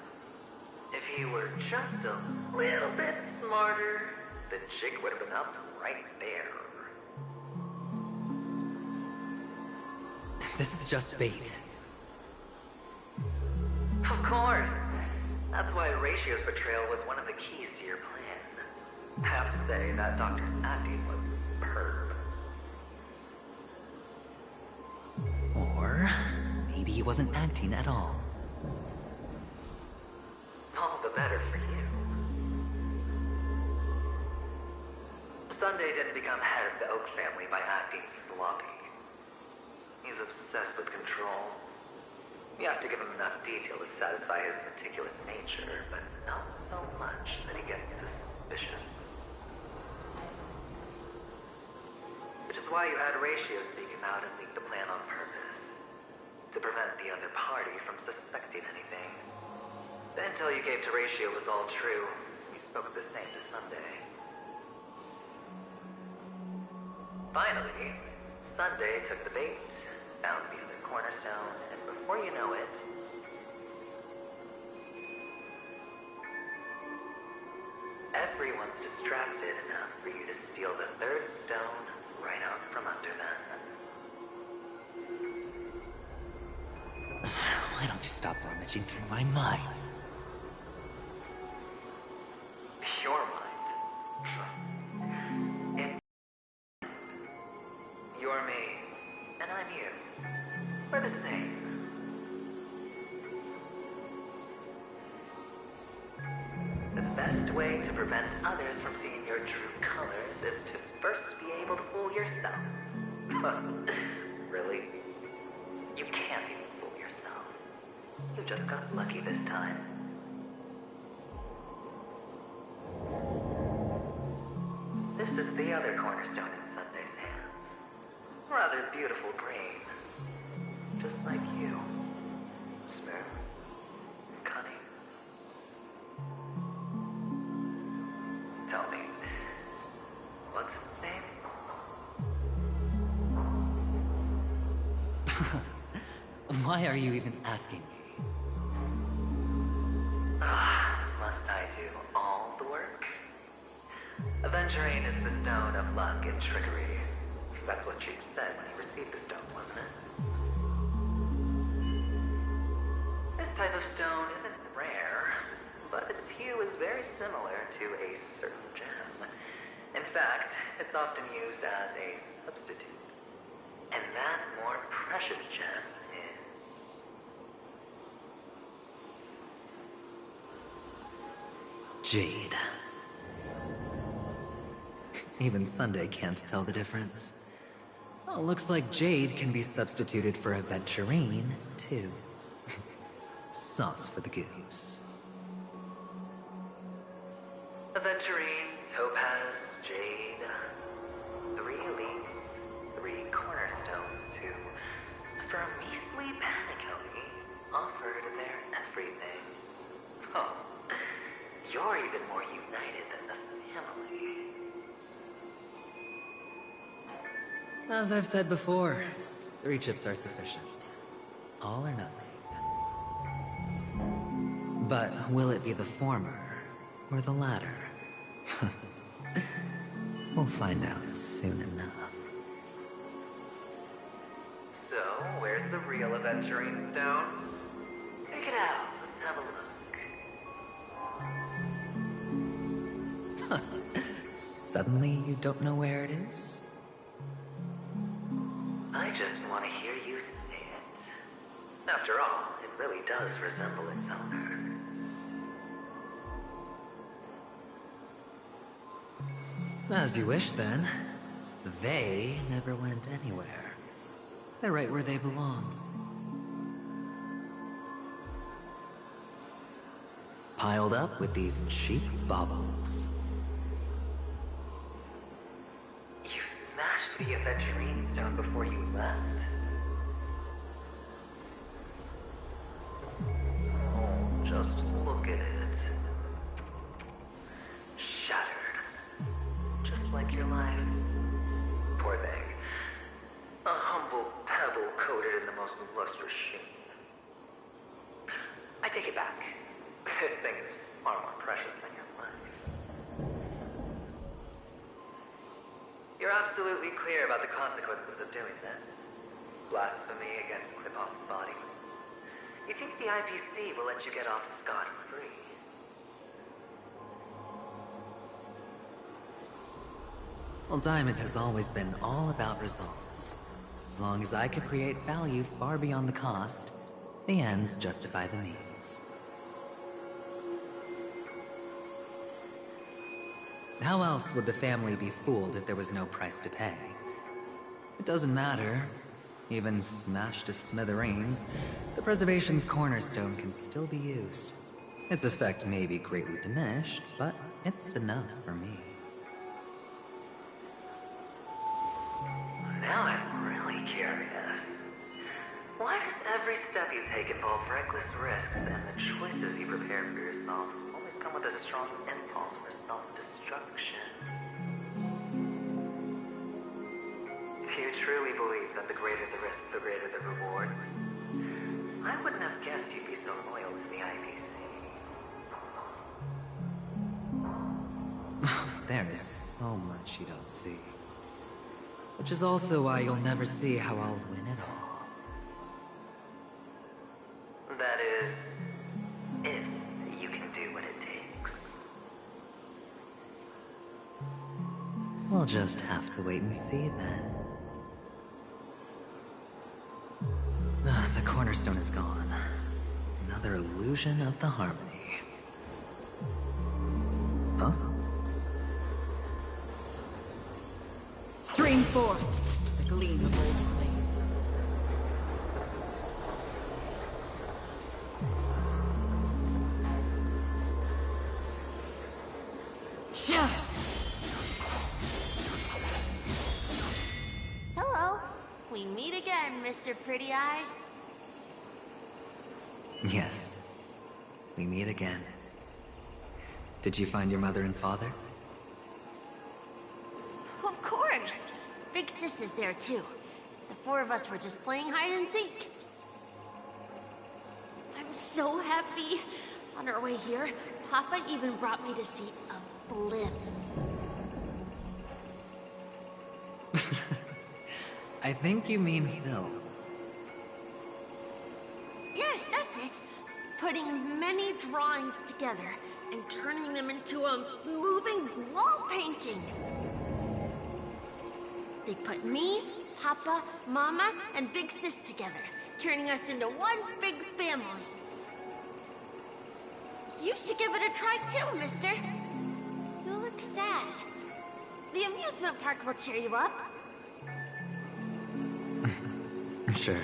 If he were just a little bit smarter, the jig would have been up right there. This is just bait. Of course. That's why Ratio's betrayal was one of the keys to your plan. I have to say, that doctor's acting was superb. Or maybe he wasn't acting at all. All the better for you. Sunday didn't become head of the Oak family by acting sloppy. He's obsessed with control. You have to give him enough detail to satisfy his meticulous nature, but not so much that he gets suspicious. Which is why you had Ratio seek him out and leak the plan on purpose. To prevent the other party from suspecting anything. The intel you gave to Ratio was all true. You spoke the same to Sunday. Finally, Sunday took the bait, found the other cornerstone, and before you know it... everyone's distracted enough for you to steal the third stone right out from under them. Why don't you stop rummaging through my mind? Your mind? It's... you're me, and I'm you. We're the same. The best way to prevent others from seeing your true colors is to first be able to fool yourself. Really? You can't even fool yourself. You just got lucky this time. cornerstone in Sunday's hands. Rather beautiful green. Just like you. Smooth. Cunning. Tell me, what's its name? Why are you even asking me? Must I do all the work? Aventurine is the stone of luck and trickery. That's what she said when you received the stone, wasn't it? This type of stone isn't rare, but its hue is very similar to a certain gem. In fact, it's often used as a substitute. And that more precious gem is... Jade. Even Sunday can't tell the difference. Oh, looks like Jade can be substituted for Aventurine, too. Sauce for the goose. Aventurine, Topaz, Jade. 3 elites, 3 cornerstones who, for a measly panicone, offered their everything. Oh, you're even more united than the family. As I've said before, 3 chips are sufficient. All or nothing. But will it be the former or the latter? We'll find out soon enough. So, where's the real Aventurine Stone? Take it out. Let's have a look. Suddenly you don't know where it is? I just want to hear you say it. After all, it really does resemble its owner. As you wish, then. They never went anywhere. They're right where they belong. Piled up with these cheap baubles. You smashed the Aventurine Stone before you left? Oh, just look at it. Shattered. Just like your life. Poor thing. A humble pebble coated in the most lustrous sheen. I take it back. This thing is far more precious than your life. You're absolutely clear about the consequences of doing this. Blasphemy against Clipot's body. You think the IPC will let you get off scot-free? Well, Diamond has always been all about results. As long as I could create value far beyond the cost, the ends justify the means. How else would the family be fooled if there was no price to pay? It doesn't matter. Even smashed to smithereens, the preservation's cornerstone can still be used. Its effect may be greatly diminished, but it's enough for me. Now I'm really curious. Why does every step you take involve reckless risks, and the choices you prepare for yourself always come with a strong impulse for self-destruction? Do you truly believe that the greater the risk, the greater the rewards? I wouldn't have guessed you'd be so loyal to the IPC. There is so much you don't see. Which is also why you'll never see how I'll win it all. That is, if you can do what it takes. We'll just have to wait and see then. The cornerstone is gone. Another illusion of the harmony. Huh? Stream forth the gleam of old blades. again, Mr. Pretty Eyes. Yes. We meet again. Did you find your mother and father? Of course. Big Sis is there too. The four of us were just playing hide and seek. I'm so happy. On our way here, Papa even brought me to see a blimp. I think you mean Phil. Yes, that's it. Putting many drawings together and turning them into a moving wall painting. They put me, Papa, Mama, and Big Sis together, turning us into one big family. You should give it a try too, mister. You look sad. The amusement park will cheer you up. Sure.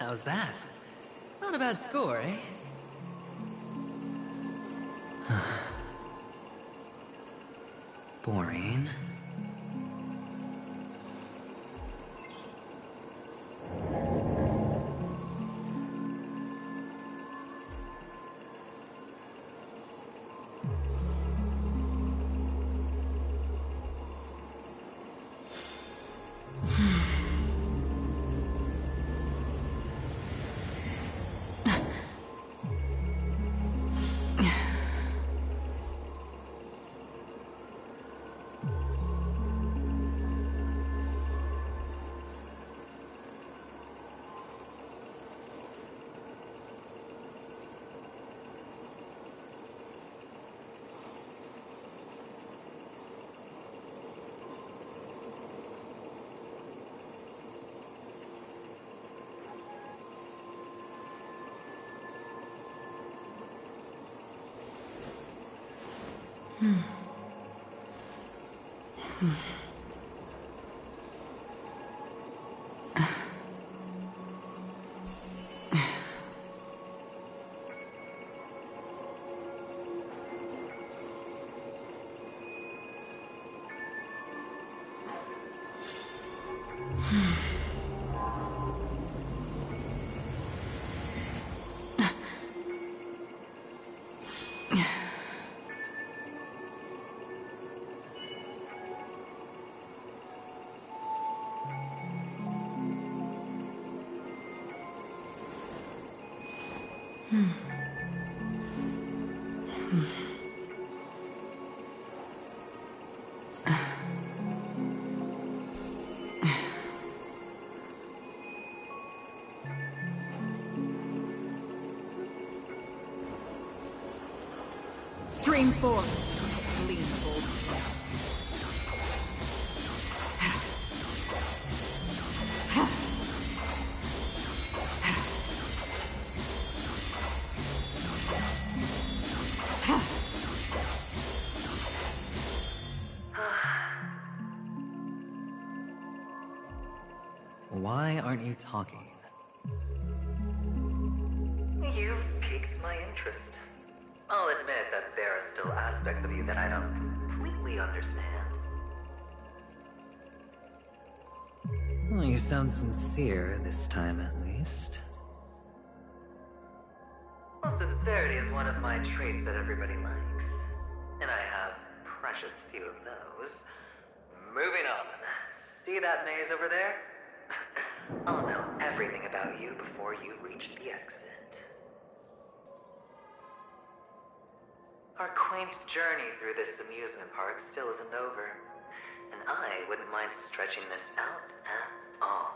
How's that? Not a bad score, eh? Boring. Stream forth. Lean bold. Why aren't you talking? You've piqued my interest. I'll admit that there are still aspects of you that I don't completely understand. Well, you sound sincere this time, at least. Well, sincerity is one of my traits that everybody likes. And I have precious few of those. Moving on. See that maze over there? I'll know everything about you before you reach the exit. Our quaint journey through this amusement park still isn't over. And I wouldn't mind stretching this out at all.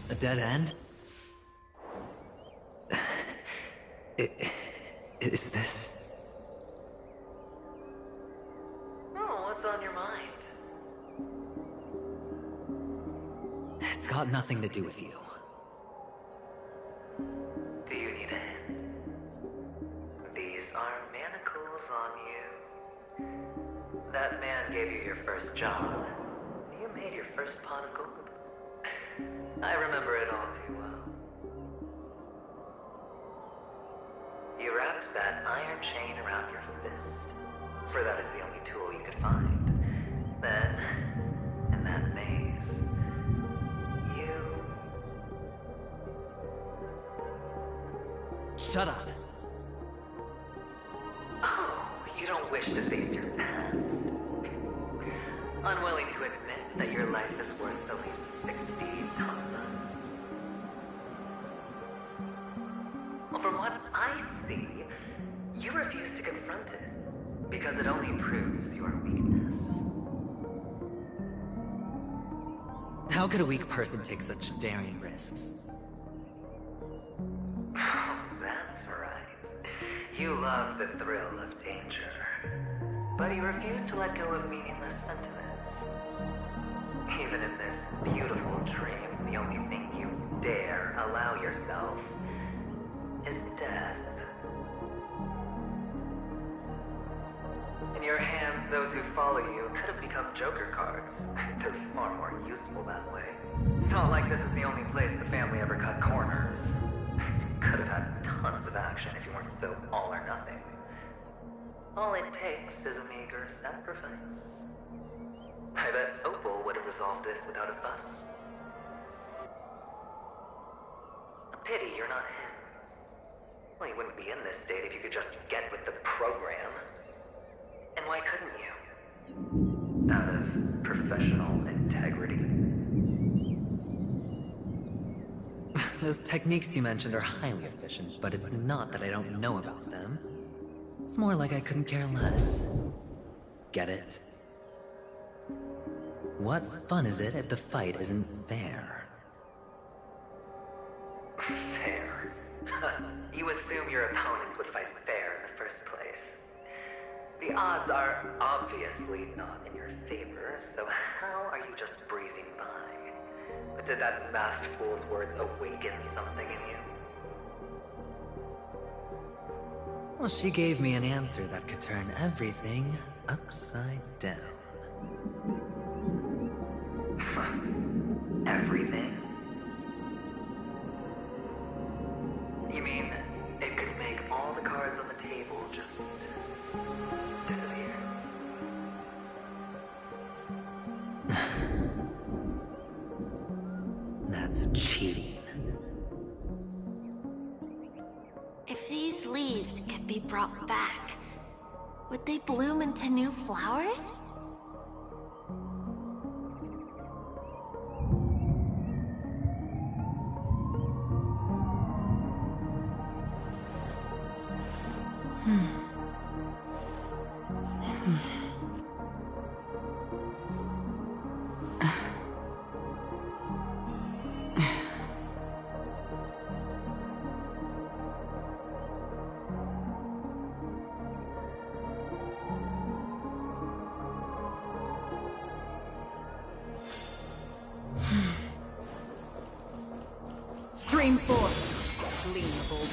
A dead end? Is this... Oh, what's on your mind? It's got nothing to do with you. Do you need a hint? These are manacles on you. That man gave you your first job. You made your first pot of gold. I remember it all too well. You wrapped that iron chain around your fist, for that is the only tool you could find. Then, in that maze, you... Shut up! Oh, you don't wish to face your past. Unwilling to admit that your life is worth at least 60 tons. Well, from what I see, you refuse to confront it, because it only proves your weakness. How could a weak person take such daring risks? Oh, that's right. You love the thrill of danger, but you refuse to let go of meaningless sentiments. Even in this beautiful dream, the only thing you dare allow yourself is death. In your hands, those who follow you could have become Joker cards. They're far more useful that way. It's not like this is the only place the family ever cut corners. You could have had tons of action if you weren't so all or nothing. All it takes is a meager sacrifice. I bet Opal would have resolved this without a fuss. A pity you're not him. Well, you wouldn't be in this state if you could just get with the program. And why couldn't you? Out of professional integrity. Those techniques you mentioned are highly efficient, but it's not that I don't know about them. It's more like I couldn't care less. Get it? What fun is it if the fight isn't fair? Fair? You assume your opponents would fight fair in the first place. The odds are obviously not in your favor, so how are you just breezing by? But did that masked fool's words awaken something in you? Well, she gave me an answer that could turn everything upside down. Everything? You mean it could make all the cards on the table just disappear? That's cheating. If these leaves could be brought back, would they bloom into new flowers? Stream forth, gleam of old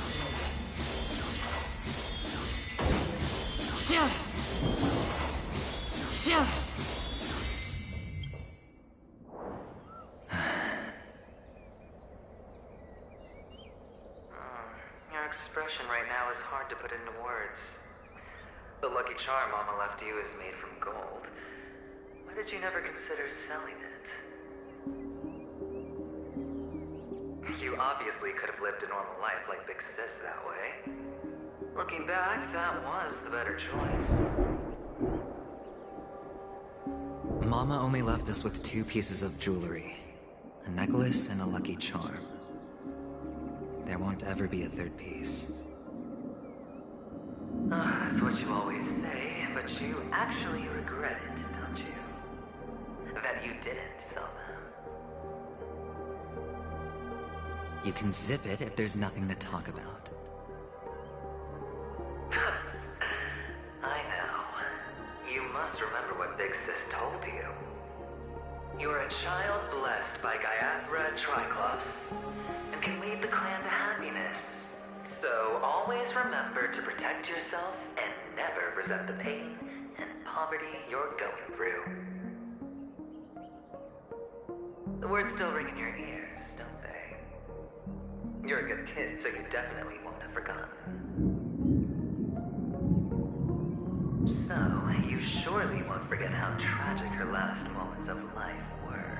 Your expression right now is hard to put into words. The lucky charm Mama left you is made from gold. Why did you never consider selling it? You obviously could have lived a normal life like Big Sis that way. Looking back, that was the better choice. Mama only left us with 2 pieces of jewelry. A necklace and a lucky charm. There won't ever be a 3rd piece. That's what you always say, but you actually regret it, don't you? That you didn't sell them. You can zip it if there's nothing to talk about. I know. You must remember what Big Sis told you. You are a child blessed by Gaiathra Triclops, and can lead the clan to happiness. So always remember to protect yourself and never resent the pain and poverty you're going through. The words still ring in your ears, don't they? You're a good kid, so you definitely won't have forgotten. So, you surely won't forget how tragic her last moments of life were.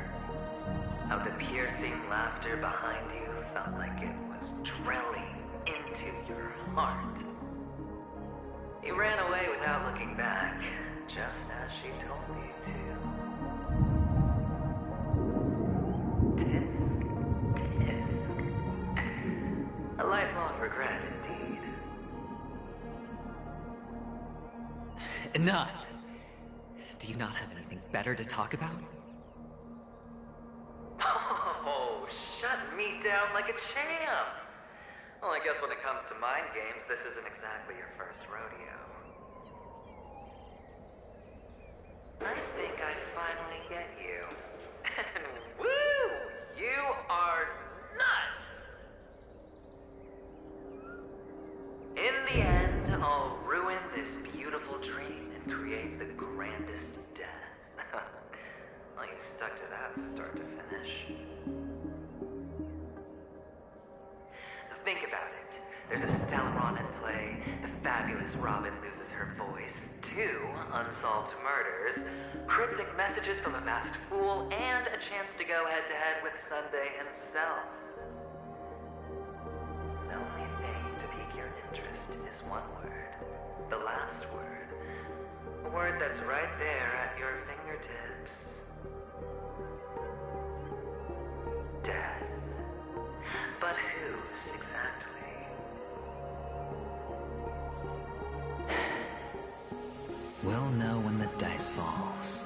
How the piercing laughter behind you felt like it was drilling into your heart. You ran away without looking back, just as she told you to. Tisk. A lifelong regret, indeed. Enough! Do you not have anything better to talk about? Oh, shut me down like a champ! Well, I guess when it comes to mind games, this isn't exactly your first rodeo. I think I finally get you. And woo! You are nuts! In the end, I'll ruin this beautiful dream and create the grandest death. Well, you stuck to that start to finish. Think about it. There's a Stellaron in play, the fabulous Robin loses her voice, 2 unsolved murders, cryptic messages from a masked fool, and a chance to go head-to-head with Sunday himself. The only thing to pique your interest is one word. The last word. A word that's right there at your fingertips. Death. But whose exactly? We'll know when the dice falls.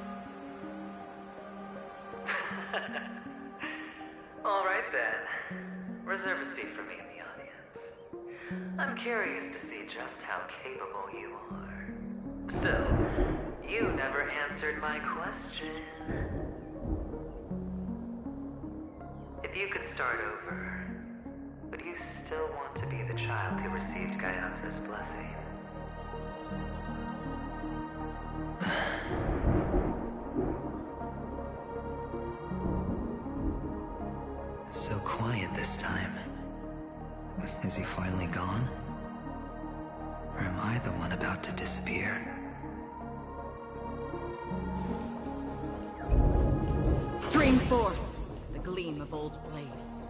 Reserve a seat for me in the audience. I'm curious to see just how capable you are. Still, you never answered my question. If you could start over, would you still want to be the child who received Gayathra's blessing? It's so quiet this time. Is he finally gone? Or am I the one about to disappear? Stream forth the gleam of old blades.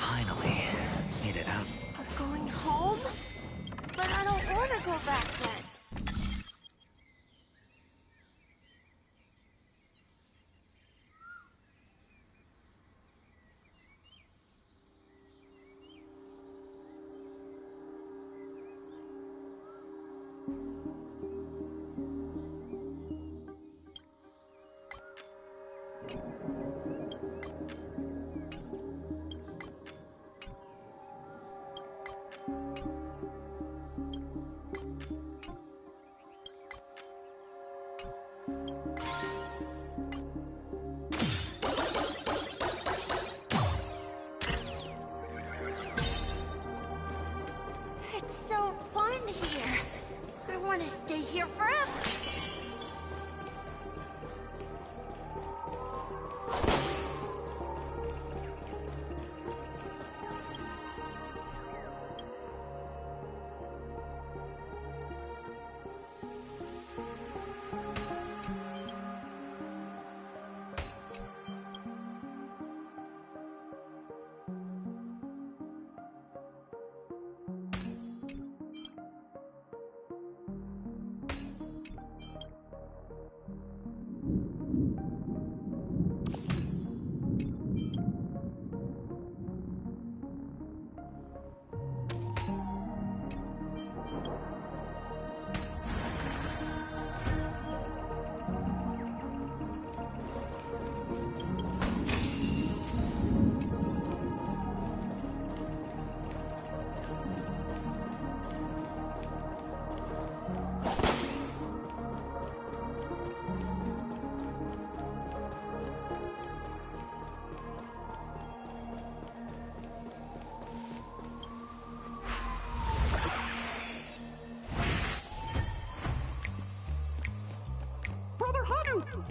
Finally, made it out. I'm going home? But I don't want to go back then. It's so fun here. I want to stay here forever.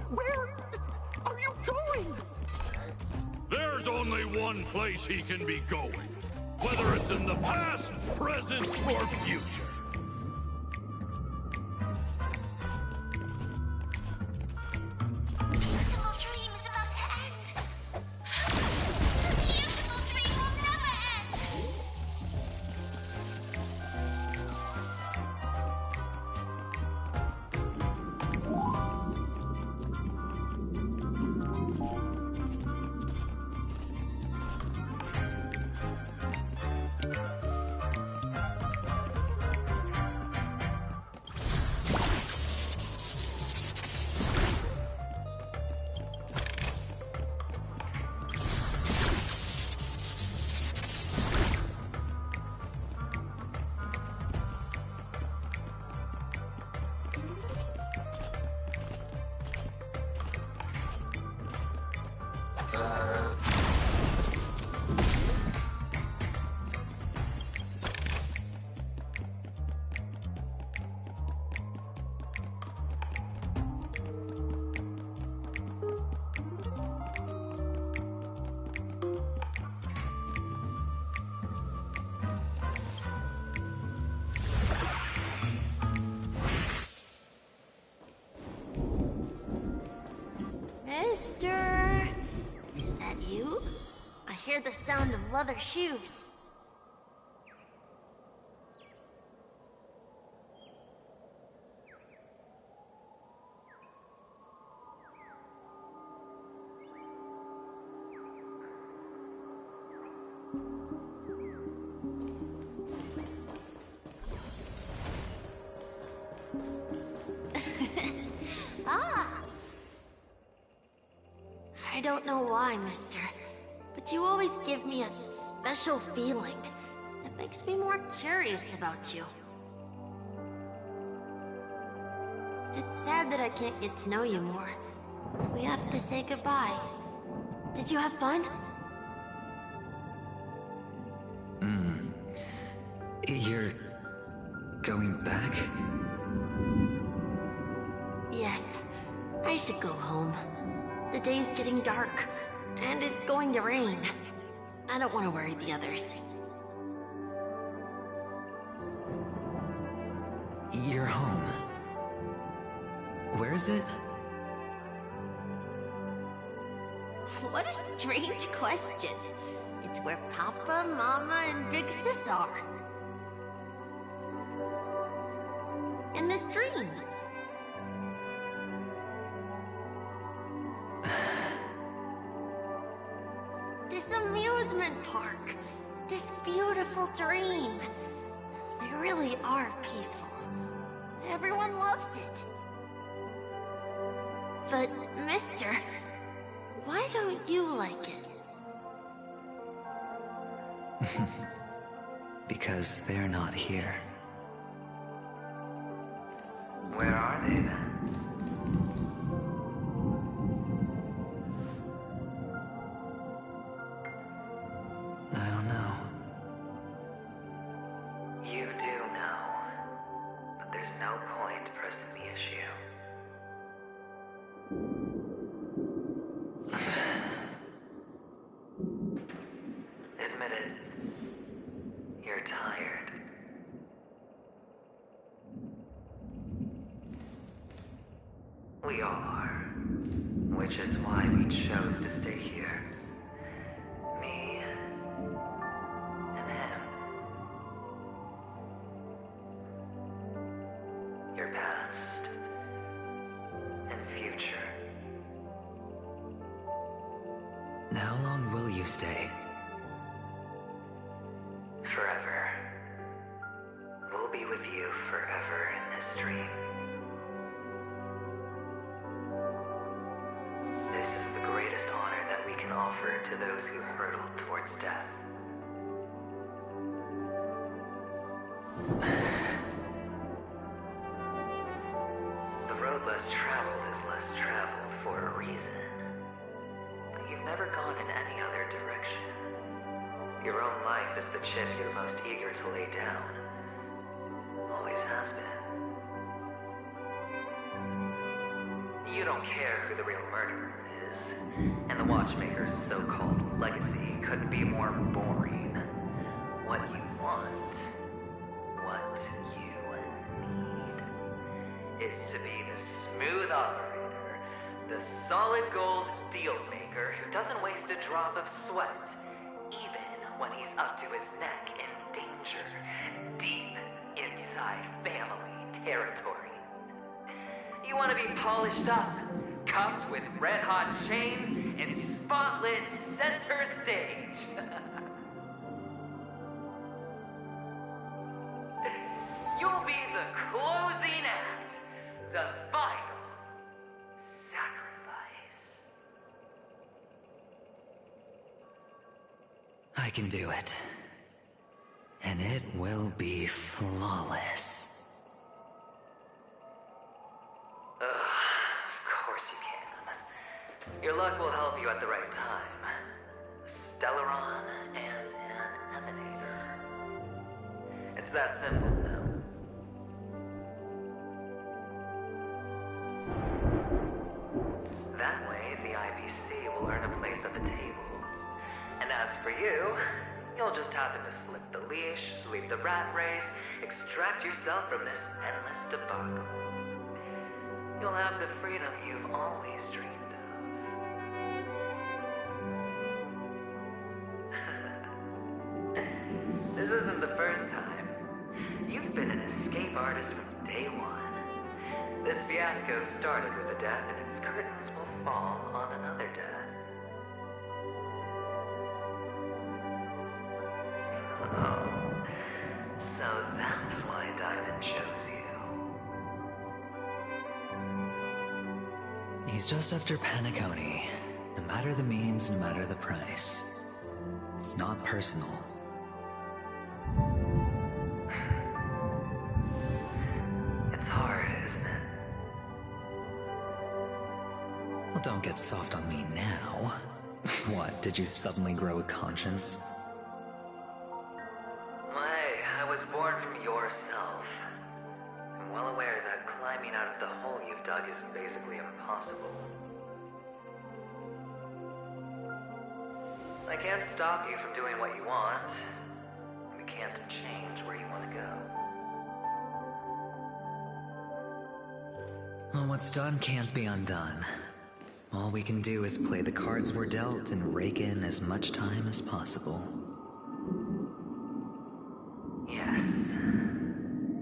Where are you going? There's only one place he can be going. Whether it's in the past, present, or future. Beautiful dream is about to end. The beautiful dream will never end. Mister, is that you? I hear the sound of leather shoes. I don't know why, mister, but you always give me a special feeling that makes me more curious about you. It's sad that I can't get to know you more. We have to say goodbye. Did you have fun? You're going back? Yes, I should go home. The day's getting dark, and it's going to rain. I don't want to worry the others. You're home. Where is it? What a strange question. It's where Papa, Mama, and Big Sis are. In this dream. This amusement park. This beautiful dream. They really are peaceful. Everyone loves it. But, mister, why don't you like it? Because they're not here. Where are they then? I don't know. You do know. But there's no point pressing the issue. Admit it. You're tired. We all are. Which is why we chose to stay here. Me and him. Your past and future. How long will you stay? Forever. We'll be with you forever in this dream. This is the greatest honor that we can offer to those who hurtle towards death. The road less traveled is less traveled for a reason. But you've never gone in any other direction. Your own life is the chip you're most eager to lay down. Always has been. You don't care who the real murderer is, and the Watchmaker's so-called legacy couldn't be more boring. What you want, what you need, is to be the smooth operator, the solid gold deal maker who doesn't waste a drop of sweat, even when he's up to his neck in danger, deep inside family territory. You want to be polished up, cuffed with red-hot chains, and spotlit center stage. You'll be the closing act, the final sacrifice. I can do it. And it will be flawless. Of course you can. Your luck will help you at the right time. A Stellaron and an Emanator. It's that simple, though. That way, the IPC will earn a place at the table. And as for you, you'll just happen to slip the leash, leave the rat race, extract yourself from this endless debacle. You'll have the freedom you've always dreamed of. This isn't the first time. You've been an escape artist from day one. This fiasco started with a death, and its curtains will fall on another death. Oh, so that's why Diamond chose you. He's just after Paniconi. No matter the means, no matter the price. It's not personal. It's hard, isn't it? Well, don't get soft on me now. What, did you suddenly grow a conscience? Why, I was born from yourself. I'm well aware that climbing out of the hole you've dug is basically impossible. I can't stop you from doing what you want. We can't change where you want to go. Well, what's done can't be undone. All we can do is play the cards we're dealt and rake in as much time as possible. Yes.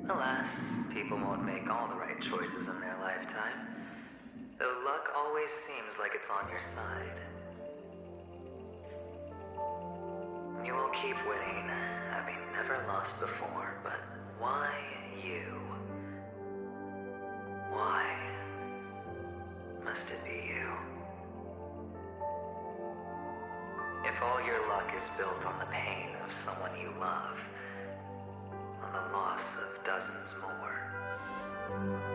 Alas, people won't make all the right choices in their lifetime. Though luck always seems like it's on your side. You will keep winning, having never lost before, but why you? Why must it be you? If all your luck is built on the pain of someone you love, on the loss of dozens more,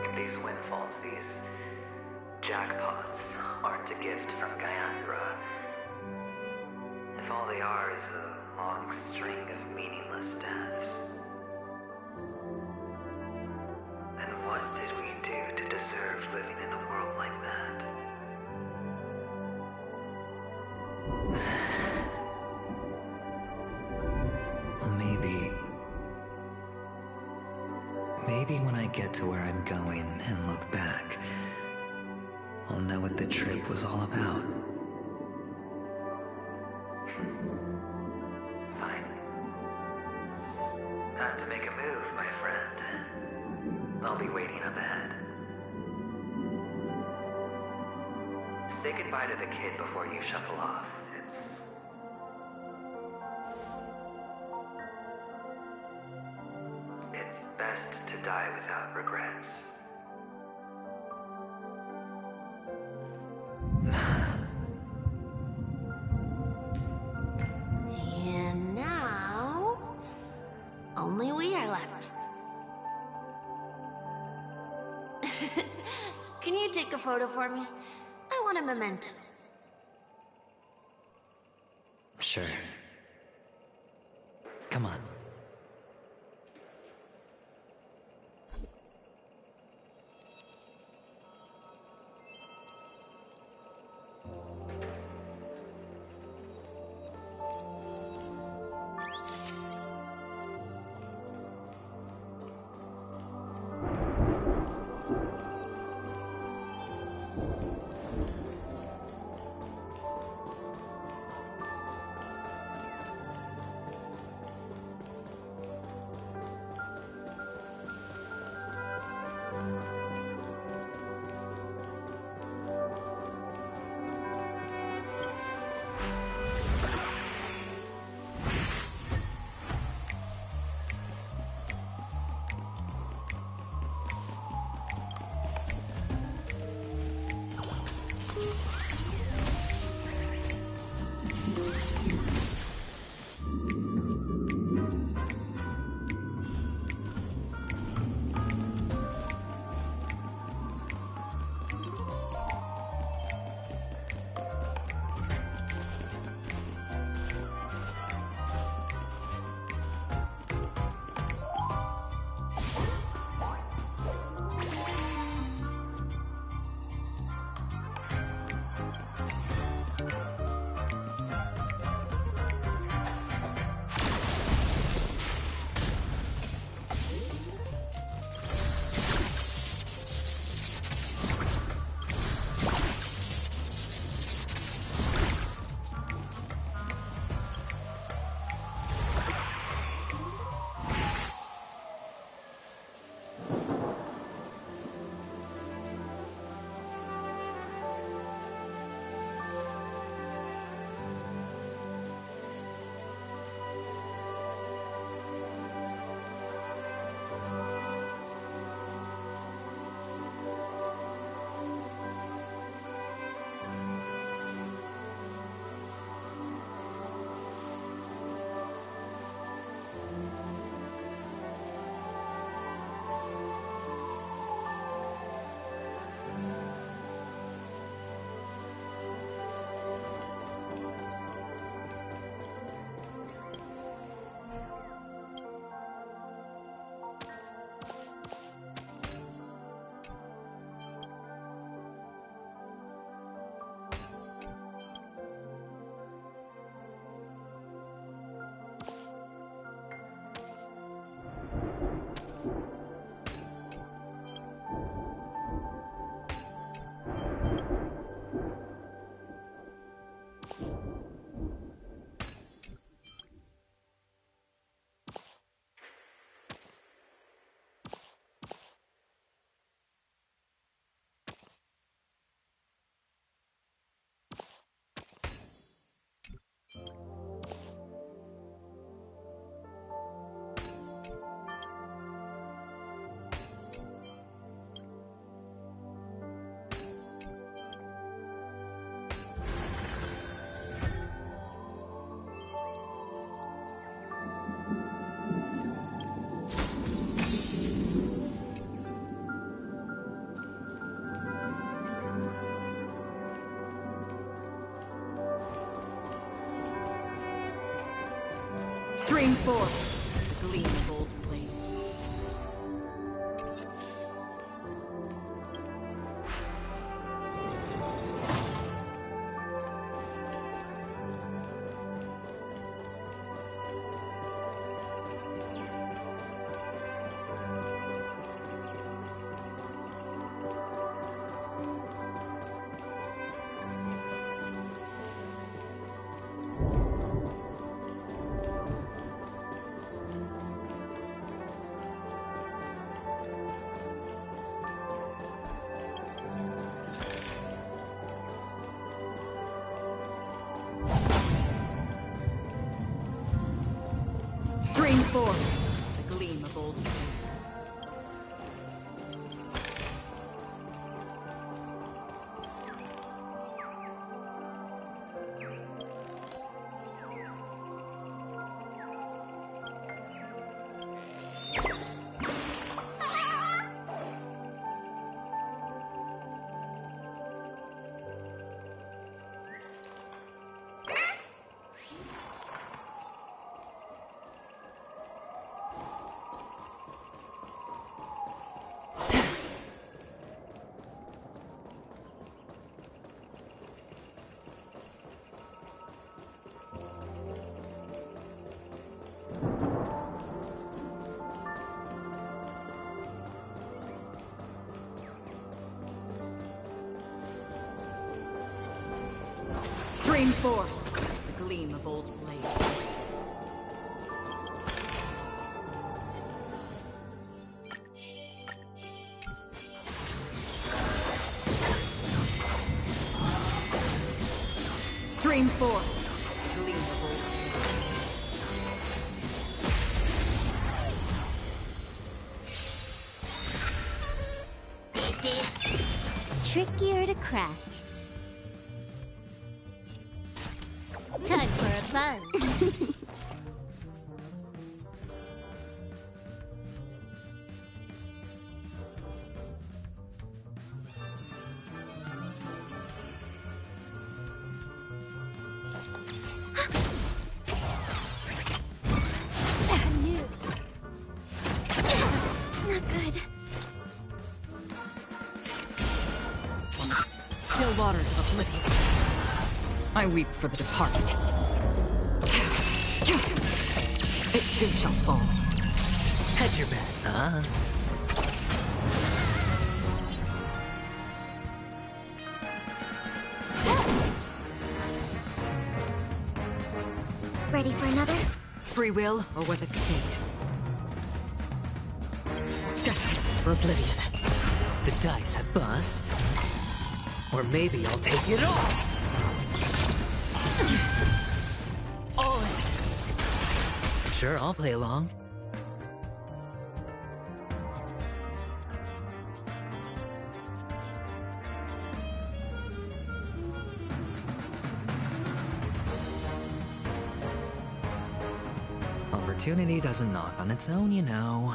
if these windfalls, these jackpots, aren't a gift from Gayasra, if all they are is a long string of meaningless deaths, then what did we do to deserve living in a world like that? Well, maybe when I get to where I'm going and look back, I'll know what the trip was all about. Time to make a move, my friend. I'll be waiting up ahead. Say goodbye to the kid before you shuffle off. It's best to die without regrets. And now, only we are left. Can you take a photo for me? I want a memento. Sure. Come on. Stream forth the gleam of old blades. Stream forth the gleam of old blades. Stream forth the gleam of old blades. Stream forth the gleam of old Trickier to crack. Time for a buzz. Bad news. Not good. Still waters of oblivion. I weep for the departed. It too shall fall. Hedge your bet, huh? Ready for another? Free will, or was it fate? Destined for oblivion. The dice have bust. Or maybe I'll take it all! All in. Sure, I'll play along. Opportunity doesn't knock on its own, you know.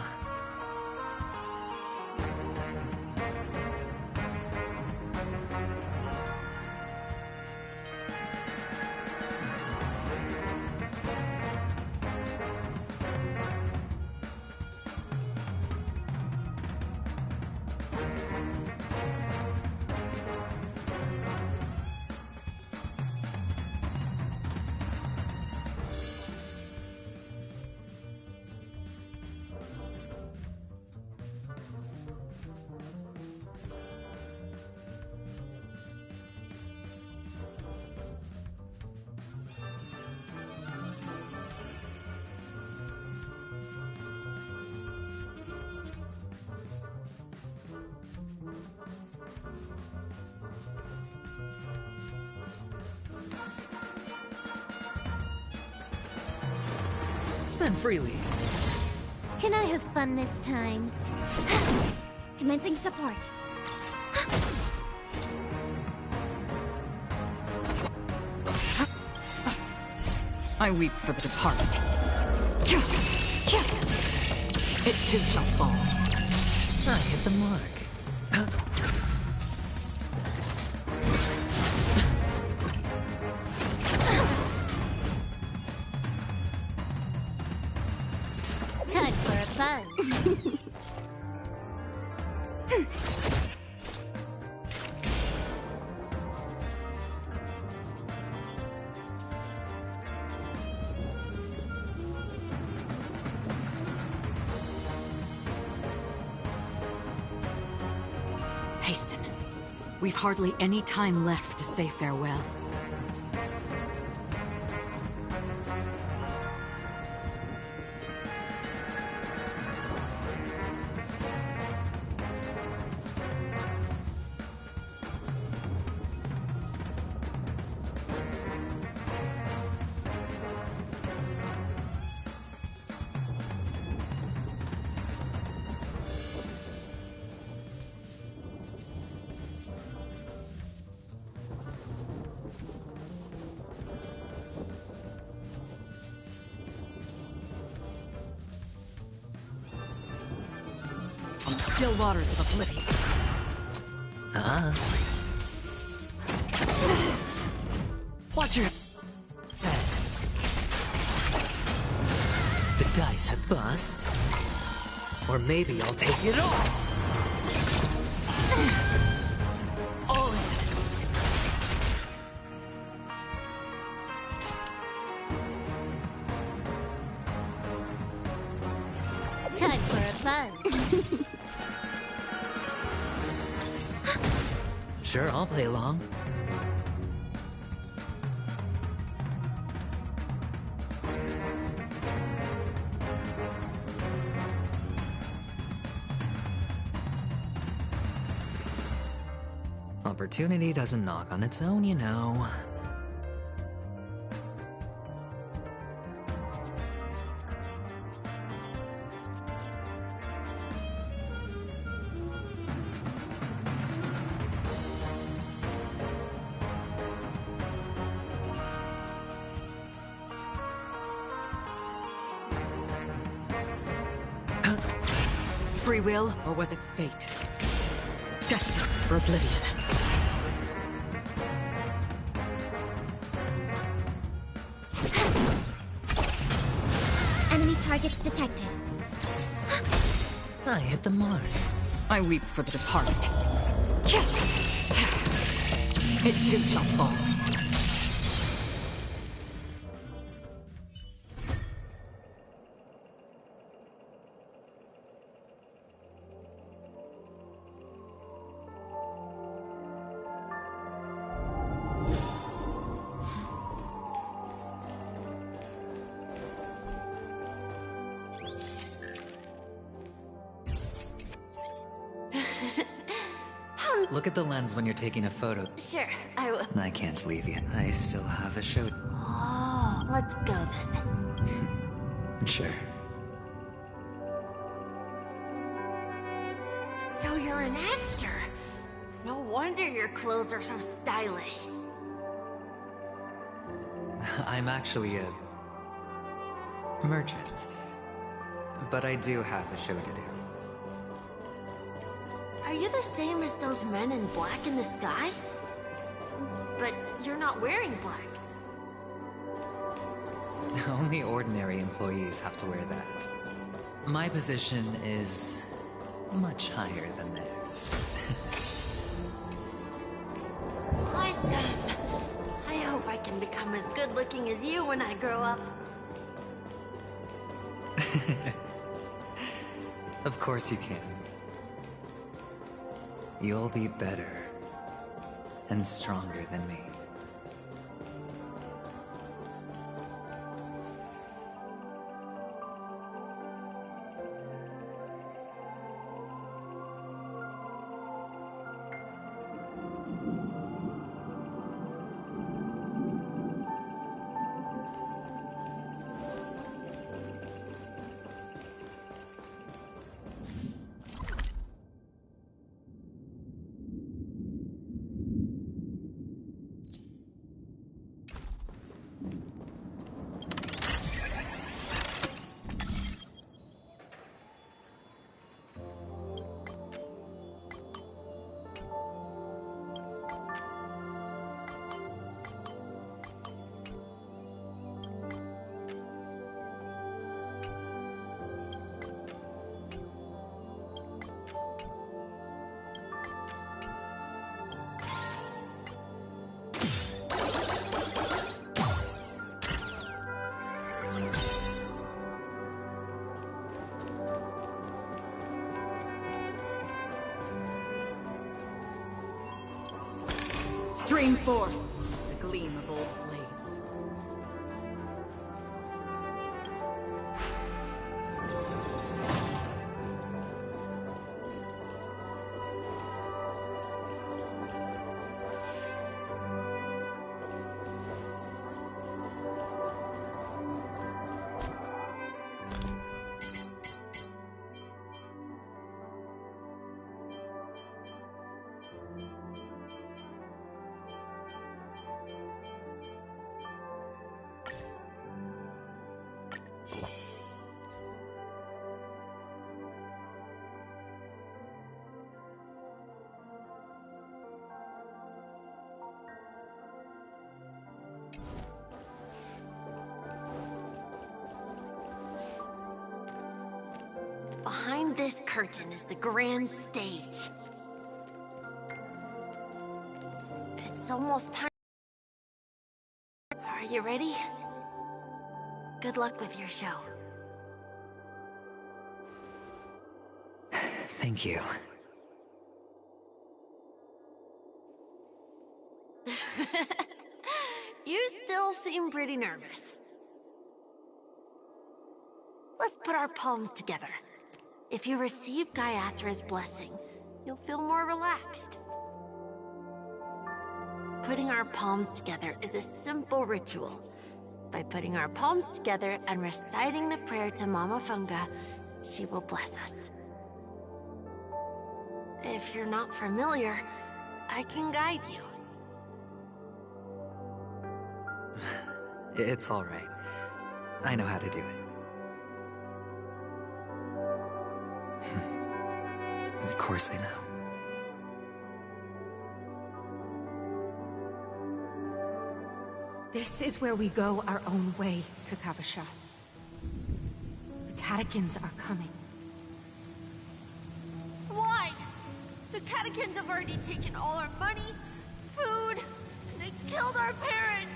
Spend freely. Can I have fun this time? Commencing support. I weep for the departed. It too shall fall. I hit the mark. fun. Hasten. We've hardly any time left to say farewell. Still waters of oblivion. Watch your head. The dice have bust. Or maybe I'll take it all. All in. Time for a fun. Sure, I'll play along. Opportunity doesn't knock on its own, you know. Free will, or was it fate? Destined for oblivion. Enemy targets detected. I hit the mark. I weep for the departed. It too shall fall. Look at the lens when you're taking a photo. Sure, I will. I can't leave you. I still have a show. Oh, let's go then. Sure. So you're an actor. No wonder your clothes are so stylish. I'm actually a merchant. But I do have a show to do. Are you the same as those men in black in the sky? But you're not wearing black. Only ordinary employees have to wear that. My position is much higher than theirs. Awesome! I hope I can become as good looking as you when I grow up. Of course you can. You'll be better and stronger than me. Stream forth the gleam of old blades. Behind this curtain is the grand stage. It's almost time. Are you ready? Good luck with your show. Thank you. You still seem pretty nervous. Let's put our palms together. If you receive Gaiathra's blessing, you'll feel more relaxed. Putting our palms together is a simple ritual. By putting our palms together and reciting the prayer to Mama Funga, she will bless us. If you're not familiar, I can guide you. It's all right. I know how to do it. Of course I know. This is where we go our own way, Kakavasha. The catechins are coming. Why? The catechins have already taken all our money, food, and they killed our parents.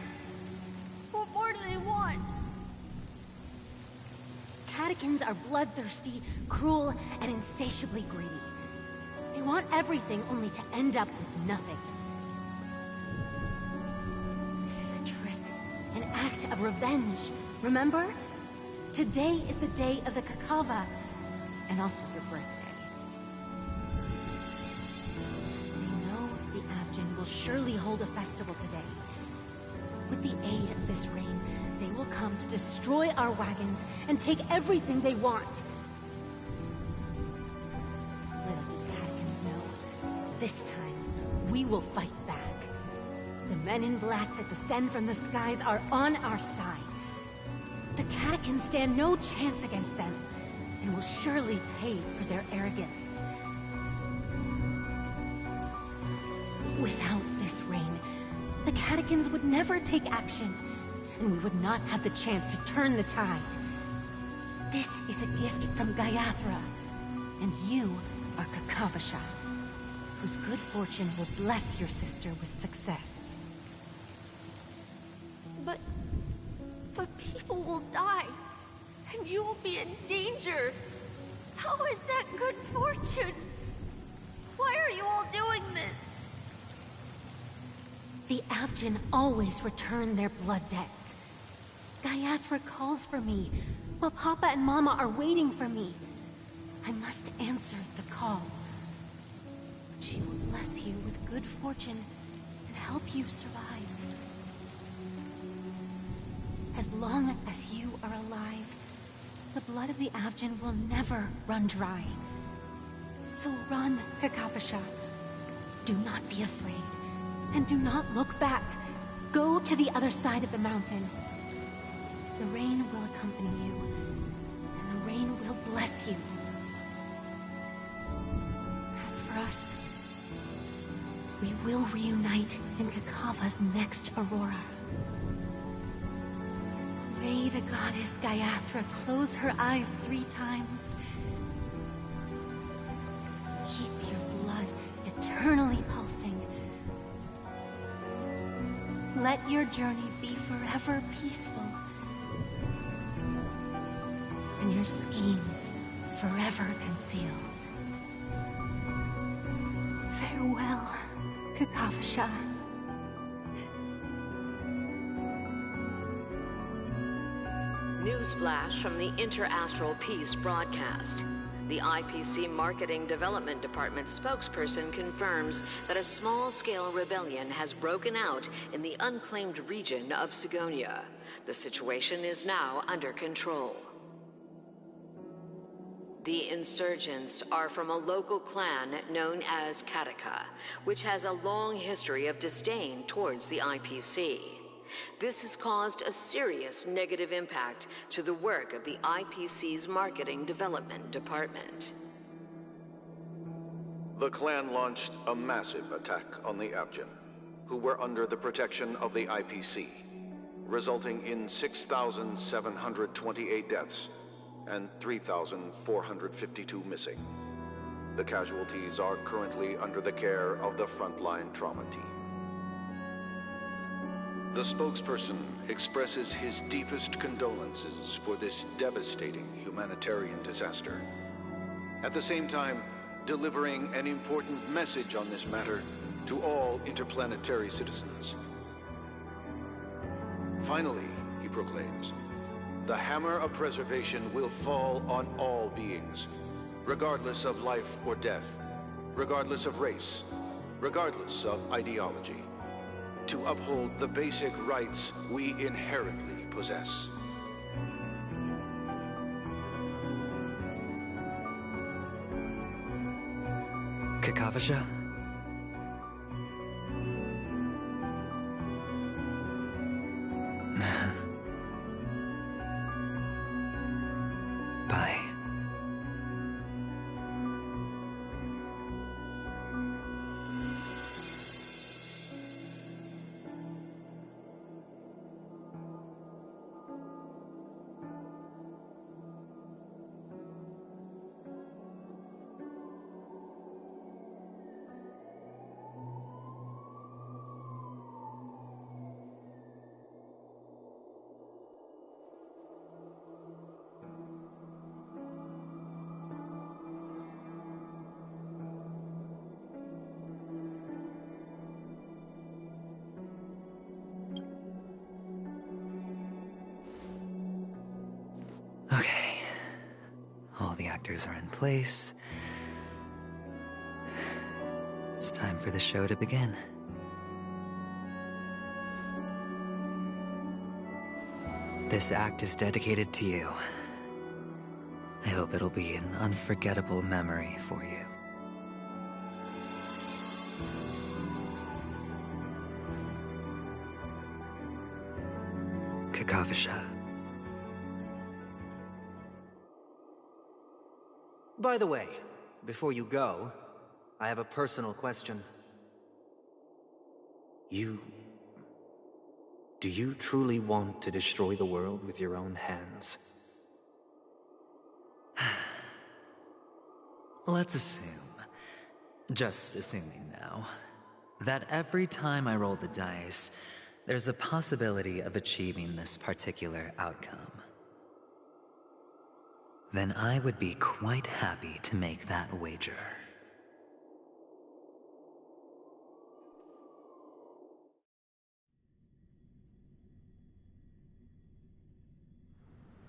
What more do they want? Catechins are bloodthirsty, cruel, and insatiably greedy. They want everything only to end up with nothing. This is a trick, an act of revenge. Remember? Today is the day of the Kakava, and also your birthday. They know the Avgin will surely hold a festival today. With the aid of this rain, they will come to destroy our wagons and take everything they want. Little do catechins know, this time we will fight back. The men in black that descend from the skies are on our side. The catechins stand no chance against them, and will surely pay for their arrogance. Without this rain, the catechins would never take action, and we would not have the chance to turn the tide. This is a gift from Gaiathra, and you are Kakavasha, whose good fortune will bless your sister with success. But people will die, and you will be in danger. How is that good fortune? Why are you all doing this? The Avgin always return their blood debts. Gaiathra calls for me, while Papa and Mama are waiting for me. I must answer the call. She will bless you with good fortune and help you survive. As long as you are alive, the blood of the Avgin will never run dry. So run, Kakavasha. Do not be afraid. And do not look back. Go to the other side of the mountain. The rain will accompany you, and the rain will bless you. As for us, we will reunite in Kakava's next aurora. May the goddess Gaiathra close her eyes 3 times. Keep your blood eternally pulsing. Let your journey be forever peaceful, and your schemes forever concealed. Farewell, Kakavasha. News flash from the Interastral Peace broadcast. The IPC Marketing Development Department spokesperson confirms that a small-scale rebellion has broken out in the unclaimed region of Sigonia. The situation is now under control. The insurgents are from a local clan known as Kataka, which has a long history of disdain towards the IPC. This has caused a serious negative impact to the work of the IPC's Marketing Development Department. The clan launched a massive attack on the Abjin, who were under the protection of the IPC, resulting in 6,728 deaths and 3,452 missing. The casualties are currently under the care of the frontline trauma team. The spokesperson expresses his deepest condolences for this devastating humanitarian disaster, at the same time delivering an important message on this matter to all interplanetary citizens. Finally, he proclaims, the hammer of preservation will fall on all beings, regardless of life or death, regardless of race, regardless of ideology, to uphold the basic rights we inherently possess. Kakavasha? Bye. Okay. All the actors are in place. It's time for the show to begin. This act is dedicated to you. I hope it'll be an unforgettable memory for you. Kakavasha. By the way, before you go, I have a personal question. Do you truly want to destroy the world with your own hands? Let's assume, just assuming now, that every time I roll the dice, there's a possibility of achieving this particular outcome. Then I would be quite happy to make that wager.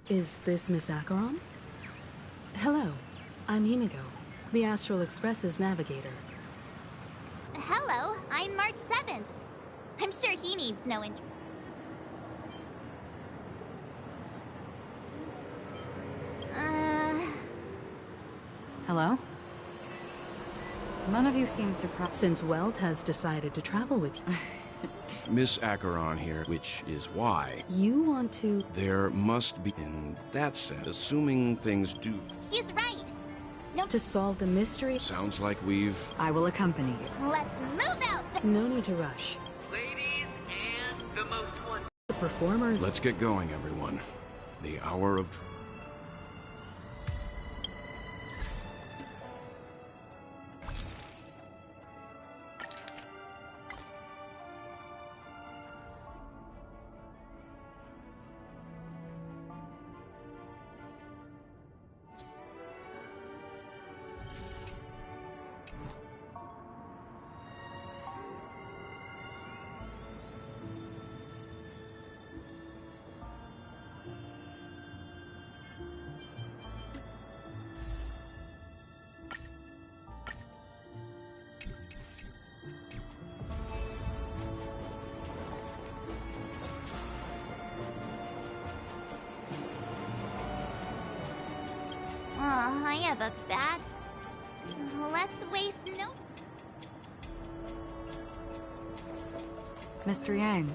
Is this Miss Acheron? Hello, I'm Himiko, the Astral Express's navigator. Hello, I'm March 7th. I'm sure he needs no intro. Hello? None of you seem surprised. Since Welt has decided to travel with you. Miss Acheron here, which is why... You want to... There must be, in that sense, assuming things do... He's right. No... To solve the mystery... Sounds like we've... I will accompany you. Let's move out! No need to rush. Ladies and the most one... The performer... Let's get going, everyone. The hour of... of a bath. Let's waste no... Mr. Yang.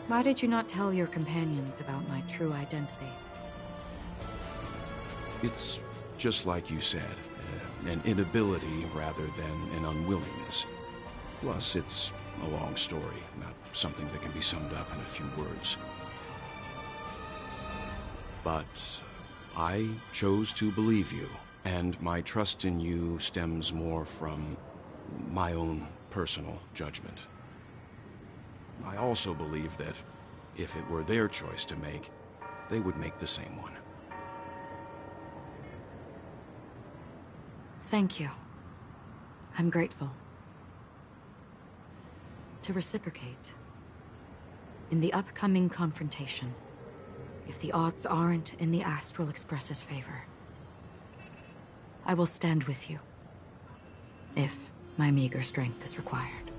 Why did you not tell your companions about my true identity? It's just like you said, an inability rather than an unwillingness. Plus, it's a long story, not something that can be summed up in a few words. But I chose to believe you, and my trust in you stems more from my own personal judgment. I also believe that if it were their choice to make, they would make the same one. Thank you. I'm grateful. To reciprocate, in the upcoming confrontation, if the odds aren't in the Astral Express's favor, I will stand with you, if my meager strength is required.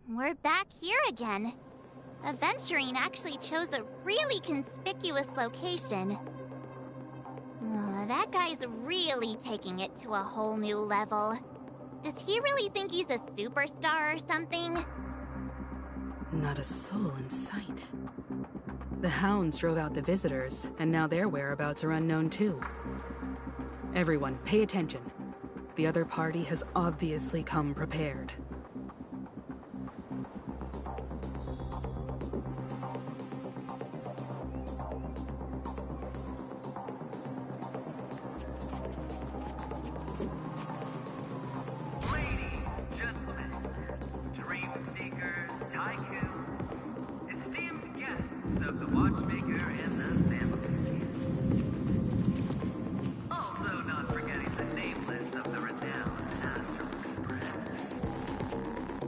We're back here again. Aventurine actually chose a really conspicuous location. That guy's really taking it to a whole new level. Does he really think he's a superstar or something? Not a soul in sight. The hounds drove out the visitors, and now their whereabouts are unknown too. Everyone, pay attention. The other party has obviously come prepared.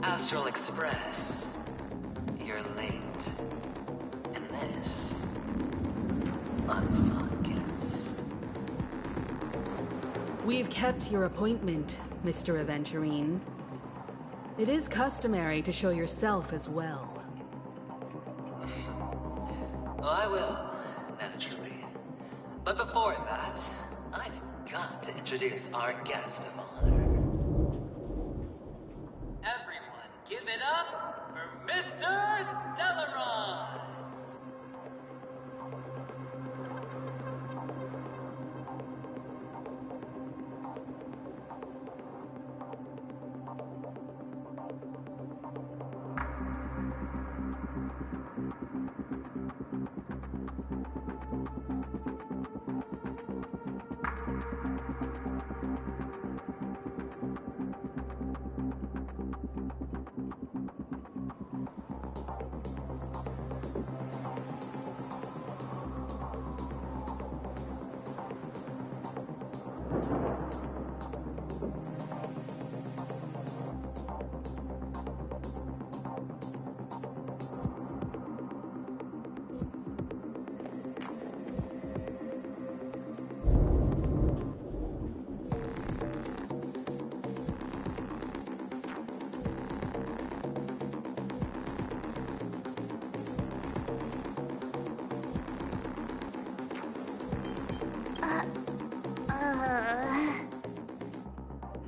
Astral Express, you're late. And this, unsung guest. We've kept your appointment, Mr. Aventurine. It is customary to show yourself as well. Oh, I will, naturally. But before that, I've got to introduce our guest of honor. Everyone, give it up for Mr. Stellaron!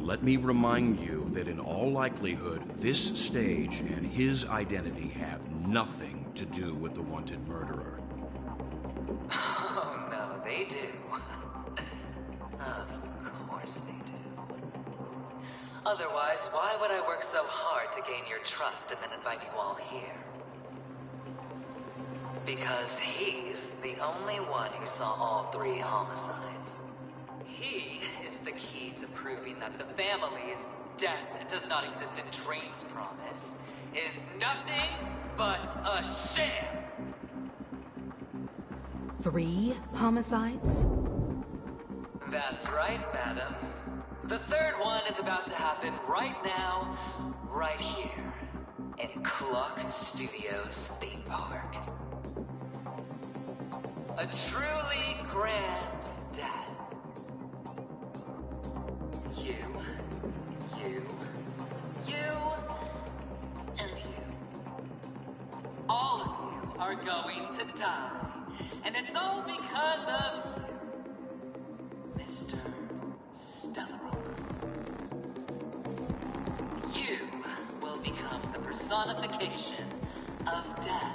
Let me remind you that in all likelihood, this stage and his identity have nothing to do with the wanted murderer. Oh, no, they do. Of course they do. Otherwise, why would I work so hard to gain your trust and then invite you all here? Because he's the only one who saw all 3 homicides. He is the key to proving that the family's death does not exist in Dream's promise is nothing but a sham! 3 homicides? That's right, madam. The 3rd one is about to happen right now, right here, in Clock Studios theme park. A truly grand death. You, and you. All of you are going to die. And it's all because of you, Mr. Stellaron. You will become the personification of death.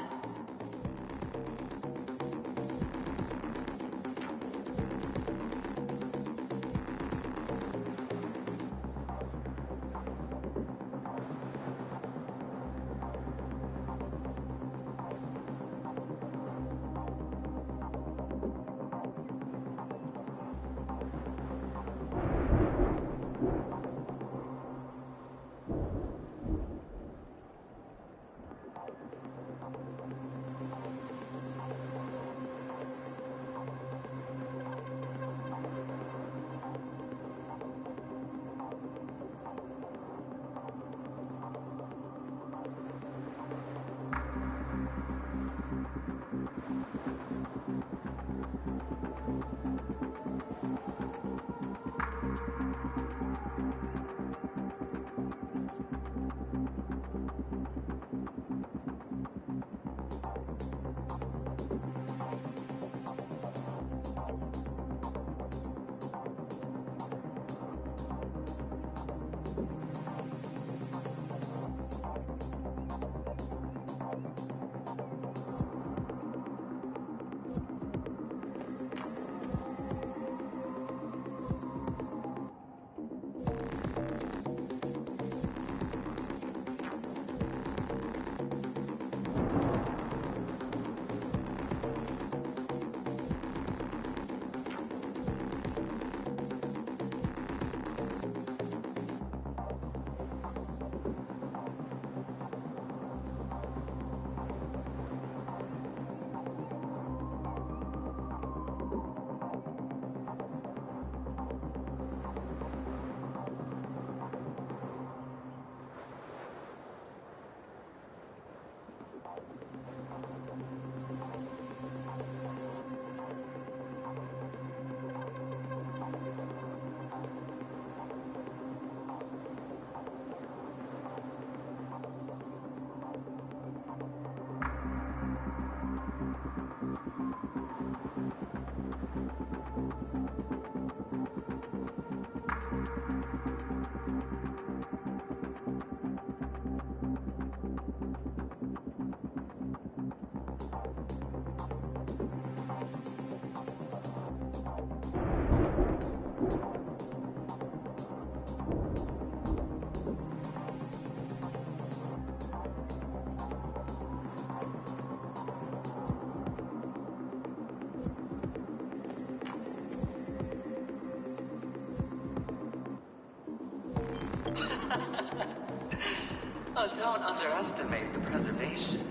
Oh, don't underestimate the preservation.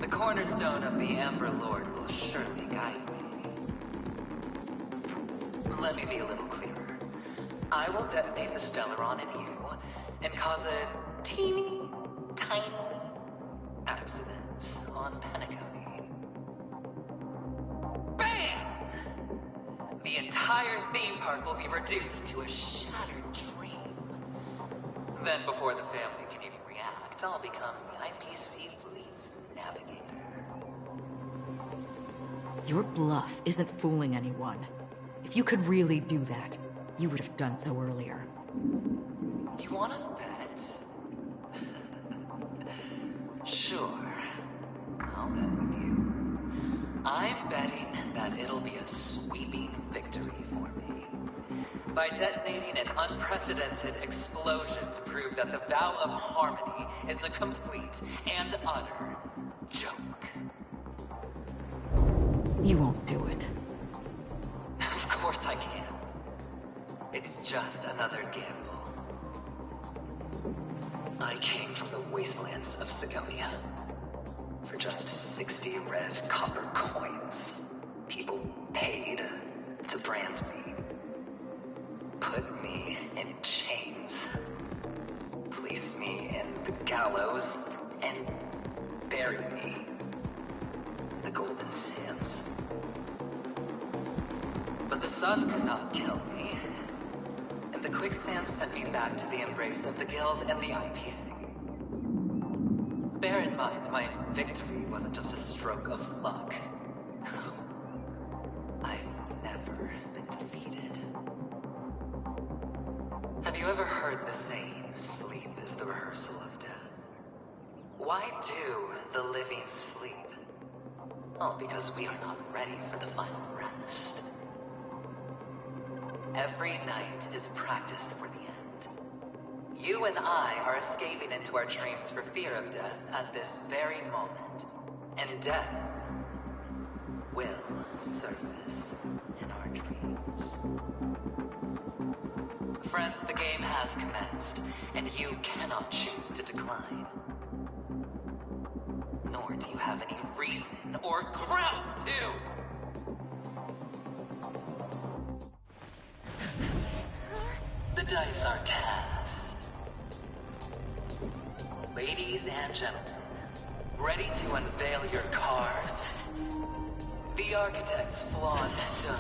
The cornerstone of the Amber Lord will surely guide me. Let me be a little clearer. I will detonate the Stellaron in you and cause a teeny, tiny accident on Penacony. BAM! The entire theme park will be reduced to a shattered dream. Then before the family can even react, I'll become the IPC fleet's navigator. Your bluff isn't fooling anyone. If you could really do that, you would have done so earlier. You wanna bet? Sure. I'll bet with you. I'm betting that it'll be a sweeping victory for me. By detonating an unprecedented explosion to prove that the vow of harmony is a complete and utter joke. You won't do it. Of course I can. It's just another gamble. I came from the wastelands of Sigonia. For just 60 red copper coins, people paid to brand me. Put me in chains. Place me in the gallows and bury me in the golden sands. But the sun could not kill me, and the quicksand sent me back to the embrace of the Guild and the IPC. Bear in mind, my victory wasn't just a stroke of luck. I've never been defeated. Have you ever heard the saying, sleep is the rehearsal of death? Why do the living sleep? Oh, because we are not ready for the final rest. Every night is practice for the end. You and I are escaping into our dreams for fear of death at this very moment. And death will surface in our dreams. Friends, the game has commenced, and you cannot choose to decline. Nor do you have any reason or grounds to! The dice are cast. Ladies and gentlemen, ready to unveil your cards? The architect's flawed stone.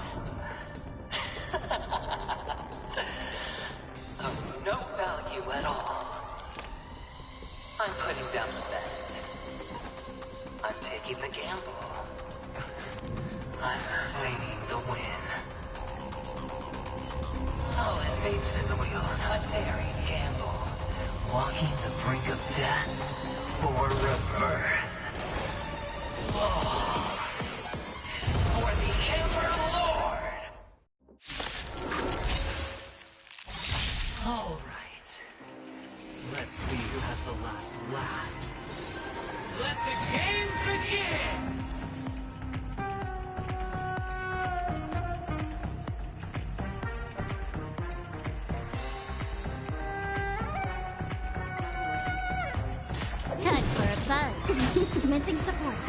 Of no value at all. I'm putting down the bet. I'm taking the gamble. I'm claiming the win. I'll invade spin the wheel, a daring gamble. Walking the brink of death for rebirth. Oh, for the Ember Lord! All right. Let's see who has the last laugh. Let the game begin! Time for a buzz. Commencing support.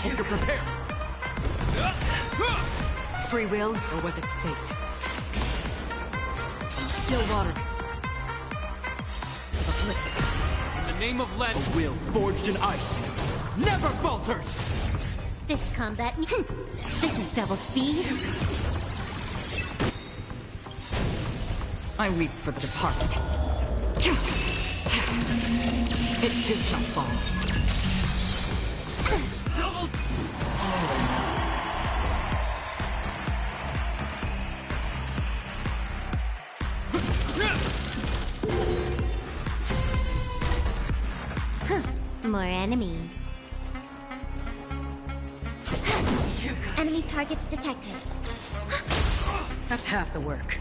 Hope you're prepared. Free will, or was it fate? Still water. In the name of Lead, a will forged in ice never falters! This combat. This is double speed. I weep for the departed. It too shall fall. Double... More enemies. Enemy targets detected. That's half the work.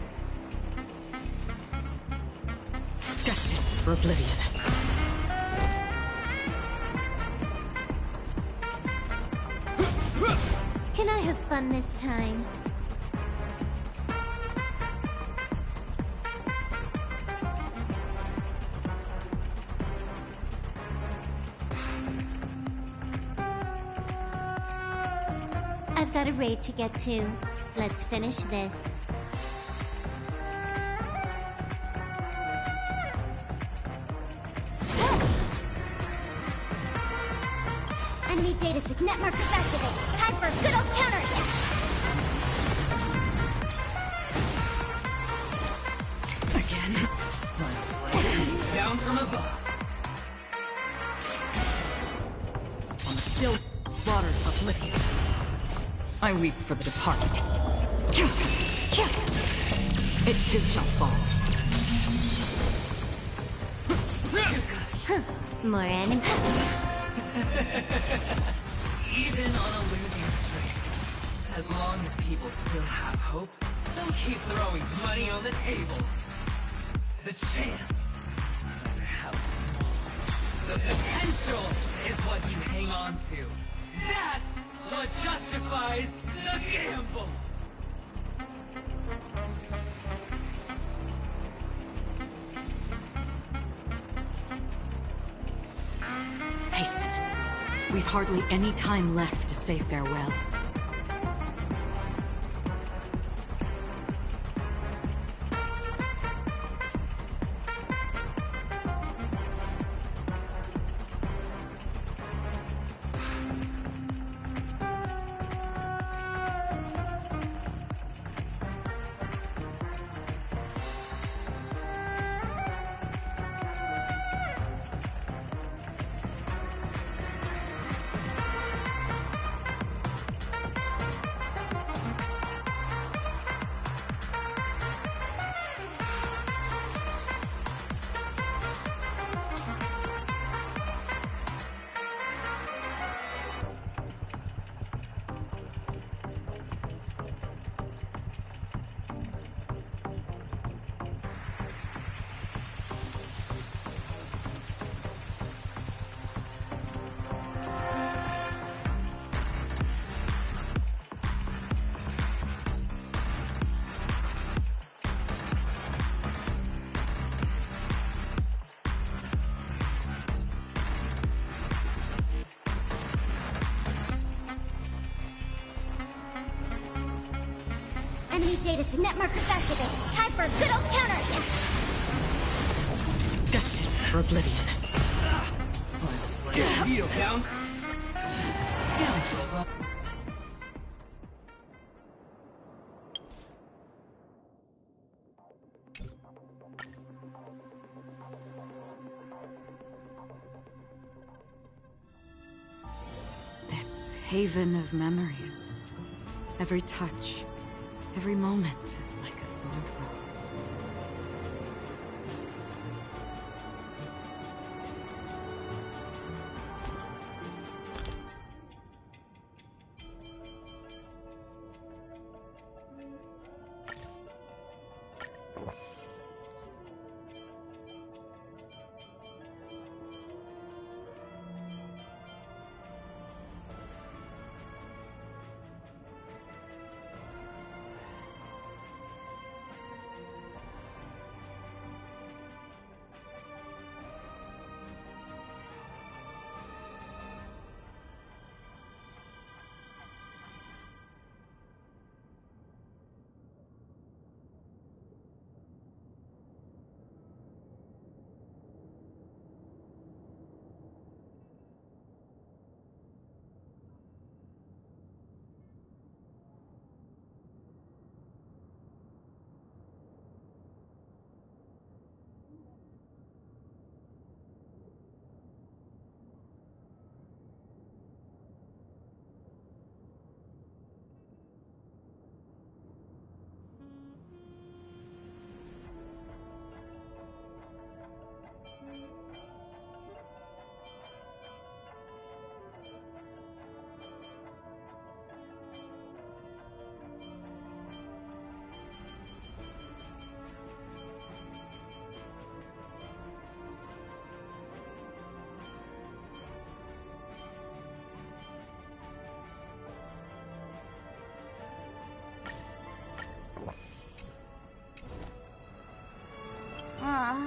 Destined for oblivion. Can I have fun this time? I've got a raid to get to. Let's finish this. Enemy data signet markers activated. Time for a good old counterattack. Again? Down from above. On the still waters of oblivion. I weep for the departed. It too shall fall. More enemies. Even on a losing streak, as long as people still have hope, they'll keep throwing money on the table. The chance, no matter how small, the potential is what you hang on to. That's what justifies the gamble. Hasten. We've hardly any time left to say farewell. Enemy data to net markers activated. Time for a good old counterattack. Destined for oblivion. Heel down. Scoundrels. This haven of memories. Every touch, every moment is like a thorned rose.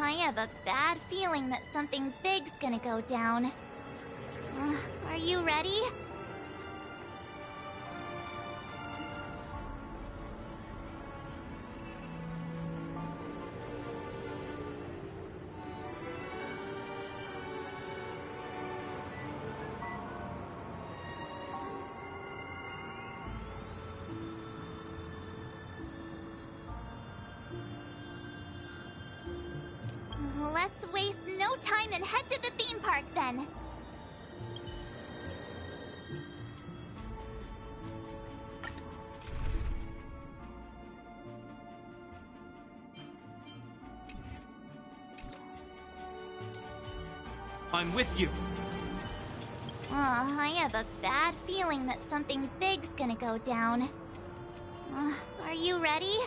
I have a bad feeling that something big's gonna go down. Are you ready? Let's waste no time and head to the theme park then. I'm with you. I have a bad feeling that something big's gonna go down. Are you ready?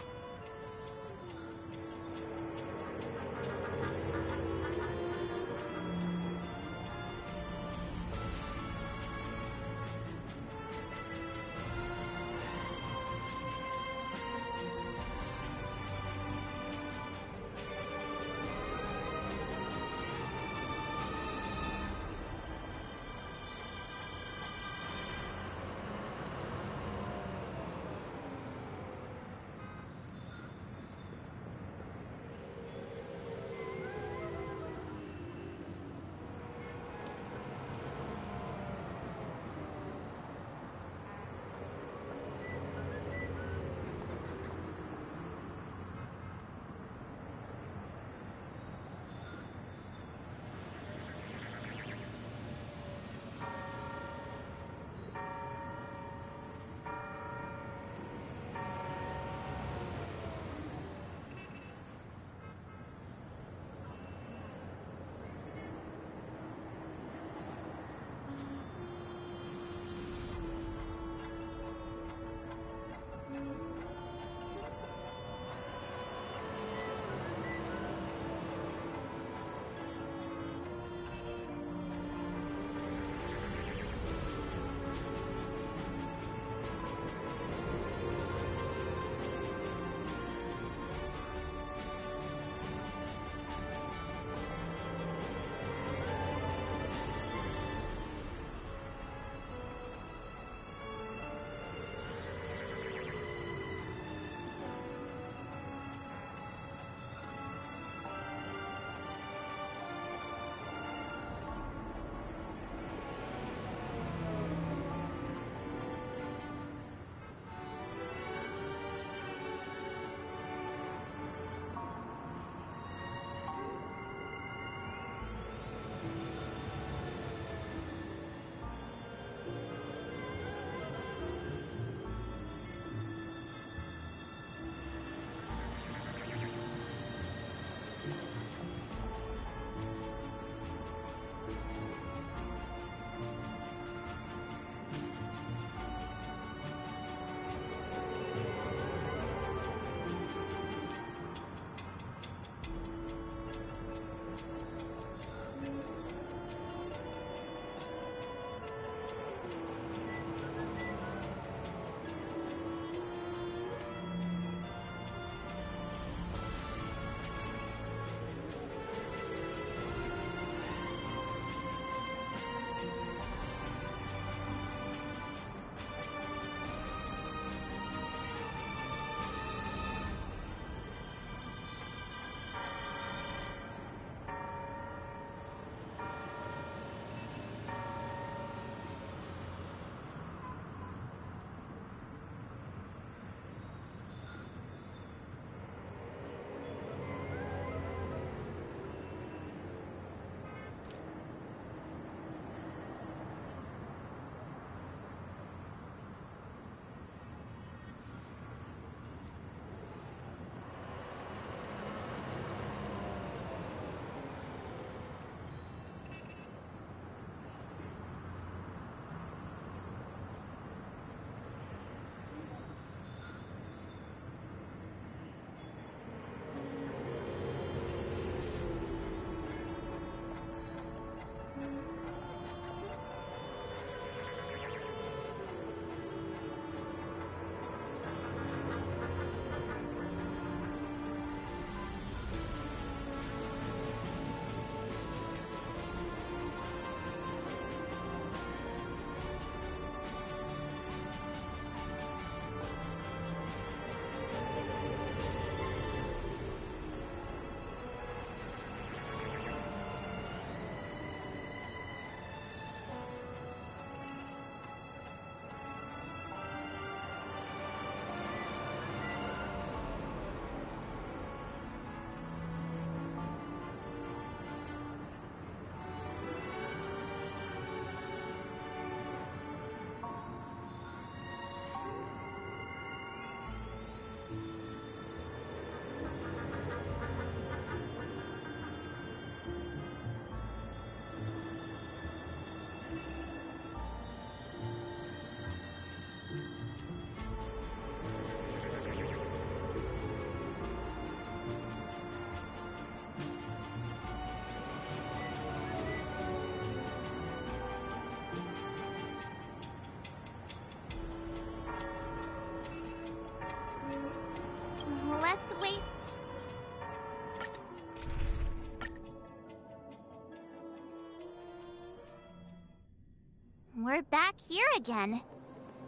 We're back here again.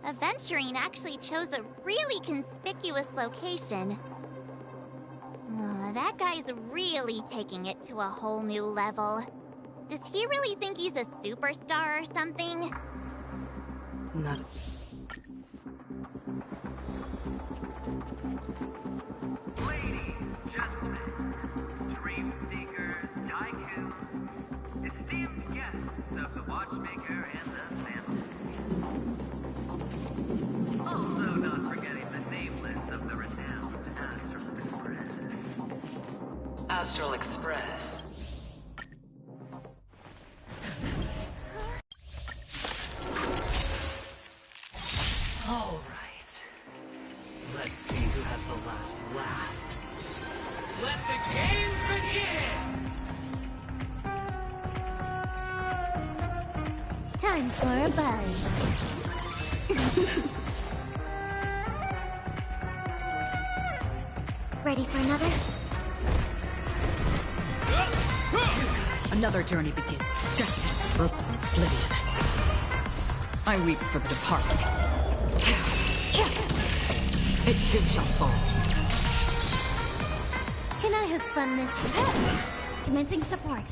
Aventurine actually chose a really conspicuous location. That guy's really taking it to a whole new level. Does he really think he's a superstar or something? Not. Ladies, gentlemen, dream seekers, tycoons, esteemed guests of the watchmaker and the family. Also not forgetting the nameless of the renowned Astral Express. All right. Let's see who has the last laugh. Let the game begin! Time for a buzz. Ready for another? Another journey begins. Destined for oblivion. I weep for the departed. It too shall fall. Can I have fun this time? Commencing support.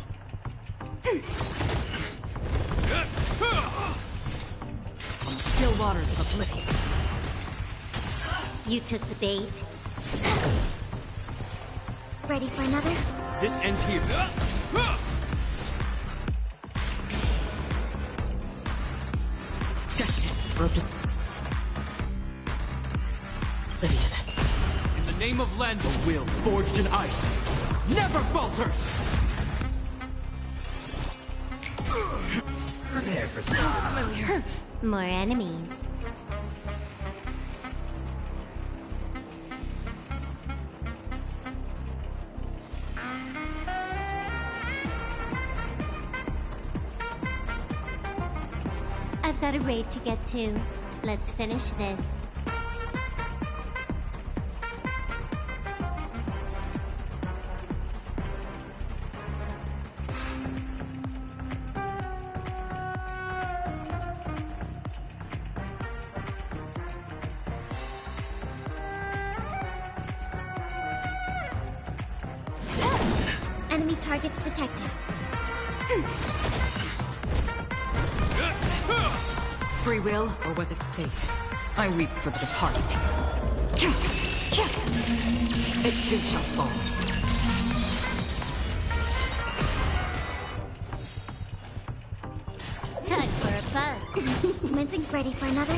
On the still waters of oblivion. You took the bait. Ready for another? This ends here. Destined for oblivion. In the name of Land, a will forged in ice never falters! Prepare for something. More enemies. I've got a raid to get to. Let's finish this. Enemy targets detected. Free will, or was it fate? I weep for the departed. It too shall fall. Time for a buzz. Mincing's ready for another?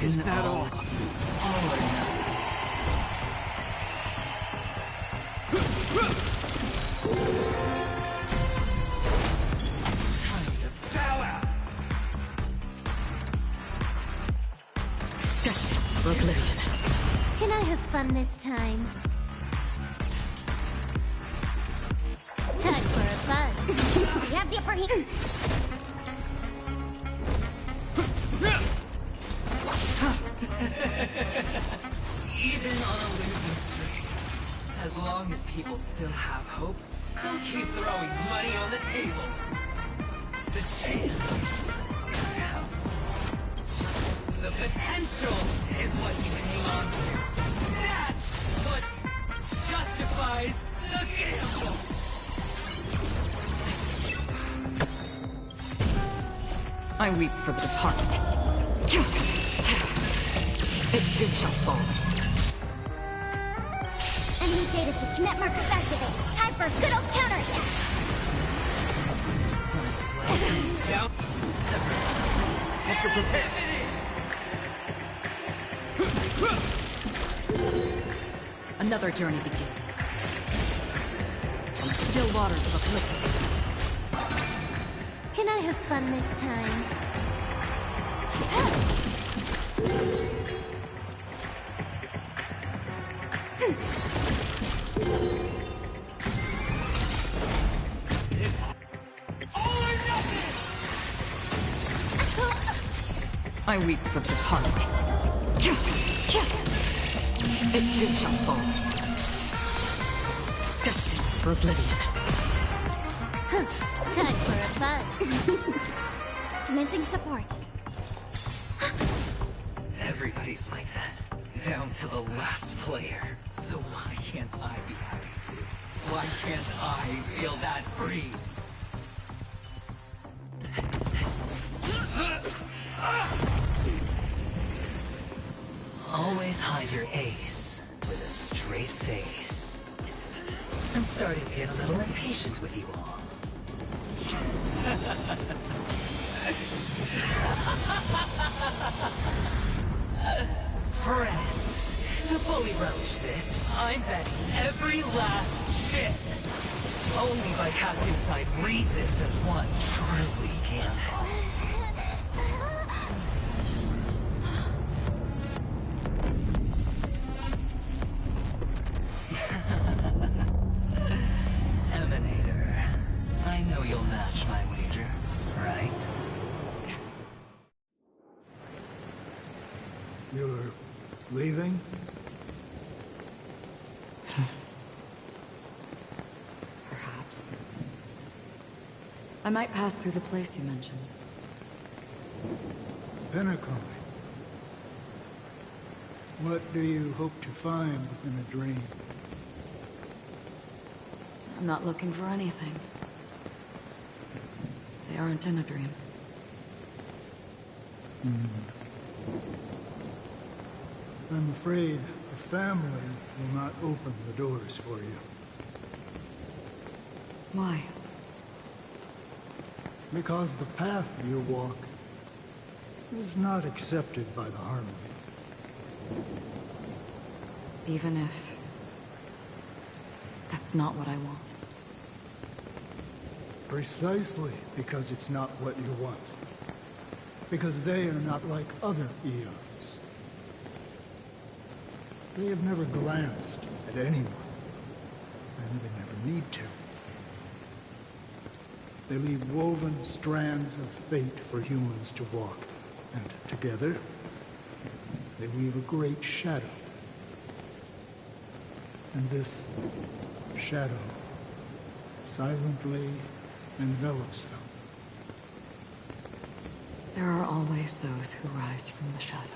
Is that all? Destined for oblivion. Can I have fun this time? Time for a buzz. We have the upper hand. Even on a losing streak, as long as people still have hope, they'll keep throwing money on the table. The chance, perhaps. The potential is what you hang on to. That's what justifies the gamble. I weep for the departed. It too shall fall. Enemy data seek net markers activate. Time for a good old counterattack. Down. Another journey begins. On the still waters of oblivion. Can I have fun this time? I weep for the departed. It too shall fall. Destined for oblivion. Time for a buzz. Commencing support. Everybody's like that, down to the last player. So why can't I be happy too? Why can't I feel that free? Always hide your ace with a straight face. I'm starting to get a little impatient with you all. Friends, to fully relish this, I'm betting every last ship. Only by casting aside reason does one truly gamble. Emanator, I know you'll match my wager, right? You're leaving? Perhaps. I might pass through the place you mentioned. Pinnacle. What do you hope to find within a dream? I'm not looking for anything. They aren't in a dream. I'm afraid the family will not open the doors for you. Why? Because the path you walk is not accepted by the Harmony. Even if that's not what I want. Precisely because it's not what you want. Because they are not like other Eons. They have never glanced at anyone. And they never need to. They leave woven strands of fate for humans to walk. And together, they weave a great shadow. And this shadow silently envelops them. There are always those who rise from the shadows.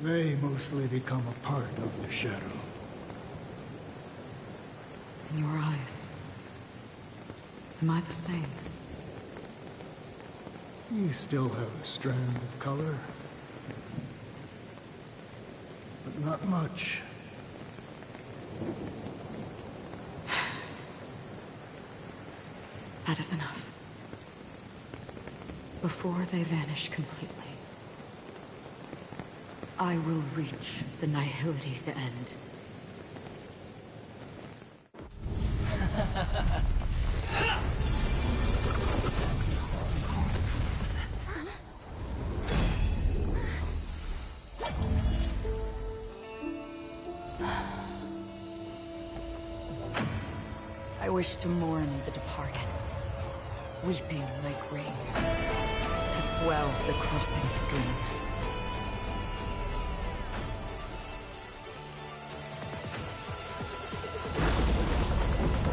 They mostly become a part of the shadow. In your eyes, am I the same? You still have a strand of color. But not much. That is enough. Before they vanish completely, I will reach the Nihility's end. I wish to mourn the departed, weeping like rain, to swell the crossing stream.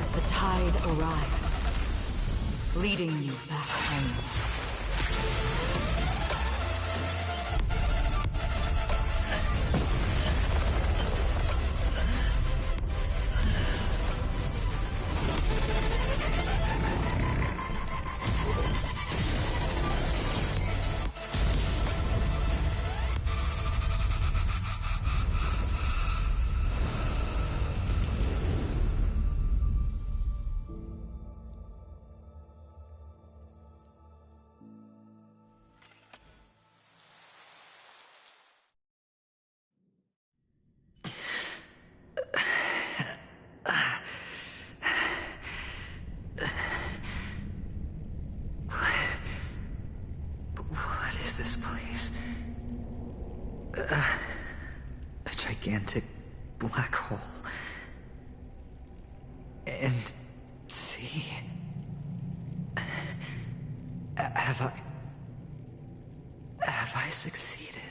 As the tide arrives, leading you back home. What is this place? A gigantic black hole. And see... Have I succeeded?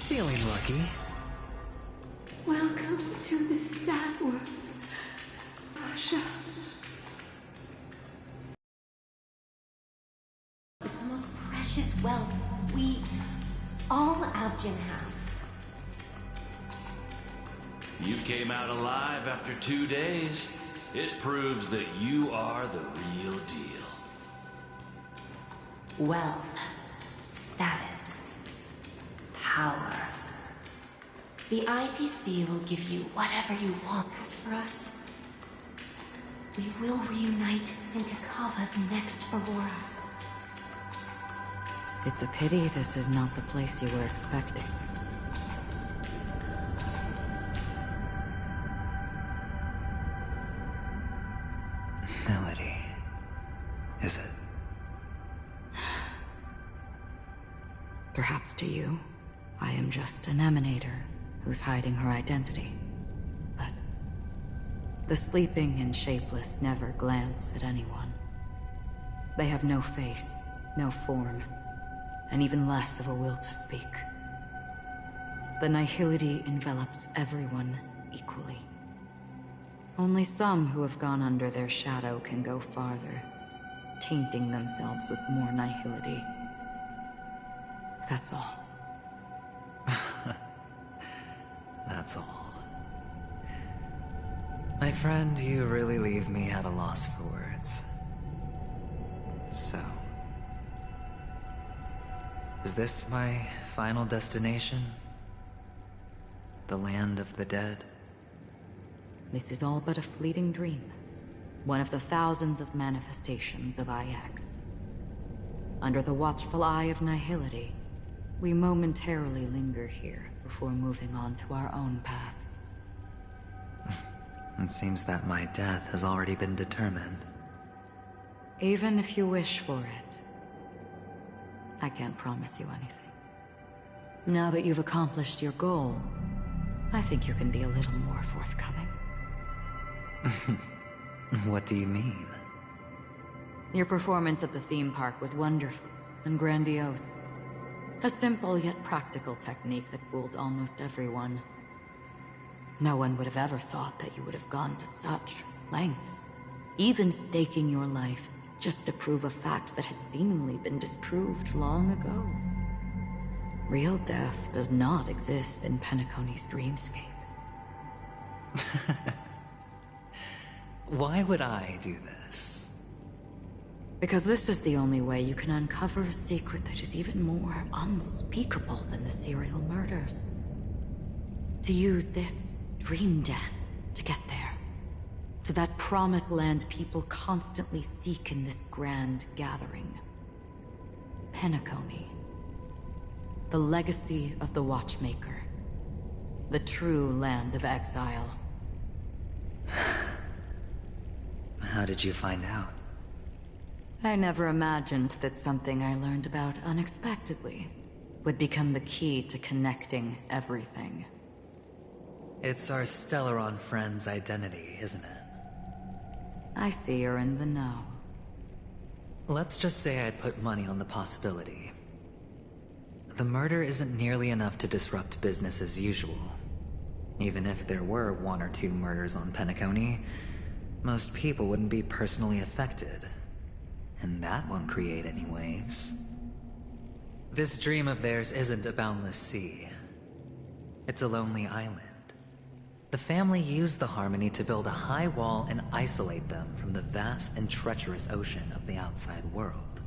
Feeling lucky. Welcome to this sad world, Asha. It's the most precious wealth we, all Avgin have. You came out alive after 2 days. It proves that you are the real deal. Wealth, status, power. The IPC will give you whatever you want. As for us, we will reunite in Kakava's next Aurora. It's a pity this is not the place you were expecting. Melody. Is it? Perhaps to you, I am just an emanator who's hiding her identity. But the sleeping and shapeless never glance at anyone. They have no face, no form, and even less of a will to speak. The nihility envelops everyone equally. Only some who have gone under their shadow can go farther, tainting themselves with more nihility. That's all. That's all. My friend, you really leave me at a loss for words. So, is this my final destination? The land of the dead? This is all but a fleeting dream. One of the thousands of manifestations of IX. Under the watchful eye of nihility, we momentarily linger here before moving on to our own paths. It seems that my death has already been determined. Even if you wish for it, I can't promise you anything. Now that you've accomplished your goal, I think you can be a little more forthcoming. What do you mean? Your performance at the theme park was wonderful and grandiose. A simple yet practical technique that fooled almost everyone. No one would have ever thought that you would have gone to such lengths, even staking your life just to prove a fact that had seemingly been disproved long ago. Real death does not exist in Penacony's dreamscape. Why would I do this? Because this is the only way you can uncover a secret that is even more unspeakable than the serial murders. To use this dream death to get there. To that promised land people constantly seek in this grand gathering. Penacony. The legacy of the Watchmaker. The true land of exile. How did you find out? I never imagined that something I learned about unexpectedly would become the key to connecting everything. It's our Stellaron friend's identity, isn't it? I see you're in the know. Let's just say I'd put money on the possibility. The murder isn't nearly enough to disrupt business as usual. Even if there were 1 or 2 murders on Penacony, most people wouldn't be personally affected. And that won't create any waves. This dream of theirs isn't a boundless sea. It's a lonely island. The family used the Harmony to build a high wall and isolate them from the vast and treacherous ocean of the outside world.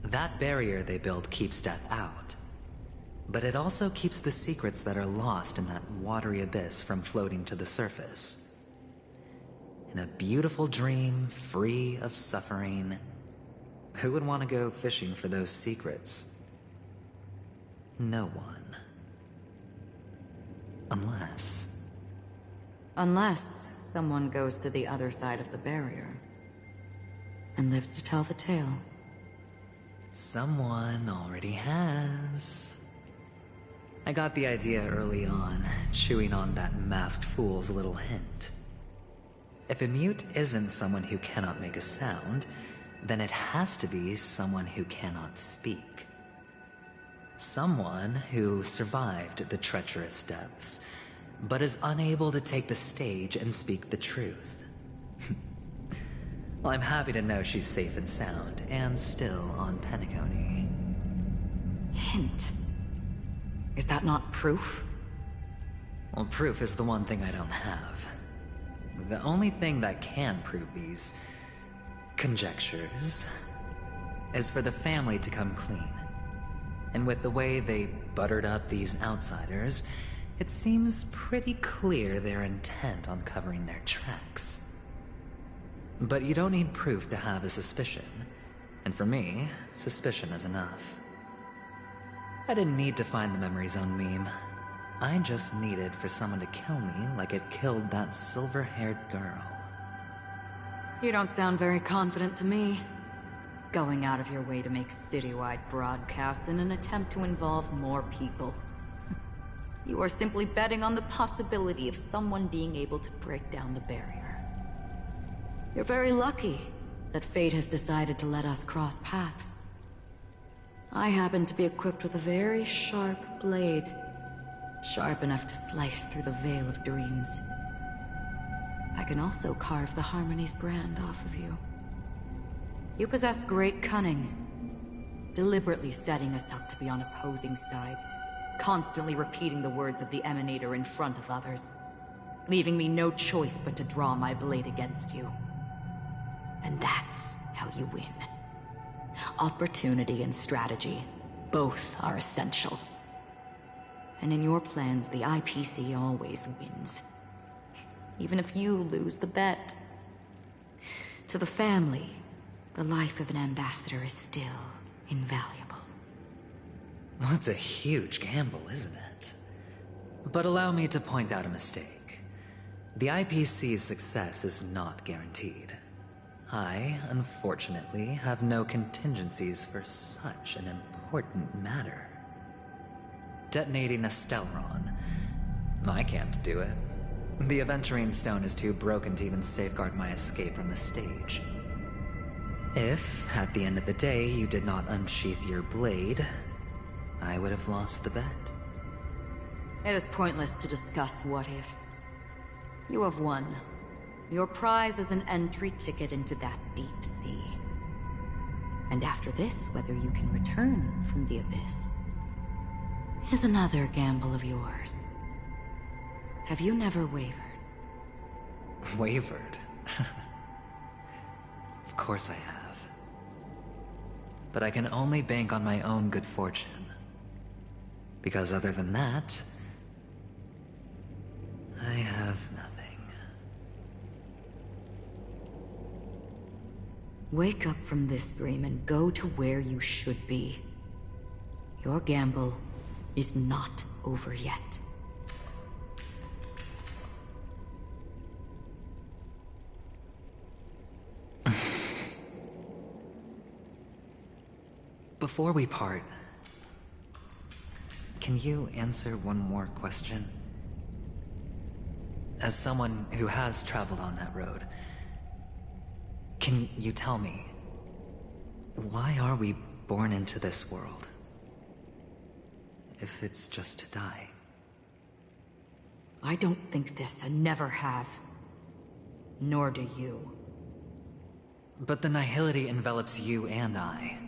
That barrier they built keeps death out. But it also keeps the secrets that are lost in that watery abyss from floating to the surface. In a beautiful dream, free of suffering, who would want to go fishing for those secrets? No one. Unless someone goes to the other side of the barrier and lives to tell the tale. Someone already has. I got the idea early on, chewing on that masked fool's little hint. If a mute isn't someone who cannot make a sound, then it has to be someone who cannot speak. Someone who survived the treacherous depths, but is unable to take the stage and speak the truth. Well, I'm happy to know she's safe and sound, and still on Penacony. Hint. Is that not proof? Well, proof is the one thing I don't have. The only thing that can prove these conjectures is for the family to come clean. And with the way they buttered up these outsiders, it seems pretty clear they're intent on covering their tracks. But you don't need proof to have a suspicion. And for me, suspicion is enough. I didn't need to find the memory zone meme. I just needed for someone to kill me like it killed that silver-haired girl. You don't sound very confident to me. Going out of your way to make citywide broadcasts in an attempt to involve more people. You are simply betting on the possibility of someone being able to break down the barrier. You're very lucky that fate has decided to let us cross paths. I happen to be equipped with a very sharp blade. Sharp enough to slice through the veil of dreams. I can also carve the Harmony's brand off of you. You possess great cunning, deliberately setting us up to be on opposing sides, constantly repeating the words of the Emanator in front of others, leaving me no choice but to draw my blade against you. And that's how you win. Opportunity and strategy, both are essential. And in your plans, the IPC always wins. Even if you lose the bet. To the family, the life of an ambassador is still invaluable. Well, it's a huge gamble, isn't it? But allow me to point out a mistake. The IPC's success is not guaranteed. I, unfortunately, have no contingencies for such an important matter. Detonating a Stelron. I can't do it. The Aventurine Stone is too broken to even safeguard my escape from the stage. If, at the end of the day, you did not unsheath your blade, I would have lost the bet. It is pointless to discuss what-ifs. You have won. Your prize is an entry ticket into that deep sea. And after this, whether you can return from the abyss is another gamble of yours. Have you never wavered? Wavered? Of course I have. But I can only bank on my own good fortune. Because other than that, I have nothing. Wake up from this dream and go to where you should be. Your gamble is not over yet. Before we part, can you answer one more question? As someone who has traveled on that road, can you tell me, why are we born into this world? If it's just to die. I don't think this, and never have. Nor do you. But the nihility envelops you and I.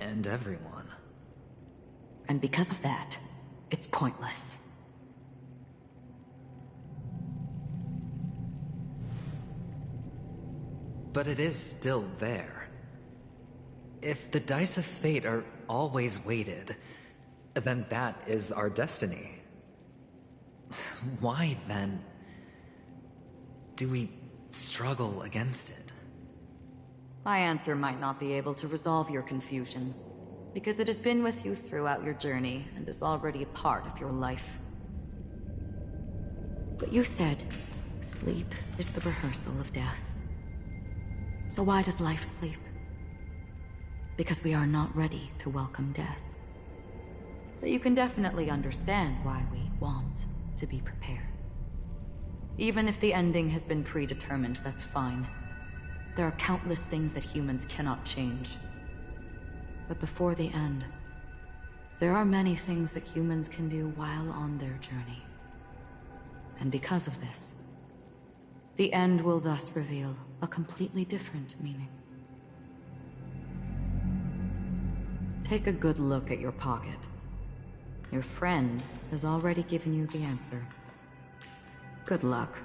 And everyone. And because of that, it's pointless. But it is still there. If the dice of fate are always weighted, then that is our destiny. Why, then, do we struggle against it? My answer might not be able to resolve your confusion, because it has been with you throughout your journey and is already a part of your life. But you said, sleep is the rehearsal of death. So why does life sleep? Because we are not ready to welcome death. So you can definitely understand why we want to be prepared. Even if the ending has been predetermined, that's fine. There are countless things that humans cannot change. But before the end, There are many things that humans can do while on their journey. And because of this, the end will thus reveal a completely different meaning. Take a good look at your pocket. Your friend has already given you the answer. Good luck.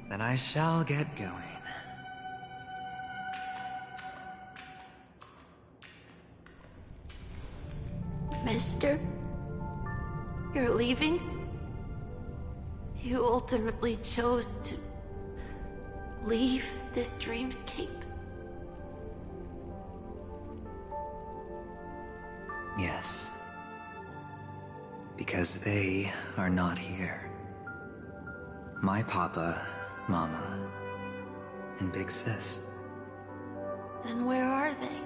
Then I shall get going. Mister? You're leaving? You ultimately chose to leave this dreamscape? Yes. Because they are not here. My papa, mama, and big sis. Then where are they?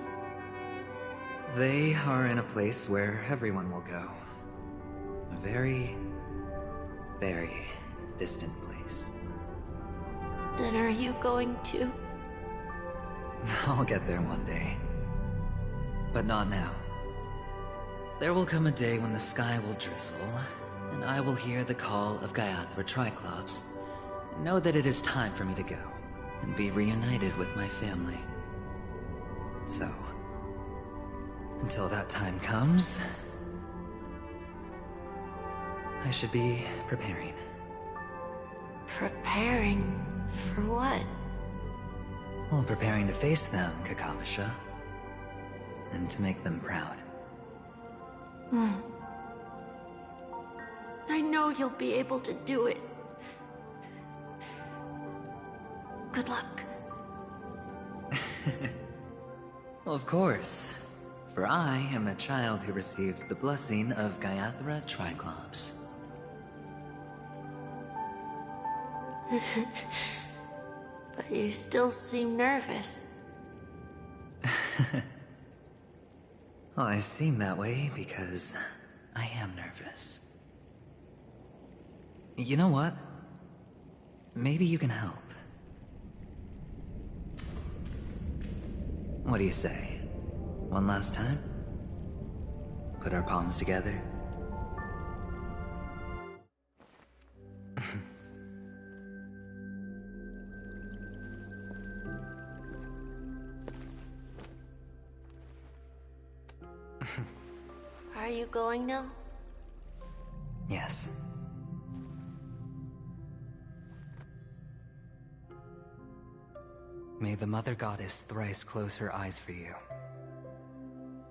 They are in a place where everyone will go. A very, very distant place. Then are you going to? I'll get there one day. But not now. There will come a day when the sky will drizzle, and I will hear the call of Gaiathra Triclops, and know that it is time for me to go, and be reunited with my family. So, until that time comes, I should be preparing. Preparing for what? Well, preparing to face them, Kakavasha, and to make them proud. I know you'll be able to do it. Good luck. Well, of course. For I am a child who received the blessing of Gaiathra Triclops. But you still seem nervous. Well, I seem that way because I am nervous. You know what? Maybe you can help. What do you say? One last time? Put our palms together? Are you going now? Yes. May the Mother Goddess thrice close her eyes for you,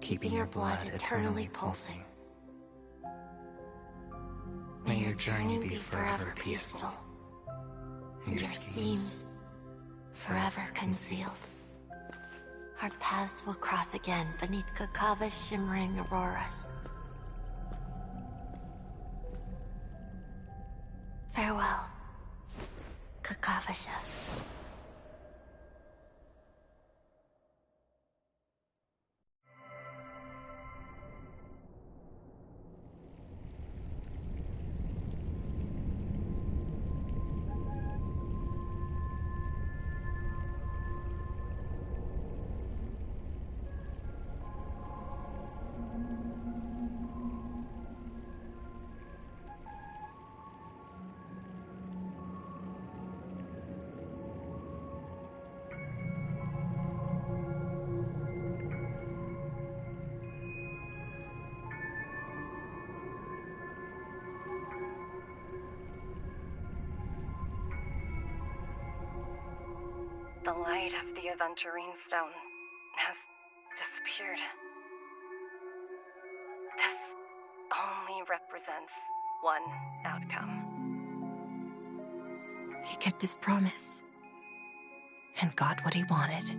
keeping your blood eternally pulsing. May your journey be forever peaceful, and your schemes forever concealed. Our paths will cross again beneath Kakava's shimmering auroras. Farewell, Kakavasha. The light of the Aventurine Stone has disappeared. This only represents one outcome. He kept his promise. And got what he wanted.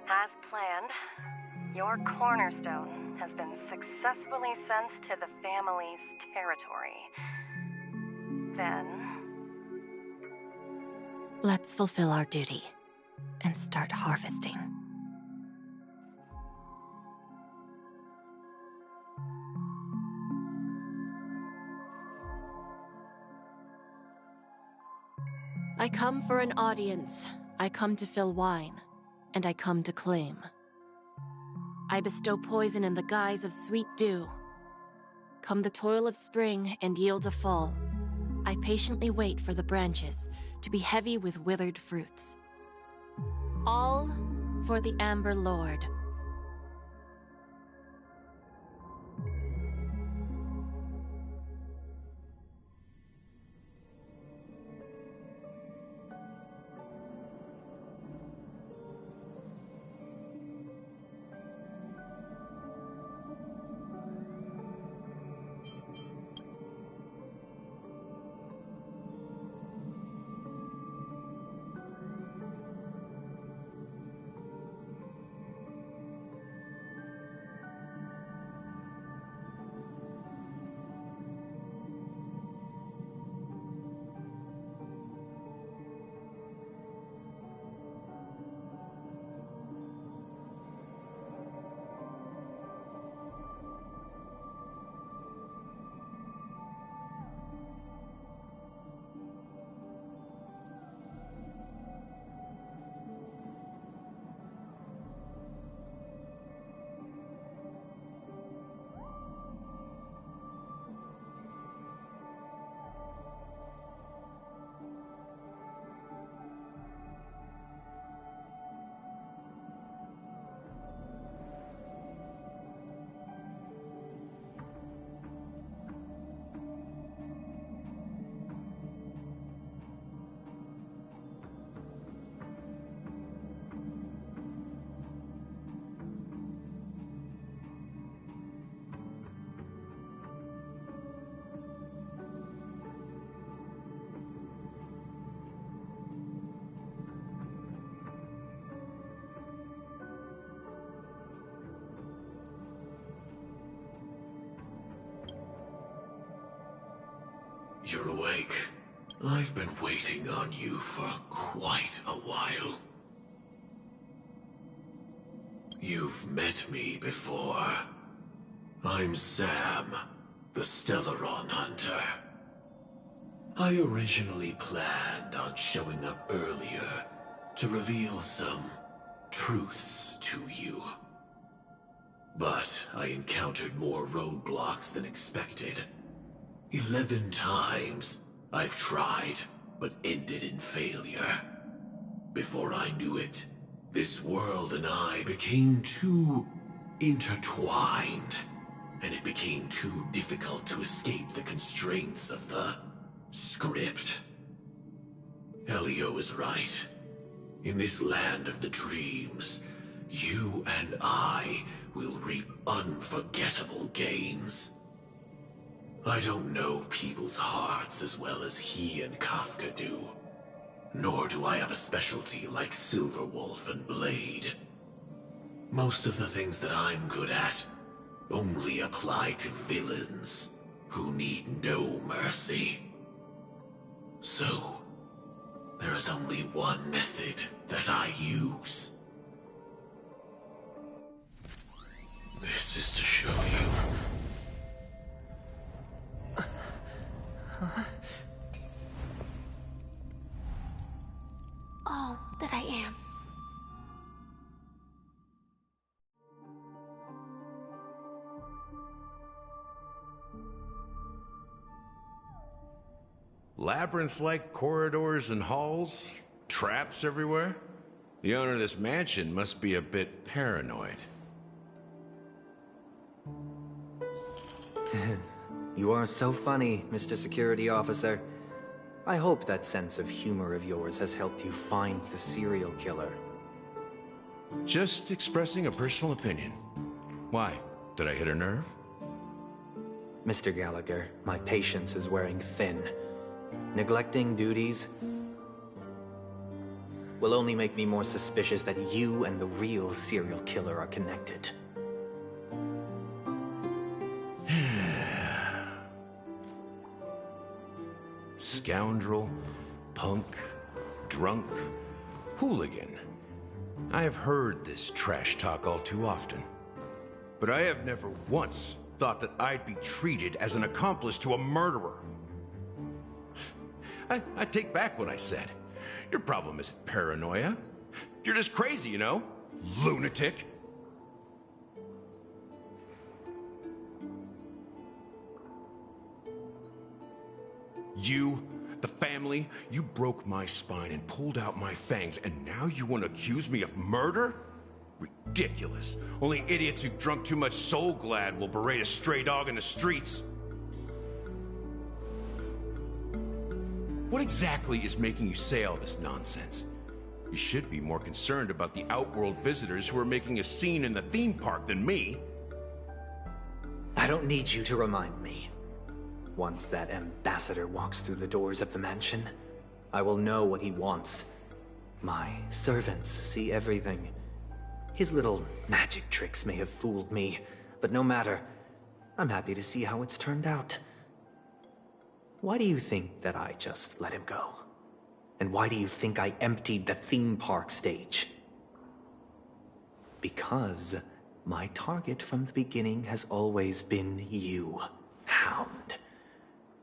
As planned, your cornerstone has been successfully sent to the family's territory. Then... let's fulfill our duty and start harvesting. I come for an audience. I come to fill wine, and I come to claim. I bestow poison in the guise of sweet dew. Come the toil of spring and yield a fall. I patiently wait for the branches to be heavy with withered fruits. All for the Amber Lord. You're awake. I've been waiting on you for quite a while. You've met me before. I'm Sam, the Stellaron Hunter. I originally planned on showing up earlier to reveal some truths to you. But I encountered more roadblocks than expected. 11 times I've tried, but ended in failure. Before I knew it, this world and I became too intertwined, and it became too difficult to escape the constraints of the script. Elio is right. In this land of the dreams, you and I will reap unforgettable gains. I don't know people's hearts as well as he and Kafka do. Nor do I have a specialty like Silverwolf and Blade. Most of the things that I'm good at only apply to villains who need no mercy. So, there is only one method that I use. This is to show you. All that I am. Labyrinth-like corridors and halls? Traps everywhere? The owner of this mansion must be a bit paranoid. You are so funny, Mr. Security Officer. I hope that sense of humor of yours has helped you find the serial killer. Just expressing a personal opinion. Why? Did I hit a nerve? Mr. Gallagher, my patience is wearing thin. Neglecting duties will only make me more suspicious that you and the real serial killer are connected. Scoundrel, punk, drunk, hooligan. I have heard this trash talk all too often. But I have never once thought that I'd be treated as an accomplice to a murderer. I take back what I said. Your problem isn't paranoia. You're just crazy, you know? Lunatic. You, the family, you broke my spine and pulled out my fangs, and now you want to accuse me of murder? Ridiculous. Only idiots who've drunk too much Soul Glad will berate a stray dog in the streets. What exactly is making you say all this nonsense? You should be more concerned about the Outworld visitors who are making a scene in the theme park than me. I don't need you to remind me. Once that ambassador walks through the doors of the mansion, I will know what he wants. My servants see everything. His little magic tricks may have fooled me, but no matter. I'm happy to see how it's turned out. Why do you think that I just let him go? And why do you think I emptied the theme park stage? Because my target from the beginning has always been you, Hound.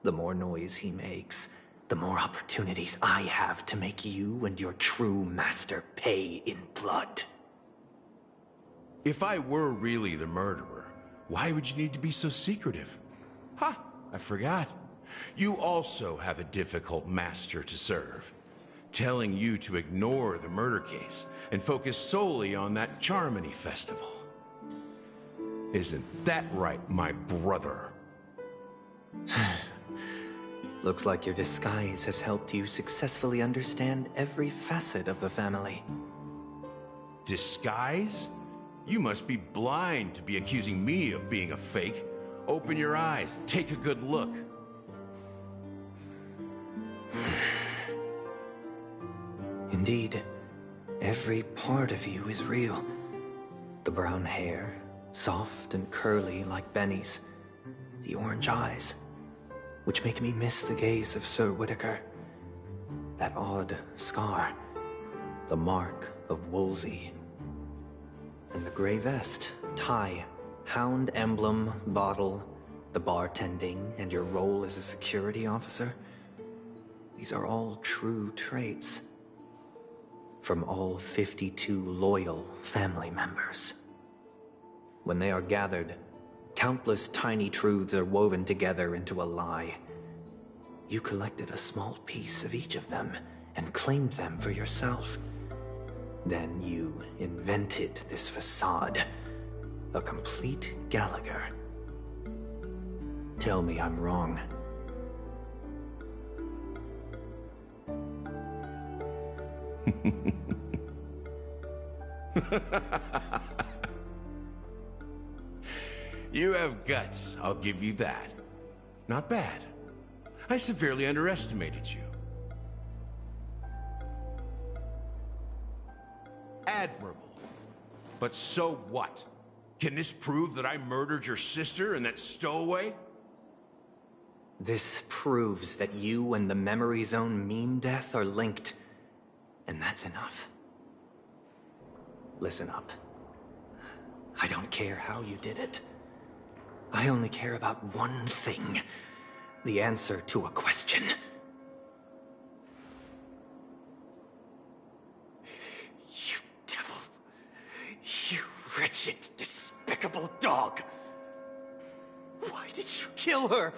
The more noise he makes, the more opportunities I have to make you and your true master pay in blood. If I were really the murderer, why would you need to be so secretive? Ha! I forgot. You also have a difficult master to serve, telling you to ignore the murder case and focus solely on that Charmony festival. Isn't that right, my brother? Looks like your disguise has helped you successfully understand every facet of the family. Disguise? You must be blind to be accusing me of being a fake. Open your eyes, take a good look. Indeed, every part of you is real. The brown hair, soft and curly like Benny's. The orange eyes, which make me miss the gaze of Sir Whitaker. That odd scar, the mark of Wolsey. And the gray vest, tie, hound emblem, bottle, the bartending, and your role as a security officer. These are all true traits. From all 52 loyal family members. When they are gathered, countless tiny truths are woven together into a lie. You collected a small piece of each of them and claimed them for yourself. Then you invented this facade, a complete Gallagher. Tell me I'm wrong. You have guts, I'll give you that. Not bad. I severely underestimated you. Admirable. But so what? Can this prove that I murdered your sister and that stowaway? This proves that you and the Memory Zone meme death are linked. And that's enough. Listen up. I don't care how you did it. I only care about one thing. The answer to a question. You devil. You wretched, despicable dog. Why did you kill her?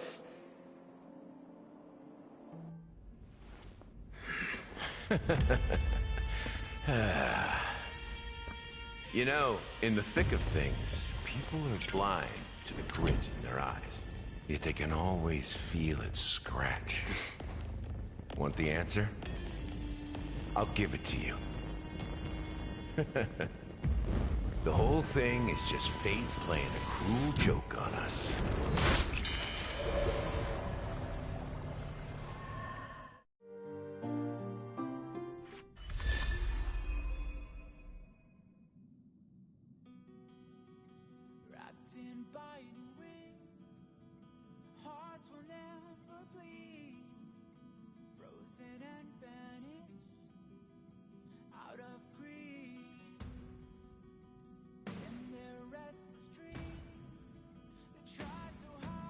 You know, in the thick of things, people are blind to the grit in their eyes. Yet they can always feel it scratch. Want the answer? I'll give it to you. The whole thing is just fate playing a cruel joke on us. Wrapped in biting wind, hearts will never bleed, frozen and banished out of greed. In their restless dreams, they try so hard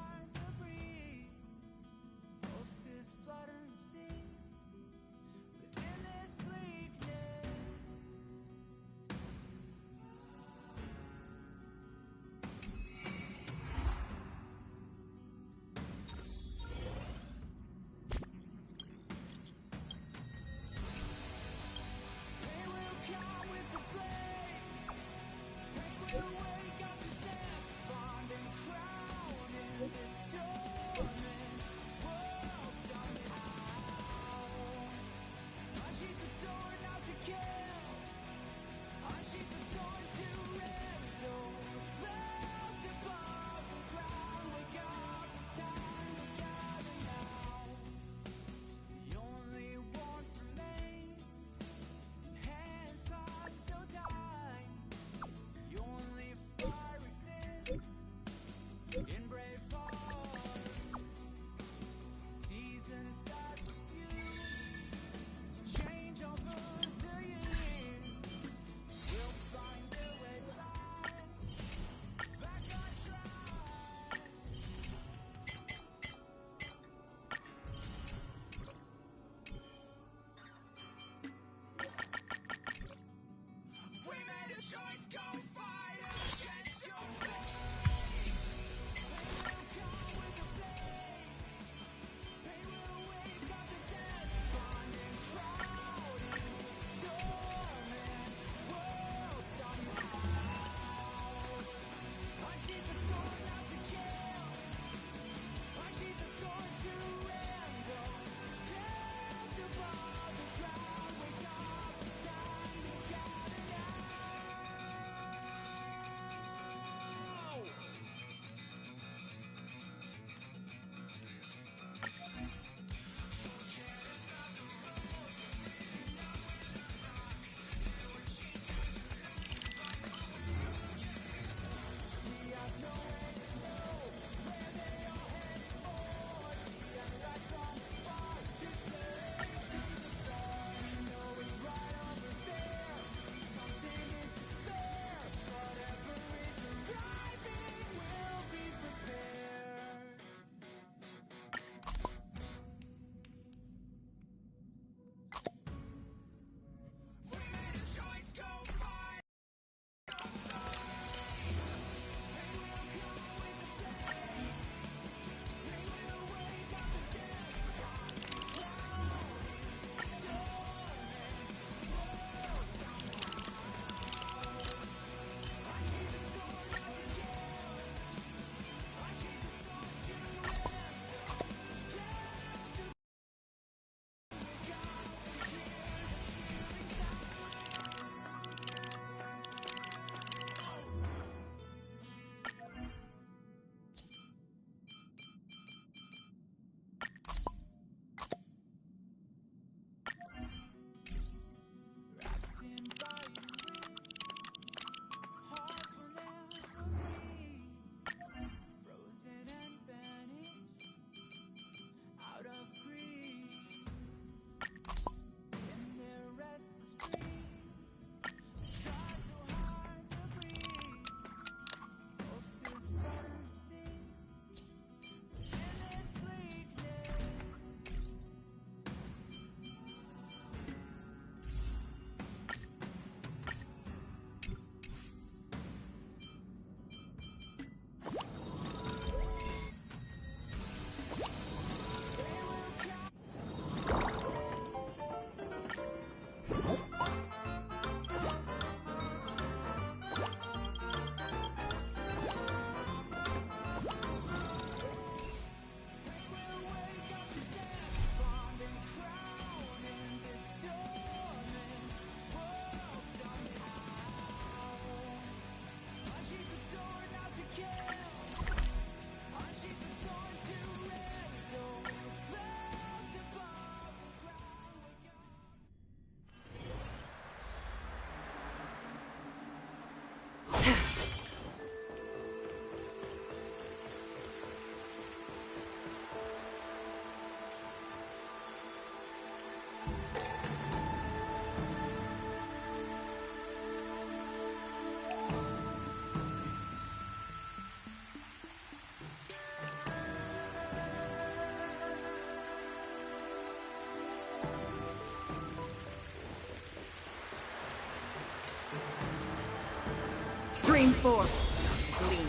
Stream forth. Gleam.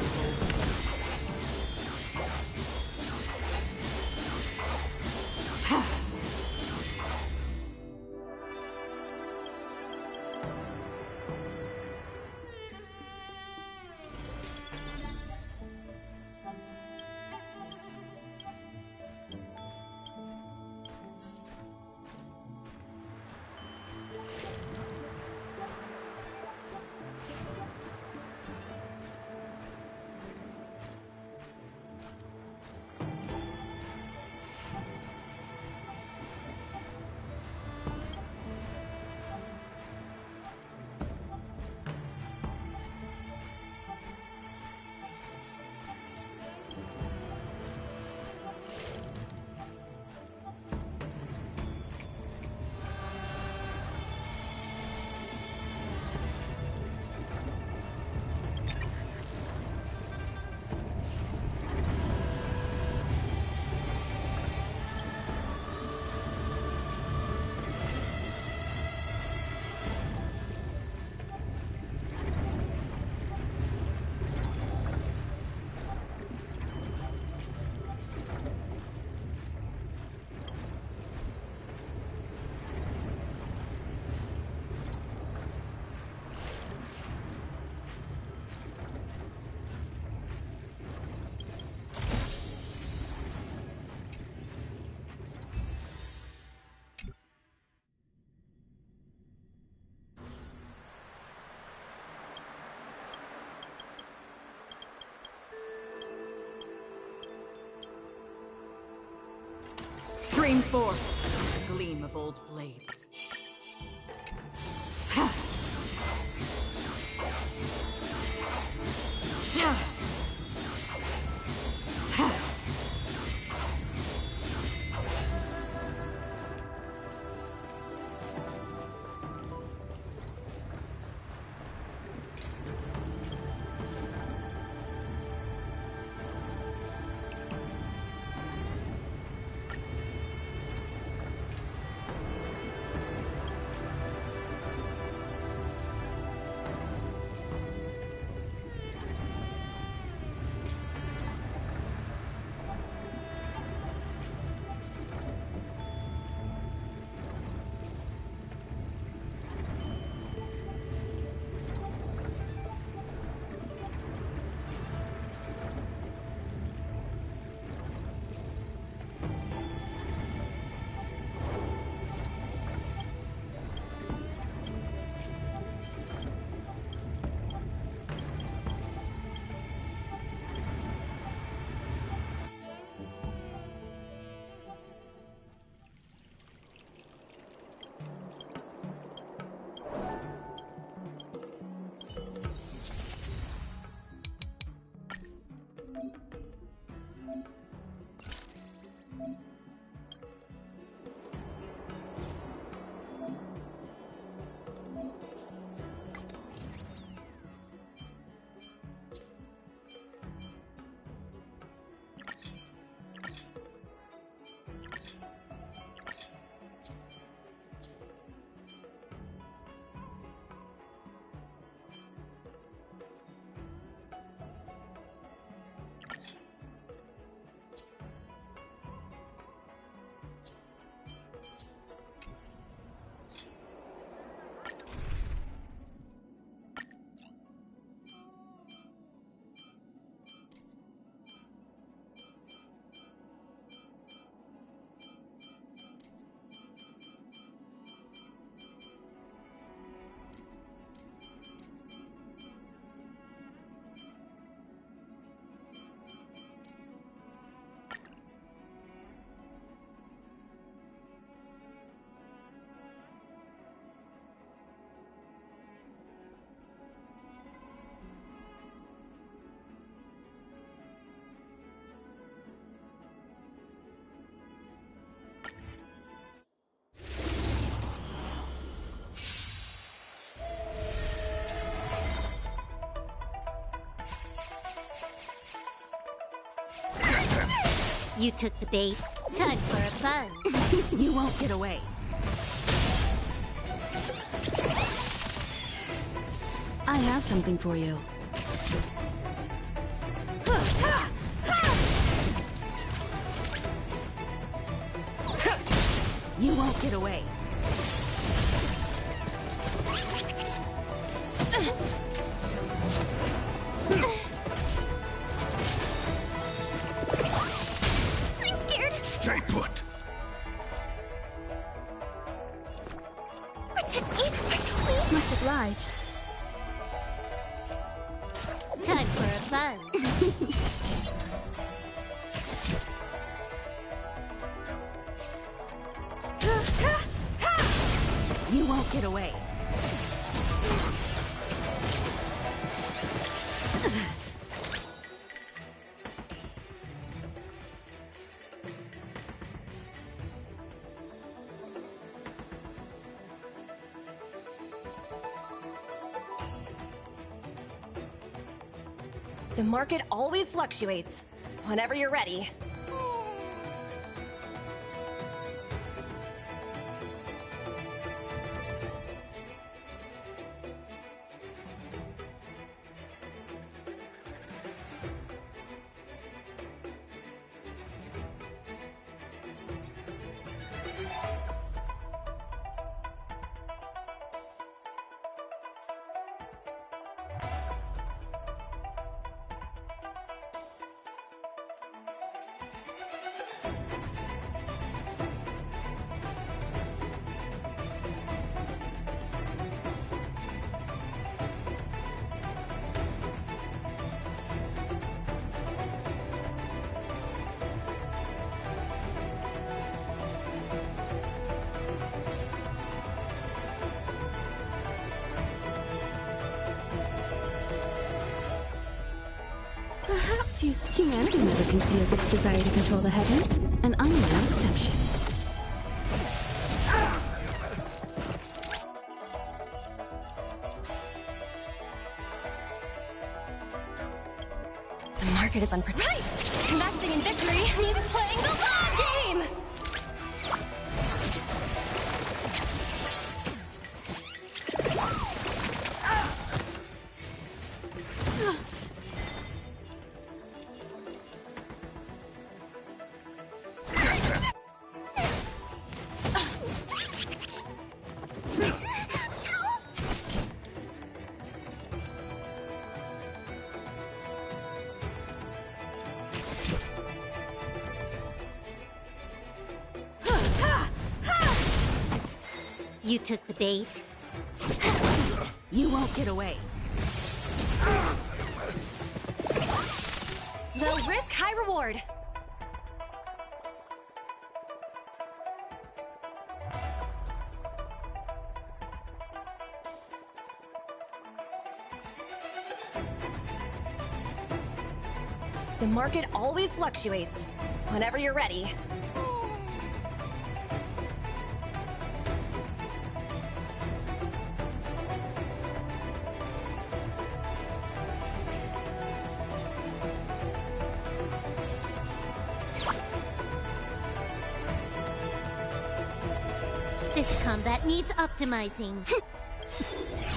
Stream forth. Gleam of old blades. Ha! Ha! You took the bait. Time for a buzz. You won't get away. I have something for you. You won't get away. I'm scared. Stay put. Protect me. Protect me. Much obliged. Time for a buzz. You won't get away. The market always fluctuates. Whenever you're ready. Perhaps humanity never conceals its desire to control the heavens, and I'm no exception. The market is unpredictable. Right! Investing in victory means playing the long game! You took the bait. You won't get away. Low risk, high reward. The market always fluctuates. Whenever you're ready. This combat needs optimizing.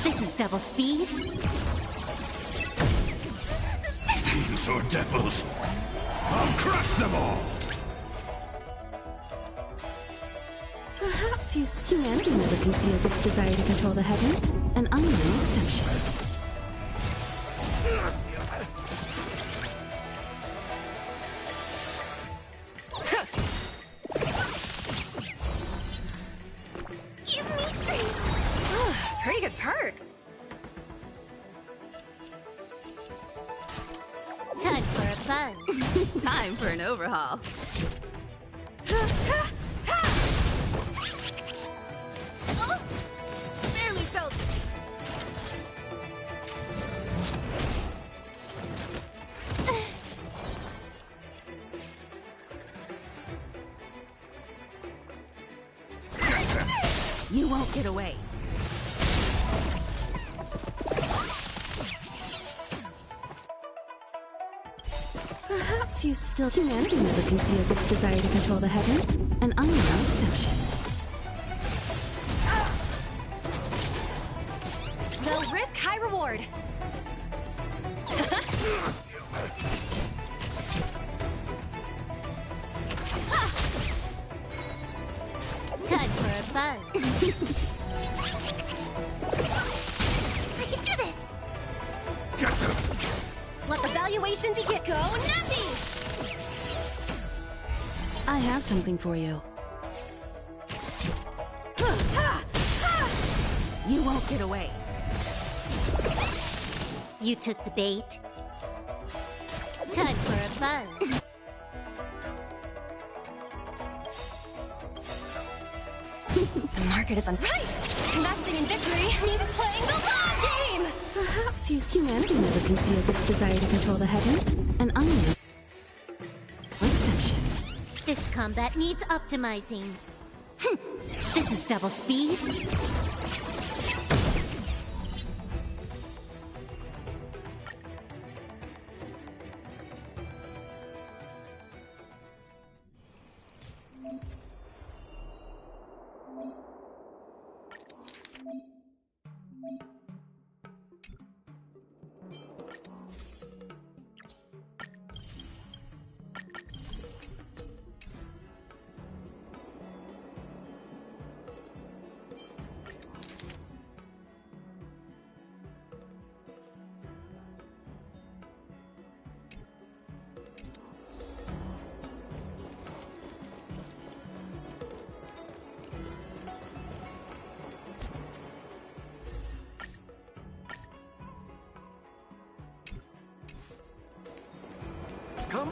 This is double speed. Fiends or devils, I'll crush them all! Perhaps humanity never conceals its desire to control the heavens, and I'm no exception. Give me strength! Pretty good perks. Time for a buzz. Time for an overhaul. Oh, barely felt it. You won't get away. Perhaps humanity never conceals its desire to control the heavens, and I'm no exception. Low risk, high reward. Time for a buzz. I can do this! Get them! Let the valuation begin. Go Nappy! I have something for you. You won't get away. You took the bait. Time for a buzz. The market is on price! Investing in victory means playing the long game! Perhaps humanity never conceals its desire to control the heavens, and I'm no exception. This combat needs optimizing. This is double speed. Come.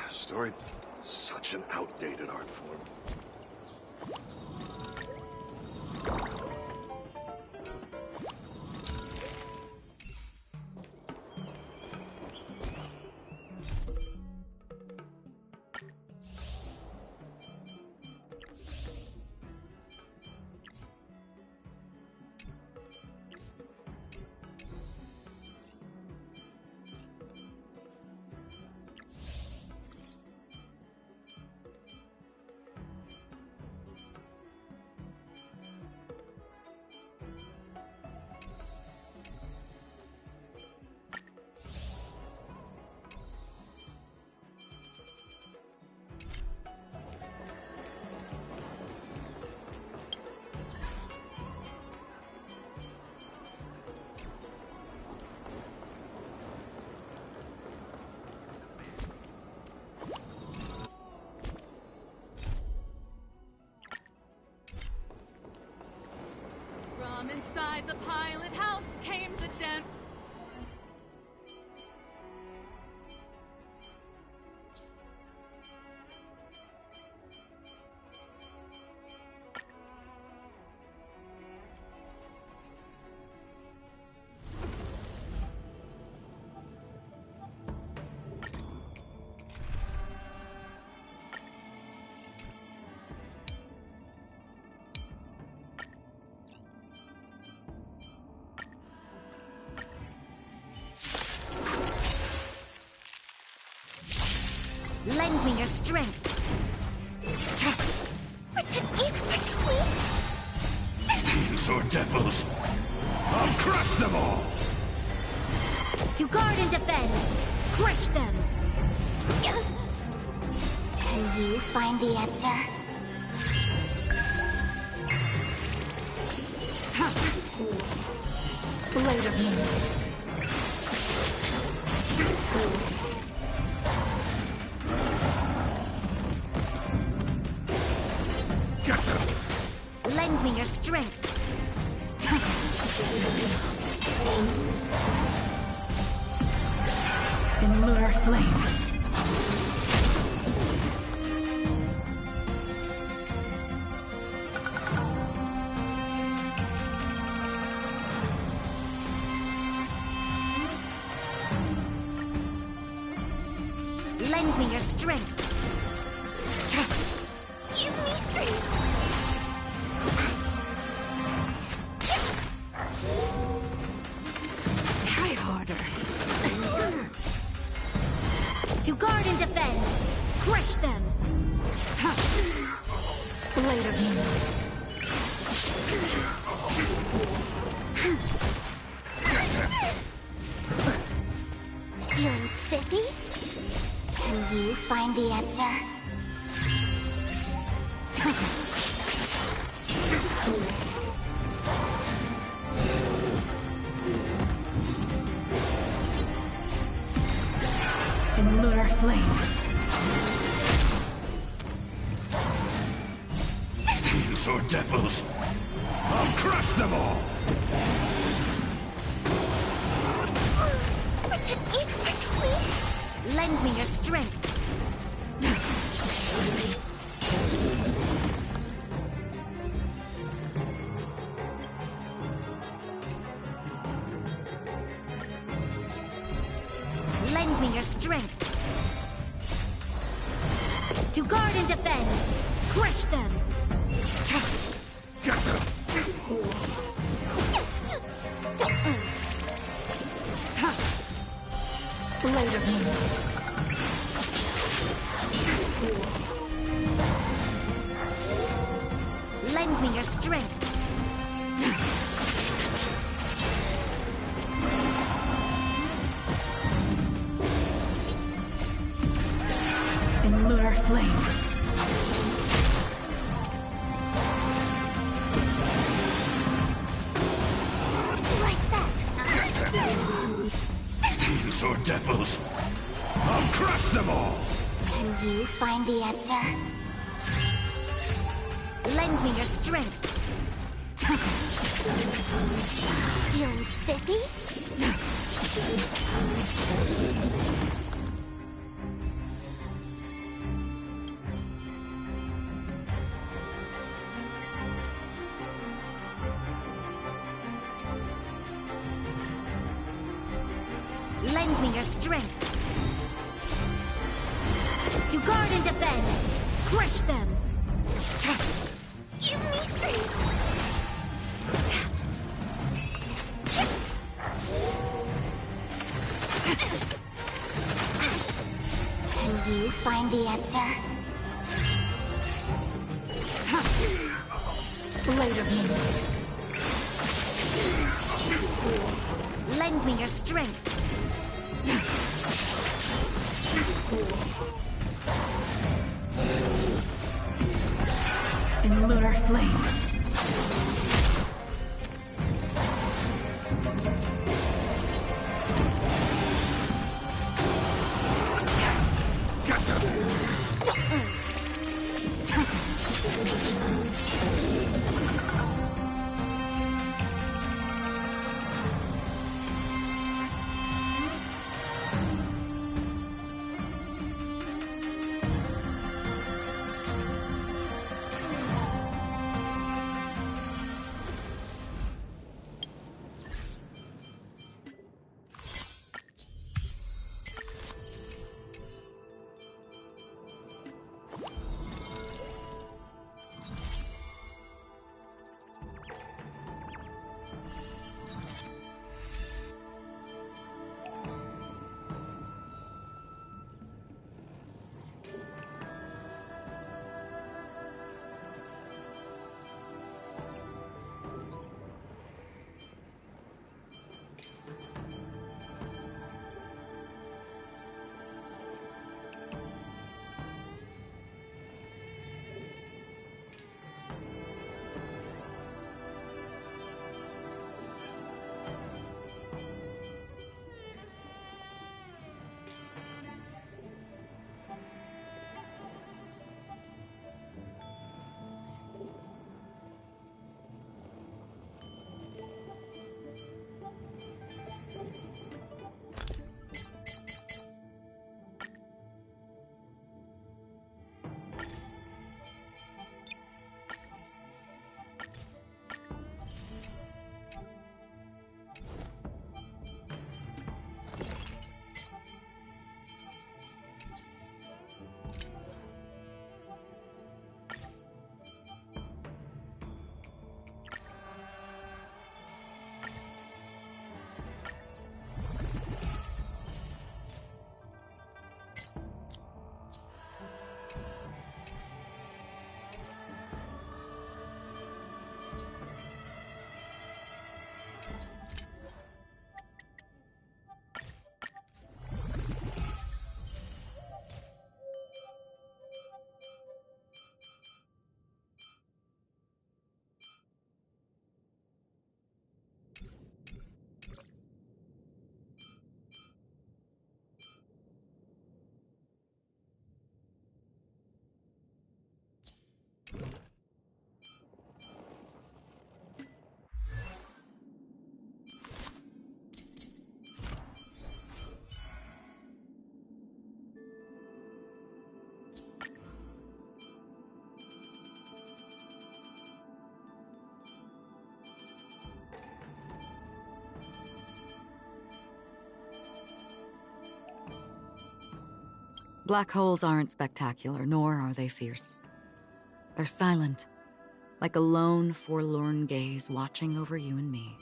Story, such an outdated art form. From inside the pilot house came the gen... Lend me your strength. Protect me! Protect me! These are devils. I'll crush them all! To guard and defend! Crush them! Can you find the answer? Blade of Moon. Lend me your strength. In lunar flame. Lend me your strength. Give me strength. Try harder. To guard and defend. Crush them. Blade of Moon. Feeling spiffy? Can you find the answer? In lunar flame. These are devils. I'll crush them all! Protect me! Protect me! Lend me your strength. Lend me your strength. To guard and defend. Crush them. Blade of Moon. Lend me your strength. In lunar flame. Like that. These are devils. I'll crush them all! Can you find the answer? Lend me your strength. Feeling spiffy? Lend me your strength. To guard and defend. Crush them. Give me strength. Can you find the answer? Blade of Moon. Lend me your strength. In lunar flame. Black holes aren't spectacular, nor are they fierce. They're silent, like a lone, forlorn gaze watching over you and me.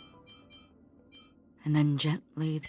And then gently